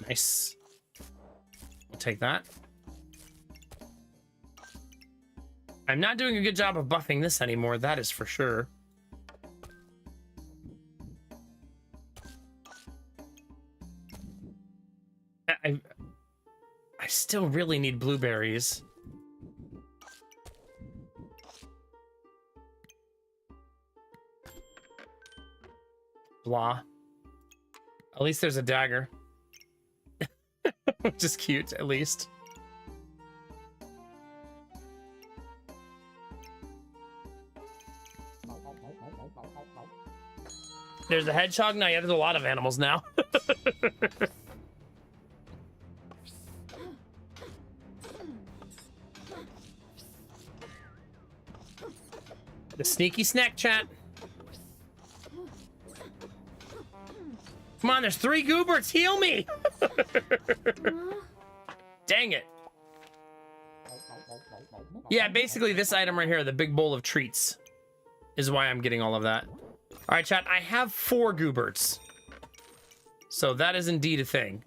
Nice. We'll take that. I'm not doing a good job of buffing this anymore, that is for sure. I still really need blueberries. Blah. At least there's a dagger. Which is cute, at least. There's a hedgehog now. Yeah, there's a lot of animals now. The sneaky snack, chat. Come on, there's 3 gooberts. Heal me. Dang it. Yeah, basically this item right here, the big bowl of treats, is why I'm getting all of that. All right, chat, I have 4 gooberts. So that is indeed a thing.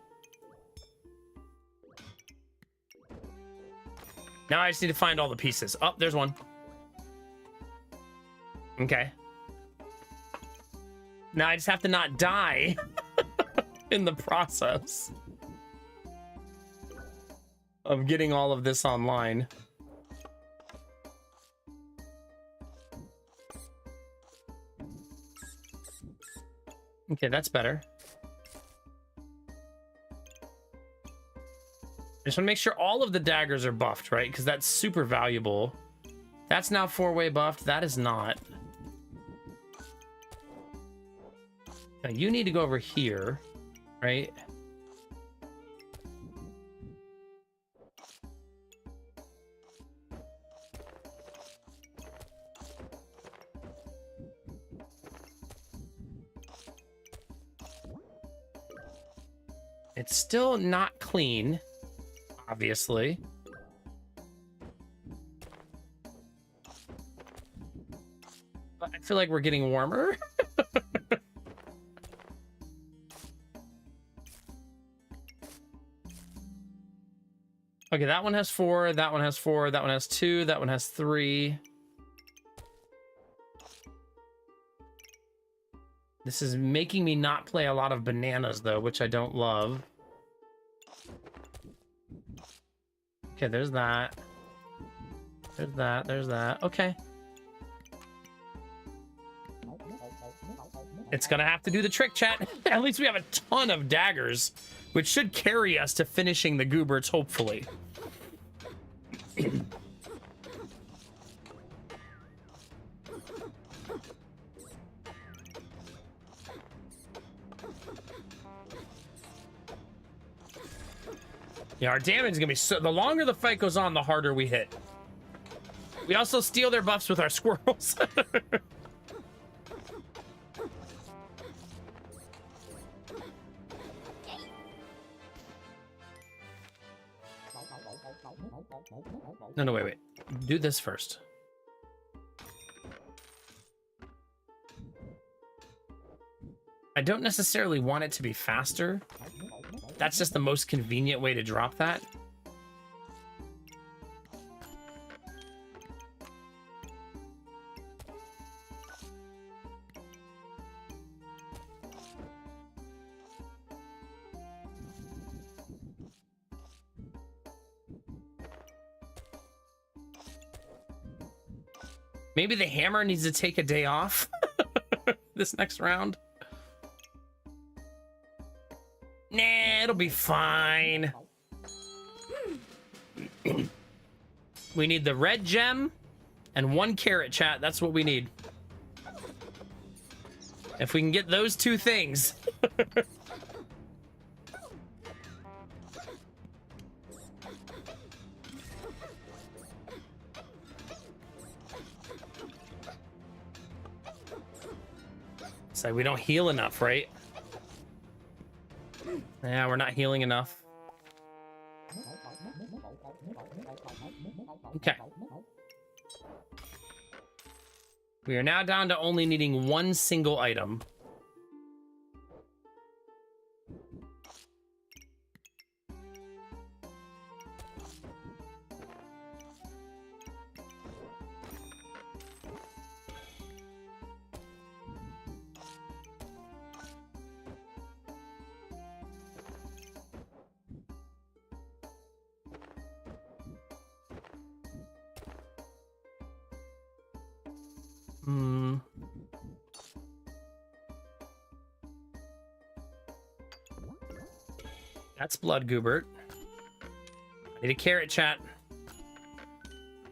Now I just need to find all the pieces. Oh, there's one. Okay. Now I just have to not die in the process of getting all of this online. Okay, that's better. I just want to make sure all of the daggers are buffed, right? Because that's super valuable. That's now 4-way buffed. That is not. Now you need to go over here, right? It's still not clean, obviously. But I feel like we're getting warmer. Okay, that one has 4, that one has 4, that one has 2, that one has 3. This is making me not play a lot of bananas, though, which I don't love. Okay, there's that. There's that, there's that. Okay. It's gonna have to do the trick, chat. At least we have a ton of daggers, which should carry us to finishing the Gooberts, hopefully. Yeah, our damage is gonna be so. The longer the fight goes on, the harder we hit. We also steal their buffs with our squirrels. No, wait. Do this first. I don't necessarily want it to be faster. That's just the most convenient way to drop that. Maybe the hammer needs to take a day off this next round. Nah, it'll be fine. We need the red gem and 1 carrot, chat. That's what we need. If we can get those 2 things. It's like we don't heal enough, right? Yeah, we're not healing enough. Okay. We are now down to only needing 1 single item. That's blood, Goobert. I need a carrot, chat.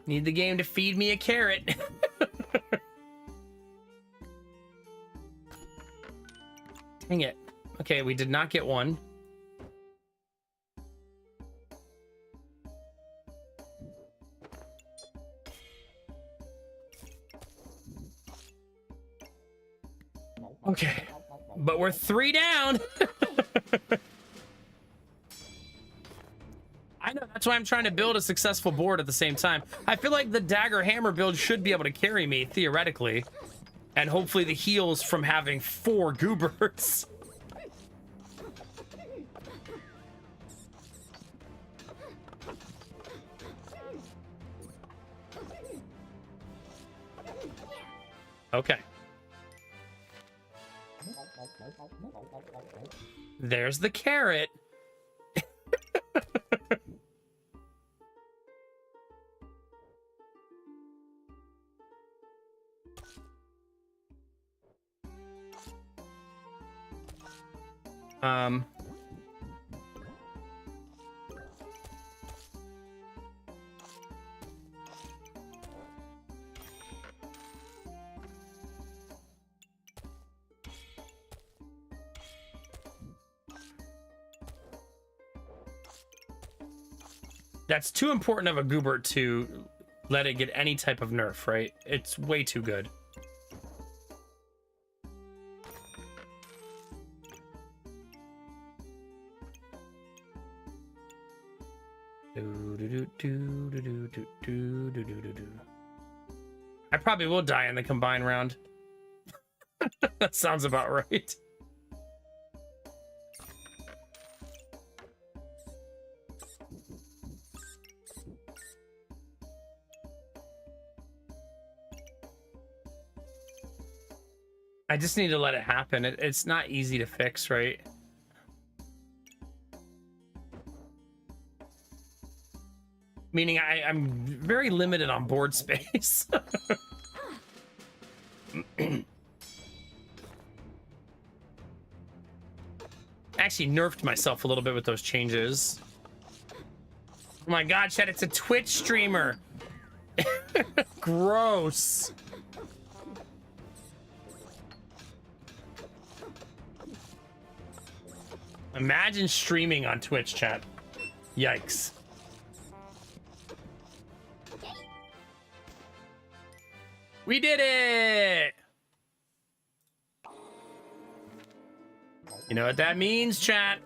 Need the game to feed me a carrot. Dang it. Okay, we did not get 1. Okay, but we're 3 down. I know, that's why I'm trying to build a successful board at the same time. I feel like the dagger hammer build should be able to carry me, theoretically. And hopefully the heals from having 4 Gooberts. Okay. There's the carrot. um That's too important of a Goobert to let it get any type of nerf, right? It's way too good. I probably will die in the combine round. That sounds about right. I just need to let it happen. It's not easy to fix, right? Meaning I'm very limited on board space. Actually nerfed myself a little bit with those changes. Oh my god, Chad, it's a Twitch streamer. Gross. Imagine streaming on Twitch, chat. Yikes. We did it! You know what that means, chat?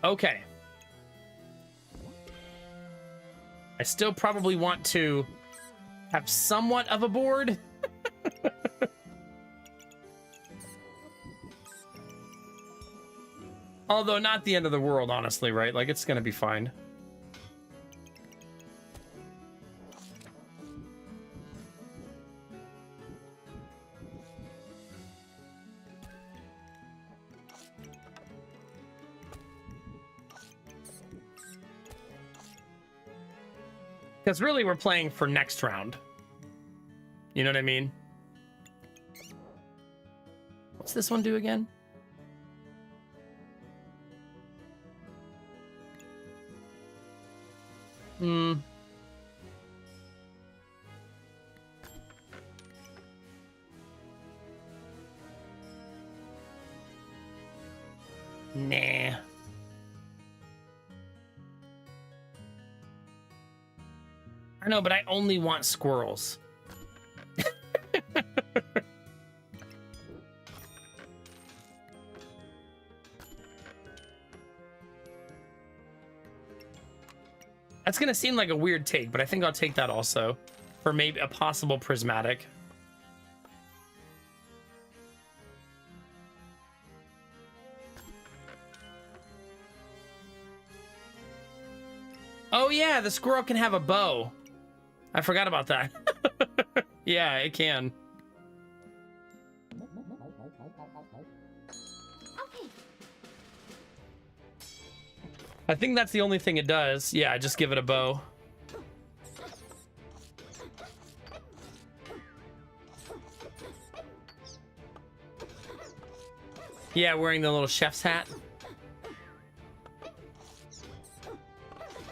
Okay. I still probably want to have somewhat of a board. Although not the end of the world, honestly, right? Like, it's gonna be fine. Because really, we're playing for next round. You know what I mean? What's this one do again? Hmm. Nah. I know, but I only want squirrels. That's gonna seem like a weird take, but I think I'll take that also for maybe a possible prismatic. Oh yeah, the squirrel can have a bow. I forgot about that. Yeah, it can. Okay. I think that's the only thing it does. Yeah, just give it a bow. Yeah, wearing the little chef's hat.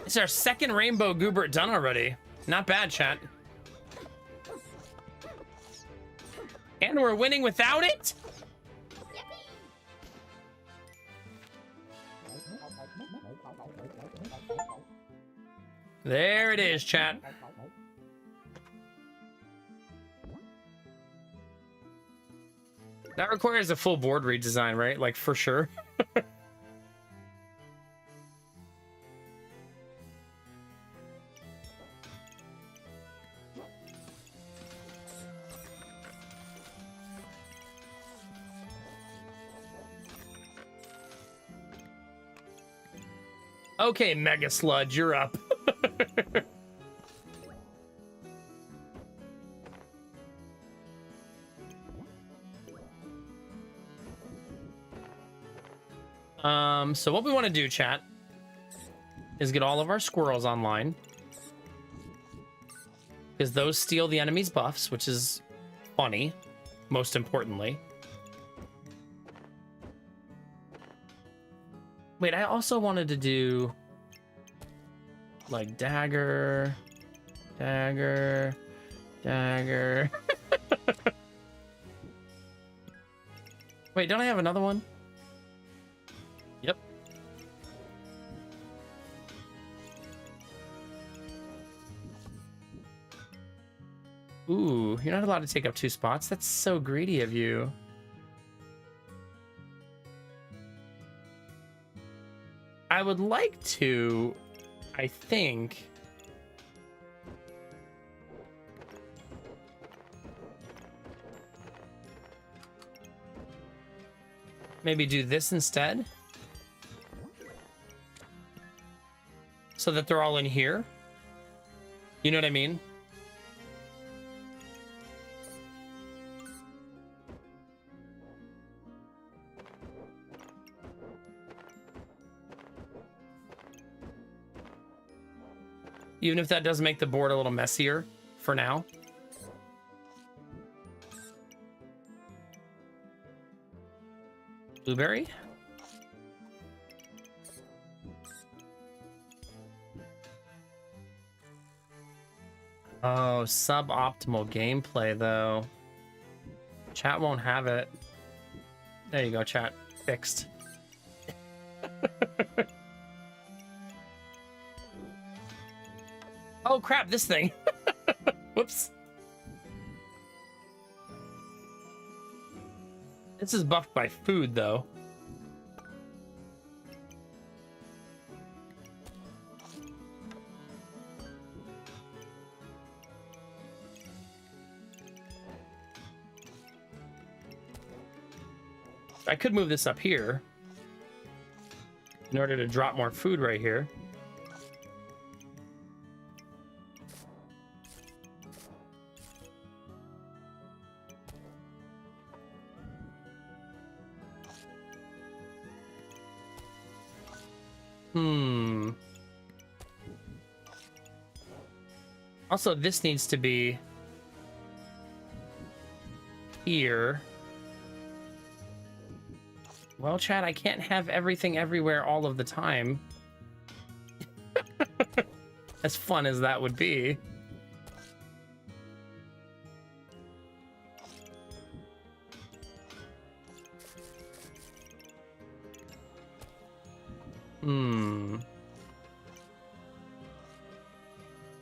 It's our second rainbow Goobert done already. Not bad, chat. And we're winning without it? There it is, chat. That requires a full board redesign, right? Like, for sure. Okay, Mega Sludge, you're up. So what we want to do, chat, is get all of our squirrels online. Because those steal the enemy's buffs, which is funny, most importantly. Wait, I also wanted to do like dagger, dagger, dagger. Wait, don't I have another one? Yep. Ooh, you're not allowed to take up 2 spots. That's so greedy of you. I would like to, I think. Maybe do this instead. So that they're all in here. You know what I mean? Even if that does make the board a little messier for now. Blueberry? Oh, suboptimal gameplay though. Chat won't have it. There you go, chat. Fixed. Oh crap, this thing. Whoops. This is buffed by food though. I could move this up here in order to drop more food right here. Also, this needs to be here. Well, Chad, I can't have everything everywhere all of the time. As fun as that would be.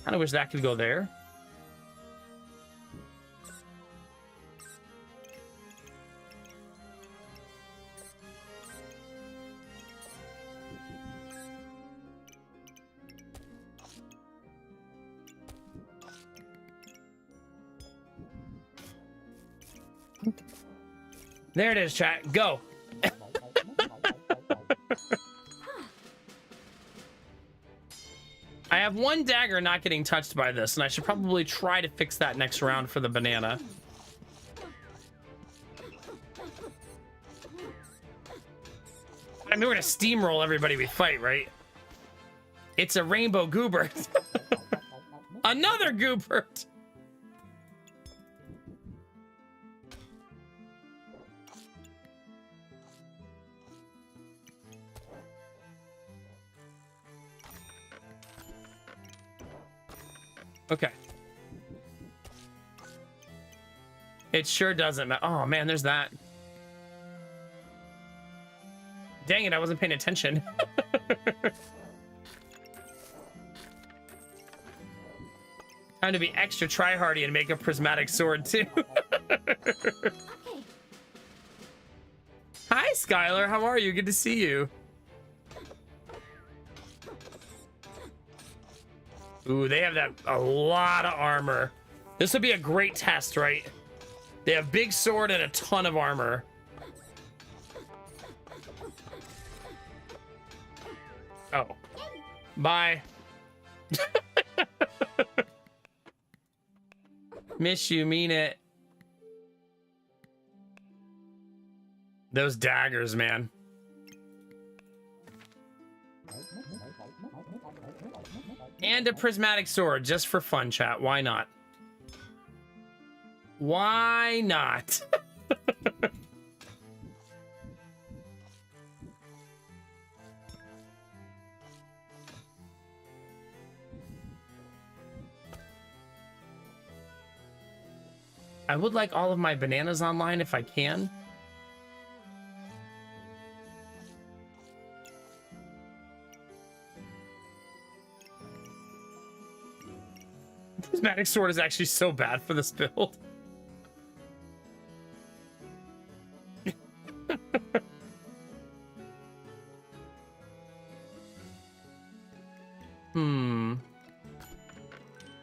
I wish that could go there. There it is, chat. Go. I have one dagger not getting touched by this, and I should probably try to fix that next round for the banana. I mean, we're gonna steamroll everybody we fight, right? It's a rainbow goobert. Another goobert. Okay. It sure doesn't matter. Oh man, there's that. Dang it, I wasn't paying attention. Time to be extra tryhardy and make a prismatic sword too. Okay. Hi, Skylar. How are you? Good to see you. Ooh, they have a lot of armor. This would be a great test, right? They have big sword and a ton of armor. Oh. Bye. Miss you, mean it. Those daggers, man. And a prismatic sword, just for fun, chat. Why not? Why not? I would like all of my bananas online if I can. Prismatic sword is actually so bad for this build.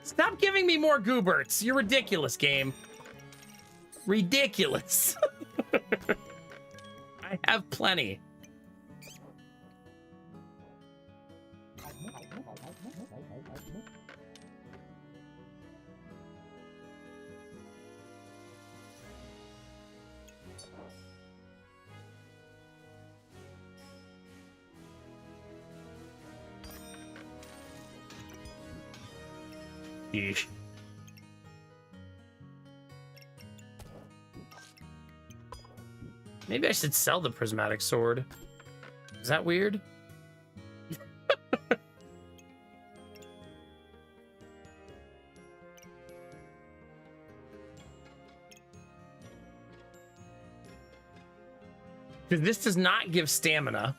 Stop giving me more gooberts. You're ridiculous, game. Ridiculous. I have plenty. Yeesh. Maybe I should sell the prismatic sword. Is that weird? Because this does not give stamina.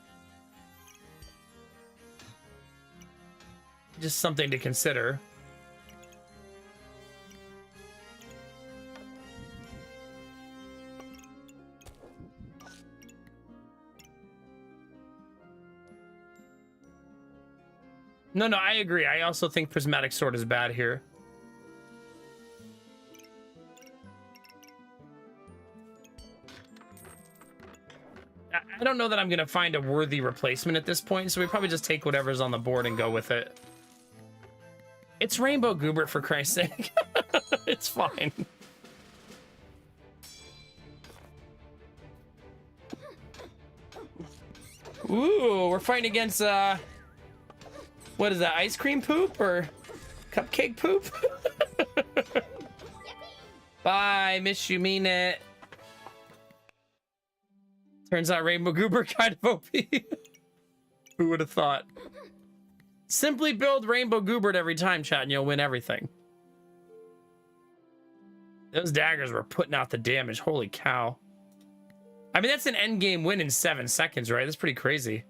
Just something to consider. No, I agree. I also think prismatic sword is bad here. I don't know that I'm going to find a worthy replacement at this point, so we probably just take whatever's on the board and go with it. It's Rainbow Goobert, for Christ's sake. It's fine. Ooh, we're fighting against, what is that, ice cream poop or cupcake poop? Bye, miss you, mean it. Turns out Rainbow Goobert kind of OP. Who would have thought? Simply build Rainbow Goobert every time, chat, and you'll win everything. Those daggers were putting out the damage. Holy cow. I mean, that's an endgame win in 7 seconds, right? That's pretty crazy.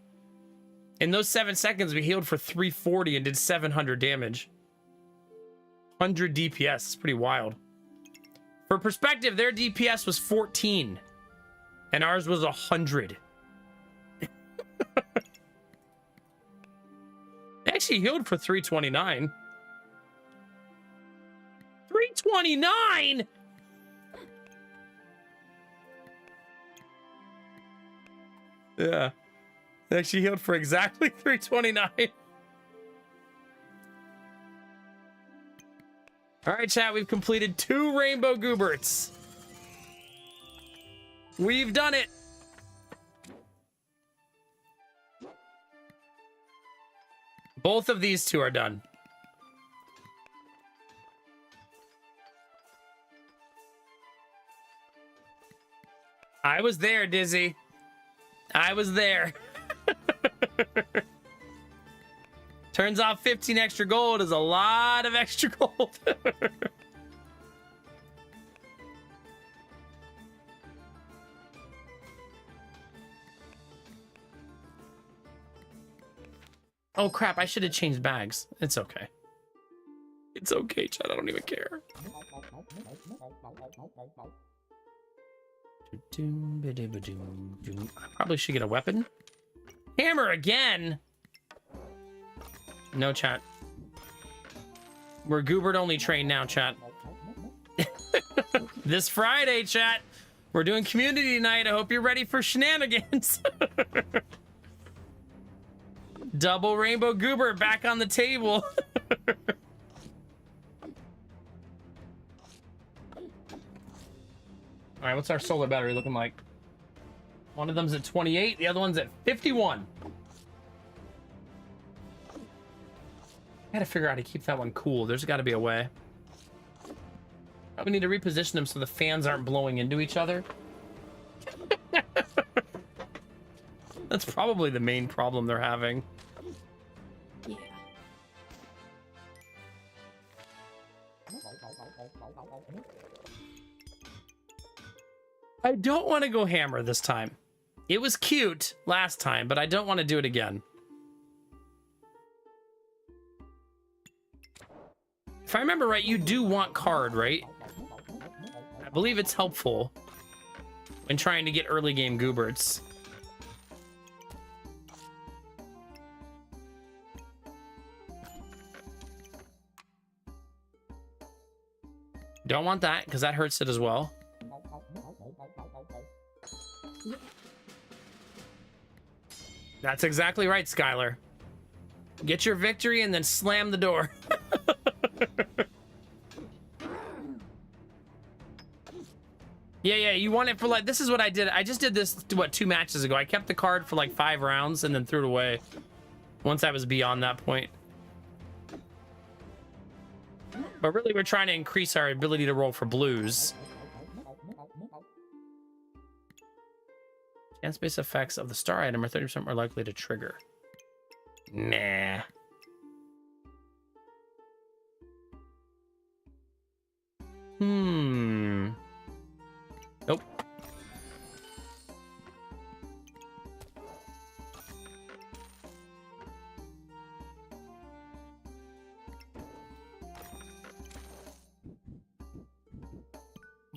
In those 7 seconds, we healed for 340 and did 700 damage. 100 DPS. It's pretty wild. For perspective, their DPS was 14. And ours was 100. They actually healed for 329. 329?! Yeah. They actually healed for exactly 329. All right, chat, we've completed 2 Rainbow Gooberts. We've done it. Both of these 2 are done. I was there, Dizzy. I was there. Turns out 15 extra gold is a lot of extra gold. Oh crap, I should have changed bags. It's okay. It's okay, Chad. I don't even care. I probably should get a weapon. Hammer again? No, chat. We're Goobert only trained now, chat. This Friday, chat. We're doing community night. I hope you're ready for shenanigans. Double rainbow goober back on the table. All right, what's our solar battery looking like? One of them's at 28, the other one's at 51. I gotta figure out how to keep that one cool. There's gotta be a way. We need to reposition them so the fans aren't blowing into each other. That's probably the main problem they're having. Yeah. I don't want to go hammer this time. It was cute last time, but I don't want to do it again. If I remember right, you do want card, right? I believe it's helpful when trying to get early game Gooberts. Don't want that, because that hurts it as well. That's exactly right, Skylar. Get your victory and then slam the door. Yeah, you want it for like, this is what I did. I just did this, what, 2 matches ago. I kept the card for like 5 rounds and then threw it away once I was beyond that point. But really, we're trying to increase our ability to roll for blues. Chance-based effects of the star item are 30% more likely to trigger. Nah. Nope.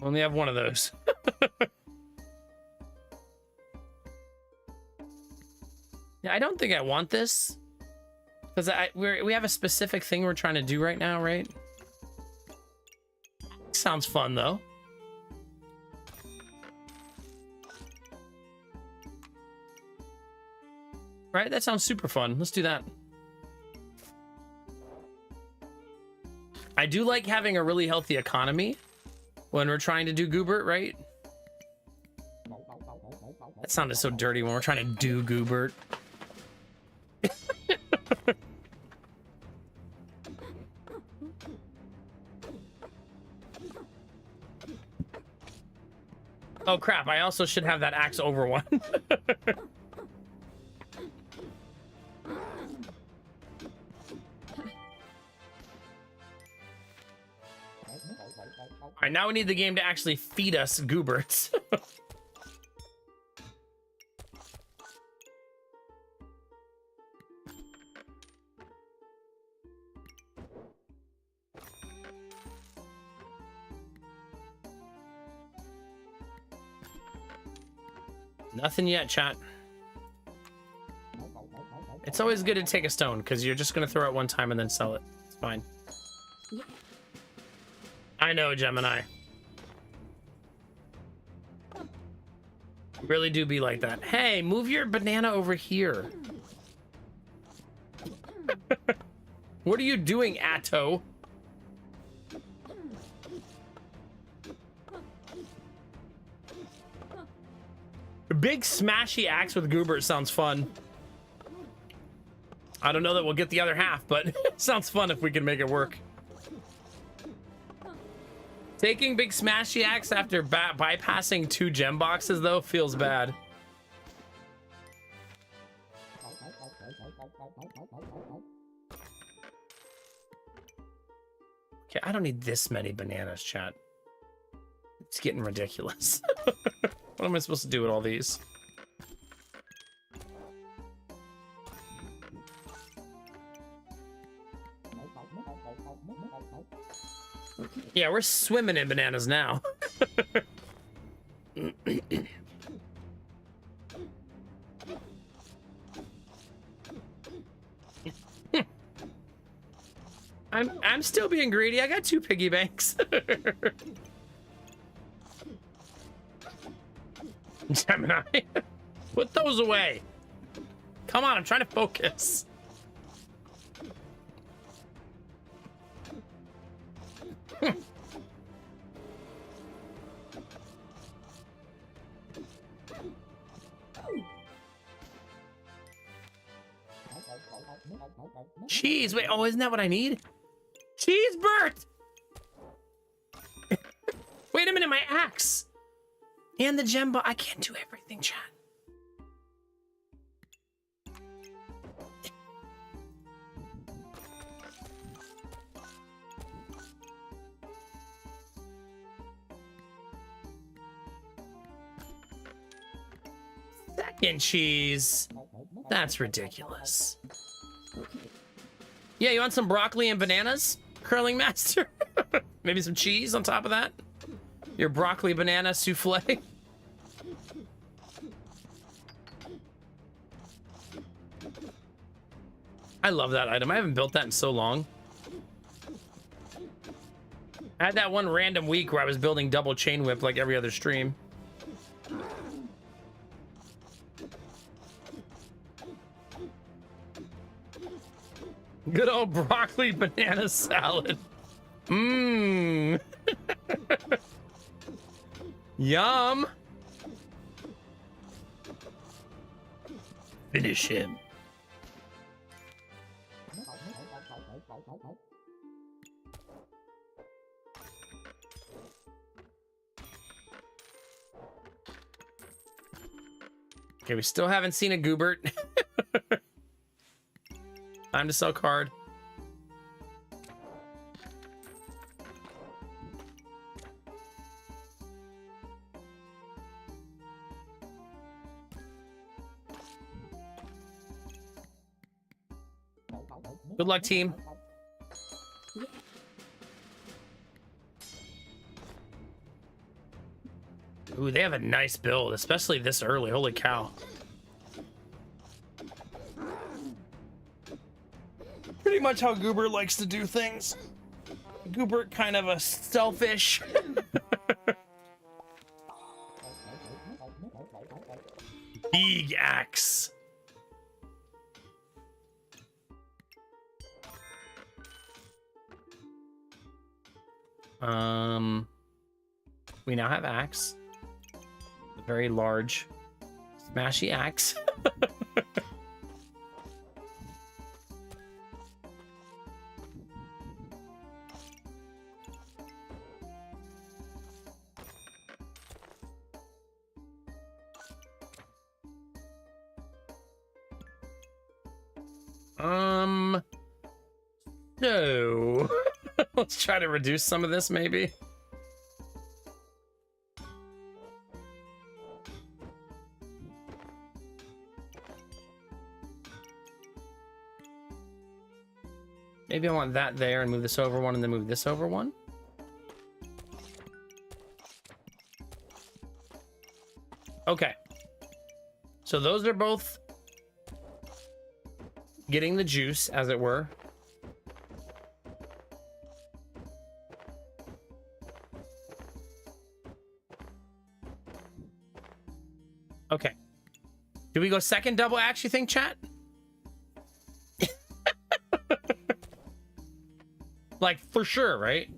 Only have one of those. Yeah, I don't think I want this because we have a specific thing we're trying to do right now, right? Sounds fun though. Right? That sounds super fun. Let's do that. I do like having a really healthy economy when we're trying to do Goobert, right? That sounded so dirty when we're trying to do Goobert. Oh crap, I also should have that axe over one. All right, now we need the game to actually feed us Gooberts. Nothing yet, chat. It's always good to take a stone because you're just going to throw it one time and then sell it. It's fine. Yeah. I know, Gemini. Really do be like that. Hey, move your banana over here. What are you doing, Atto? A big smashy axe with Goobert sounds fun. I don't know that we'll get the other half, but it sounds fun if we can make it work. Taking big smashy axe after bypassing 2 gem boxes, though, feels bad. Okay, I don't need this many bananas, chat. It's getting ridiculous. What am I supposed to do with all these? Yeah, we're swimming in bananas now. I'm still being greedy. I got 2 piggy banks. Gemini, put those away. Come on, I'm trying to focus. Cheese. Wait. Oh, isn't that what I need? Cheese, Bert. Wait a minute. My axe and the gem. I can't do everything, chat. Second cheese. That's ridiculous. Yeah, you want some broccoli and bananas? Curling master? Maybe some cheese on top of that? Your broccoli banana souffle? I love that item. I haven't built that in so long. I had that one random week where I was building double chain whip like every other stream. Good old broccoli banana salad. Mmm. Yum. Finish him. Okay, we still haven't seen a Goobert. Time to sell card. Good luck, team. Yeah. Ooh, they have a nice build, especially this early. Holy cow. Pretty much how Goobert likes to do things. Goobert kind of a selfish. Big axe. We now have axe. A very large, smashy axe. So let's try to reduce some of this, maybe. Maybe I want that there and move this over one and then move this over one. Okay. So those are both getting the juice, as it were. Okay. Do we go second double axe, you think, chat? Like, for sure, right?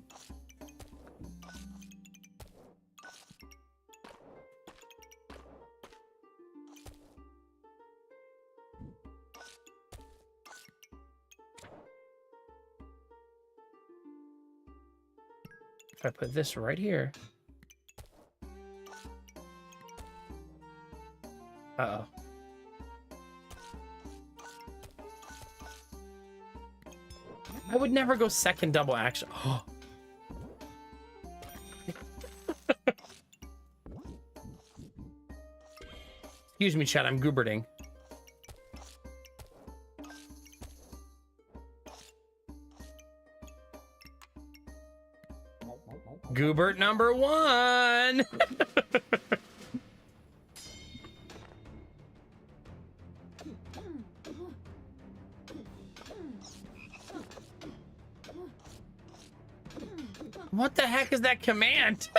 If I put this right here. Uh-oh. I would never go second double action. Oh. Excuse me, chat. I'm gooberting. Goobert number one. What the heck is that command?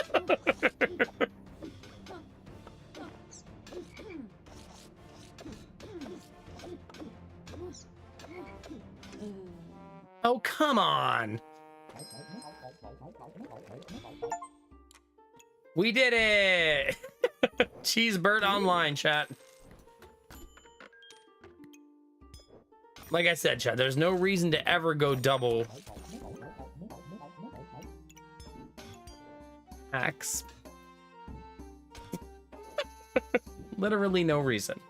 Oh, come on. We did it! Cheesebird online, chat. Like I said, chat, there's no reason to ever go double axe. Literally no reason.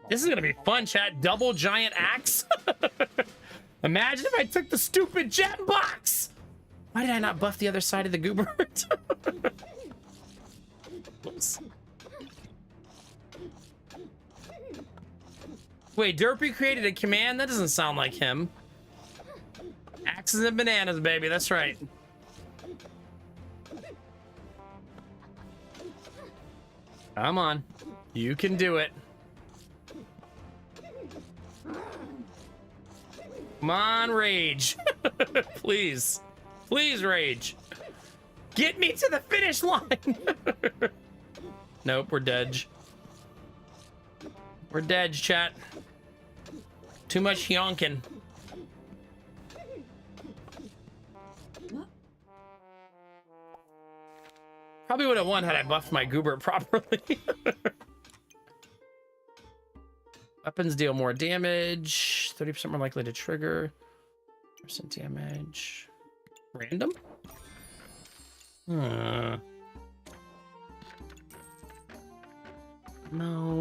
This is gonna be fun, chat. Double giant axe. Imagine if I took the stupid gem box. Why did I not buff the other side of the Goobert? Oops. Wait, Derpy created a command? That doesn't sound like him. Axes and bananas, baby. That's right. Come on. You can do it. Come on, rage. Please. Please, rage. Get me to the finish line. Nope, we're dead. We're dead, chat. Too much yonking. Probably would have won had I buffed my Goobert properly. Weapons deal more damage. 30% more likely to trigger. Percent damage. Random? No,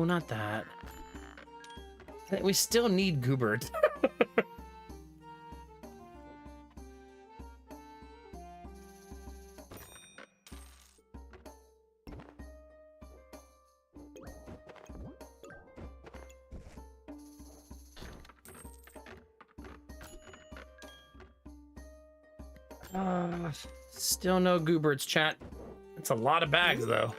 not that. We still need Goobert. Still no Gooberts, chat. It's a lot of bags, though.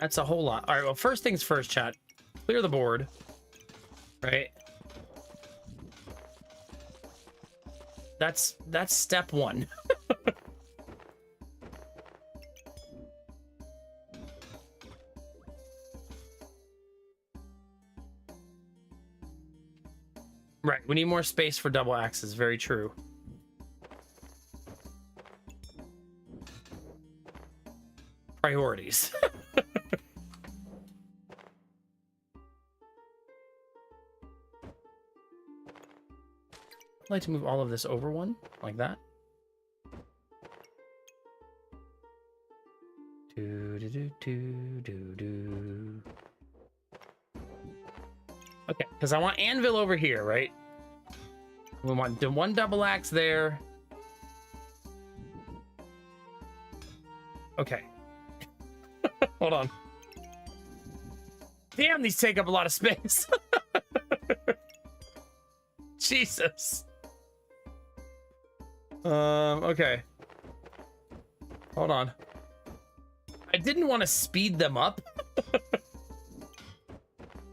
That's a whole lot. All right, well, first things first, chat. Clear the board. Right? That's step one. Right, we need more space for double axes. Very true. Priorities. I'd like to move all of this over one, like that. Okay, because I want anvil over here, right? We want the one double axe there. Okay. Hold on. Damn, these take up a lot of space. Jesus. Okay. Hold on. I didn't want to speed them up.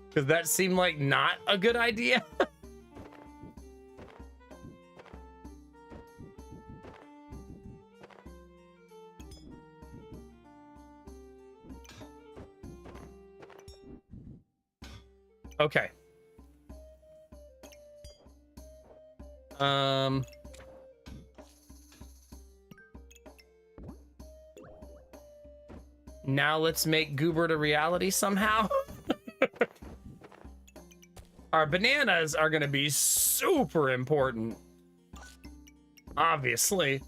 Because that seemed like not a good idea. Okay. Now let's make Goobert a reality somehow. Our bananas are going to be super important. Obviously.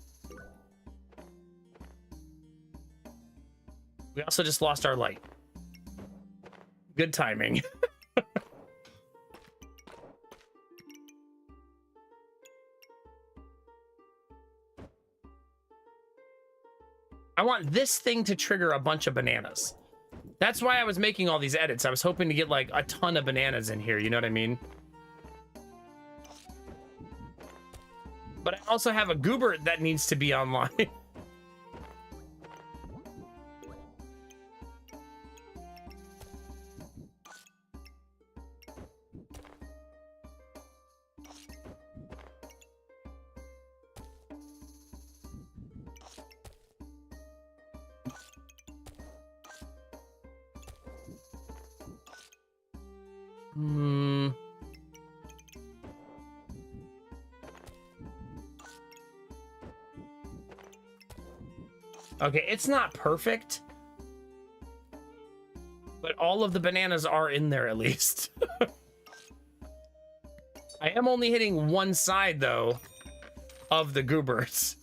We also just lost our light. Good timing. I want this thing to trigger a bunch of bananas. That's why I was making all these edits. I was hoping to get like a ton of bananas in here. You know what I mean? But I also have a Goobert that needs to be online. Hmm. Okay, it's not perfect, but all of the bananas are in there at least. I am only hitting one side though of the Gooberts.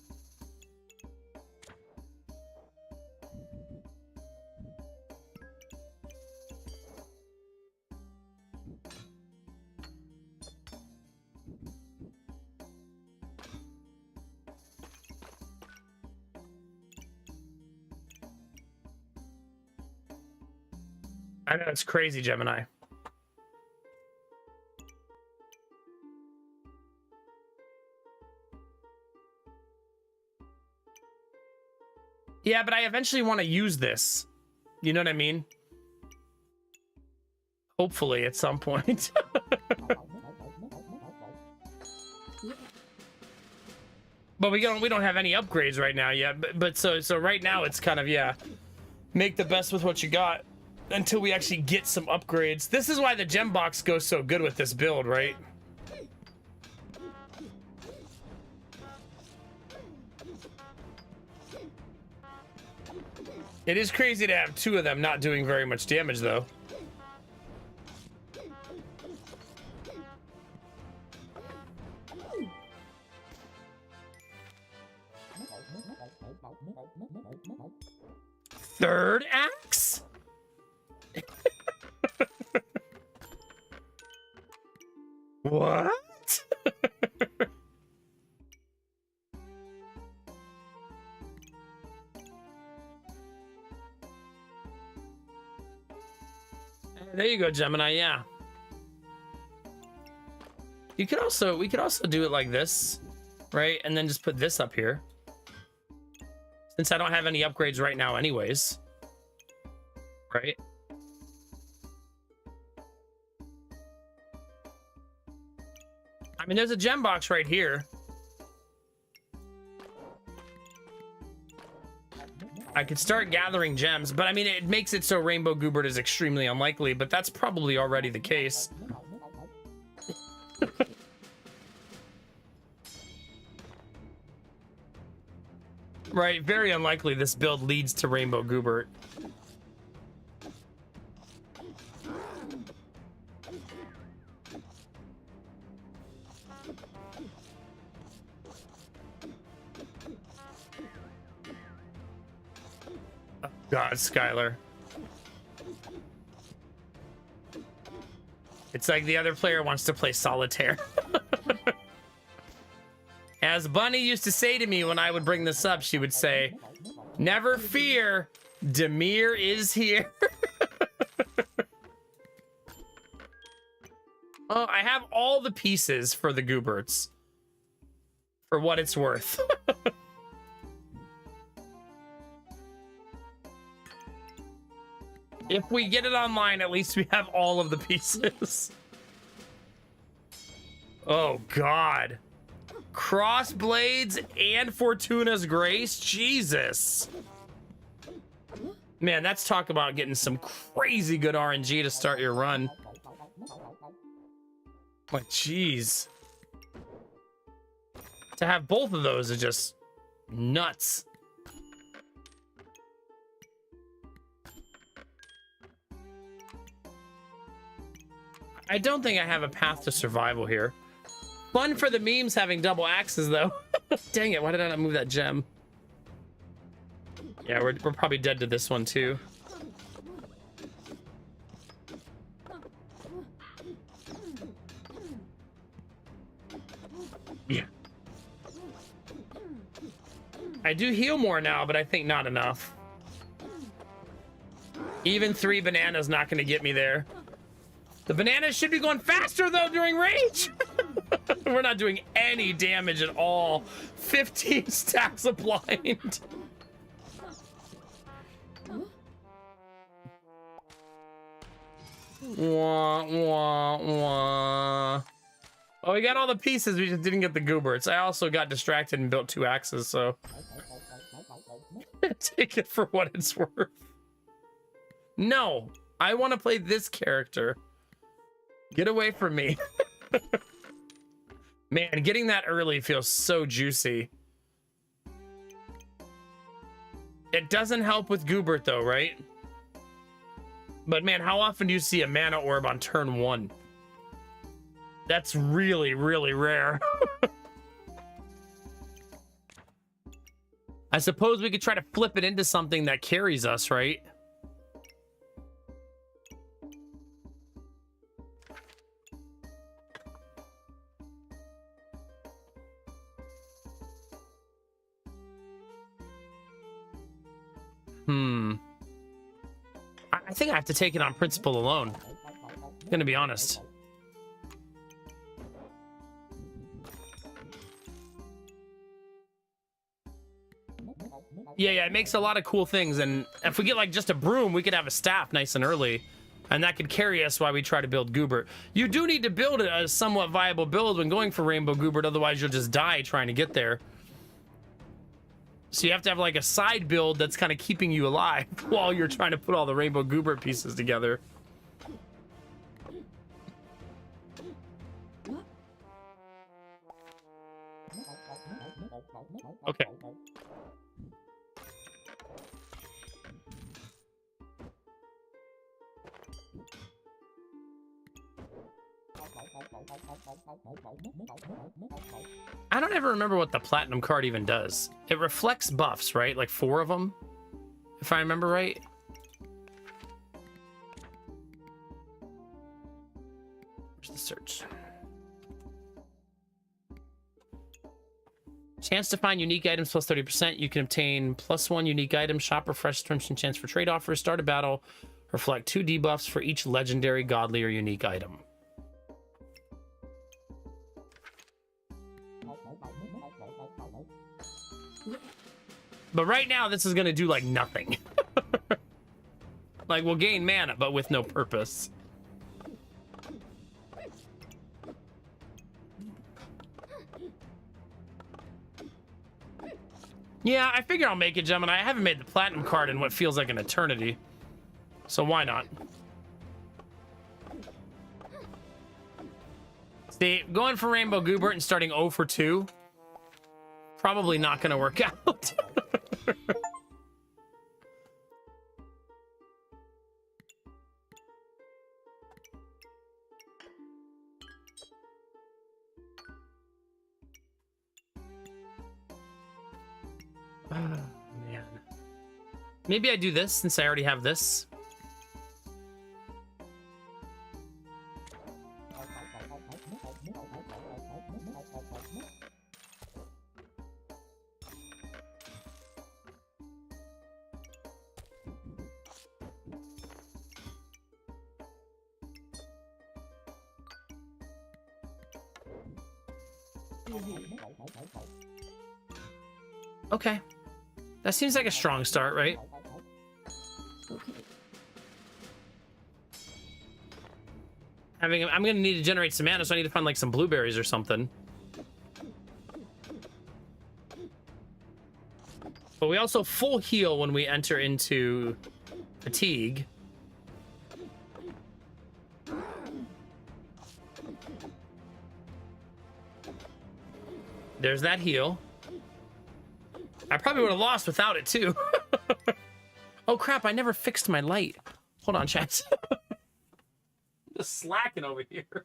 I know, it's crazy, Gemini. Yeah, but I eventually want to use this. You know what I mean? Hopefully at some point. But we don't have any upgrades right now yet. But so right now it's kind of, yeah, make the best with what you got until we actually get some upgrades. This is why the gem box goes so good with this build, right? It is crazy to have two of them not doing very much damage, though. Third axe? What? There you go, Gemini. Yeah. We could also do it like this, right? And then just put this up here. Since I don't have any upgrades right now anyways. Right? I mean, there's a gem box right here. I could start gathering gems, but I mean, it makes it so Rainbow Goobert is extremely unlikely, but that's probably already the case. Right, very unlikely this build leads to Rainbow Goobert. Oh, God, Skylar. It's like the other player wants to play solitaire. As Bunny used to say to me when I would bring this up, she would say, "Never fear, Demir is here." Oh, I have all the pieces for the Gooberts. For what it's worth. If we get it online, at least we have all of the pieces. Oh, God. Crossblades and Fortuna's Grace? Jesus. Man, that's talk about getting some crazy good RNG to start your run. Like, jeez. To have both of those is just nuts. I don't think I have a path to survival here. Fun for the memes having double axes, though. Dang it, why did I not move that gem? Yeah, we're probably dead to this one, too. Yeah. I do heal more now, but I think not enough. Even 3 bananas not going to get me there. The bananas should be going faster, though, during rage. We're not doing any damage at all. 15 stacks of blind. Wah, wah, wah. Oh, we got all the pieces. We just didn't get the gooberts. I also got distracted and built 2 axes, so take it for what it's worth. No, I want to play this character. Get away from me. Man, getting that early feels so juicy. It doesn't help with Goobert though, right? But man, how often do you see a mana orb on turn 1? That's really, really rare. I suppose we could try to flip it into something that carries us, right? I think I have to take it on principle alone. I'm gonna be honest. Yeah, it makes a lot of cool things, and if we get like just a broom, we could have a staff nice and early, and that could carry us while we try to build Goobert. You do need to build a somewhat viable build when going for Rainbow Goobert, otherwise you'll just die trying to get there. So you have to have like a side build that's kind of keeping you alive while you're trying to put all the Rainbow Goobert pieces together. Okay. I don't ever remember what the platinum card even does. It reflects buffs, right? Like 4 of them, if I remember right. Where's the search? Chance to find unique items plus 30%. You can obtain +1 unique item. Shop refresh terms and chance for trade offers. Start a battle. Reflect 2 debuffs for each legendary, godly, or unique item. But right now, this is going to do, like, nothing. Like, we'll gain mana, but with no purpose. Yeah, I figure I'll make it, Gemini. I haven't made the platinum card in what feels like an eternity. So why not? See, going for Rainbow Goobert and starting 0 for 2, probably not going to work out. Oh, man. Maybe I do this since I already have this. Okay. That seems like a strong start, right? Okay. I'm gonna need to generate some mana, so I need to find like some blueberries or something. But we also full heal when we enter into fatigue. There's that heal. I probably would have lost without it too. Oh crap, I never fixed my light. Hold on, chat. Just slacking over here.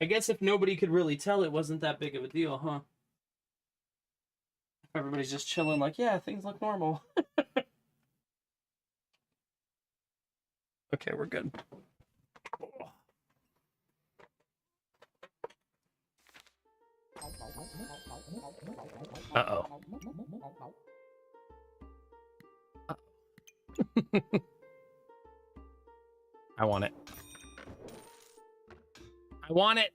I guess if nobody could really tell, it wasn't that big of a deal, huh? Everybody's just chilling like, yeah, things look normal. Okay, we're good. Uh-oh. I want it. I want it.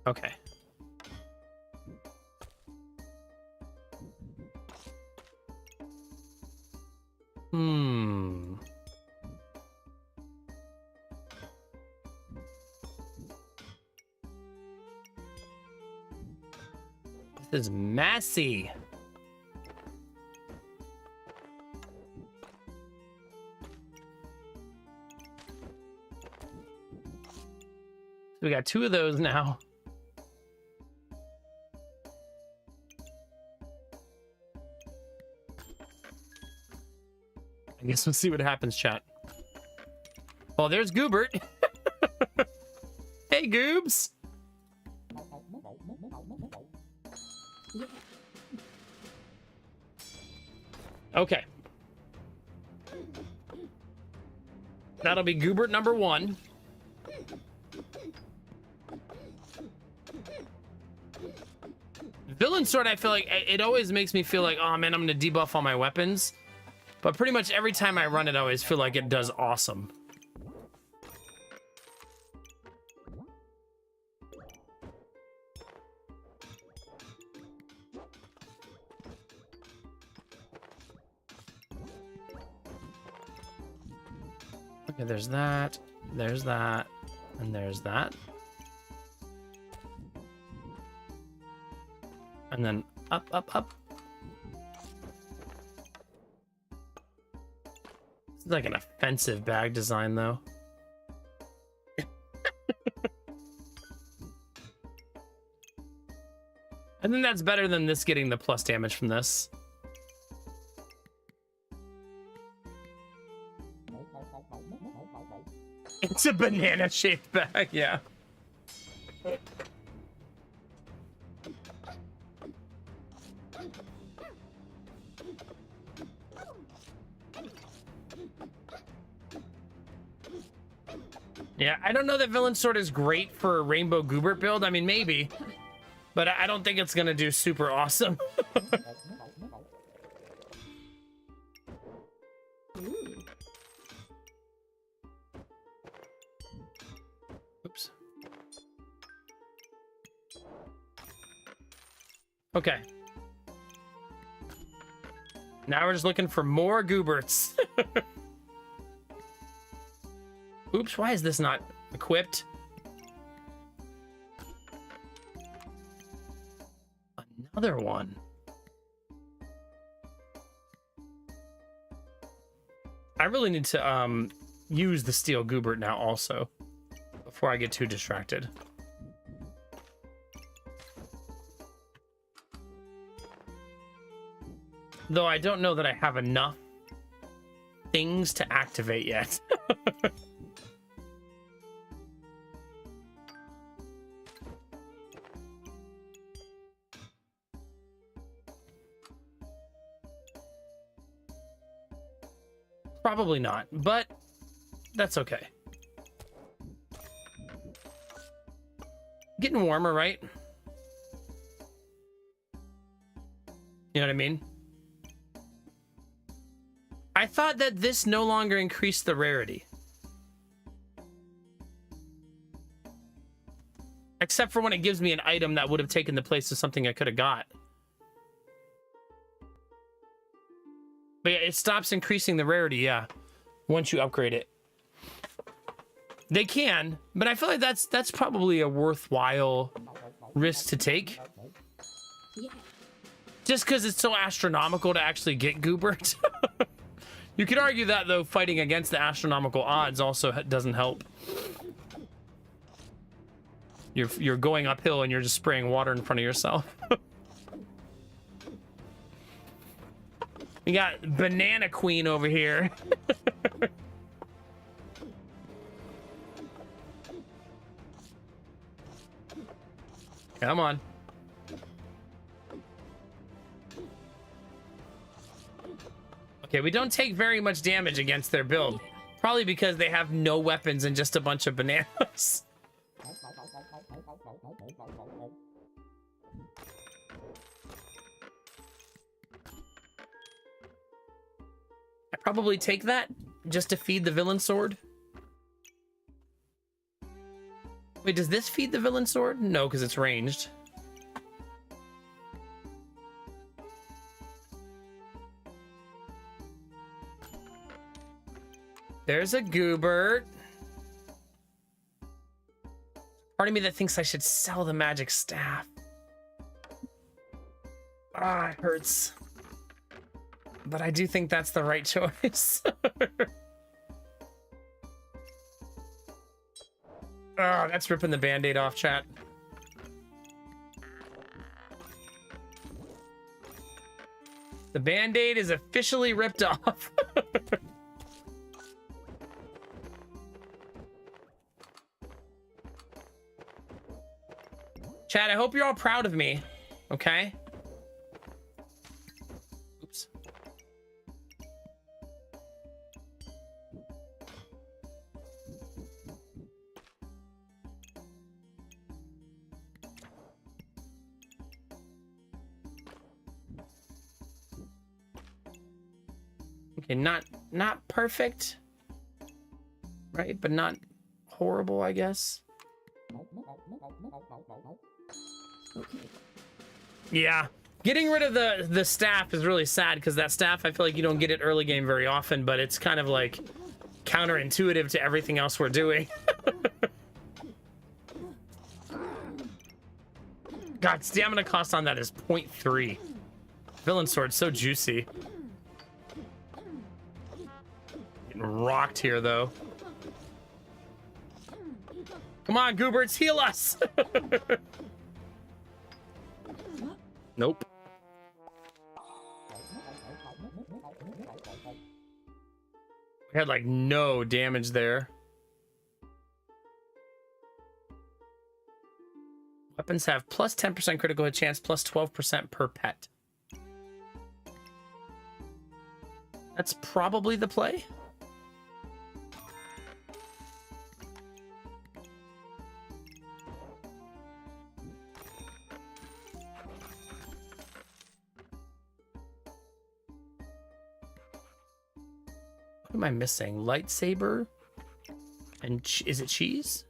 Okay. This is messy. We got 2 of those now. I guess we'll see what happens, chat. Well, there's Goobert. Hey, Goobs. Okay. That'll be Goobert number 1. Villain Sword, I feel like it always makes me feel like, oh man, I'm gonna debuff all my weapons. But pretty much every time I run it, I always feel like it does awesome. Okay, there's that, and there's that. And then up, up, up. It's like an offensive bag design, though. I think that's better than this getting the plus damage from this. It's a banana-shaped bag, yeah. Yeah, I don't know that Villain Sword is great for a Rainbow Goobert build. I mean, maybe. But I don't think it's going to do super awesome. Oops. Okay. Now we're just looking for more Gooberts. Oops, why is this not equipped? Another one. I really need to use the Steel Goobert now also, before I get too distracted. Though I don't know that I have enough things to activate yet. Probably not, but that's okay. Getting warmer, right? You know what I mean? I thought that this no longer increased the rarity. Except for when it gives me an item that would have taken the place of something I could have got. But yeah, it stops increasing the rarity, yeah, once you upgrade it. They can, but I feel like that's probably a worthwhile risk to take. Yeah. Just because it's so astronomical to actually get Goobert. You could argue that, though, fighting against the astronomical odds also doesn't help. You're going uphill and you're just spraying water in front of yourself. We got Banana Queen over here. Come on. Okay, we don't take very much damage against their build. probably because they have no weapons and just a bunch of bananas. I probably take that just to feed the villain sword. Wait, does this feed the villain sword? No, because it's ranged. There's a Goobert. Part of me that thinks I should sell the magic staff. Ah, it hurts. But I do think that's the right choice. Oh, that's ripping the band-aid off, chat. The band-aid is officially ripped off. Chat, I hope you're all proud of me, okay? Oops. Okay, not perfect, right? But not horrible, I guess. Okay. Yeah, getting rid of the staff is really sad because that staff, I feel like you don't get it early game very often, but it's kind of like counterintuitive to everything else we're doing. God, stamina cost on that is 0.3. Villain sword so juicy. Getting rocked here though. Come on, Gooberts, heal us. Nope. We had like no damage there. Weapons have plus 10% critical hit chance, plus 12% per pet. That's probably the play. What am I missing? Lightsaber? And is it cheese?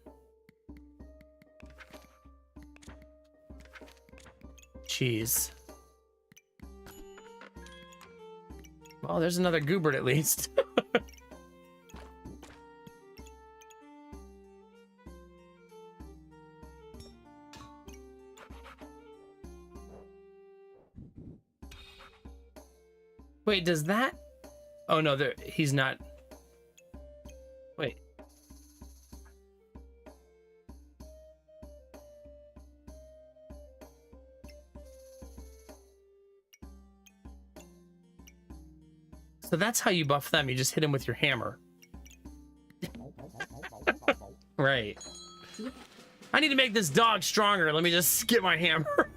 Cheese. Well, there's another Goobert at least. Wait, does that... Oh no, there, he's not. Wait. So that's how you buff them. You just hit him with your hammer. Right. I need to make this dog stronger. Let me just get my hammer.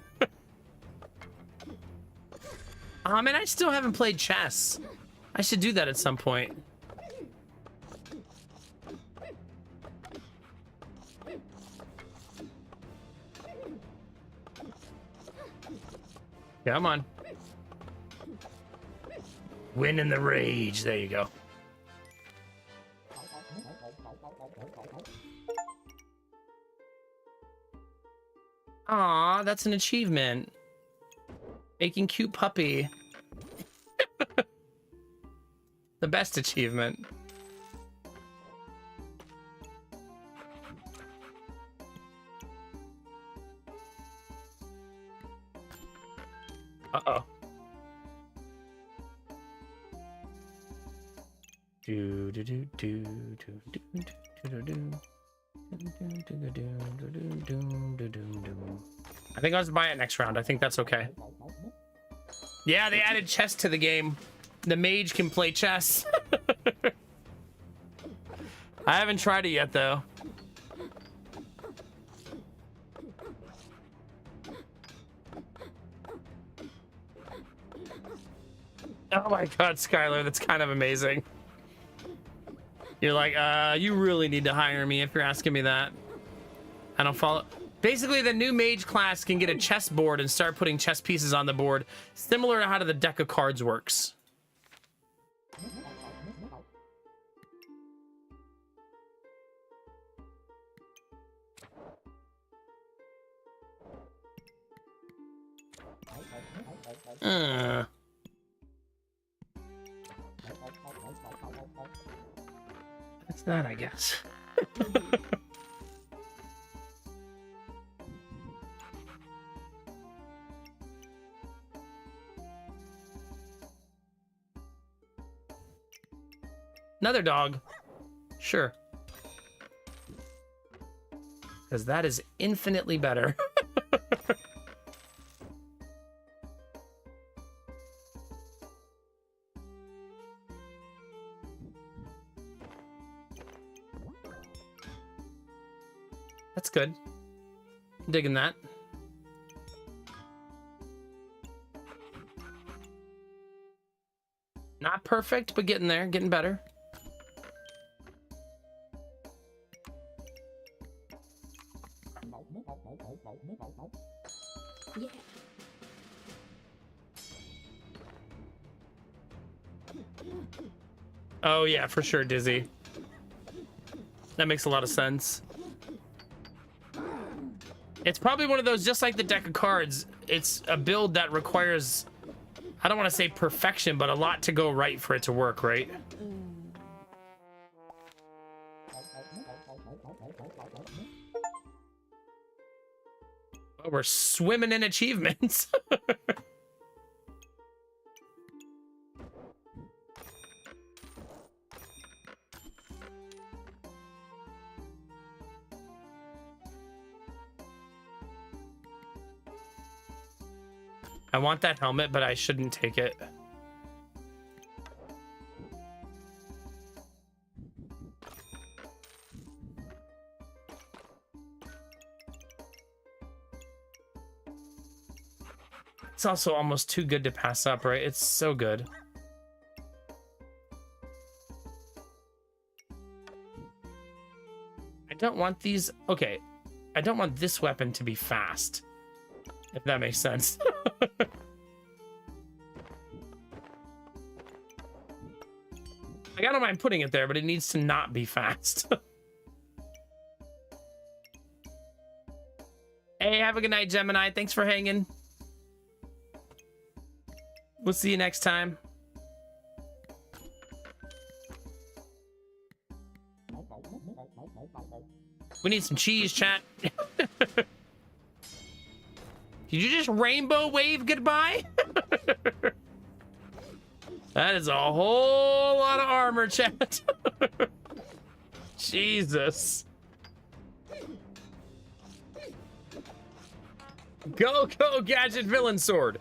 Man, I still haven't played chess. I should do that at some point. Come on. Win in the rage. There you go. Aw, that's an achievement. Making cute puppy. The best achievement. Uh-oh. Do do do do do do do do do. I think I'll just buy it next round. I think that's okay. Yeah, they added chess to the game. The mage can play chess. I haven't tried it yet, though. Oh my god, Skylar, that's kind of amazing. You're like, you really need to hire me if you're asking me that. I don't follow. Basically, the new mage class can get a chess board and start putting chess pieces on the board, similar to how the deck of cards works. That's that, I guess. Another dog. Sure. Because that is infinitely better. That's good. Digging that. Not perfect, but getting there, getting better. Yeah. Oh yeah, for sure, Dizzy. That makes a lot of sense. It's probably one of those, just like the deck of cards, it's a build that requires, I don't want to say perfection, but a lot to go right for it to work, right? Oh, we're swimming in achievements. I want that helmet, but I shouldn't take it. It's also almost too good to pass up, right? It's so good. I don't want these. Okay. I don't want this weapon to be fast. If that makes sense. Like, I don't mind putting it there, but it needs to not be fast. Hey, have a good night, Gemini. Thanks for hanging. We'll see you next time. We need some cheese, chat. Did you just rainbow wave goodbye? That is a whole lot of armor, chat. Jesus. Go, go, Gadget Villain Sword.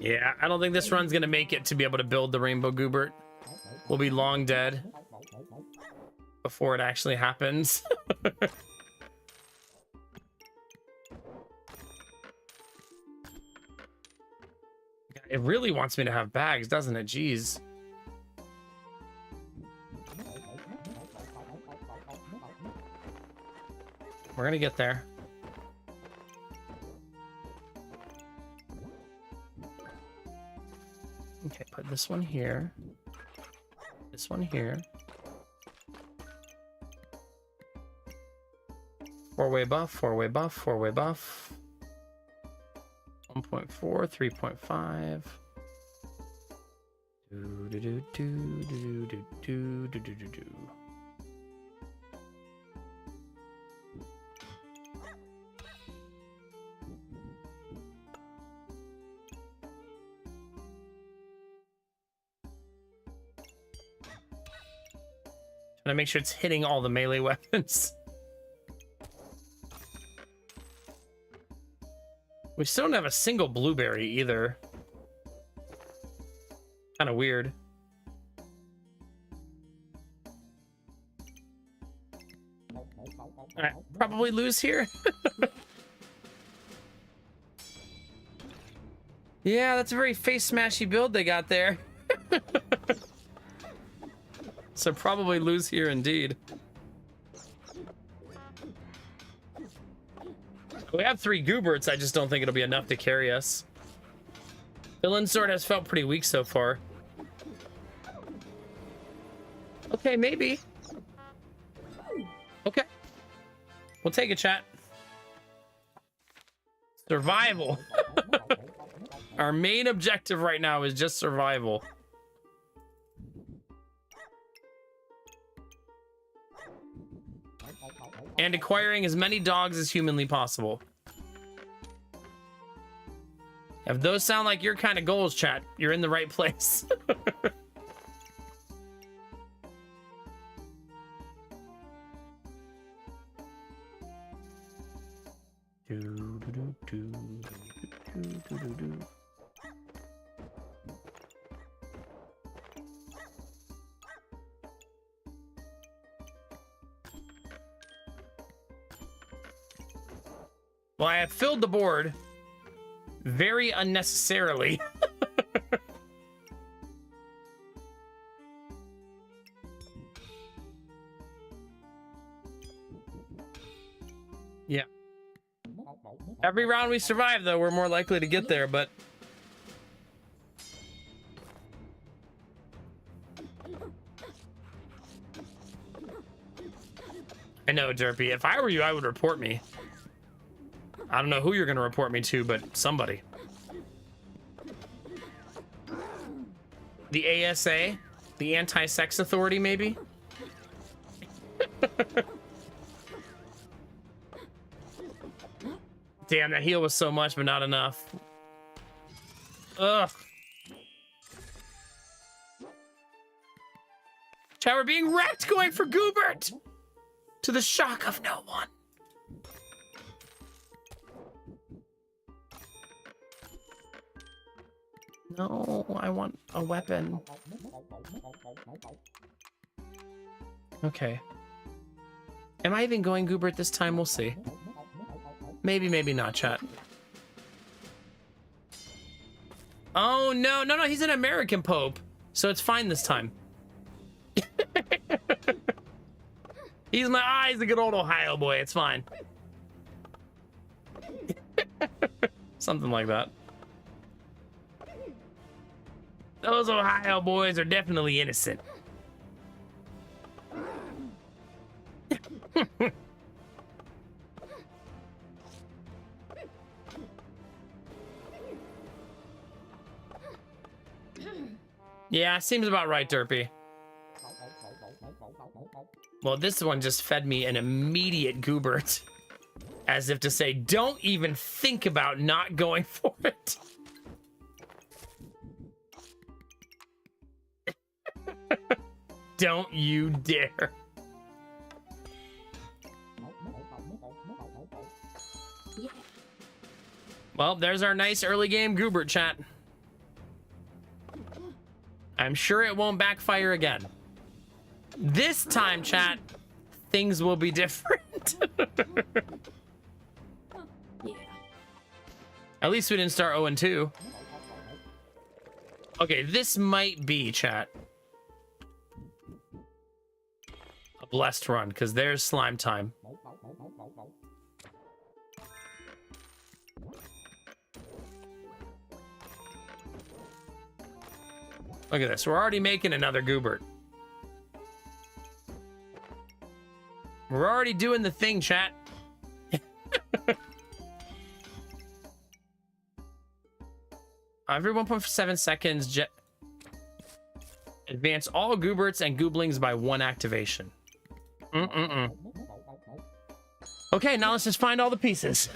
Yeah, I don't think this run's gonna make it to be able to build the Rainbow Goobert. We'll be long dead before it actually happens. It really wants me to have bags, doesn't it? Jeez. We're gonna get there. Okay, put this one here. This one here. 4-way buff, 4-way buff, 4-way buff. 1.4, 3.5. Do do do do do do do do do do do. Trying to make sure it's hitting all the melee weapons. We still don't have a single blueberry either. Kind of weird. All right, probably lose here. Yeah, that's a very face smashy build they got there. So probably lose here indeed. We have 3 Gooberts, I just don't think it'll be enough to carry us. Villain Sword has felt pretty weak so far. Okay, maybe. Okay. We'll take a chat. Survival. Our main objective right now is just survival. And acquiring as many dogs as humanly possible. If those sound like your kind of goals, chat, you're in the right place. Well, I have filled the board very unnecessarily. Yeah. Every round we survive, though, we're more likely to get there, but... I know, Derpy. If I were you, I would report me. I don't know who you're going to report me to, but somebody. The ASA? The Anti-Sex Authority, maybe? Damn, that heal was so much, but not enough. Ugh. Chat, we're being wrecked going for Goobert! To the shock of no one. No, I want a weapon. Okay. Am I even going Goobert this time? We'll see. Maybe, maybe not, chat. Oh, no, no, no, he's an American Pope. So it's fine this time. He's a good old Ohio boy. It's fine. Something like that. Those Ohio boys are definitely innocent. Yeah, seems about right, Derpy. Well, this one just fed me an immediate Goobert. As if to say, don't even think about not going for it. Don't you dare. Well, there's our nice early game Goobert, chat. I'm sure it won't backfire again. This time, chat, things will be different. Yeah. At least we didn't start 0-2. Okay, this might be, chat, a blessed run, because there's slime time. Look at this. We're already making another Goobert. We're already doing the thing, chat. Every 1.7 seconds, advance all Gooberts and Gooblings by 1 activation. Okay, now let's just find all the pieces.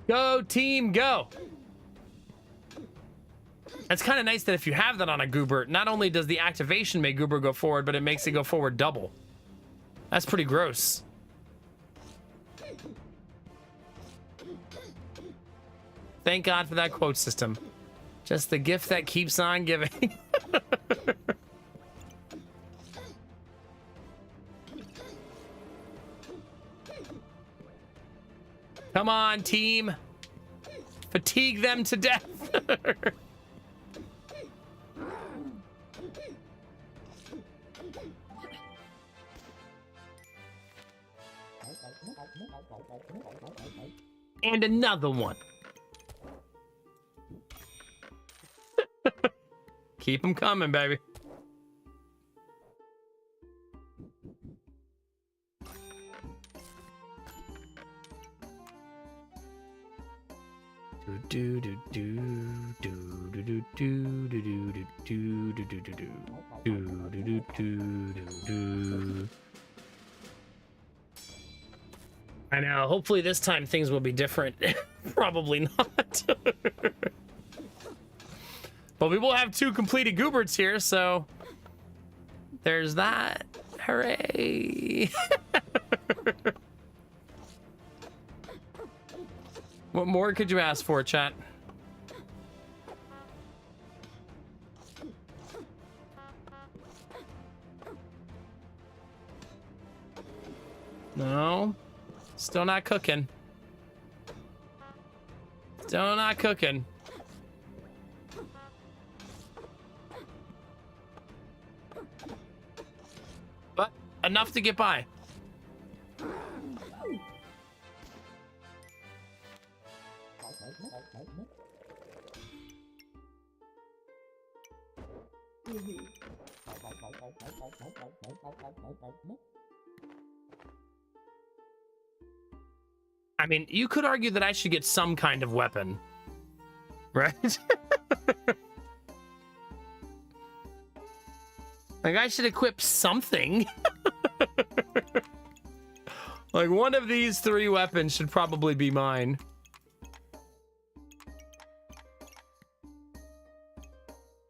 Go, team, go. It's kind of nice that if you have that on a Goobert, not only does the activation make Goobert go forward, but it makes it go forward double. That's pretty gross. Thank God for that quote system. Just the gift that keeps on giving. Come on, team. Fatigue them to death. And another one. Keep them coming, baby. Do do do do do do do do do do do do do do do do do do. I know. Hopefully this time things will be different. Probably not. But we will have 2 completed Gooberts here, so there's that. Hooray! What more could you ask for, chat? No. Still not cooking. Still not cooking. But enough to get by. I mean, you could argue that I should get some kind of weapon, right? Like, I should equip something. Like, one of these 3 weapons should probably be mine.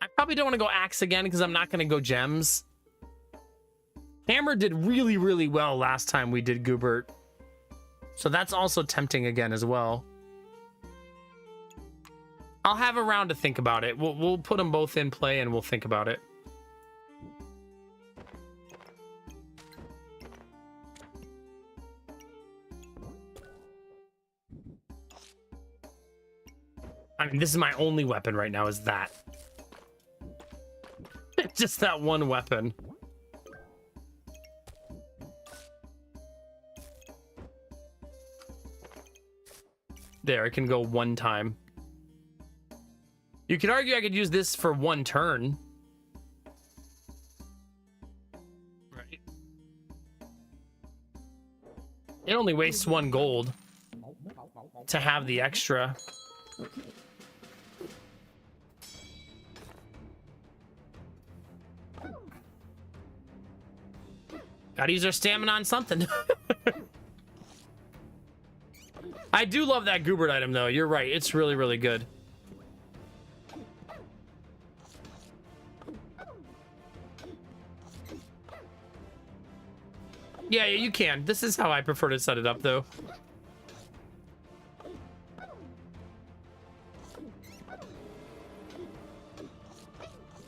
I probably don't want to go axe again because I'm not going to go gems. Hammer did really, really well last time we did Goobert. So that's also tempting again as well. I'll have a round to think about it. We'll put them both in play and we'll think about it. I mean, this is my only weapon right now, is that. Just that one weapon. There, it can go 1 time. You could argue I could use this for 1 turn. Right. It only wastes 1 gold to have the extra. Okay. Gotta use our stamina on something. I do love that Goobert item, though. You're right. It's really, really good. Yeah, you can. This is how I prefer to set it up, though.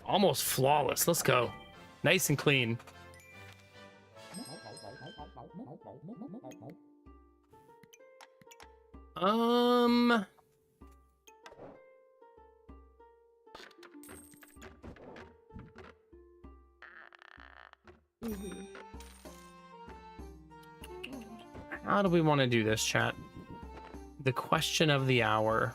Almost flawless. Let's go. Nice and clean. How do we want to do this, chat? The question of the hour.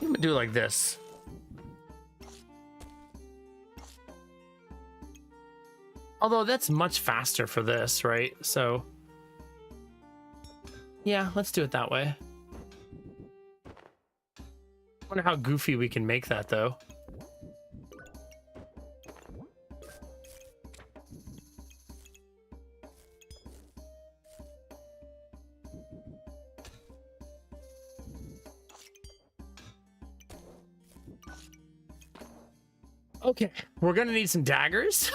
I'm gonna do it like this. Although that's much faster for this, right? So, yeah, let's do it that way. Wonder how goofy we can make that, though. Okay, we're gonna need some daggers.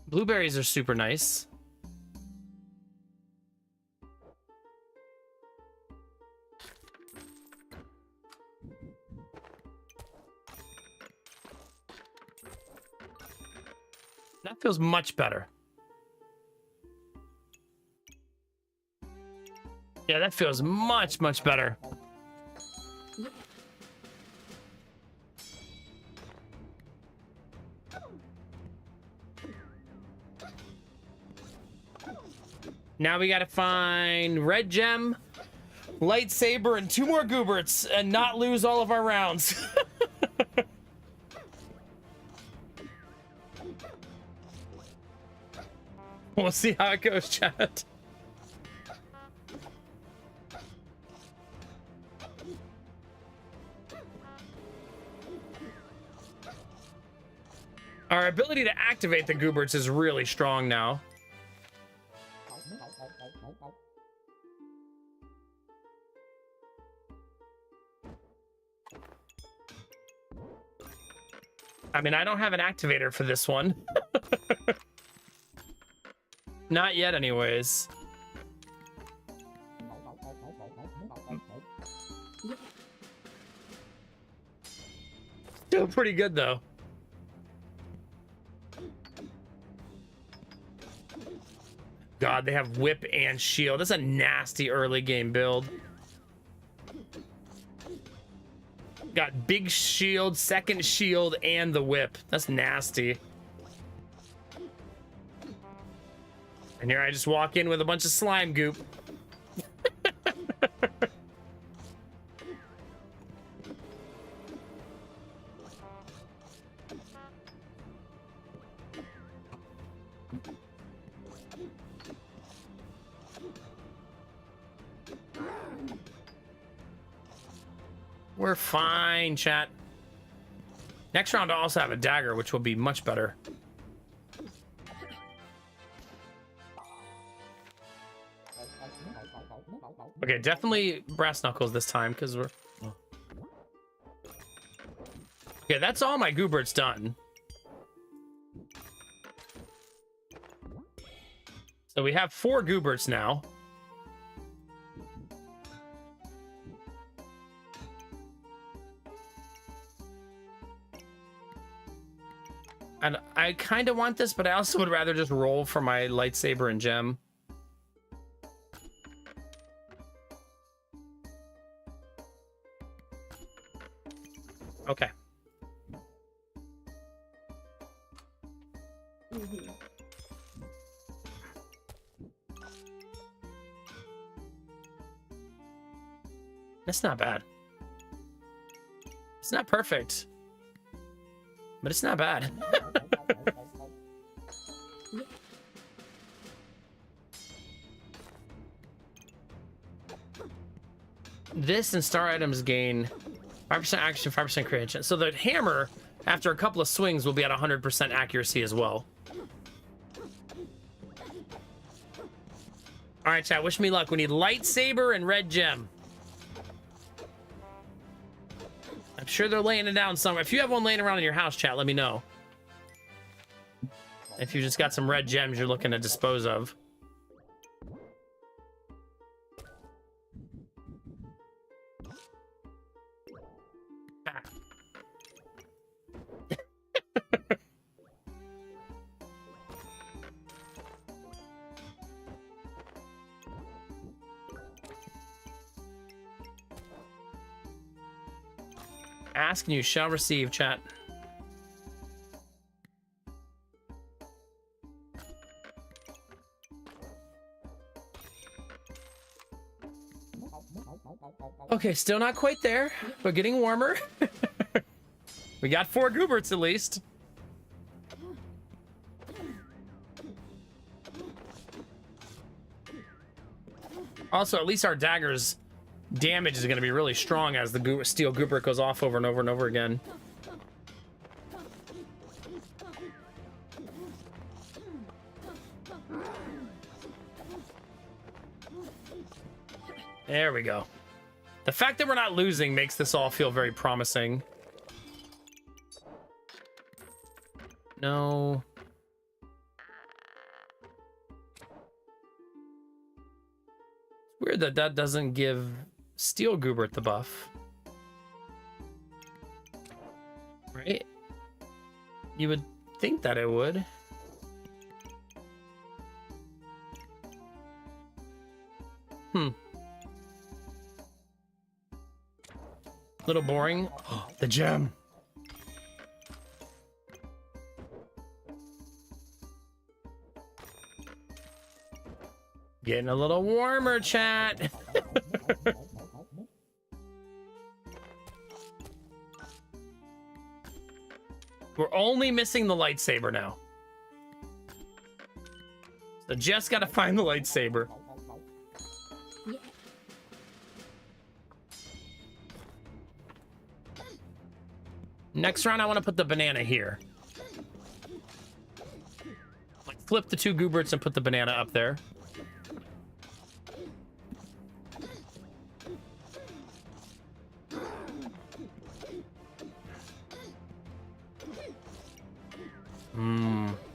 Blueberries are super nice. That feels much better. Yeah, that feels much, much better. Now we gotta find red gem, lightsaber, and 2 more gooberts and not lose all of our rounds. We'll see how it goes, chat. Our ability to activate the gooberts is really strong now. I mean, I don't have an activator for this one. Not yet, anyways. Still pretty good, though. God, they have whip and shield. That's a nasty early game build. Got big shield, second shield, and the whip. That's nasty. And here I just walk in with a bunch of slime goop. We're fine, chat. Next round, I'll also have a dagger, which will be much better. Okay, definitely brass knuckles this time, because we're... Okay, that's all my gooberts done. So we have 4 gooberts now. And I kind of want this, but I also would rather just roll for my lightsaber and gem. Okay. Mm-hmm. That's not bad. It's not perfect, but it's not bad. This and star items gain 5% action, 5% creation. So the hammer, after a couple of swings, will be at 100% accuracy as well. All right, chat, wish me luck. We need lightsaber and red gem. I'm sure they're laying it down somewhere. If you have one laying around in your house, chat, let me know. If you just got some red gems you're looking to dispose of. Ask and you shall receive, chat. Okay, still not quite there, but getting warmer. We got 4 gooberts at least. Also, at least our daggers damage is going to be really strong as the steel goober goes off over and over and over again. There we go. The fact that we're not losing makes this all feel very promising. No. Weird that that doesn't give Steel Goobert the buff. Right? You would think that it would. Little boring. The gem. Getting a little warmer, chat. We're only missing the lightsaber now. So just gotta find the lightsaber. Yeah. Next round, I want to put the banana here. Like flip the 2 Gooberts and put the banana up there.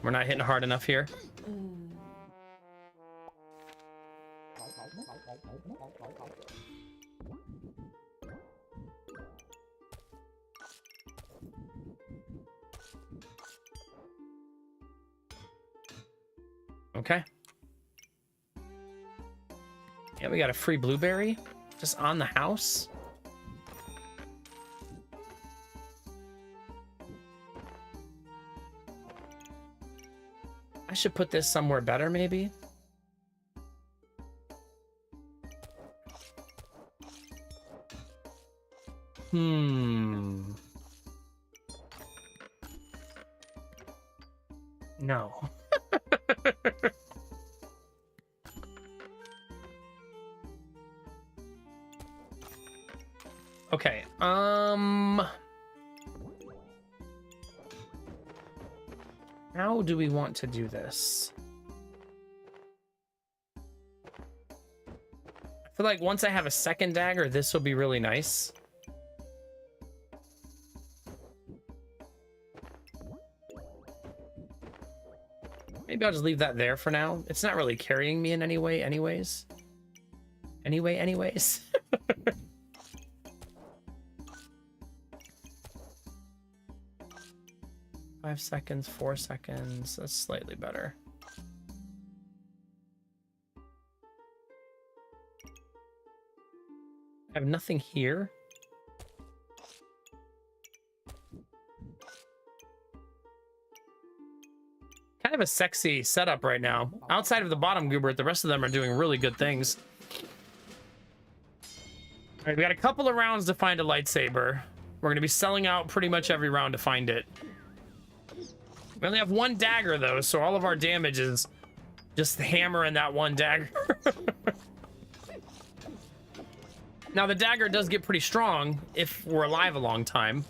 We're not hitting hard enough here. Okay. Yeah, we got a free blueberry just on the house. I should put this somewhere better, maybe. No. Okay, how do we want to do this? I feel like once I have a second dagger, this will be really nice. Maybe I'll just leave that there for now. It's not really carrying me in any way anyways. Anyways. 5 seconds, 4 seconds. That's slightly better. I have nothing here. Kind of a sexy setup right now. Outside of the bottom Goobert, the rest of them are doing really good things. All right, we got a couple of rounds to find a lightsaber. We're going to be selling out pretty much every round to find it. We only have 1 dagger, though, so all of our damage is just hammering that 1 dagger. Now, the dagger does get pretty strong if we're alive a long time.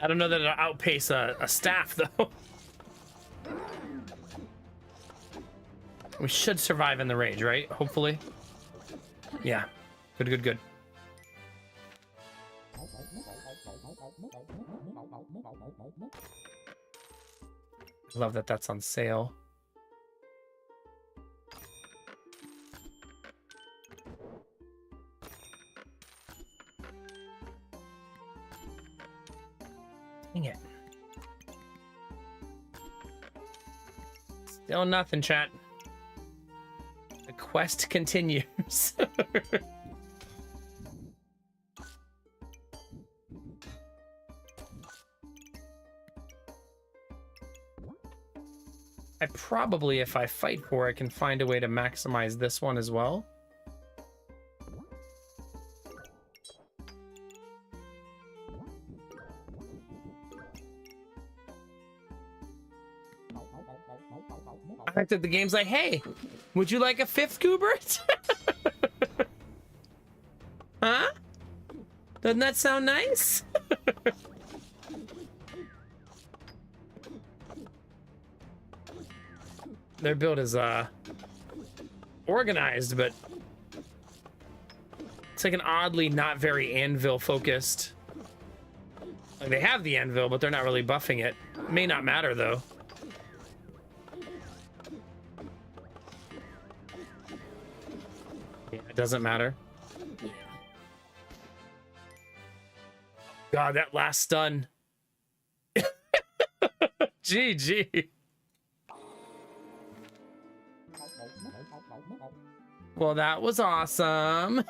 I don't know that it'll outpace a staff, though. We should survive in the rage, right? Hopefully. Yeah. Good. I love that that's on sale. Dang it. Still nothing, chat. The quest continues. I probably, if I fight for it, can find a way to maximize this one as well. I like that the game's like, hey, would you like a 5th Goobert? Huh? Doesn't that sound nice? Their build is organized, but it's like an oddly not very anvil focused. Like they have the anvil, but they're not really buffing it. May not matter though. Yeah, it doesn't matter. God, that last stun. GG. Well, that was awesome.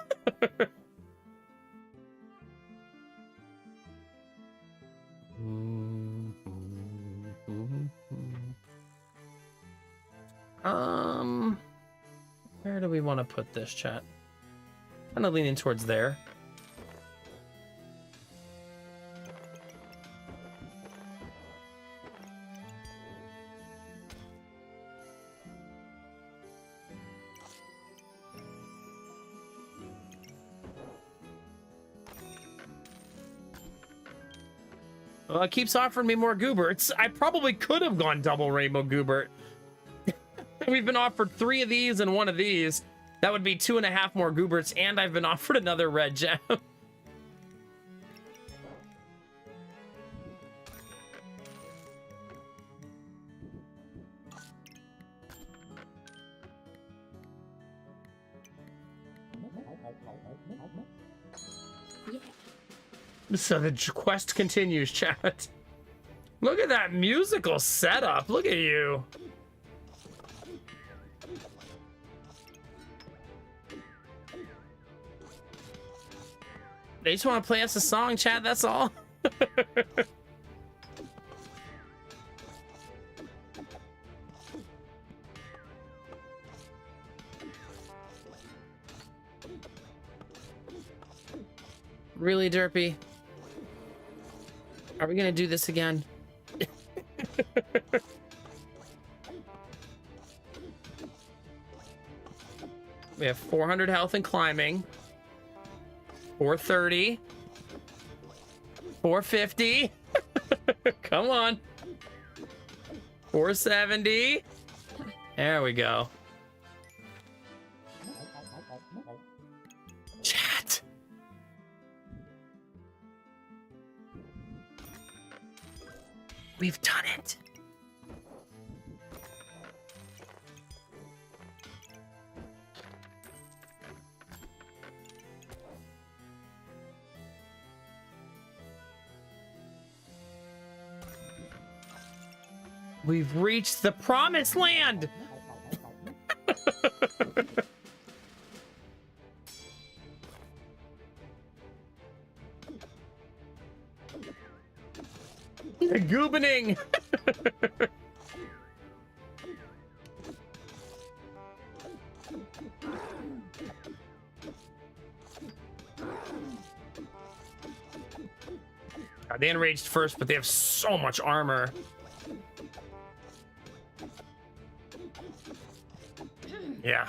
Where do we want to put this, chat? Kind of leaning towards there. Well, it keeps offering me more Gooberts. I probably could have gone double Rainbow Goobert. We've been offered 3 of these and 1 of these. That would be 2.5 more Gooberts, and I've been offered another red gem. So the quest continues, chat. Look at that musical setup. Look at you. They just want to play us a song, chat, that's all. Really, Derpy? Are we gonna do this again? We have 400 health and climbing. 430. 450. Come on. 470. There we go. Chat. We've done it. We've reached the promised land. The goobening. God, they enraged first, but they have so much armor. Yeah.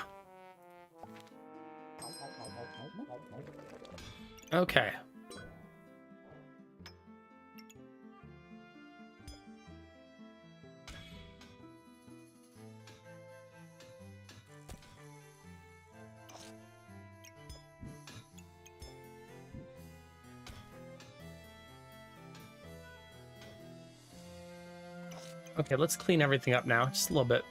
Okay. Okay, let's clean everything up now, just a little bit.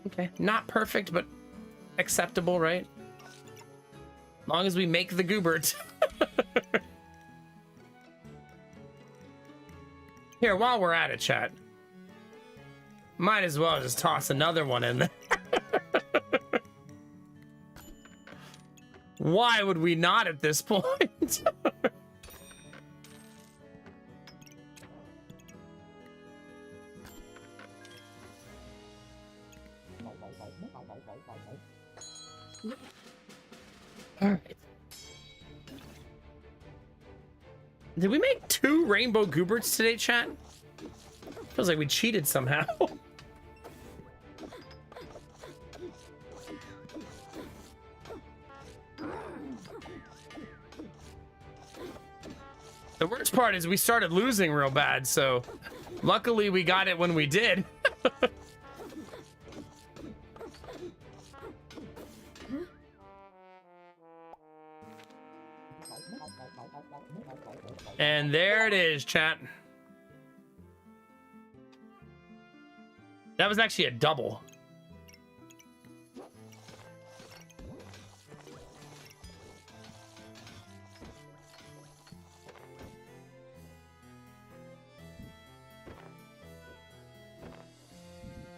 Okay, not perfect, but acceptable, right? As long as we make the Goobert. Here, while we're at it, chat. Might as well just toss another one in there. Why would we not at this point? All right. Did we make 2 rainbow Gooberts today, chat? Feels like we cheated somehow. The worst part is we started losing real bad, so luckily we got it when we did. And there it is, chat. That was actually a double.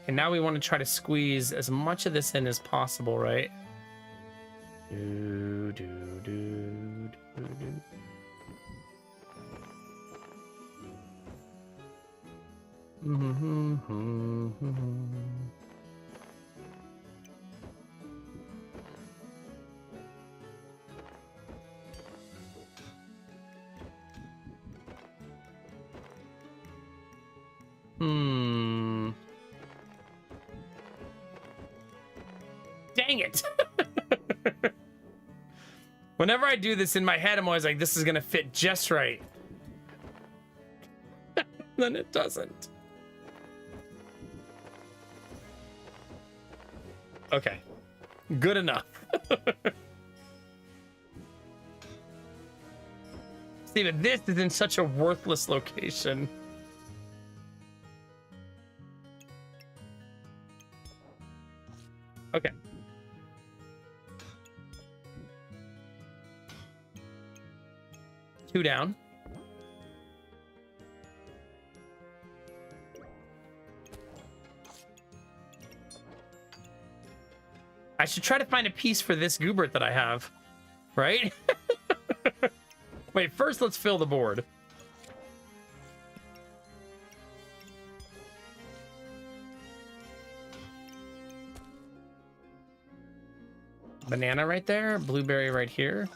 And now we want to try to squeeze as much of this in as possible, right? Do, do, do, do, do. Dang it. Whenever I do this in my head, I'm always like, this is gonna fit just right. Then it doesn't. Okay. Good enough. See, but this is in such a worthless location. Okay. Two down. I should try to find a piece for this Goobert that I have, right? Wait, first let's fill the board. Banana right there, blueberry right here.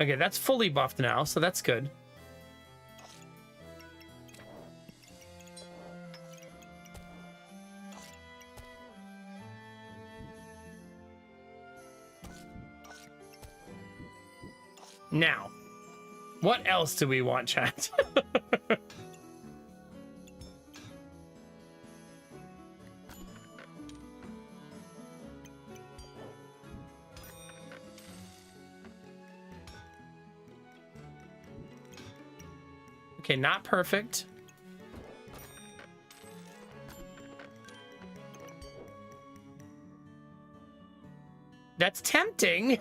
Okay, that's fully buffed now, so that's good. Now, what else do we want, chat? Okay, not perfect. That's tempting. It's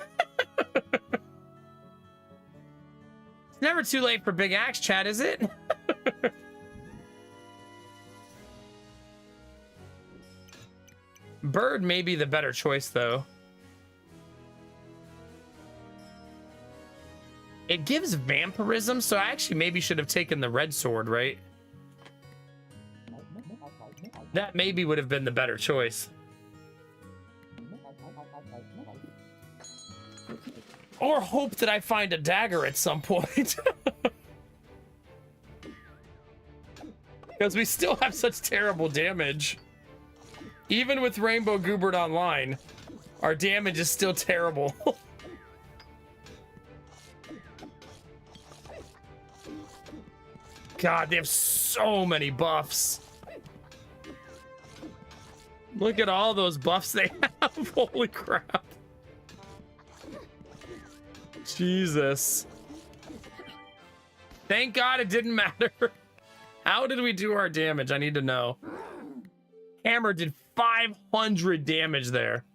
never too late for big axe, chat, is it? Bird may be the better choice, though. It gives vampirism, so I actually maybe should have taken the red sword, right? That maybe would have been the better choice. Or hope that I find a dagger at some point. Because we still have such terrible damage. Even with Rainbow Goobert Online, our damage is still terrible. God, they have so many buffs. Look at all those buffs they have. Holy crap. Jesus. Thank God it didn't matter. How did we do our damage? I need to know. Hammer did 500 damage there.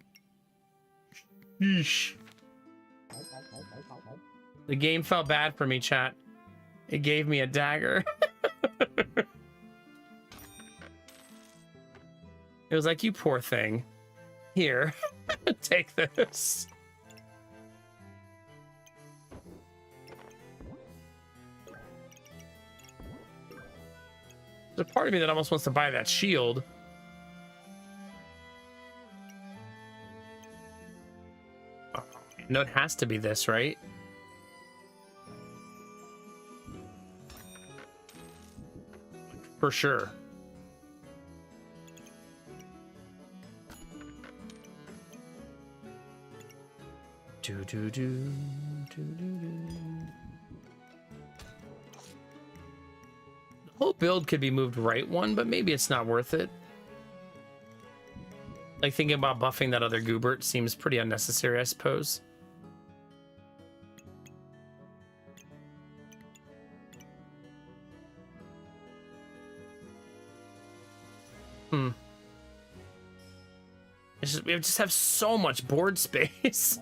Sheesh. The game felt bad for me, chat. It gave me a dagger. It was like, you poor thing. Here, take this. There's a part of me that almost wants to buy that shield. No, it has to be this, right? For sure. Do do do do do do. The whole build could be moved right one, but maybe it's not worth it. Like thinking about buffing that other Goobert seems pretty unnecessary, I suppose. We just have so much board space.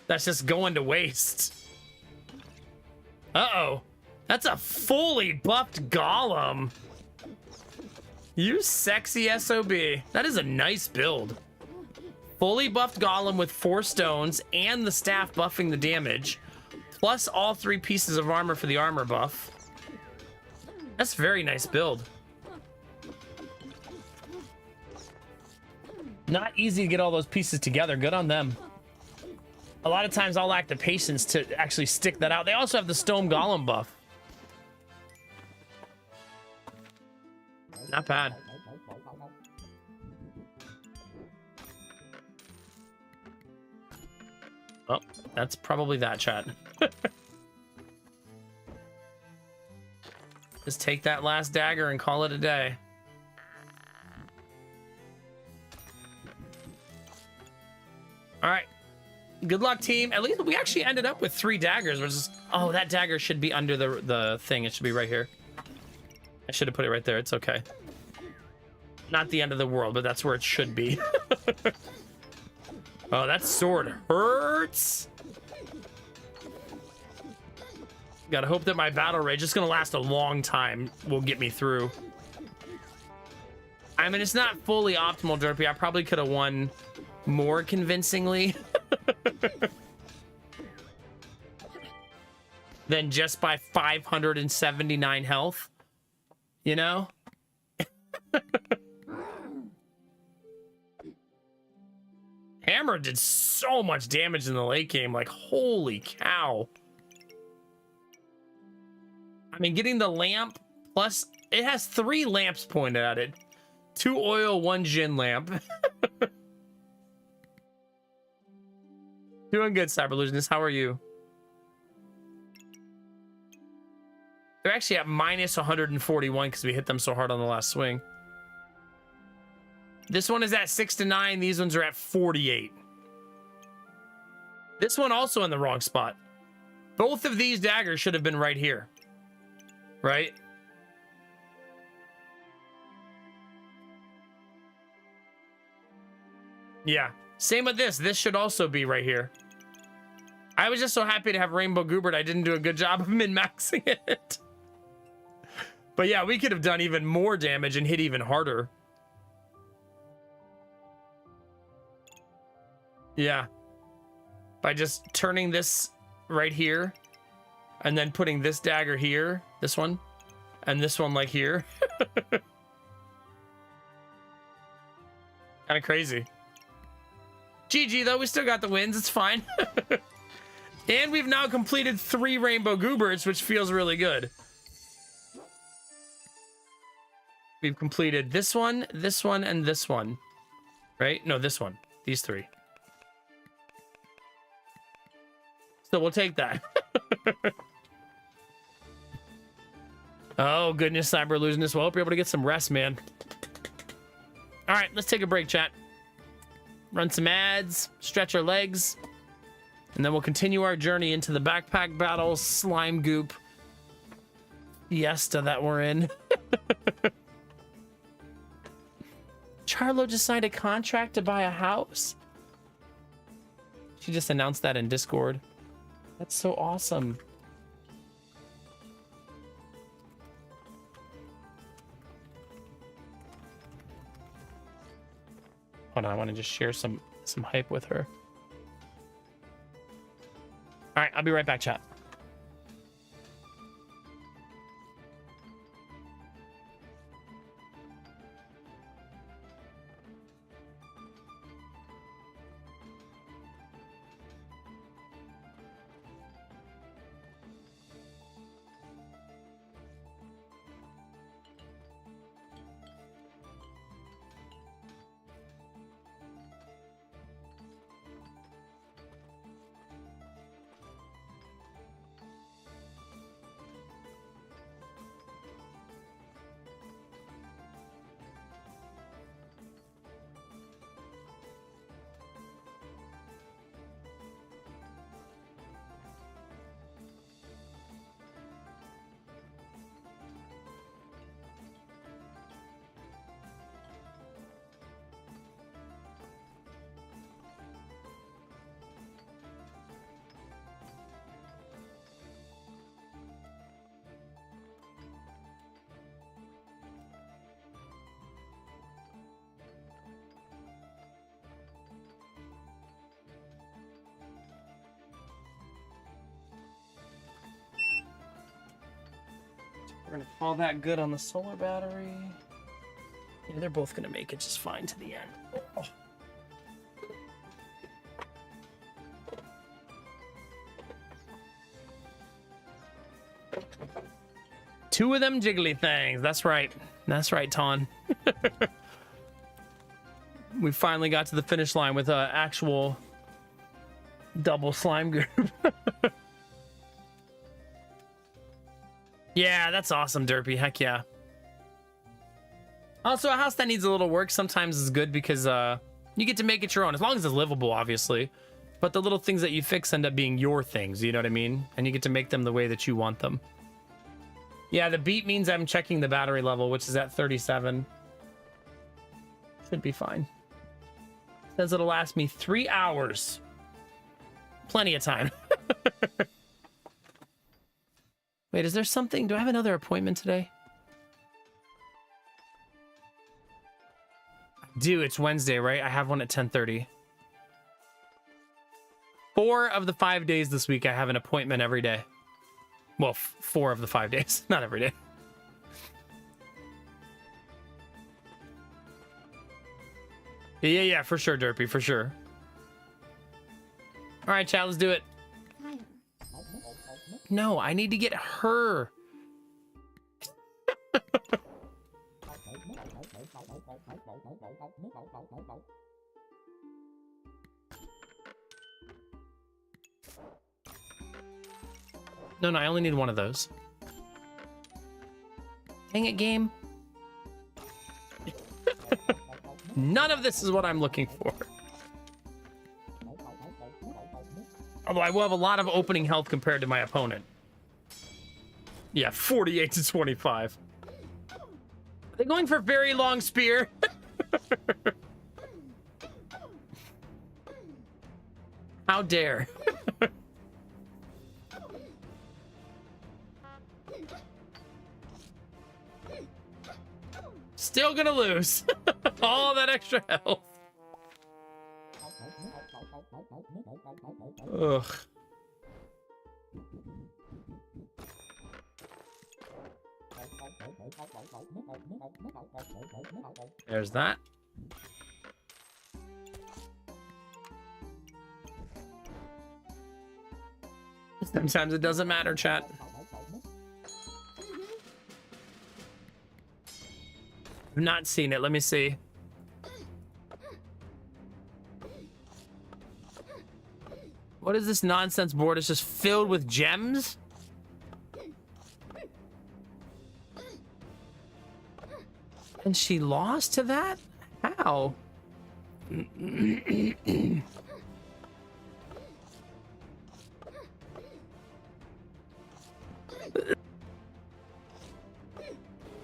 That's just going to waste. Uh-oh. That's a fully buffed Golem. You sexy SOB. That is a nice build. Fully buffed Golem with 4 stones and the staff buffing the damage, plus all 3 pieces of armor for the armor buff. That's a very nice build. Not easy to get all those pieces together. Good on them. A lot of times I'll lack the patience to actually stick that out. They also have the Stone Golem buff. Not bad. Oh, that's probably that, chat. Just take that last dagger and call it a day. All right. Good luck, team. At least we actually ended up with 3 daggers. Which is, oh, that dagger should be under the thing. It should be right here. I should have put it right there. It's okay. Not the end of the world, but that's where it should be. Oh, that sword hurts. Gotta hope that my battle rage is gonna last a long time will get me through. I mean, it's not fully optimal, Derpy. I probably could have won more convincingly than just by 579 health, you know? Hammer did so much damage in the late game, like holy cow. I mean, getting the lamp, plus it has 3 lamps pointed at it. 2 oil, 1 Jin lamp. Doing good, Cyberlusionist. How are you? They're actually at minus 141 because we hit them so hard on the last swing. This one is at 6 to 9. These ones are at 48. This one also in the wrong spot. Both of these daggers should have been right here. Right? Yeah. Same with this. This should also be right here. I was just so happy to have Rainbow Goobert. I didn't do a good job of min-maxing it. But yeah, we could have done even more damage and hit even harder. Yeah. By just turning this right here and then putting this dagger here, this one, and this one like here. Kind of crazy. GG though, we still got the wins. It's fine. And we've now completed 3 Rainbow Gooberts, which feels really good. We've completed this one, and this one. Right? No, this one. These 3. So we'll take that. Oh, goodness, Cyberlusionist. Well, hope you're able to get some rest, man. All right, let's take a break, chat. Run some ads, stretch our legs, and then we'll continue our journey into the backpack battle slime goop fiesta that we're in. Charlo just signed a contract to buy a house. She just announced that in Discord. That's so awesome. Hold on, I want to just share some hype with her. All right, I'll be right back, chat. We're gonna call that good on the solar battery. Yeah, they're both gonna make it just fine to the end. Oh. Two of them jiggly things. That's right. That's right, Ton. We finally got to the finish line with an actual double slime group. Yeah, that's awesome, Derpy. Heck yeah. Also, a house that needs a little work sometimes is good because you get to make it your own, as long as it's livable, obviously. But the little things that you fix end up being your things, you know what I mean? And you get to make them the way that you want them. Yeah, the beep means I'm checking the battery level, which is at 37. Should be fine. Says it'll last me 3 hours. Plenty of time. Wait, is there something? Do I have another appointment today? I do. It's Wednesday, right? I have one at 10:30. 4 of the 5 days this week, I have an appointment every day. Well, 4 of the 5 days, not every day. Yeah, for sure, Derpy, for sure. All right, chat, let's do it. No, I need to get her. No, I only need one of those. Dang it, game. None of this is what I'm looking for. Although I will have a lot of opening health compared to my opponent. Yeah, 48 to 25. Are they going for very long spear? How dare. Still gonna lose. All that extra health. Ugh. There's that. Sometimes it doesn't matter, chat. I've not seen it. Let me see. What is this nonsense board? It's just filled with gems? And she lost to that? How?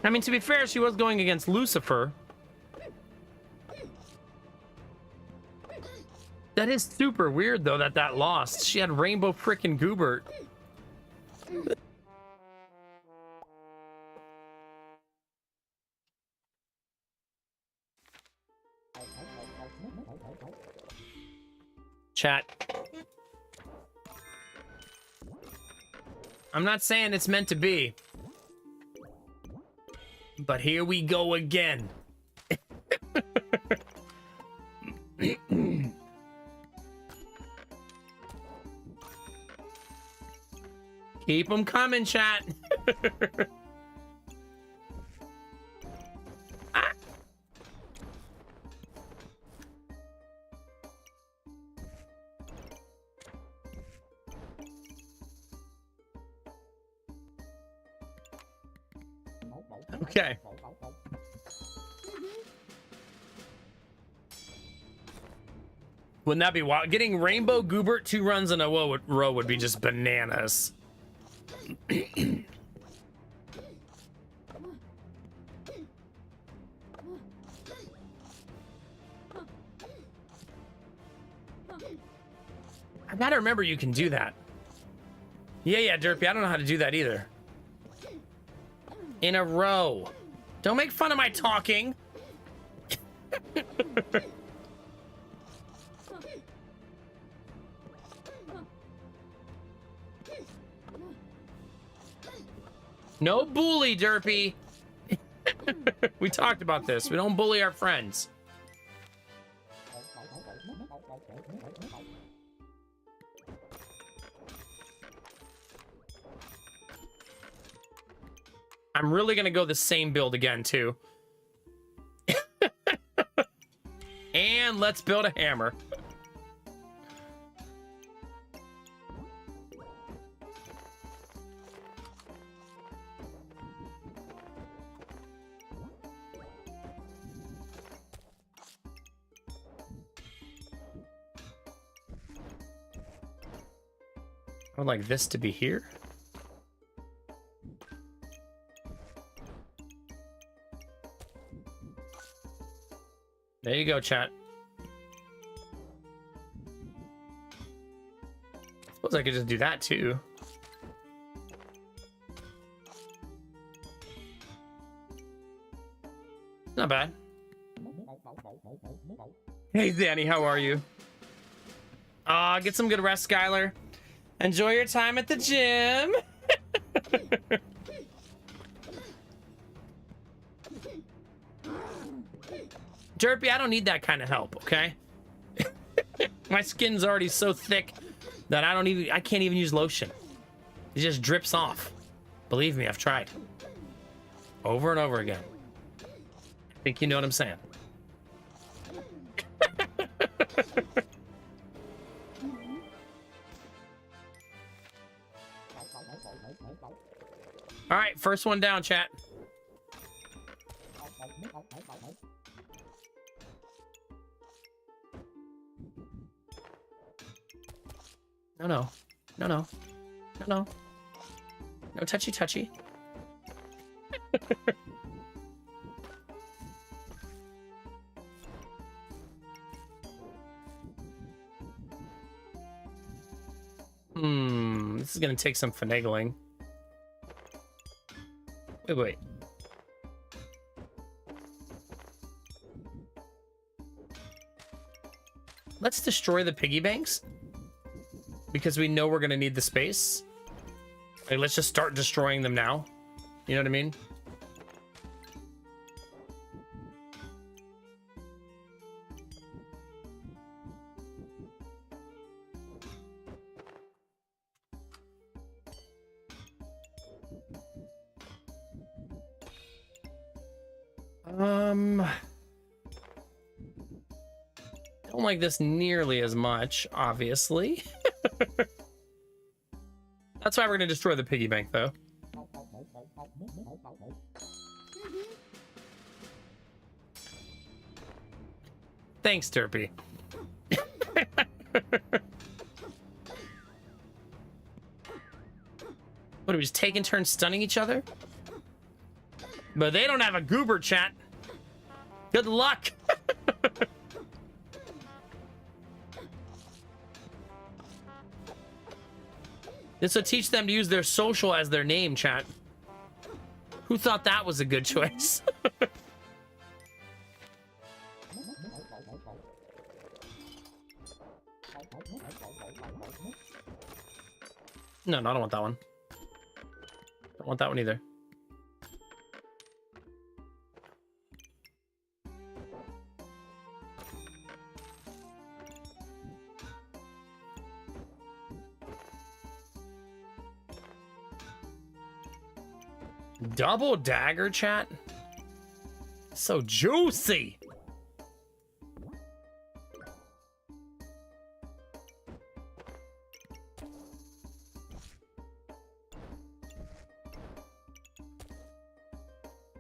I mean, to be fair, she was going against Lucifer. That is super weird, though, that lost. She had Rainbow frickin' Goobert. Chat. I'm not saying it's meant to be. But here we go again. Keep them coming, chat. Ah. Okay. Wouldn't that be wild? Getting Rainbow Goobert 2 runs in a row would be just bananas. I gotta remember you can do that. Yeah, Derpy, I don't know how to do that either. In a row. Don't make fun of my talking. No bully, Derpy. We talked about this. We don't bully our friends. I'm really gonna go the same build again, too. And let's build a hammer. I would like this to be here. There you go, chat. Suppose I could just do that too. Not bad. Hey, Danny, how are you? Get some good rest, Skylar. Enjoy your time at the gym. Derpy, I don't need that kind of help, okay? My skin's already so thick that I can't even use lotion. It just drips off. Believe me, I've tried. Over and over again. I think you know what I'm saying. All right, first one down, chat. No. No touchy. This is gonna take some finagling. Wait. Let's destroy the piggy banks. Because we know we're gonna need the space. Like, let's just start destroying them now. You know what I mean? Don't like this nearly as much, obviously. That's why we're gonna destroy the piggy bank, though. Thanks, Derpy. What, are we just taking turns stunning each other? But they don't have a goober, chat. Good luck. This will teach them to use their social as their name, chat. Who thought that was a good choice? No, I don't want that one. Don't want that one either. Double dagger, chat? So juicy.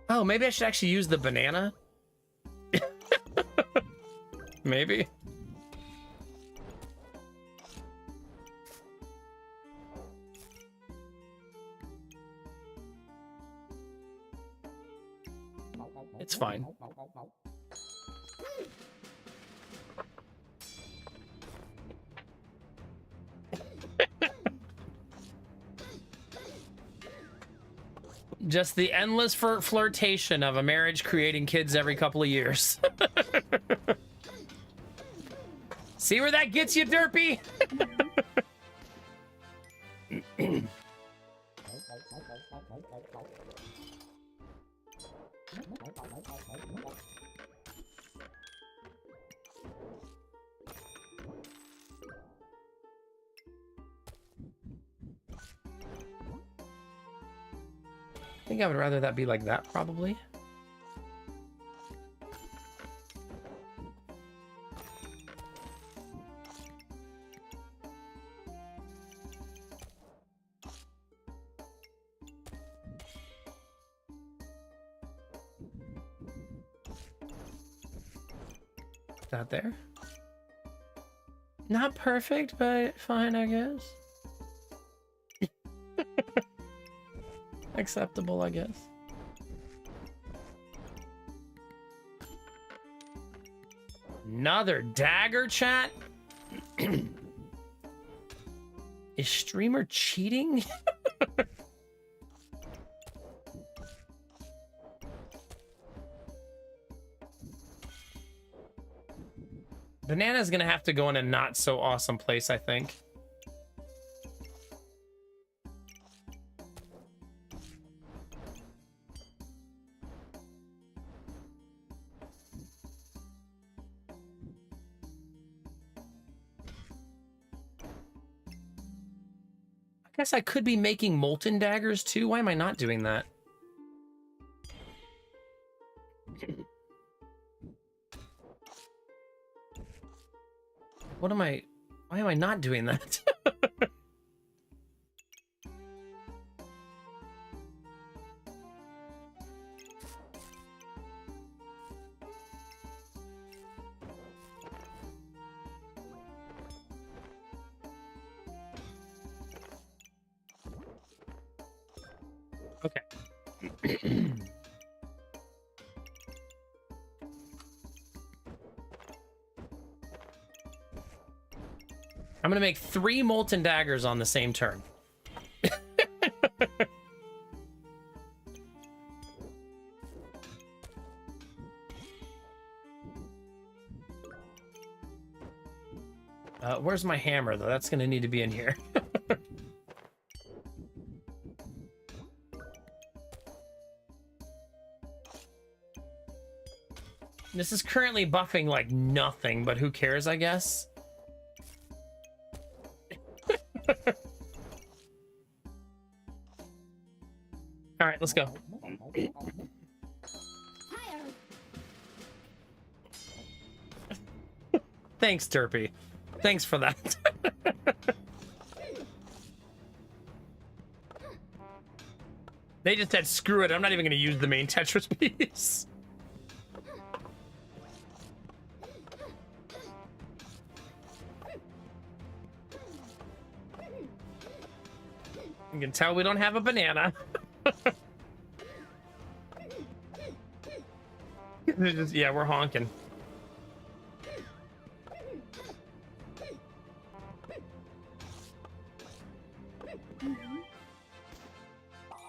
Oh, maybe I should actually use the banana. Maybe. It's fine. Just the endless flirtation of a marriage creating kids every couple of years. See where that gets you, Derpy? I think I would rather that be like that, probably. That there. Not perfect, but fine, I guess. Acceptable, I guess. Another dagger, chat? Is streamer cheating? Banana's gonna have to go in a not so awesome place, I think. I guess I could be making molten daggers too. Why am I not doing that? What am I... Why am I not doing that? Okay. I'm gonna make 3 molten daggers on the same turn. Where's my hammer, though? That's gonna need to be in here. This is currently buffing like nothing, but who cares, I guess? All right, let's go. Thanks, Derpy. Thanks for that. They just said, screw it, I'm not even going to use the main Tetris piece. You can tell we don't have a banana. Yeah, we're honking.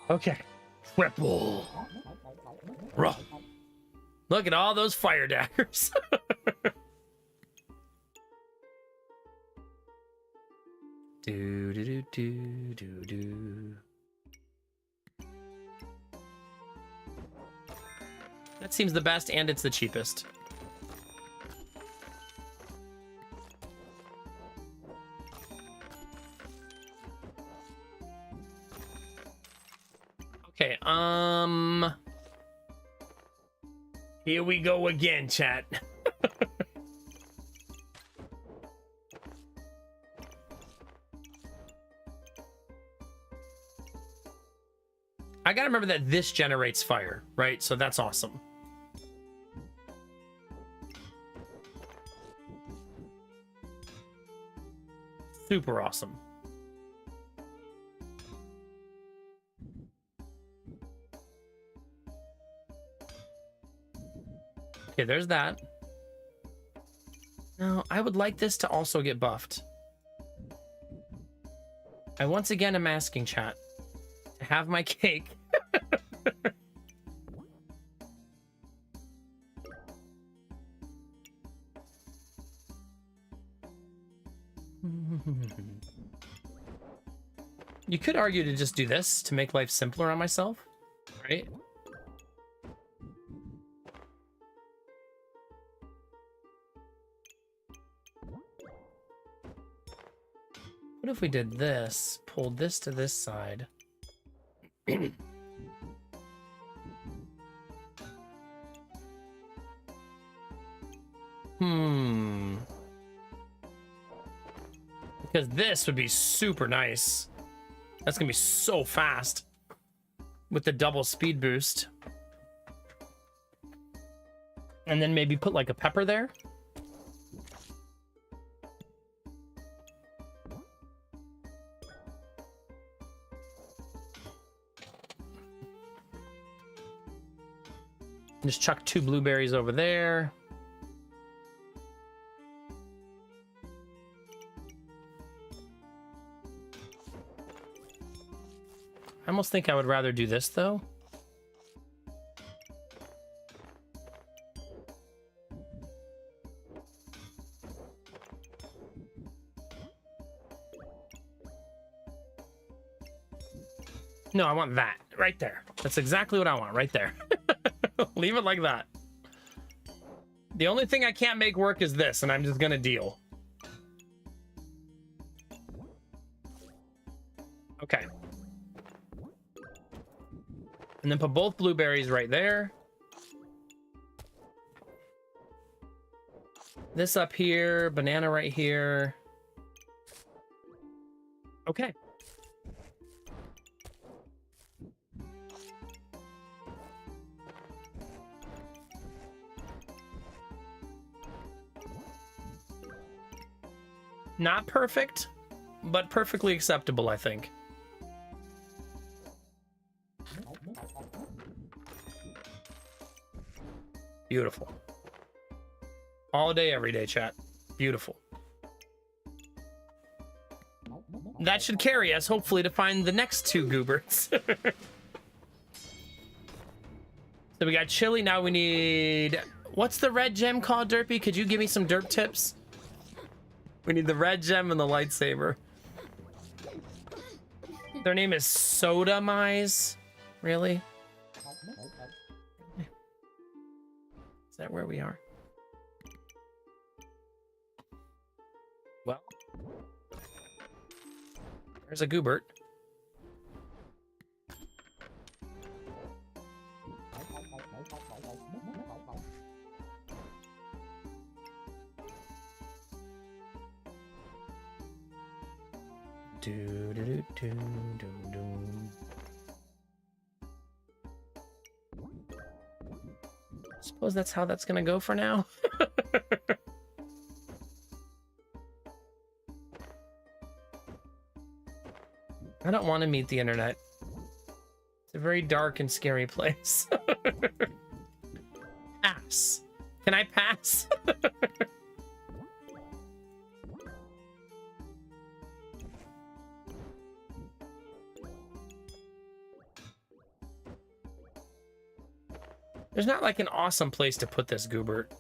Okay. Ripple. Ruh. Look at all those fire daggers. Do do do do do do. That seems the best, and it's the cheapest. Okay, here we go again, chat. I gotta remember that this generates fire, right? So that's awesome. Super awesome. Okay, there's that. Now, I would like this to also get buffed. I once again am asking chat to have my cake. You could argue to just do this to make life simpler on myself, right? What if we did this, pulled this to this side? Because this would be super nice. That's gonna be so fast with the double speed boost. And then maybe put like a pepper there. Just chuck 2 blueberries over there. I almost think I would rather do this though. No, I want that right there. That's exactly what I want right there. Leave it like that. The only thing I can't make work is this, and I'm just gonna deal. Okay. And then put both blueberries right there. This up here, banana right here. Okay. Not perfect, but perfectly acceptable, I think. Beautiful. All day, every day, chat. Beautiful. That should carry us, hopefully, to find the next 2 goobers. So we got chili. Now we need... What's the red gem called, Derpy? Could you give me some derp tips? We need the red gem and the lightsaber. Their name is Soda Mize. Really? Is that where we are? Well, there's a goobert. Do, do, do, do, do, do. Suppose that's how that's gonna go for now. I don't want to meet the internet. It's a very dark and scary place. Pass. Can I pass? There's not like an awesome place to put this goobert.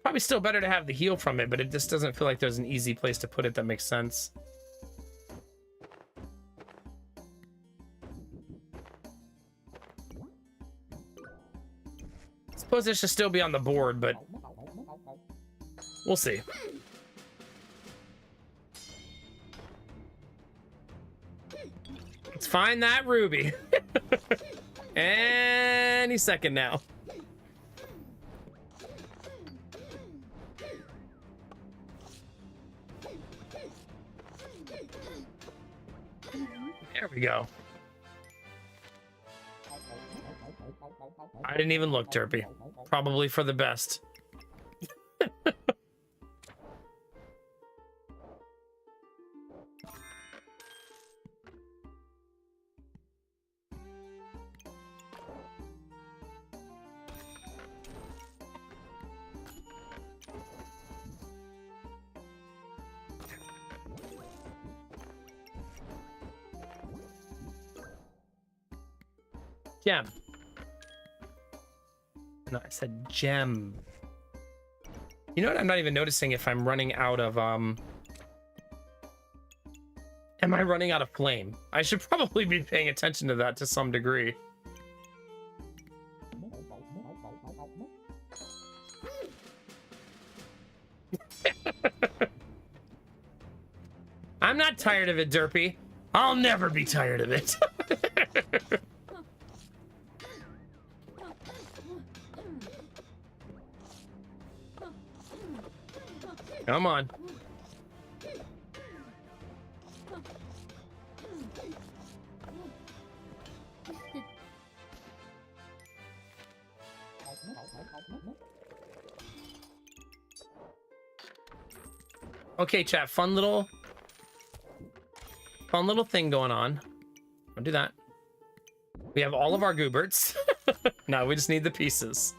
Probably still better to have the heal from it, but it just doesn't feel like there's an easy place to put it that makes sense. Suppose it should still be on the board, but we'll see. Let's find that ruby. Any second now. There we go. I didn't even look, Derpy. Probably for the best. Gem. No, I said gem. You know what? I'm not even noticing if I'm running out of Am I running out of flame? I should probably be paying attention to that to some degree. I'm not tired of it, Derpy. I'll never be tired of it. Come on. Okay, chat. Fun little thing going on. Don't do that. We have all of our gooberts. Now we just need the pieces.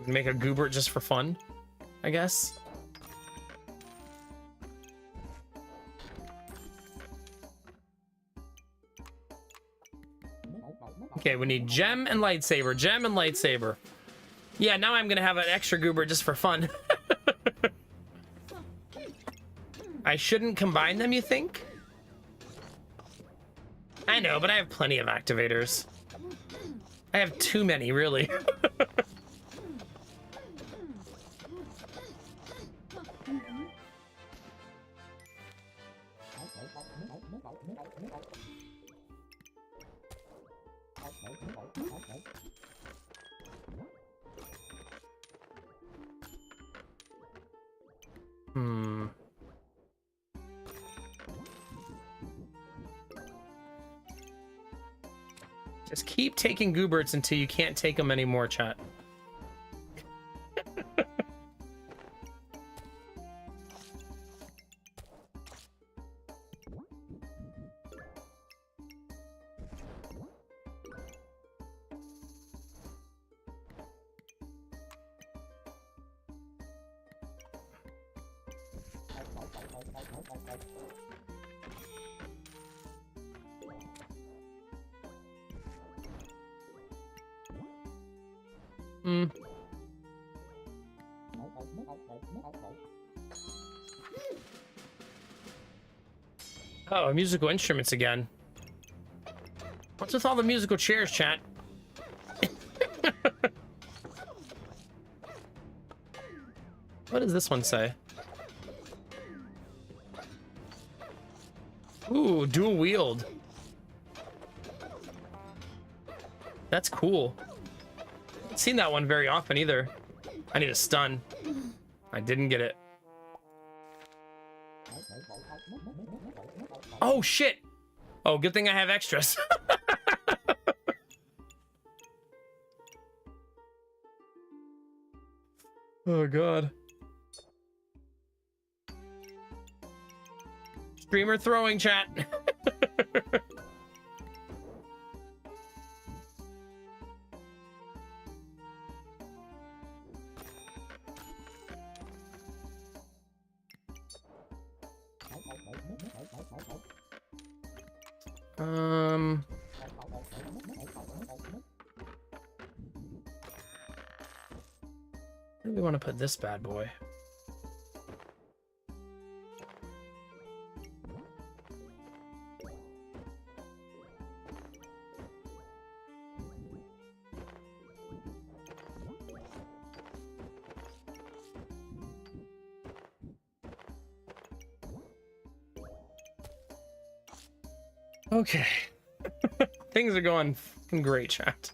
Make a goobert just for fun, I guess. Okay, we need gem and lightsaber. Gem and lightsaber. Yeah, now I'm gonna have an extra goober just for fun. I shouldn't combine them, you think? I know, but I have plenty of activators. I have too many, really. Just keep taking gooberts until you can't take them anymore, chat. Oh, musical instruments again. What's with all the musical chairs, chat? What does this one say? Ooh, dual wield. That's cool. Haven't seen that one very often either. I need a stun. I didn't get it. Oh, shit. Oh, good thing I have extras. Oh, God. Streamer throwing, chat. Where do we want to put this bad boy? Okay. Things are going fucking great, chat.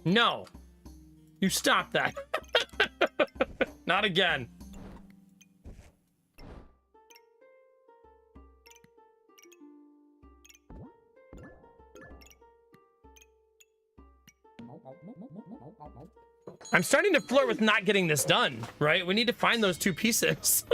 No. You stop that. Not again. I'm starting to flirt with not getting this done, right? We need to find those two pieces.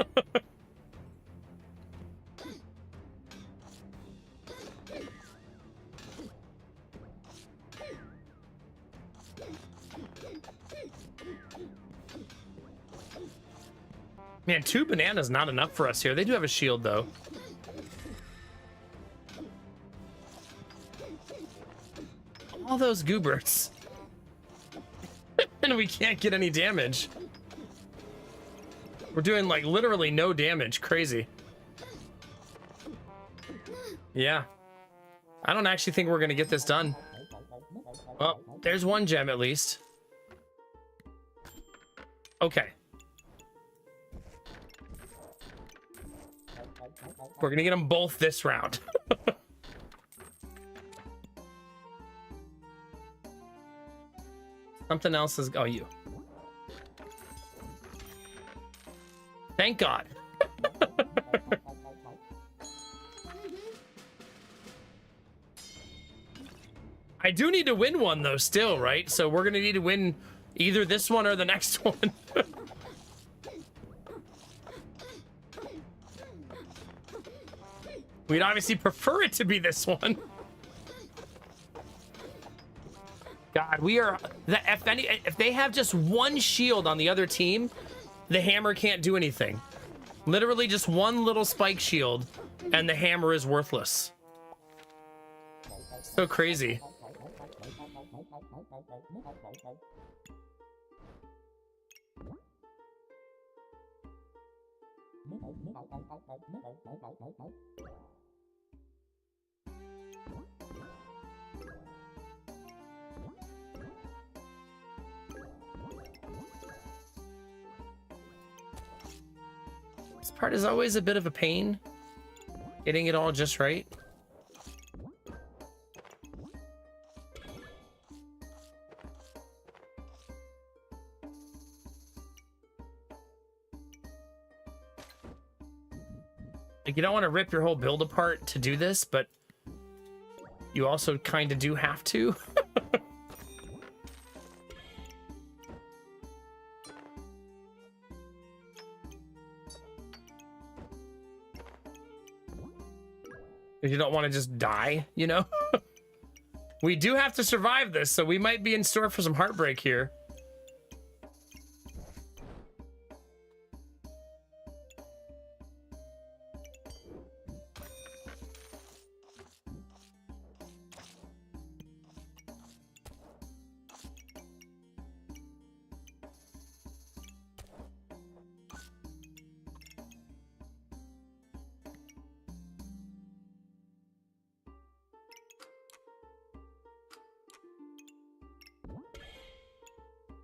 Man, 2 bananas not enough for us here. They do have a shield, though. All those goobers. And we can't get any damage. We're doing, like, literally no damage. Crazy. Yeah. I don't actually think we're going to get this done. Well, there's 1 gem at least. Okay. We're going to get them both this round. Something else is... Oh, you. Thank God. I do need to win one, though, still, right? So we're going to need to win either this one or the next one. We'd obviously prefer it to be this one. God, we are... If they have just 1 shield on the other team, the hammer can't do anything. Literally just 1 little spike shield, and the hammer is worthless. So crazy. This part is always a bit of a pain, getting it all just right. Like, you don't want to rip your whole build apart to do this, but you also kind of do have to. Because you don't want to just die, you know? We do have to survive this, so we might be in store for some heartbreak here.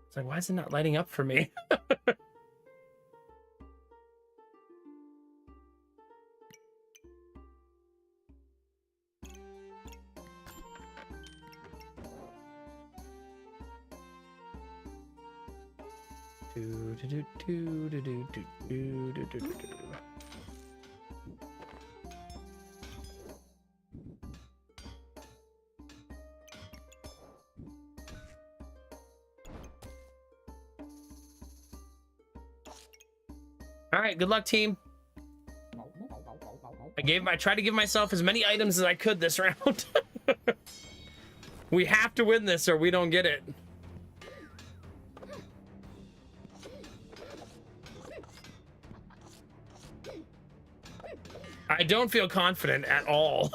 It's like, why is it not lighting up for me? All right, good luck, team. I tried to give myself as many items as I could this round. We have to win this or we don't get it. I don't feel confident at all.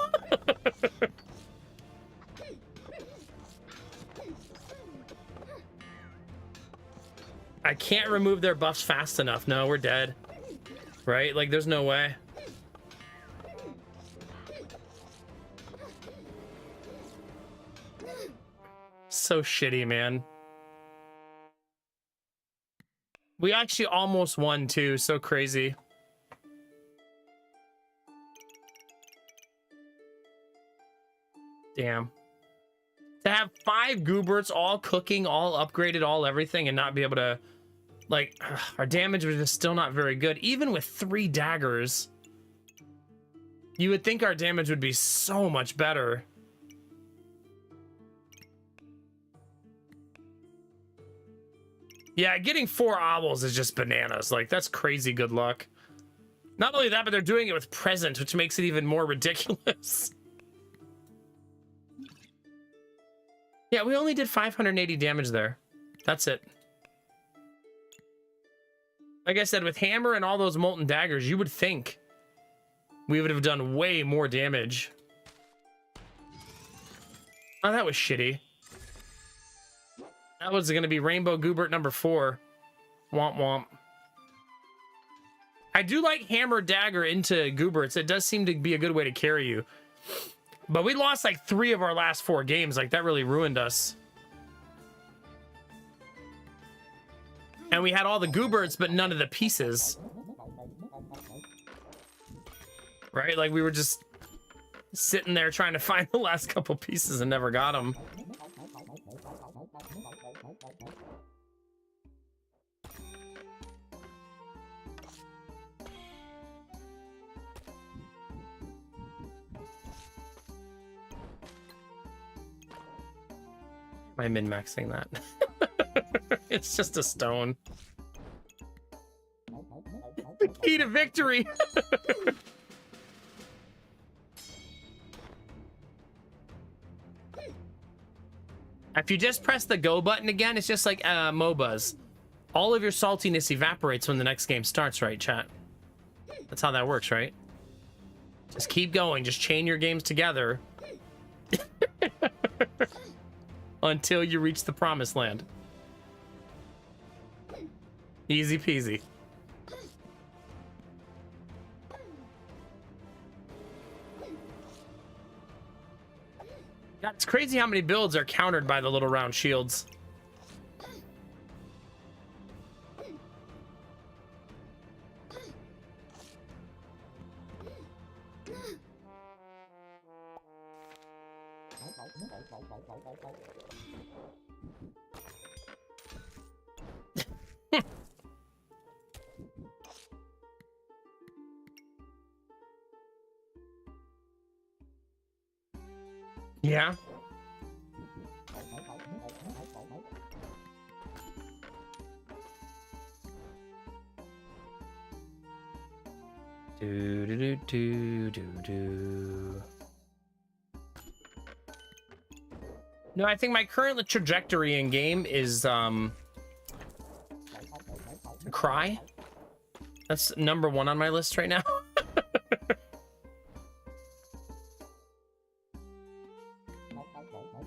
I can't remove their buffs fast enough. No, we're dead. Right? Like, there's no way. So shitty, man. We actually almost won, too. So crazy. Damn. To have 5 Gooberts all cooking, all upgraded, all everything, and not be able to... Like, our damage was just still not very good. Even with 3 daggers, you would think our damage would be so much better. Yeah, getting 4 obbles is just bananas. Like, that's crazy good luck. Not only that, but they're doing it with present, which makes it even more ridiculous. Yeah, we only did 580 damage there. That's it. Like I said, with Hammer and all those Molten Daggers, you would think we would have done way more damage. Oh, that was shitty. That was going to be Rainbow Goobert number 4. Womp womp. I do like Hammer Dagger into Gooberts. It does seem to be a good way to carry you. But we lost like 3 of our last 4 games. Like, that really ruined us. And we had all the Gooberts, but none of the pieces. Right? Like, we were just sitting there trying to find the last couple pieces and never got them. Am I min-maxing that? It's just a stone. The key to victory. If you just press the go button again, it's just like MOBAs. All of your saltiness evaporates when the next game starts, right, chat? That's how that works, right? Just keep going. Just chain your games together until you reach the promised land. Easy peasy. God, it's crazy how many builds are countered by the little round shields. Yeah. Do do do do do do. No, I think my current trajectory in game is Cry. That's number 1 on my list right now.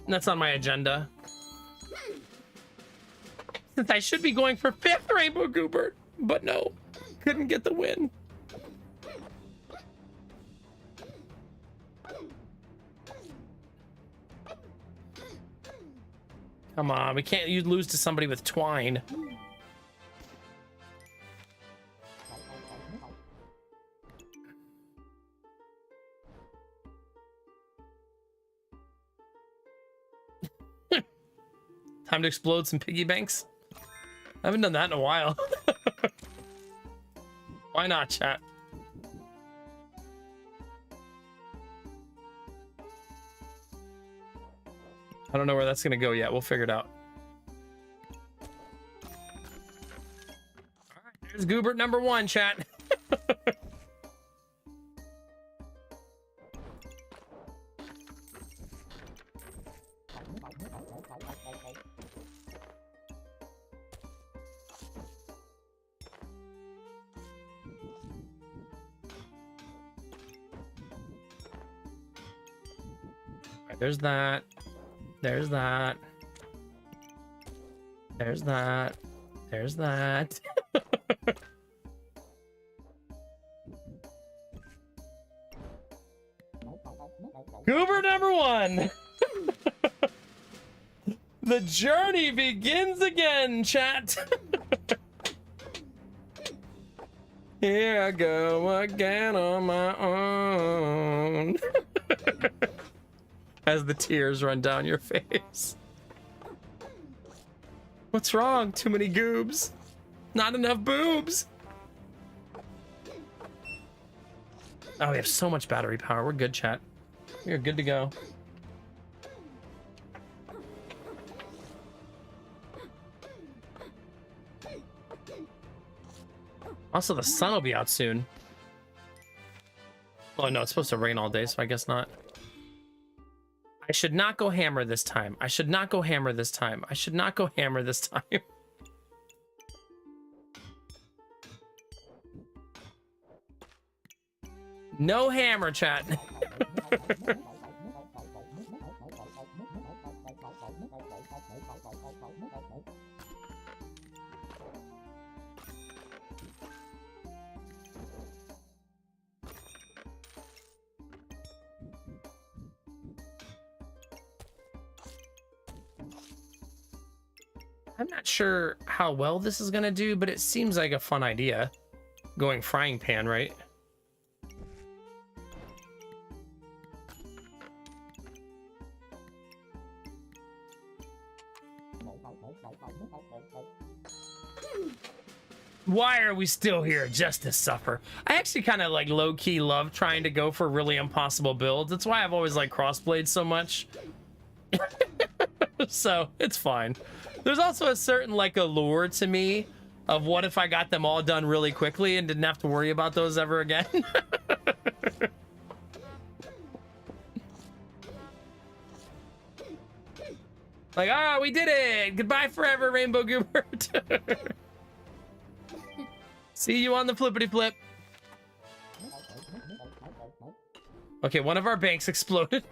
That's on my agenda. Since I should be going for 5th Rainbow Goobert, but no, couldn't get the win. Come on, we can't. You lose to somebody with twine. Time to explode some piggy banks. I haven't done that in a while. Why not, chat? I don't know where that's gonna go yet. We'll figure it out. All right, there's Goobert number 1, chat. There's that. There's that. There's that. There's that. Goober number 1. The journey begins again, chat. Here I go again on my own. As the tears run down your face. What's wrong? Too many goobs. Not enough boobs. Oh, we have so much battery power. We're good, chat. We are good to go. Also, the sun will be out soon. Oh no, it's supposed to rain all day, so I guess not. I should not go hammer this time. I should not go hammer this time. I should not go hammer this time. No hammer, chat. I'm not sure how well this is gonna do, but it seems like a fun idea. Going frying pan, right? Why are we still here just to suffer? I actually kind of like low-key love trying to go for really impossible builds. That's why I've always liked Crossblade so much. So it's fine. There's also a certain like allure to me of what if I got them all done really quickly and didn't have to worry about those ever again. Like, ah, we did it! Goodbye forever, Rainbow Goobert. See you on the flippity flip. Okay, one of our banks exploded.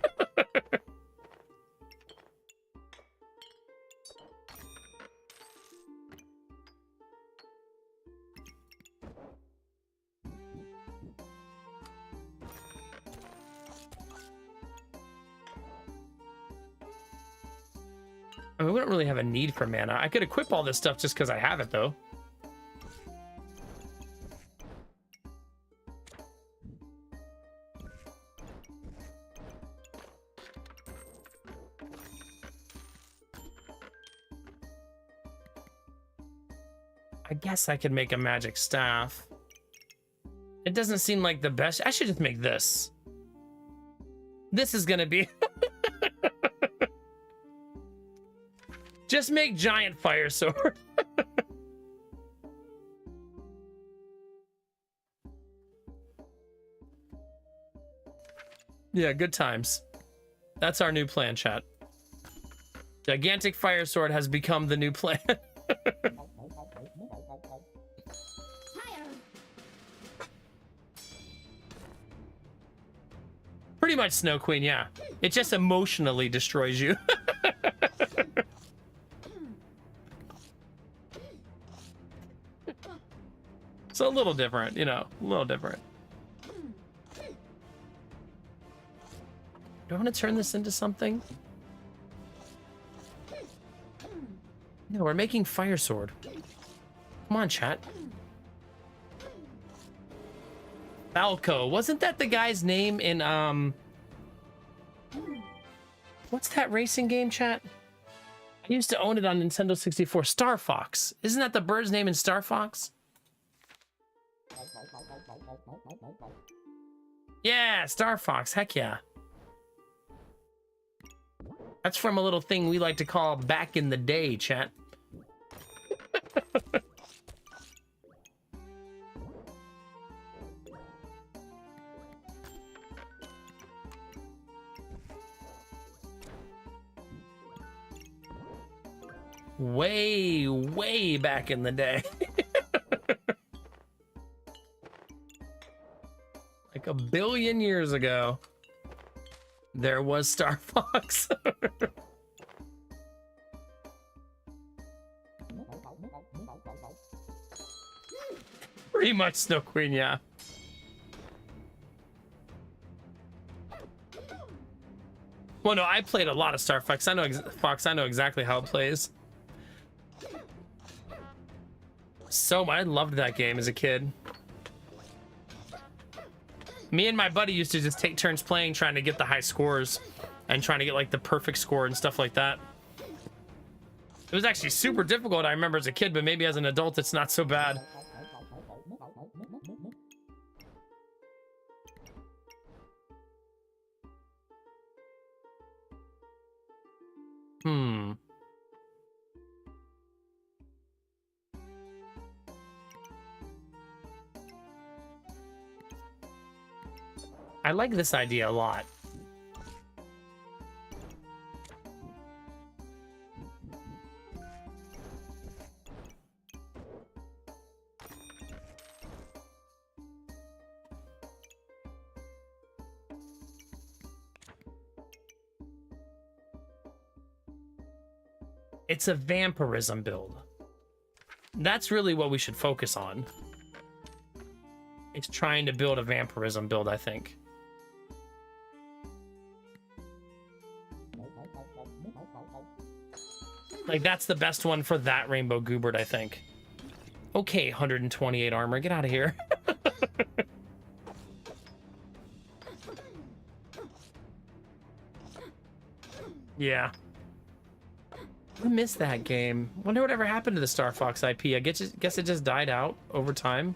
I mean, we don't really have a need for mana. I could equip all this stuff just because I have it, though. I guess I could make a magic staff. It doesn't seem like the best. I should just make this. This is gonna be... Just make giant fire sword. Yeah, good times. That's our new plan, chat. Gigantic fire sword has become the new plan. Pretty much Snow Queen, yeah. It just emotionally destroys you. So a little different, you know, a little different. Do I want to turn this into something? No, we're making fire sword. Come on, chat. Falco. Wasn't that the guy's name in, what's that racing game, chat? I used to own it on Nintendo 64. Star Fox. Isn't that the bird's name in Star Fox? Yeah, Star Fox. Heck yeah. That's from a little thing we like to call back in the day, chat. Way, way back in the day. Like a billion years ago, there was Star Fox. Pretty much Snow Queen, yeah. Well, no, I played a lot of Star Fox. I know exactly how it plays. So I loved that game as a kid. Me and my buddy used to just take turns playing, trying to get the high scores and trying to get like the perfect score and stuff like that. It was actually super difficult, I remember, as a kid, but maybe as an adult it's not so bad. I like this idea a lot. It's a vampirism build. That's really what we should focus on. It's trying to build a vampirism build, I think. Like, that's the best one for that Rainbow Goobert, I think. Okay, 128 armor. Get out of here. Yeah. I missed that game. Wonder whatever happened to the Star Fox IP. I guess it just died out over time.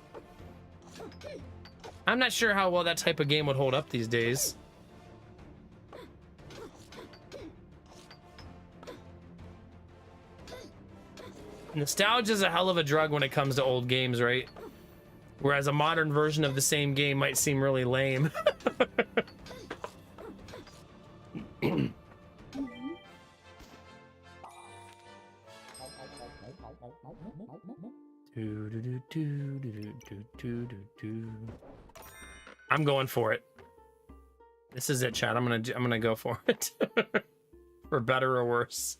I'm not sure how well that type of game would hold up these days. Nostalgia is a hell of a drug when it comes to old games, right? Whereas a modern version of the same game might seem really lame. I'm going for it. This is it, chat. I'm gonna go for it. For better or worse.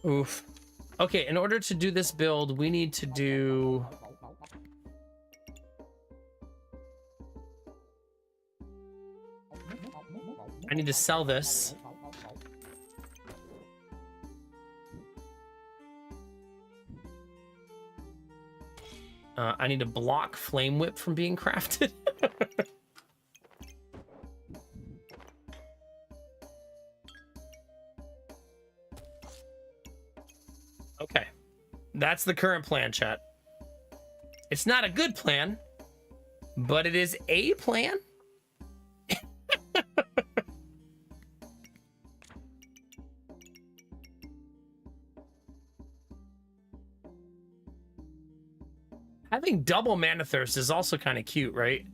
Oof. Okay, in order to do this build, we need to do... I need to sell this. I need to block Flame Whip from being crafted. Okay. That's the current plan, chat. It's not a good plan, but it is a plan. Having double Mana Thirst is also kind of cute, right?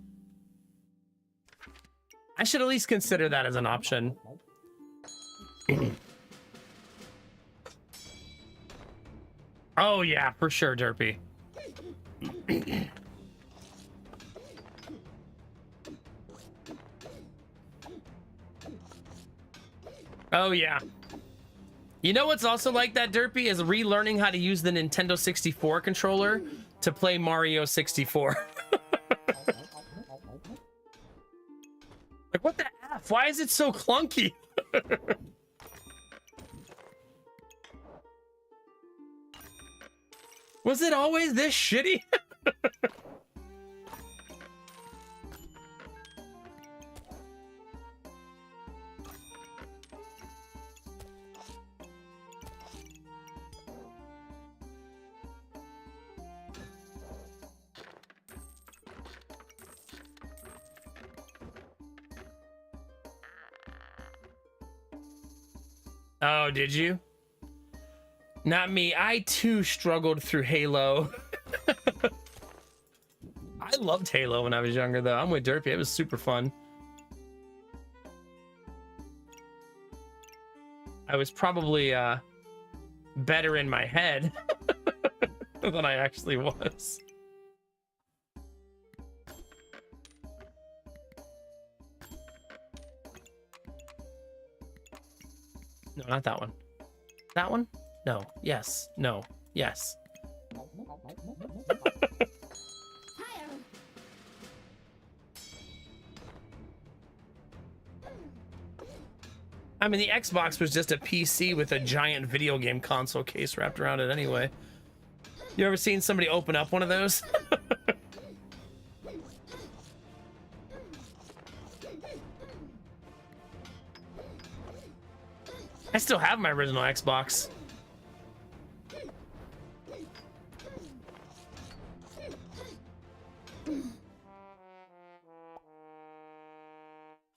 I should at least consider that as an option. Oh yeah, for sure, Derpy. Oh yeah. You know what's also like that, Derpy, is relearning how to use the Nintendo 64 controller to play Mario 64. Like, what the F? Why is it so clunky? Was it always this shitty? Oh, did you? Not me. I too struggled through Halo. I loved Halo when I was younger, though. I'm with Derpy. It was super fun. I was probably better in my head than I actually was. No, not that one. That one? No. Yes. No. Yes. I mean, the Xbox was just a PC with a giant video game console case wrapped around it anyway. You ever seen somebody open up one of those? I still have my original Xbox.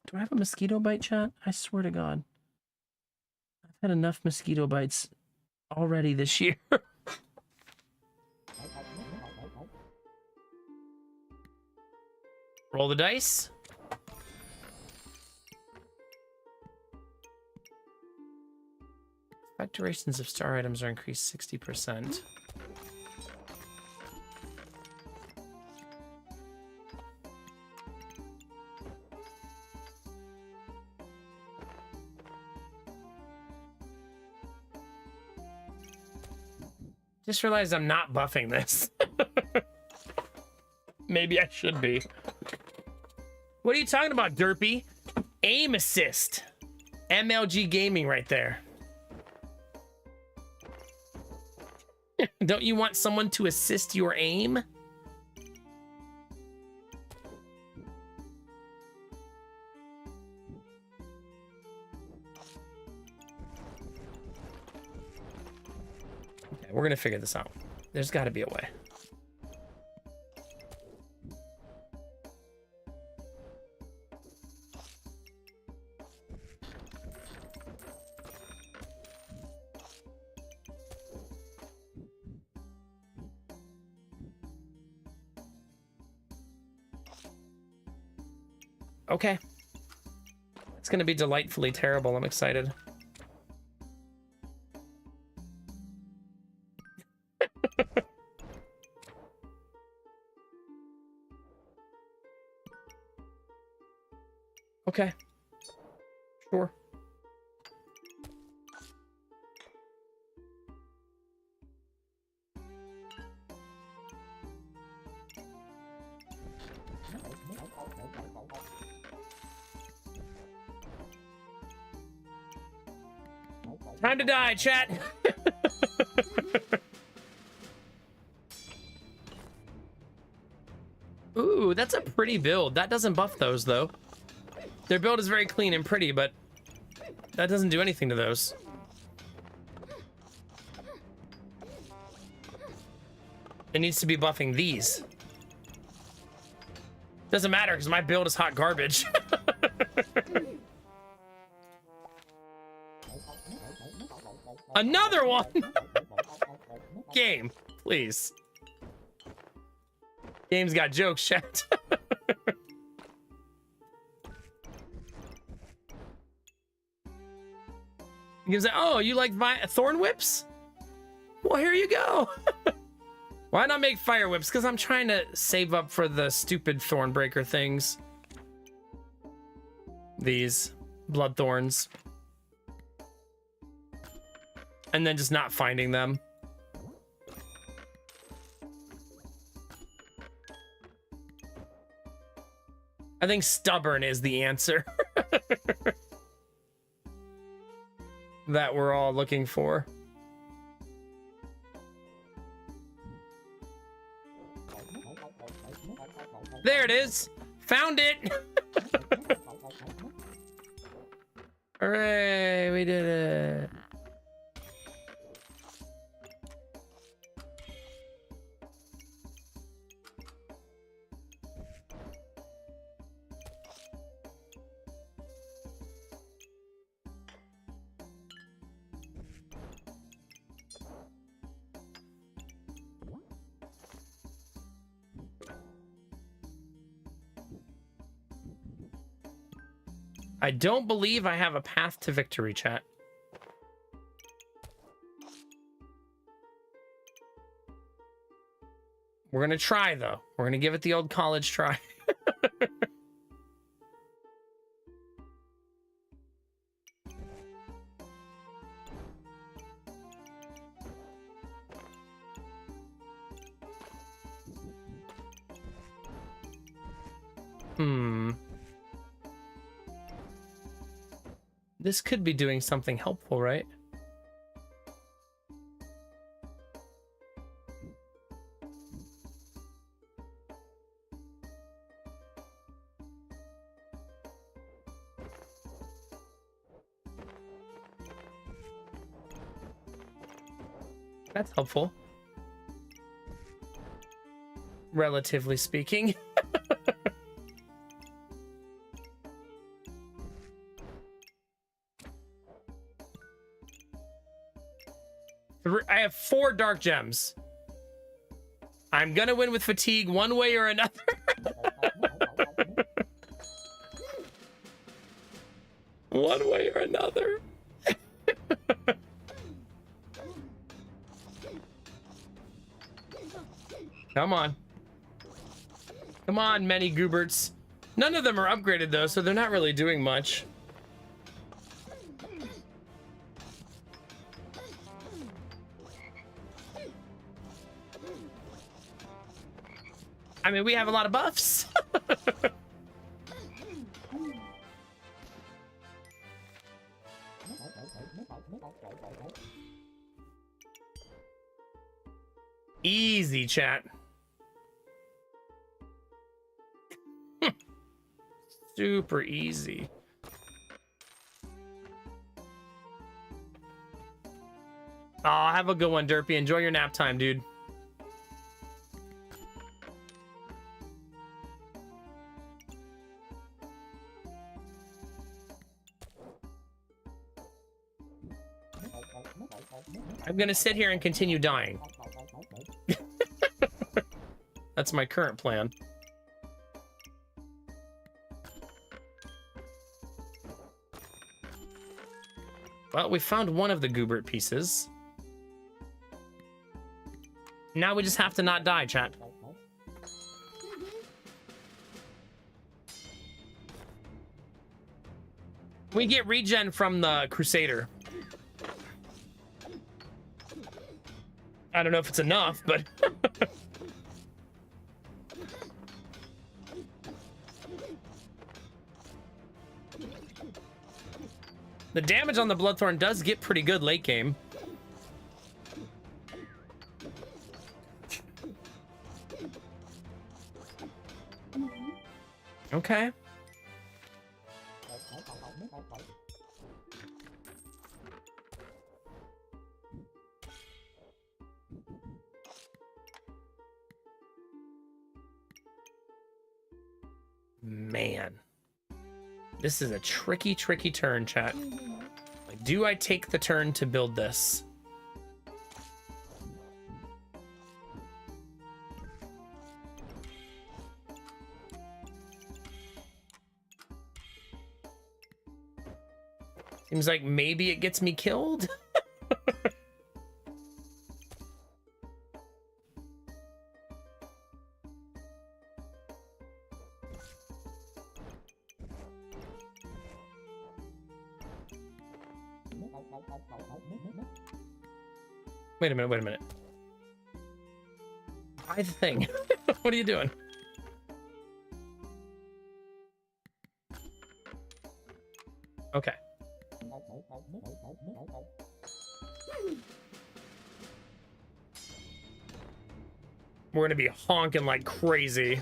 Do I have a mosquito bite, chat? I swear to God. I've had enough mosquito bites already this year. Roll the dice. Effect durations of star items are increased 60%. Just realized I'm not buffing this. Maybe I should be. What are you talking about, Derpy? Aim assist. MLG Gaming right there. Don't you want someone to assist your aim? Okay, we're gonna figure this out. There's got to be a way. Okay. It's gonna be delightfully terrible. I'm excited. Okay. Sure. Time to die, chat. Ooh, that's a pretty build. That doesn't buff those, though. Their build is very clean and pretty, but that doesn't do anything to those. It needs to be buffing these. Doesn't matter, because my build is hot garbage. Another one! Game, please. Game's got jokes, chat. He goes, oh, you like thorn whips? Well, here you go. Why not make fire whips? Because I'm trying to save up for the stupid thorn breaker things. These blood thorns. And then just not finding them. I think stubborn is the answer. That we're all looking for. There it is. Found it. Hooray, we did it. I don't believe I have a path to victory, chat. We're gonna try, though. We're gonna give it the old college try. This could be doing something helpful, right? That's helpful. Relatively speaking. I have 4 dark gems. I'm gonna win with fatigue one way or another. One way or another. Come on. Come on, many Gooberts. None of them are upgraded though, so they're not really doing much. I mean, we have a lot of buffs. Easy, chat. Super easy. Oh, have a good one, Derpy. Enjoy your nap time, dude. I'm gonna sit here and continue dying. That's my current plan. Well, we found one of the Goobert pieces. Now we just have to not die, chat. We get regen from the Crusader. I don't know if it's enough, but... The damage on the Bloodthorn does get pretty good late game. Okay. Man. This is a tricky, tricky turn, chat. Like, do I take the turn to build this? Seems like maybe it gets me killed. Wait a minute, wait a minute. Buy the thing. What are you doing? Okay. We're gonna be honking like crazy.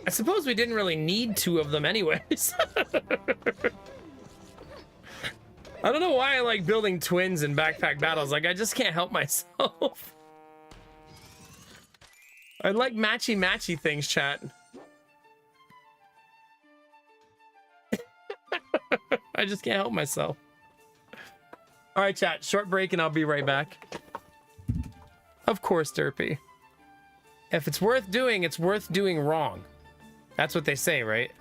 I suppose we didn't really need two of them anyways. I don't know why I like building twins in backpack battles. Like, I just can't help myself. I like matchy things, chat. I just can't help myself. All right, chat. Short break and I'll be right back. Of course, Derpy. If it's worth doing wrong. That's what they say, right?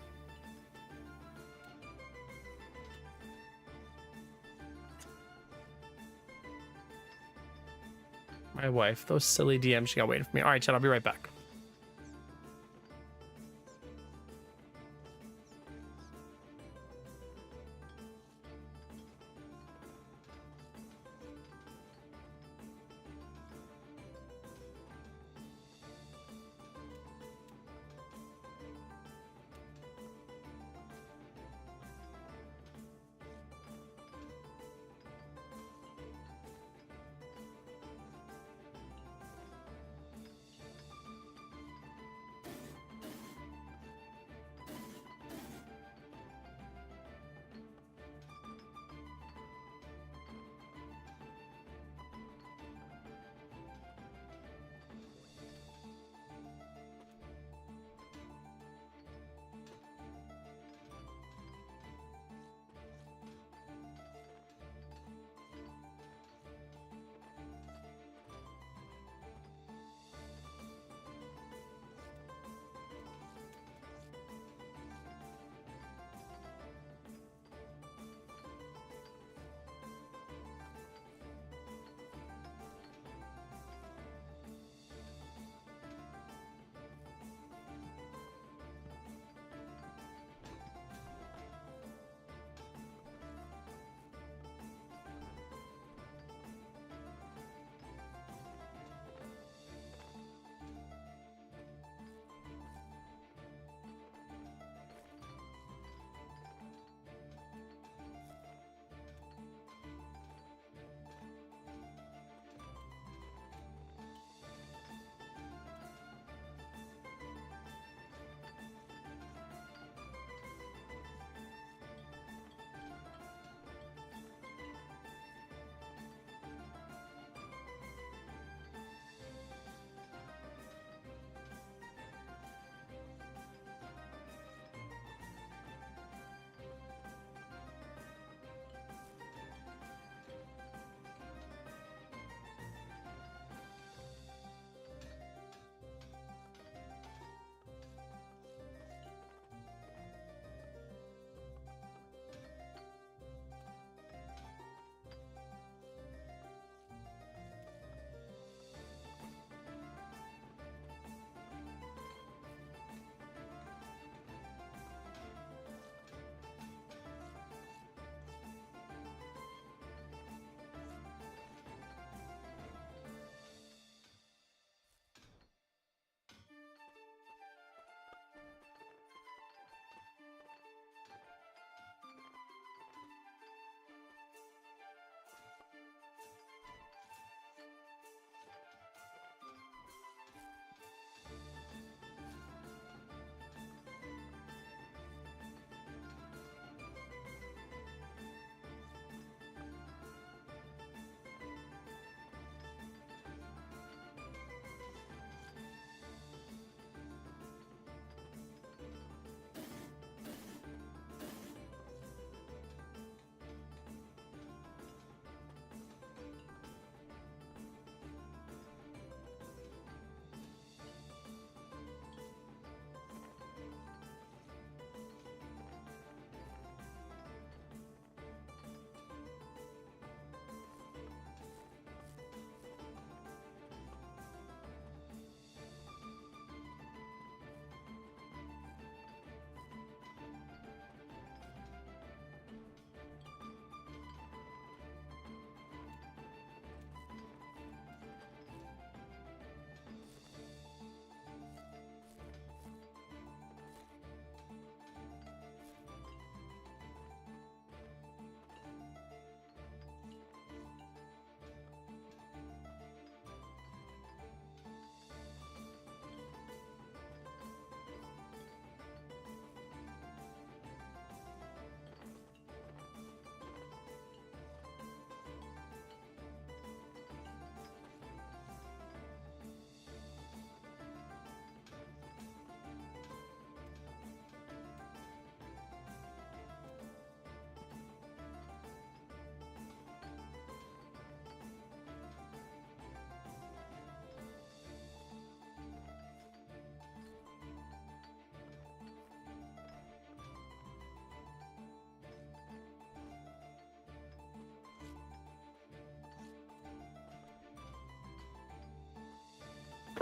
My wife, those silly DMs, she got waiting for me. All right, chat, I'll be right back.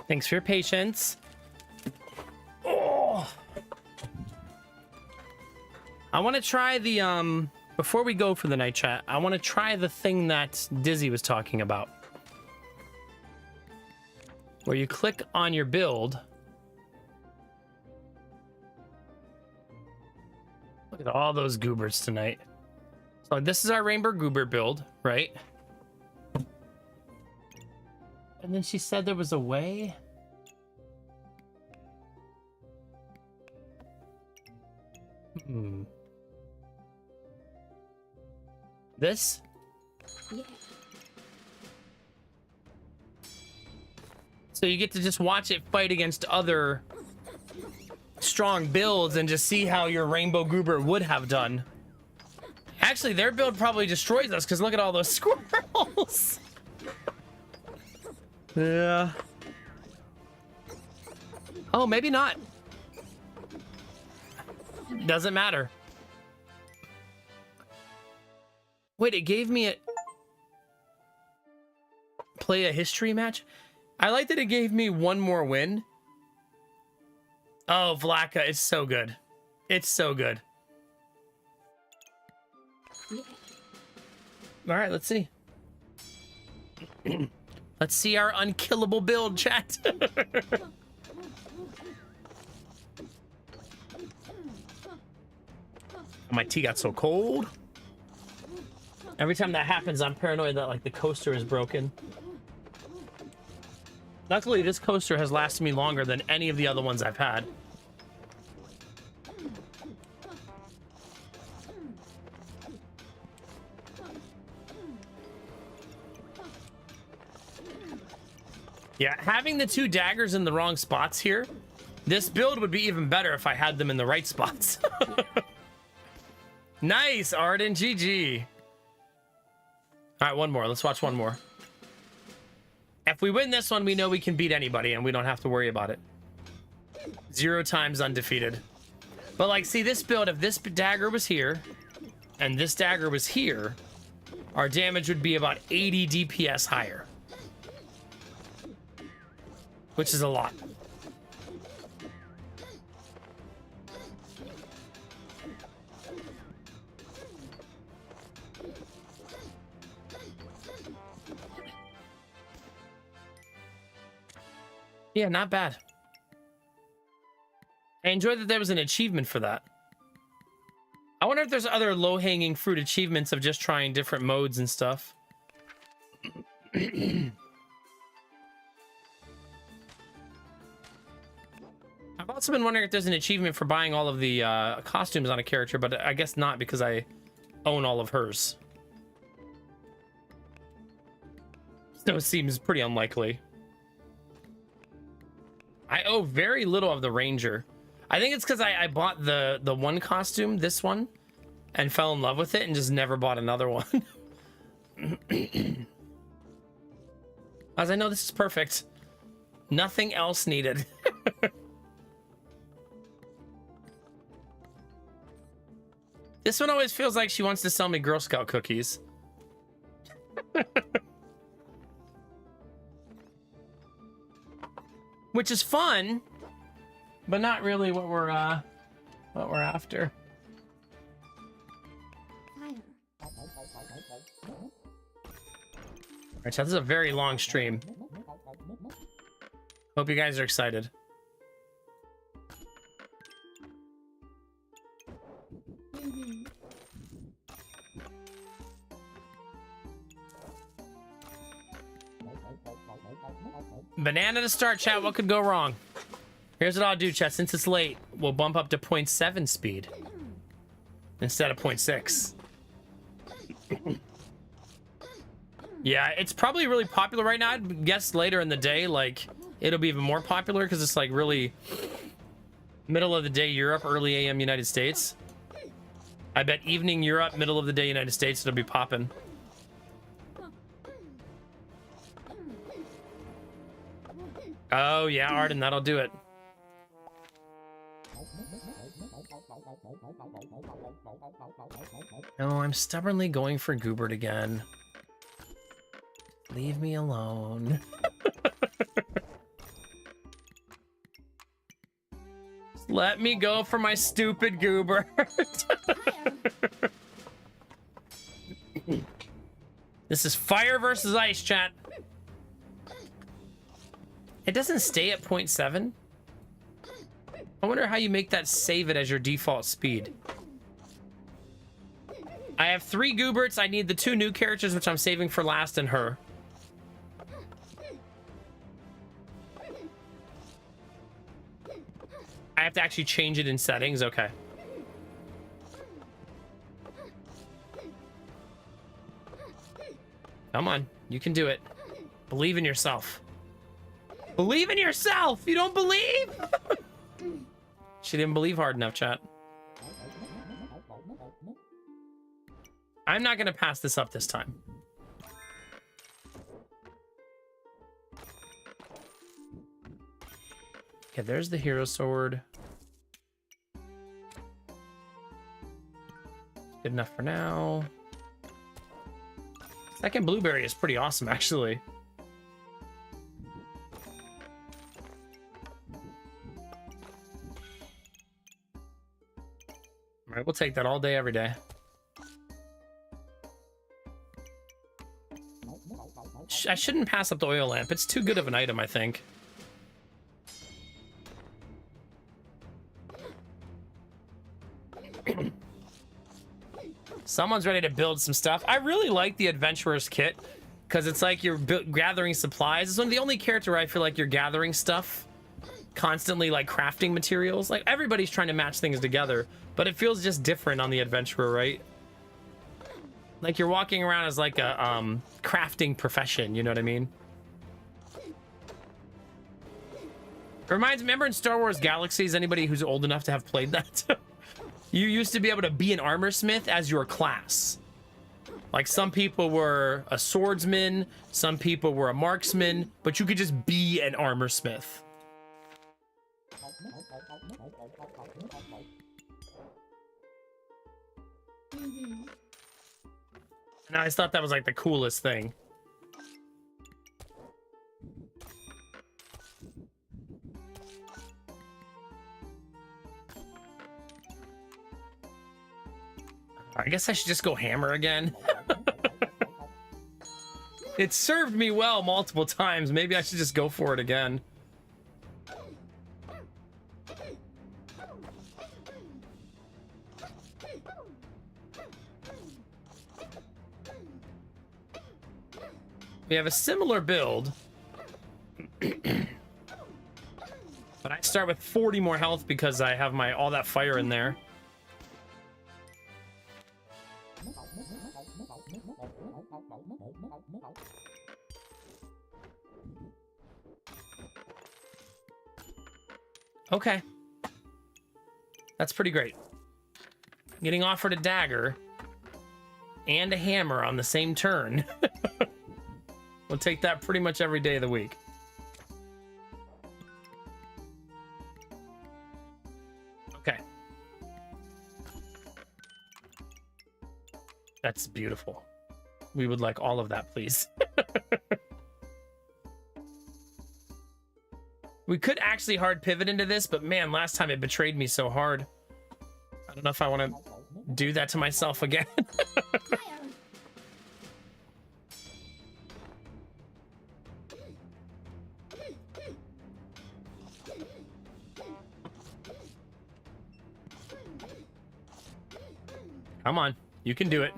Thanks for your patience. Oh. I want to try the before we go for the night chat, I want to try the thing that Dizzy was talking about. Where you click on your build. Look at all those goobers tonight. So this is our Rainbow Goober build, right? And then she said there was a way. This? Yeah. So you get to just watch it fight against other strong builds and just see how your Rainbow Goober would have done. Actually, their build probably destroys us because look at all those squirrels. Yeah. Oh, maybe not. Doesn't matter. Wait, it gave me a... Play a history match? I like that it gave me one more win. Oh, Vlaka is so good. It's so good. Yeah. All right, let's see. Let's see our unkillable build, chat. My tea got so cold. Every time that happens, I'm paranoid that like the coaster is broken. Luckily, this coaster has lasted me longer than any of the other ones I've had. Yeah, having the two daggers in the wrong spots here, this build would be even better if I had them in the right spots. Nice, Arden, GG. All right, one more. Let's watch one more. If we win this one, we know we can beat anybody and we don't have to worry about it. 0 times undefeated. But like, see this build, if this dagger was here and this dagger was here, our damage would be about 80 DPS higher. Which is a lot. Yeah, not bad. I enjoyed that there was an achievement for that. I wonder if there's other low-hanging fruit achievements of just trying different modes and stuff. I've also been wondering if there's an achievement for buying all of the costumes on a character, but I guess not because I own all of hers. So it seems pretty unlikely. I owe very little of the Ranger. I think it's because I bought the one costume, this one, and fell in love with it and just never bought another one. As I know, this is perfect. Nothing else needed. This one always feels like she wants to sell me Girl Scout cookies. Which is fun, but not really what we're after. Alright, so this is a very long stream. Hope you guys are excited. Banana to start, chat. What could go wrong? Here's what I'll do, chat. Since it's late, we'll bump up to 0.7 speed instead of 0.6. Yeah, it's probably really popular right now. I'd guess later in the day, like, it'll be even more popular because it's like really middle of the day Europe, early AM United States. I bet evening Europe, middle of the day United States, it'll be popping. Oh yeah, Arden, that'll do it. No, I'm stubbornly going for Goobert again. Leave me alone. Let me go for my stupid goober. This is fire versus ice, chat. It doesn't stay at 0.7. I wonder how you make that save it as your default speed. I have 3 Gooberts. I need the 2 new characters, which I'm saving for last, and her. I have to actually change it in settings. Okay. Come on. You can do it. Believe in yourself. Believe in yourself! You don't believe? She didn't believe hard enough, chat. I'm not gonna pass this up this time. Okay, there's the hero sword. Good enough for now. Second blueberry is pretty awesome, actually. All right, we'll take that all day, every day. I shouldn't pass up the oil lamp. It's too good of an item, I think. Someone's ready to build some stuff. I really like the adventurer's kit because it's like you're gathering supplies. It's one of the only character where I feel like you're gathering stuff constantly, like crafting materials. Like everybody's trying to match things together, but it feels just different on the adventurer, right? Like you're walking around as like a crafting profession, you know what I mean? Reminds me, remember in Star Wars Galaxies, anybody who's old enough to have played that? You used to be able to be an armor smith as your class. Like some people were a swordsman, some people were a marksman, but you could just be an armor smith. And I just thought that was like the coolest thing. I guess I should just go hammer again. It served me well multiple times. Maybe I should just go for it again. We have a similar build. But I start with 40 more health because I have my all that fire in there. Okay. That's pretty great. Getting offered a dagger and a hammer on the same turn. We'll take that pretty much every day of the week. Okay. That's beautiful. We would like all of that, please. We could actually hard pivot into this, but man, last time it betrayed me so hard. I don't know if I want to do that to myself again. Come on, you can do it.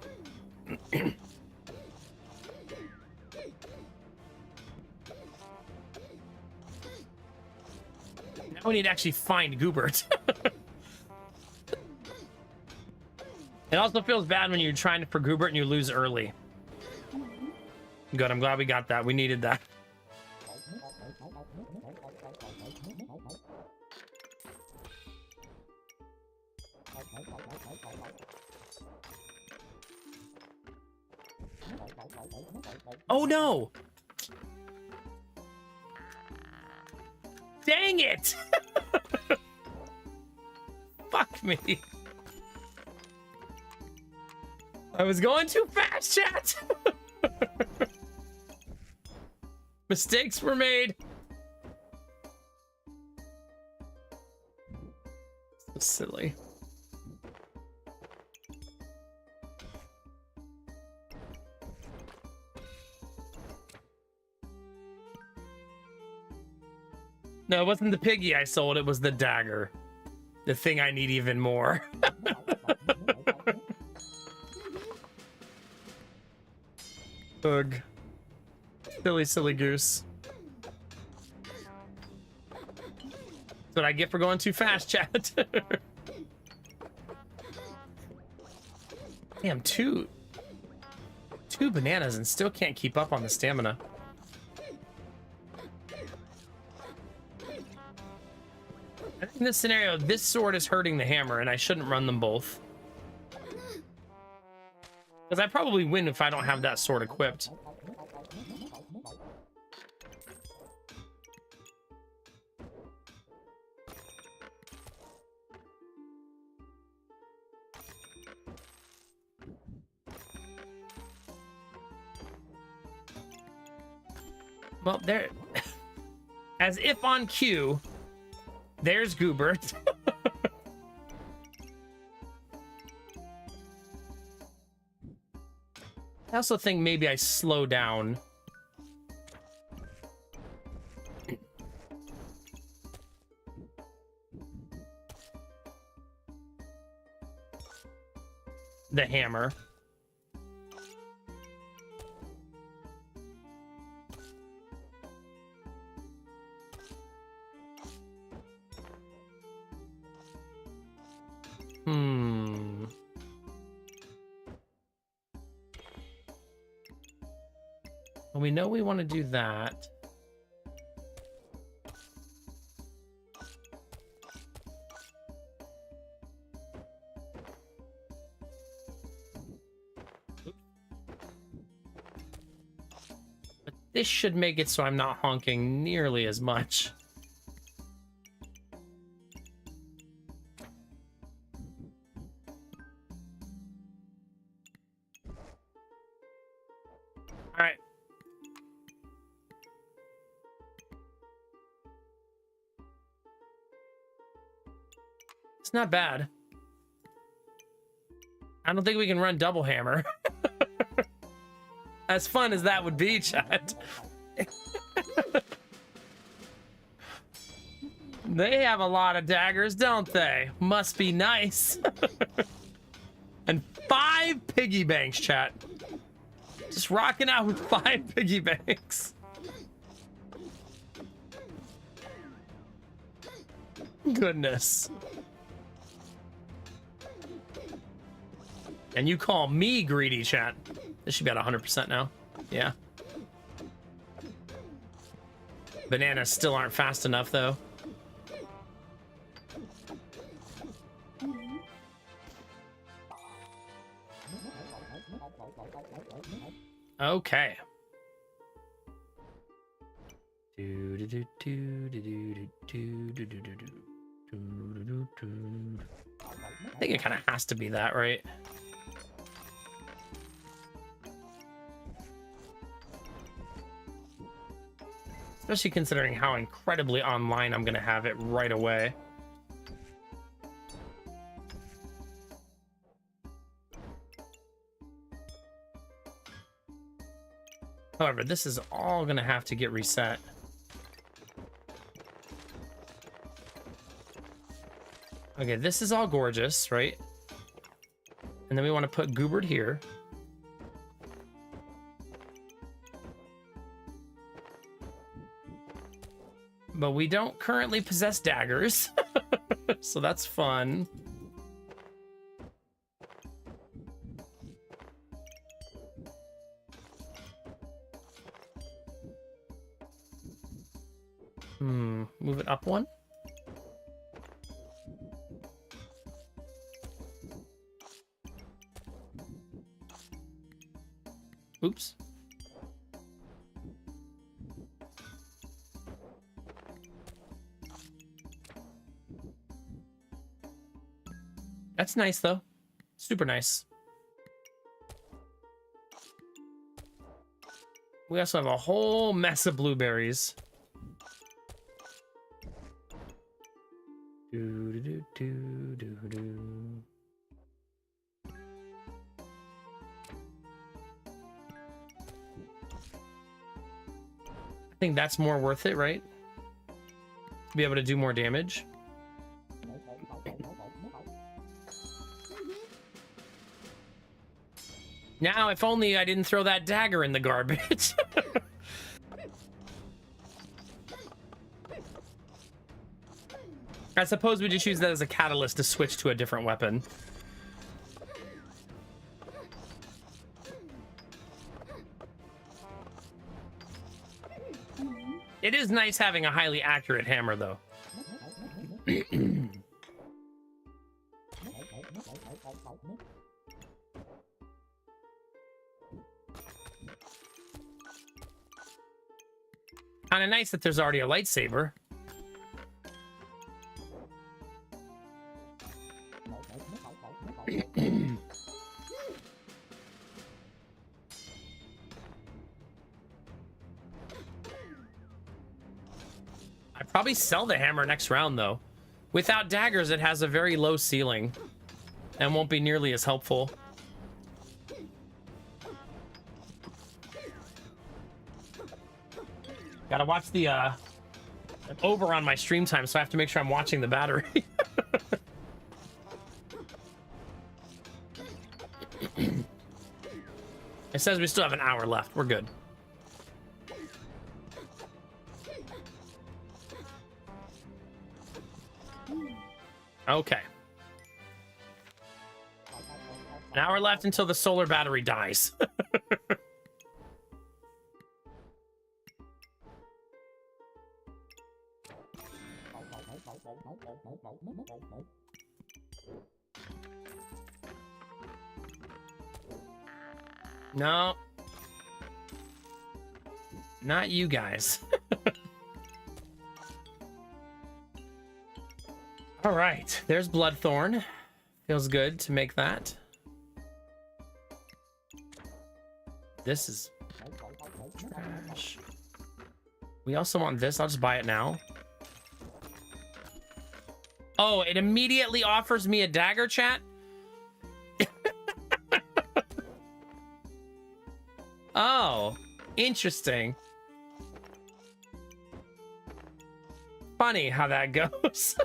Now we need to actually find Goobert. It also feels bad when you're trying for Goobert and you lose early. Good, I'm glad we got that. We needed that. Oh no! Dang it! Fuck me. I was going too fast, chat! Mistakes were made. Silly. No, it wasn't the piggy I sold, it was the dagger. The thing I need even more. Ugh. Silly, silly goose. That's what I get for going too fast, chat. Damn, two bananas and still can't keep up on the stamina. I think in this scenario, this sword is hurting the hammer, and I shouldn't run them both. Because I probably win if I don't have that sword equipped. Well, there... As if on cue, there's Goobert. I also think maybe I slow down. The hammer. Well, we know we want to do that. But this should make it so I'm not honking nearly as much. All right. It's not bad. I don't think we can run double hammer. As fun as that would be, chat. They have a lot of daggers, don't they? Must be nice. And 5 piggy banks, chat. Just rocking out with 5 piggy banks. Goodness. And you call me greedy, chat. This should be at 100% now. Yeah. Bananas still aren't fast enough, though. Okay. I think it kind of has to be that, right? Especially considering how incredibly online I'm gonna have it right away. However, this is all gonna have to get reset. Okay, this is all gorgeous, right? And then we want to put Goobert here. But we don't currently possess daggers. So that's fun. Move it up one. Oops. That's nice, though. Super nice. We also have a whole mess of blueberries. Do, do, do, do, do, do. I think that's more worth it, right? To be able to do more damage. Now, if only I didn't throw that dagger in the garbage. I suppose we just use that as a catalyst to switch to a different weapon. It is nice having a highly accurate hammer, though. Kind of nice that there's already a lightsaber. I'd probably sell the hammer next round, though. Without daggers, it has a very low ceiling and won't be nearly as helpful. Gotta watch the over on my stream time, so I have to make sure I'm watching the battery. It says we still have an hour left. We're good. Okay. An hour left until the solar battery dies. No. Not you guys. All right, there's Bloodthorn. Feels good to make that. This is trash. We also want this. I'll just buy it now. Oh, it immediately offers me a dagger, chat? Oh, interesting. Funny how that goes.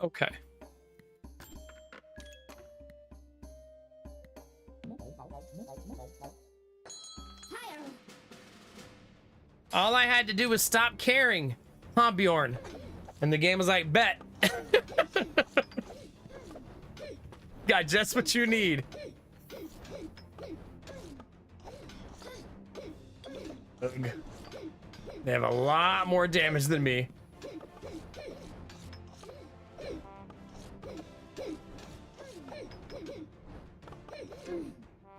Okay. All I had to do was stop caring, huh, Bjorn? And the game was like, bet. Got just what you need. Ugh. They have a lot more damage than me.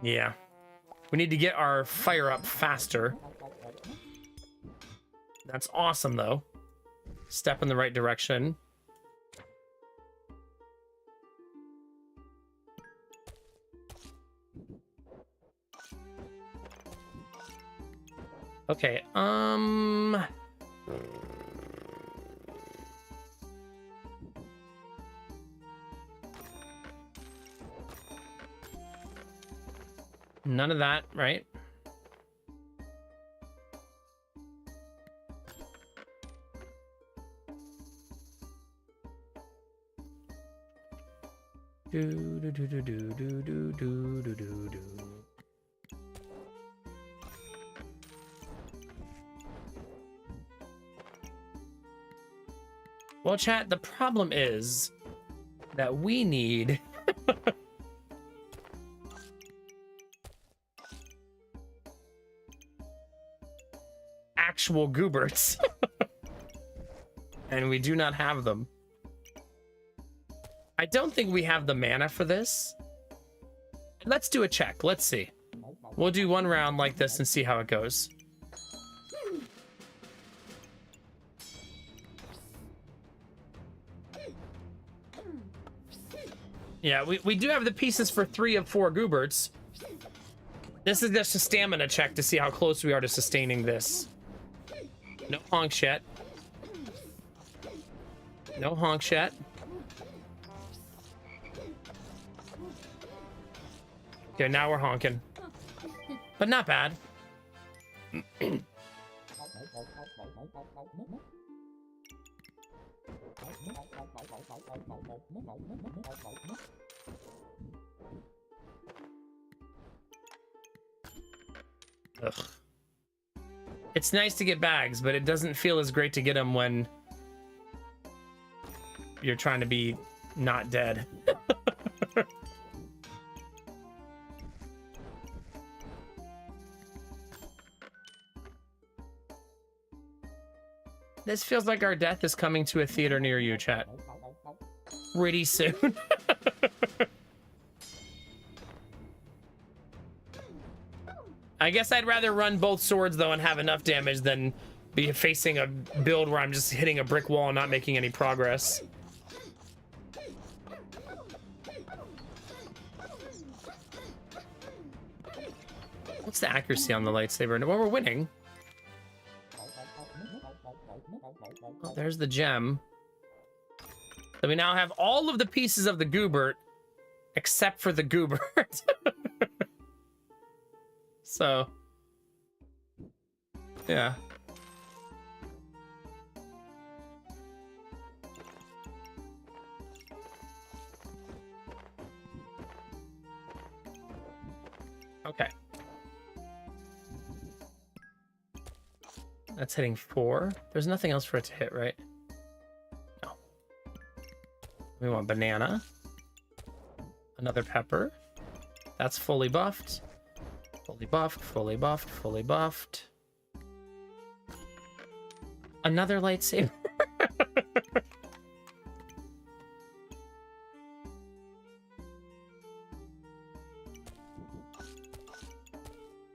Yeah. We need to get our fire up faster. That's awesome, though. Step in the right direction. Okay, none of that, right? Do do do do do do do do do do do. Well, chat, the problem is that we need actual gooberts. And we do not have them. I don't think we have the mana for this. Let's do a check. Let's see. We'll do one round like this and see how it goes. Yeah, we do have the pieces for 3 of 4 Gooberts. This is just a stamina check to see how close we are to sustaining this. No honks yet. No honks yet. Okay, now we're honking. But not bad. Ugh. It's nice to get bags, but it doesn't feel as great to get them when you're trying to be not dead. This feels like our death is coming to a theater near you, chat. Pretty soon. I guess I'd rather run both swords, though, and have enough damage than be facing a build where I'm just hitting a brick wall and not making any progress. What's the accuracy on the lightsaber? Well, we're winning. Oh, there's the gem. So we now have all of the pieces of the Goobert, except for the Goobert. So, yeah. Okay. That's hitting 4. There's nothing else for it to hit, right? No. We want banana. Another pepper. That's fully buffed. Fully buffed, fully buffed, fully buffed. Another lightsaber.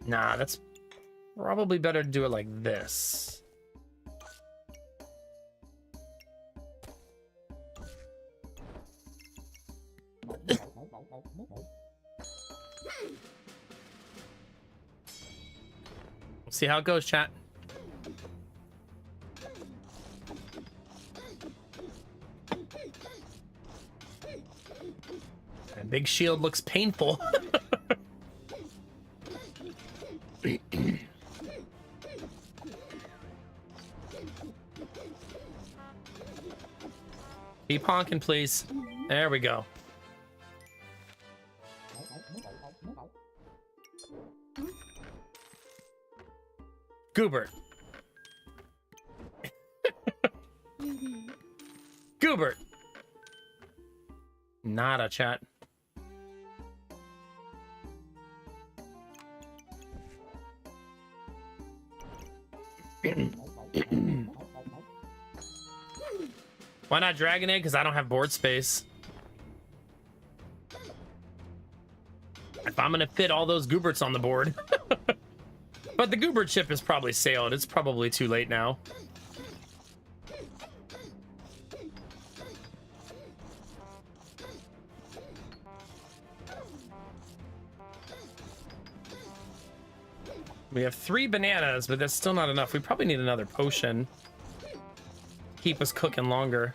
Nah, that's probably better to do it like this. See how it goes, chat. That big shield looks painful. Keep honking, please. There we go. Goobert. Goobert. Nada, chat. Why not Dragon Egg? Because I don't have board space. If I'm gonna fit all those Gooberts on the board. But the Goobert ship is probably sailed. It's probably too late now. We have 3 bananas, but that's still not enough. We probably need another potion. Keep us cooking longer.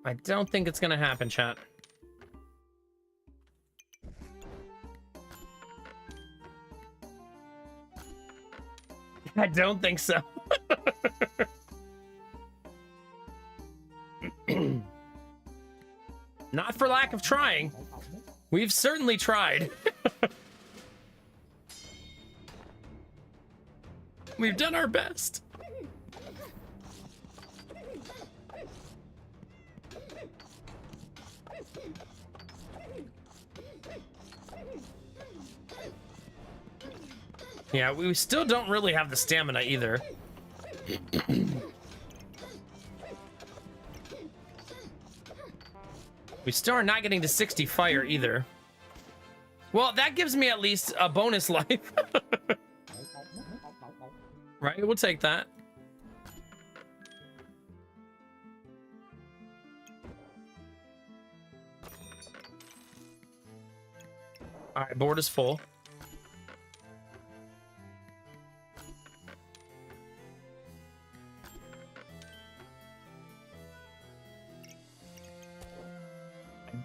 I don't think it's gonna happen, chat. I don't think so. Not for lack of trying. We've certainly tried. We've done our best. Yeah, we still don't really have the stamina either. We still are not getting to 60 fire either. Well, that gives me at least a bonus life. Right, we'll take that. All right, board is full.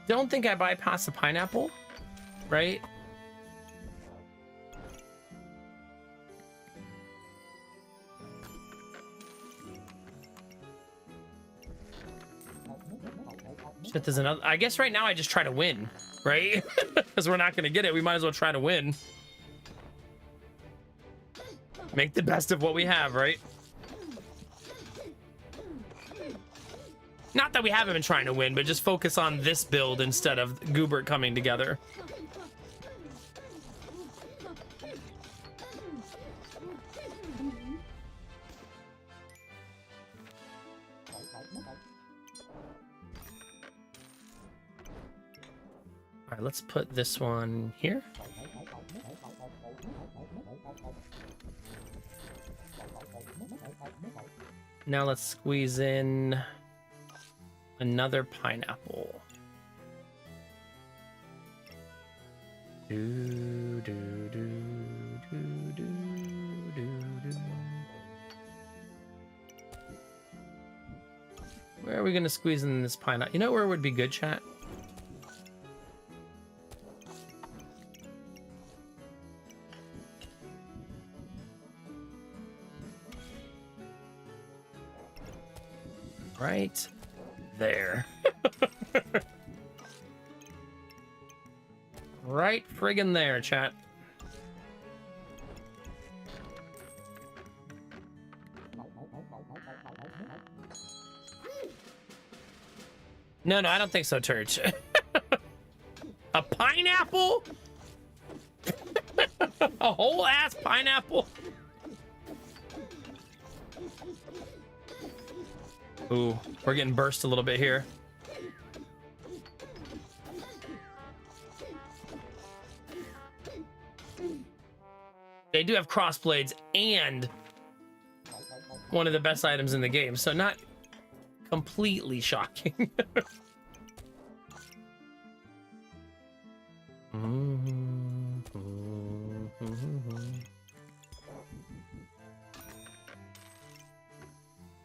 Don't think I bypassed the pineapple, right? Shit, there's another. I guess right now I just try to win, right? Because we're not gonna get it. We might as well try to win. Make the best of what we have, right? Not that we haven't been trying to win, but just focus on this build instead of Goobert coming together. All right, let's put this one here. Now let's squeeze in another pineapple. Do, do, do, do, do, do, do. Where are we gonna squeeze in this pineapple? You know where would be good, chat? Right there. Right friggin' there, chat. No, I don't think so, Turch. A pineapple? A whole ass pineapple? Ooh, we're getting burst a little bit here. They do have crossblades and one of the best items in the game, so not completely shocking.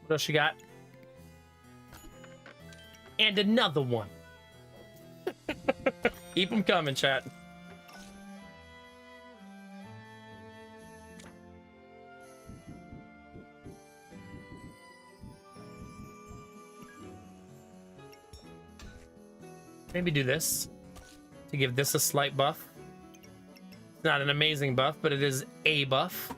What else you got? And another one. Keep them coming, chat. Maybe do this to give this a slight buff. It's not an amazing buff, but it is a buff.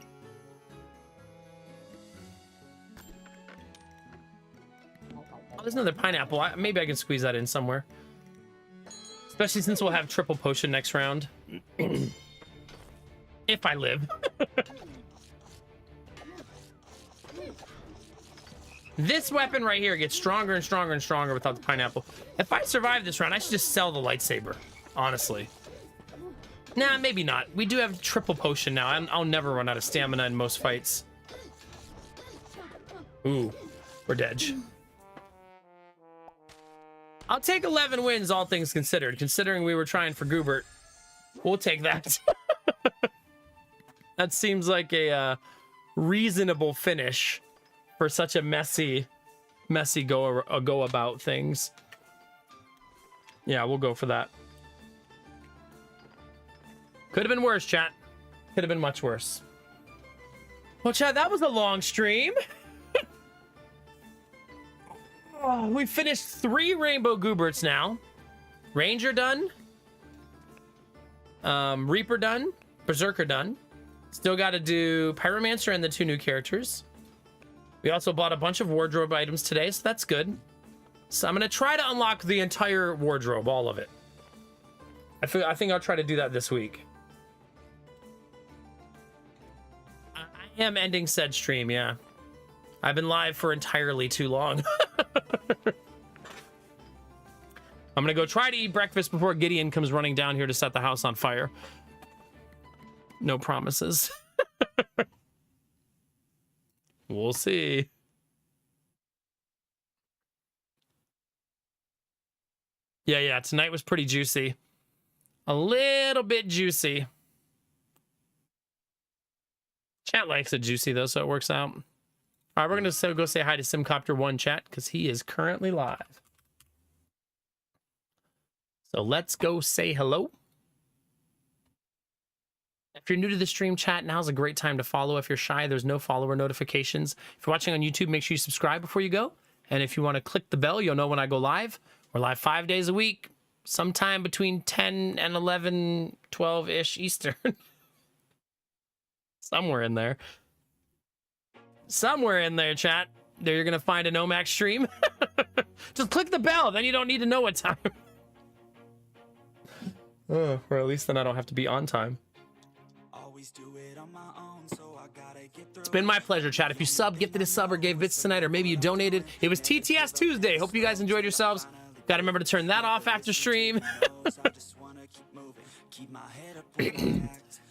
Oh, there's another pineapple. Maybe I can squeeze that in somewhere. Especially since we'll have triple potion next round. If I live. This weapon right here gets stronger and stronger and stronger without the pineapple. If I survive this round, I should just sell the lightsaber. Honestly. Nah, maybe not. We do have triple potion now. I'll never run out of stamina in most fights. Ooh, we're dead. I'll take 11 wins, all things considered. Considering we were trying for Goobert, we'll take that. That seems like a reasonable finish for such a messy go about things. Yeah, we'll go for that. Could have been worse, chat. Could have been much worse. Well, chat, that was a long stream. Oh, we finished 3 Rainbow Gooberts now. Ranger done. Reaper done. Berserker done. Still got to do Pyromancer and the 2 new characters. We also bought a bunch of wardrobe items today, so that's good. So I'm going to try to unlock the entire wardrobe, all of it. I think I'll try to do that this week. I am ending said stream, yeah. I've been live for entirely too long. I'm gonna go try to eat breakfast before Gideon comes running down here to set the house on fire. No promises. We'll see. Yeah, tonight was pretty juicy. A little bit juicy. Chat likes it juicy, though, so it works out. All right, we're going to go say hi to Simcopter1 chat, because he is currently live. So let's go say hello. If you're new to the stream chat, now's a great time to follow. If you're shy, there's no follower notifications. If you're watching on YouTube, make sure you subscribe before you go. And if you want to click the bell, you'll know when I go live. We're live 5 days a week, sometime between 10 and 11, 12-ish Eastern. Somewhere in there. Somewhere in there, chat. There you're going to find a Nomax stream. Just click the bell, then you don't need to know what time. Or at least then I don't have to be on time. It's been my pleasure, chat. If you sub, gifted a sub, or gave bits tonight, or maybe you donated, it was TTS Tuesday. Hope you guys enjoyed yourselves. Got to remember to turn that off after stream.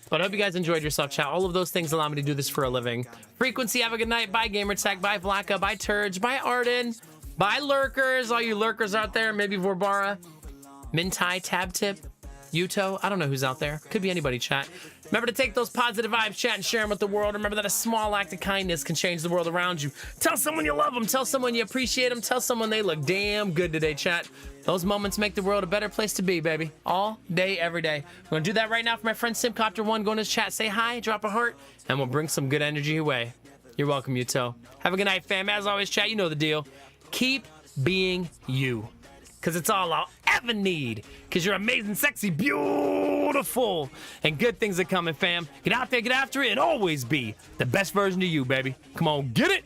But I hope you guys enjoyed yourself, chat. All of those things allow me to do this for a living. Frequency, have a good night. Bye, Gamertag. Bye, Vlaka. Bye, Turge. Bye, Arden. Bye, Lurkers. All you Lurkers out there. Maybe Vorbara. Mintai, Tab Tip. Yuto. I don't know who's out there. Could be anybody, chat. Remember to take those positive vibes, chat, and share them with the world. Remember that a small act of kindness can change the world around you. Tell someone you love them. Tell someone you appreciate them. Tell someone they look damn good today, chat. Those moments make the world a better place to be, baby. All day, every day. I'm going to do that right now for my friend Simcopter1. Go in his chat, say hi, drop a heart, and we'll bring some good energy away. You're welcome, Yuto. Have a good night, fam. As always, chat, you know the deal. Keep being you. Because it's all I'll ever need. Because you're amazing, sexy, beautiful. And good things are coming, fam. Get out there, get after it, and always be the best version of you, baby. Come on, get it.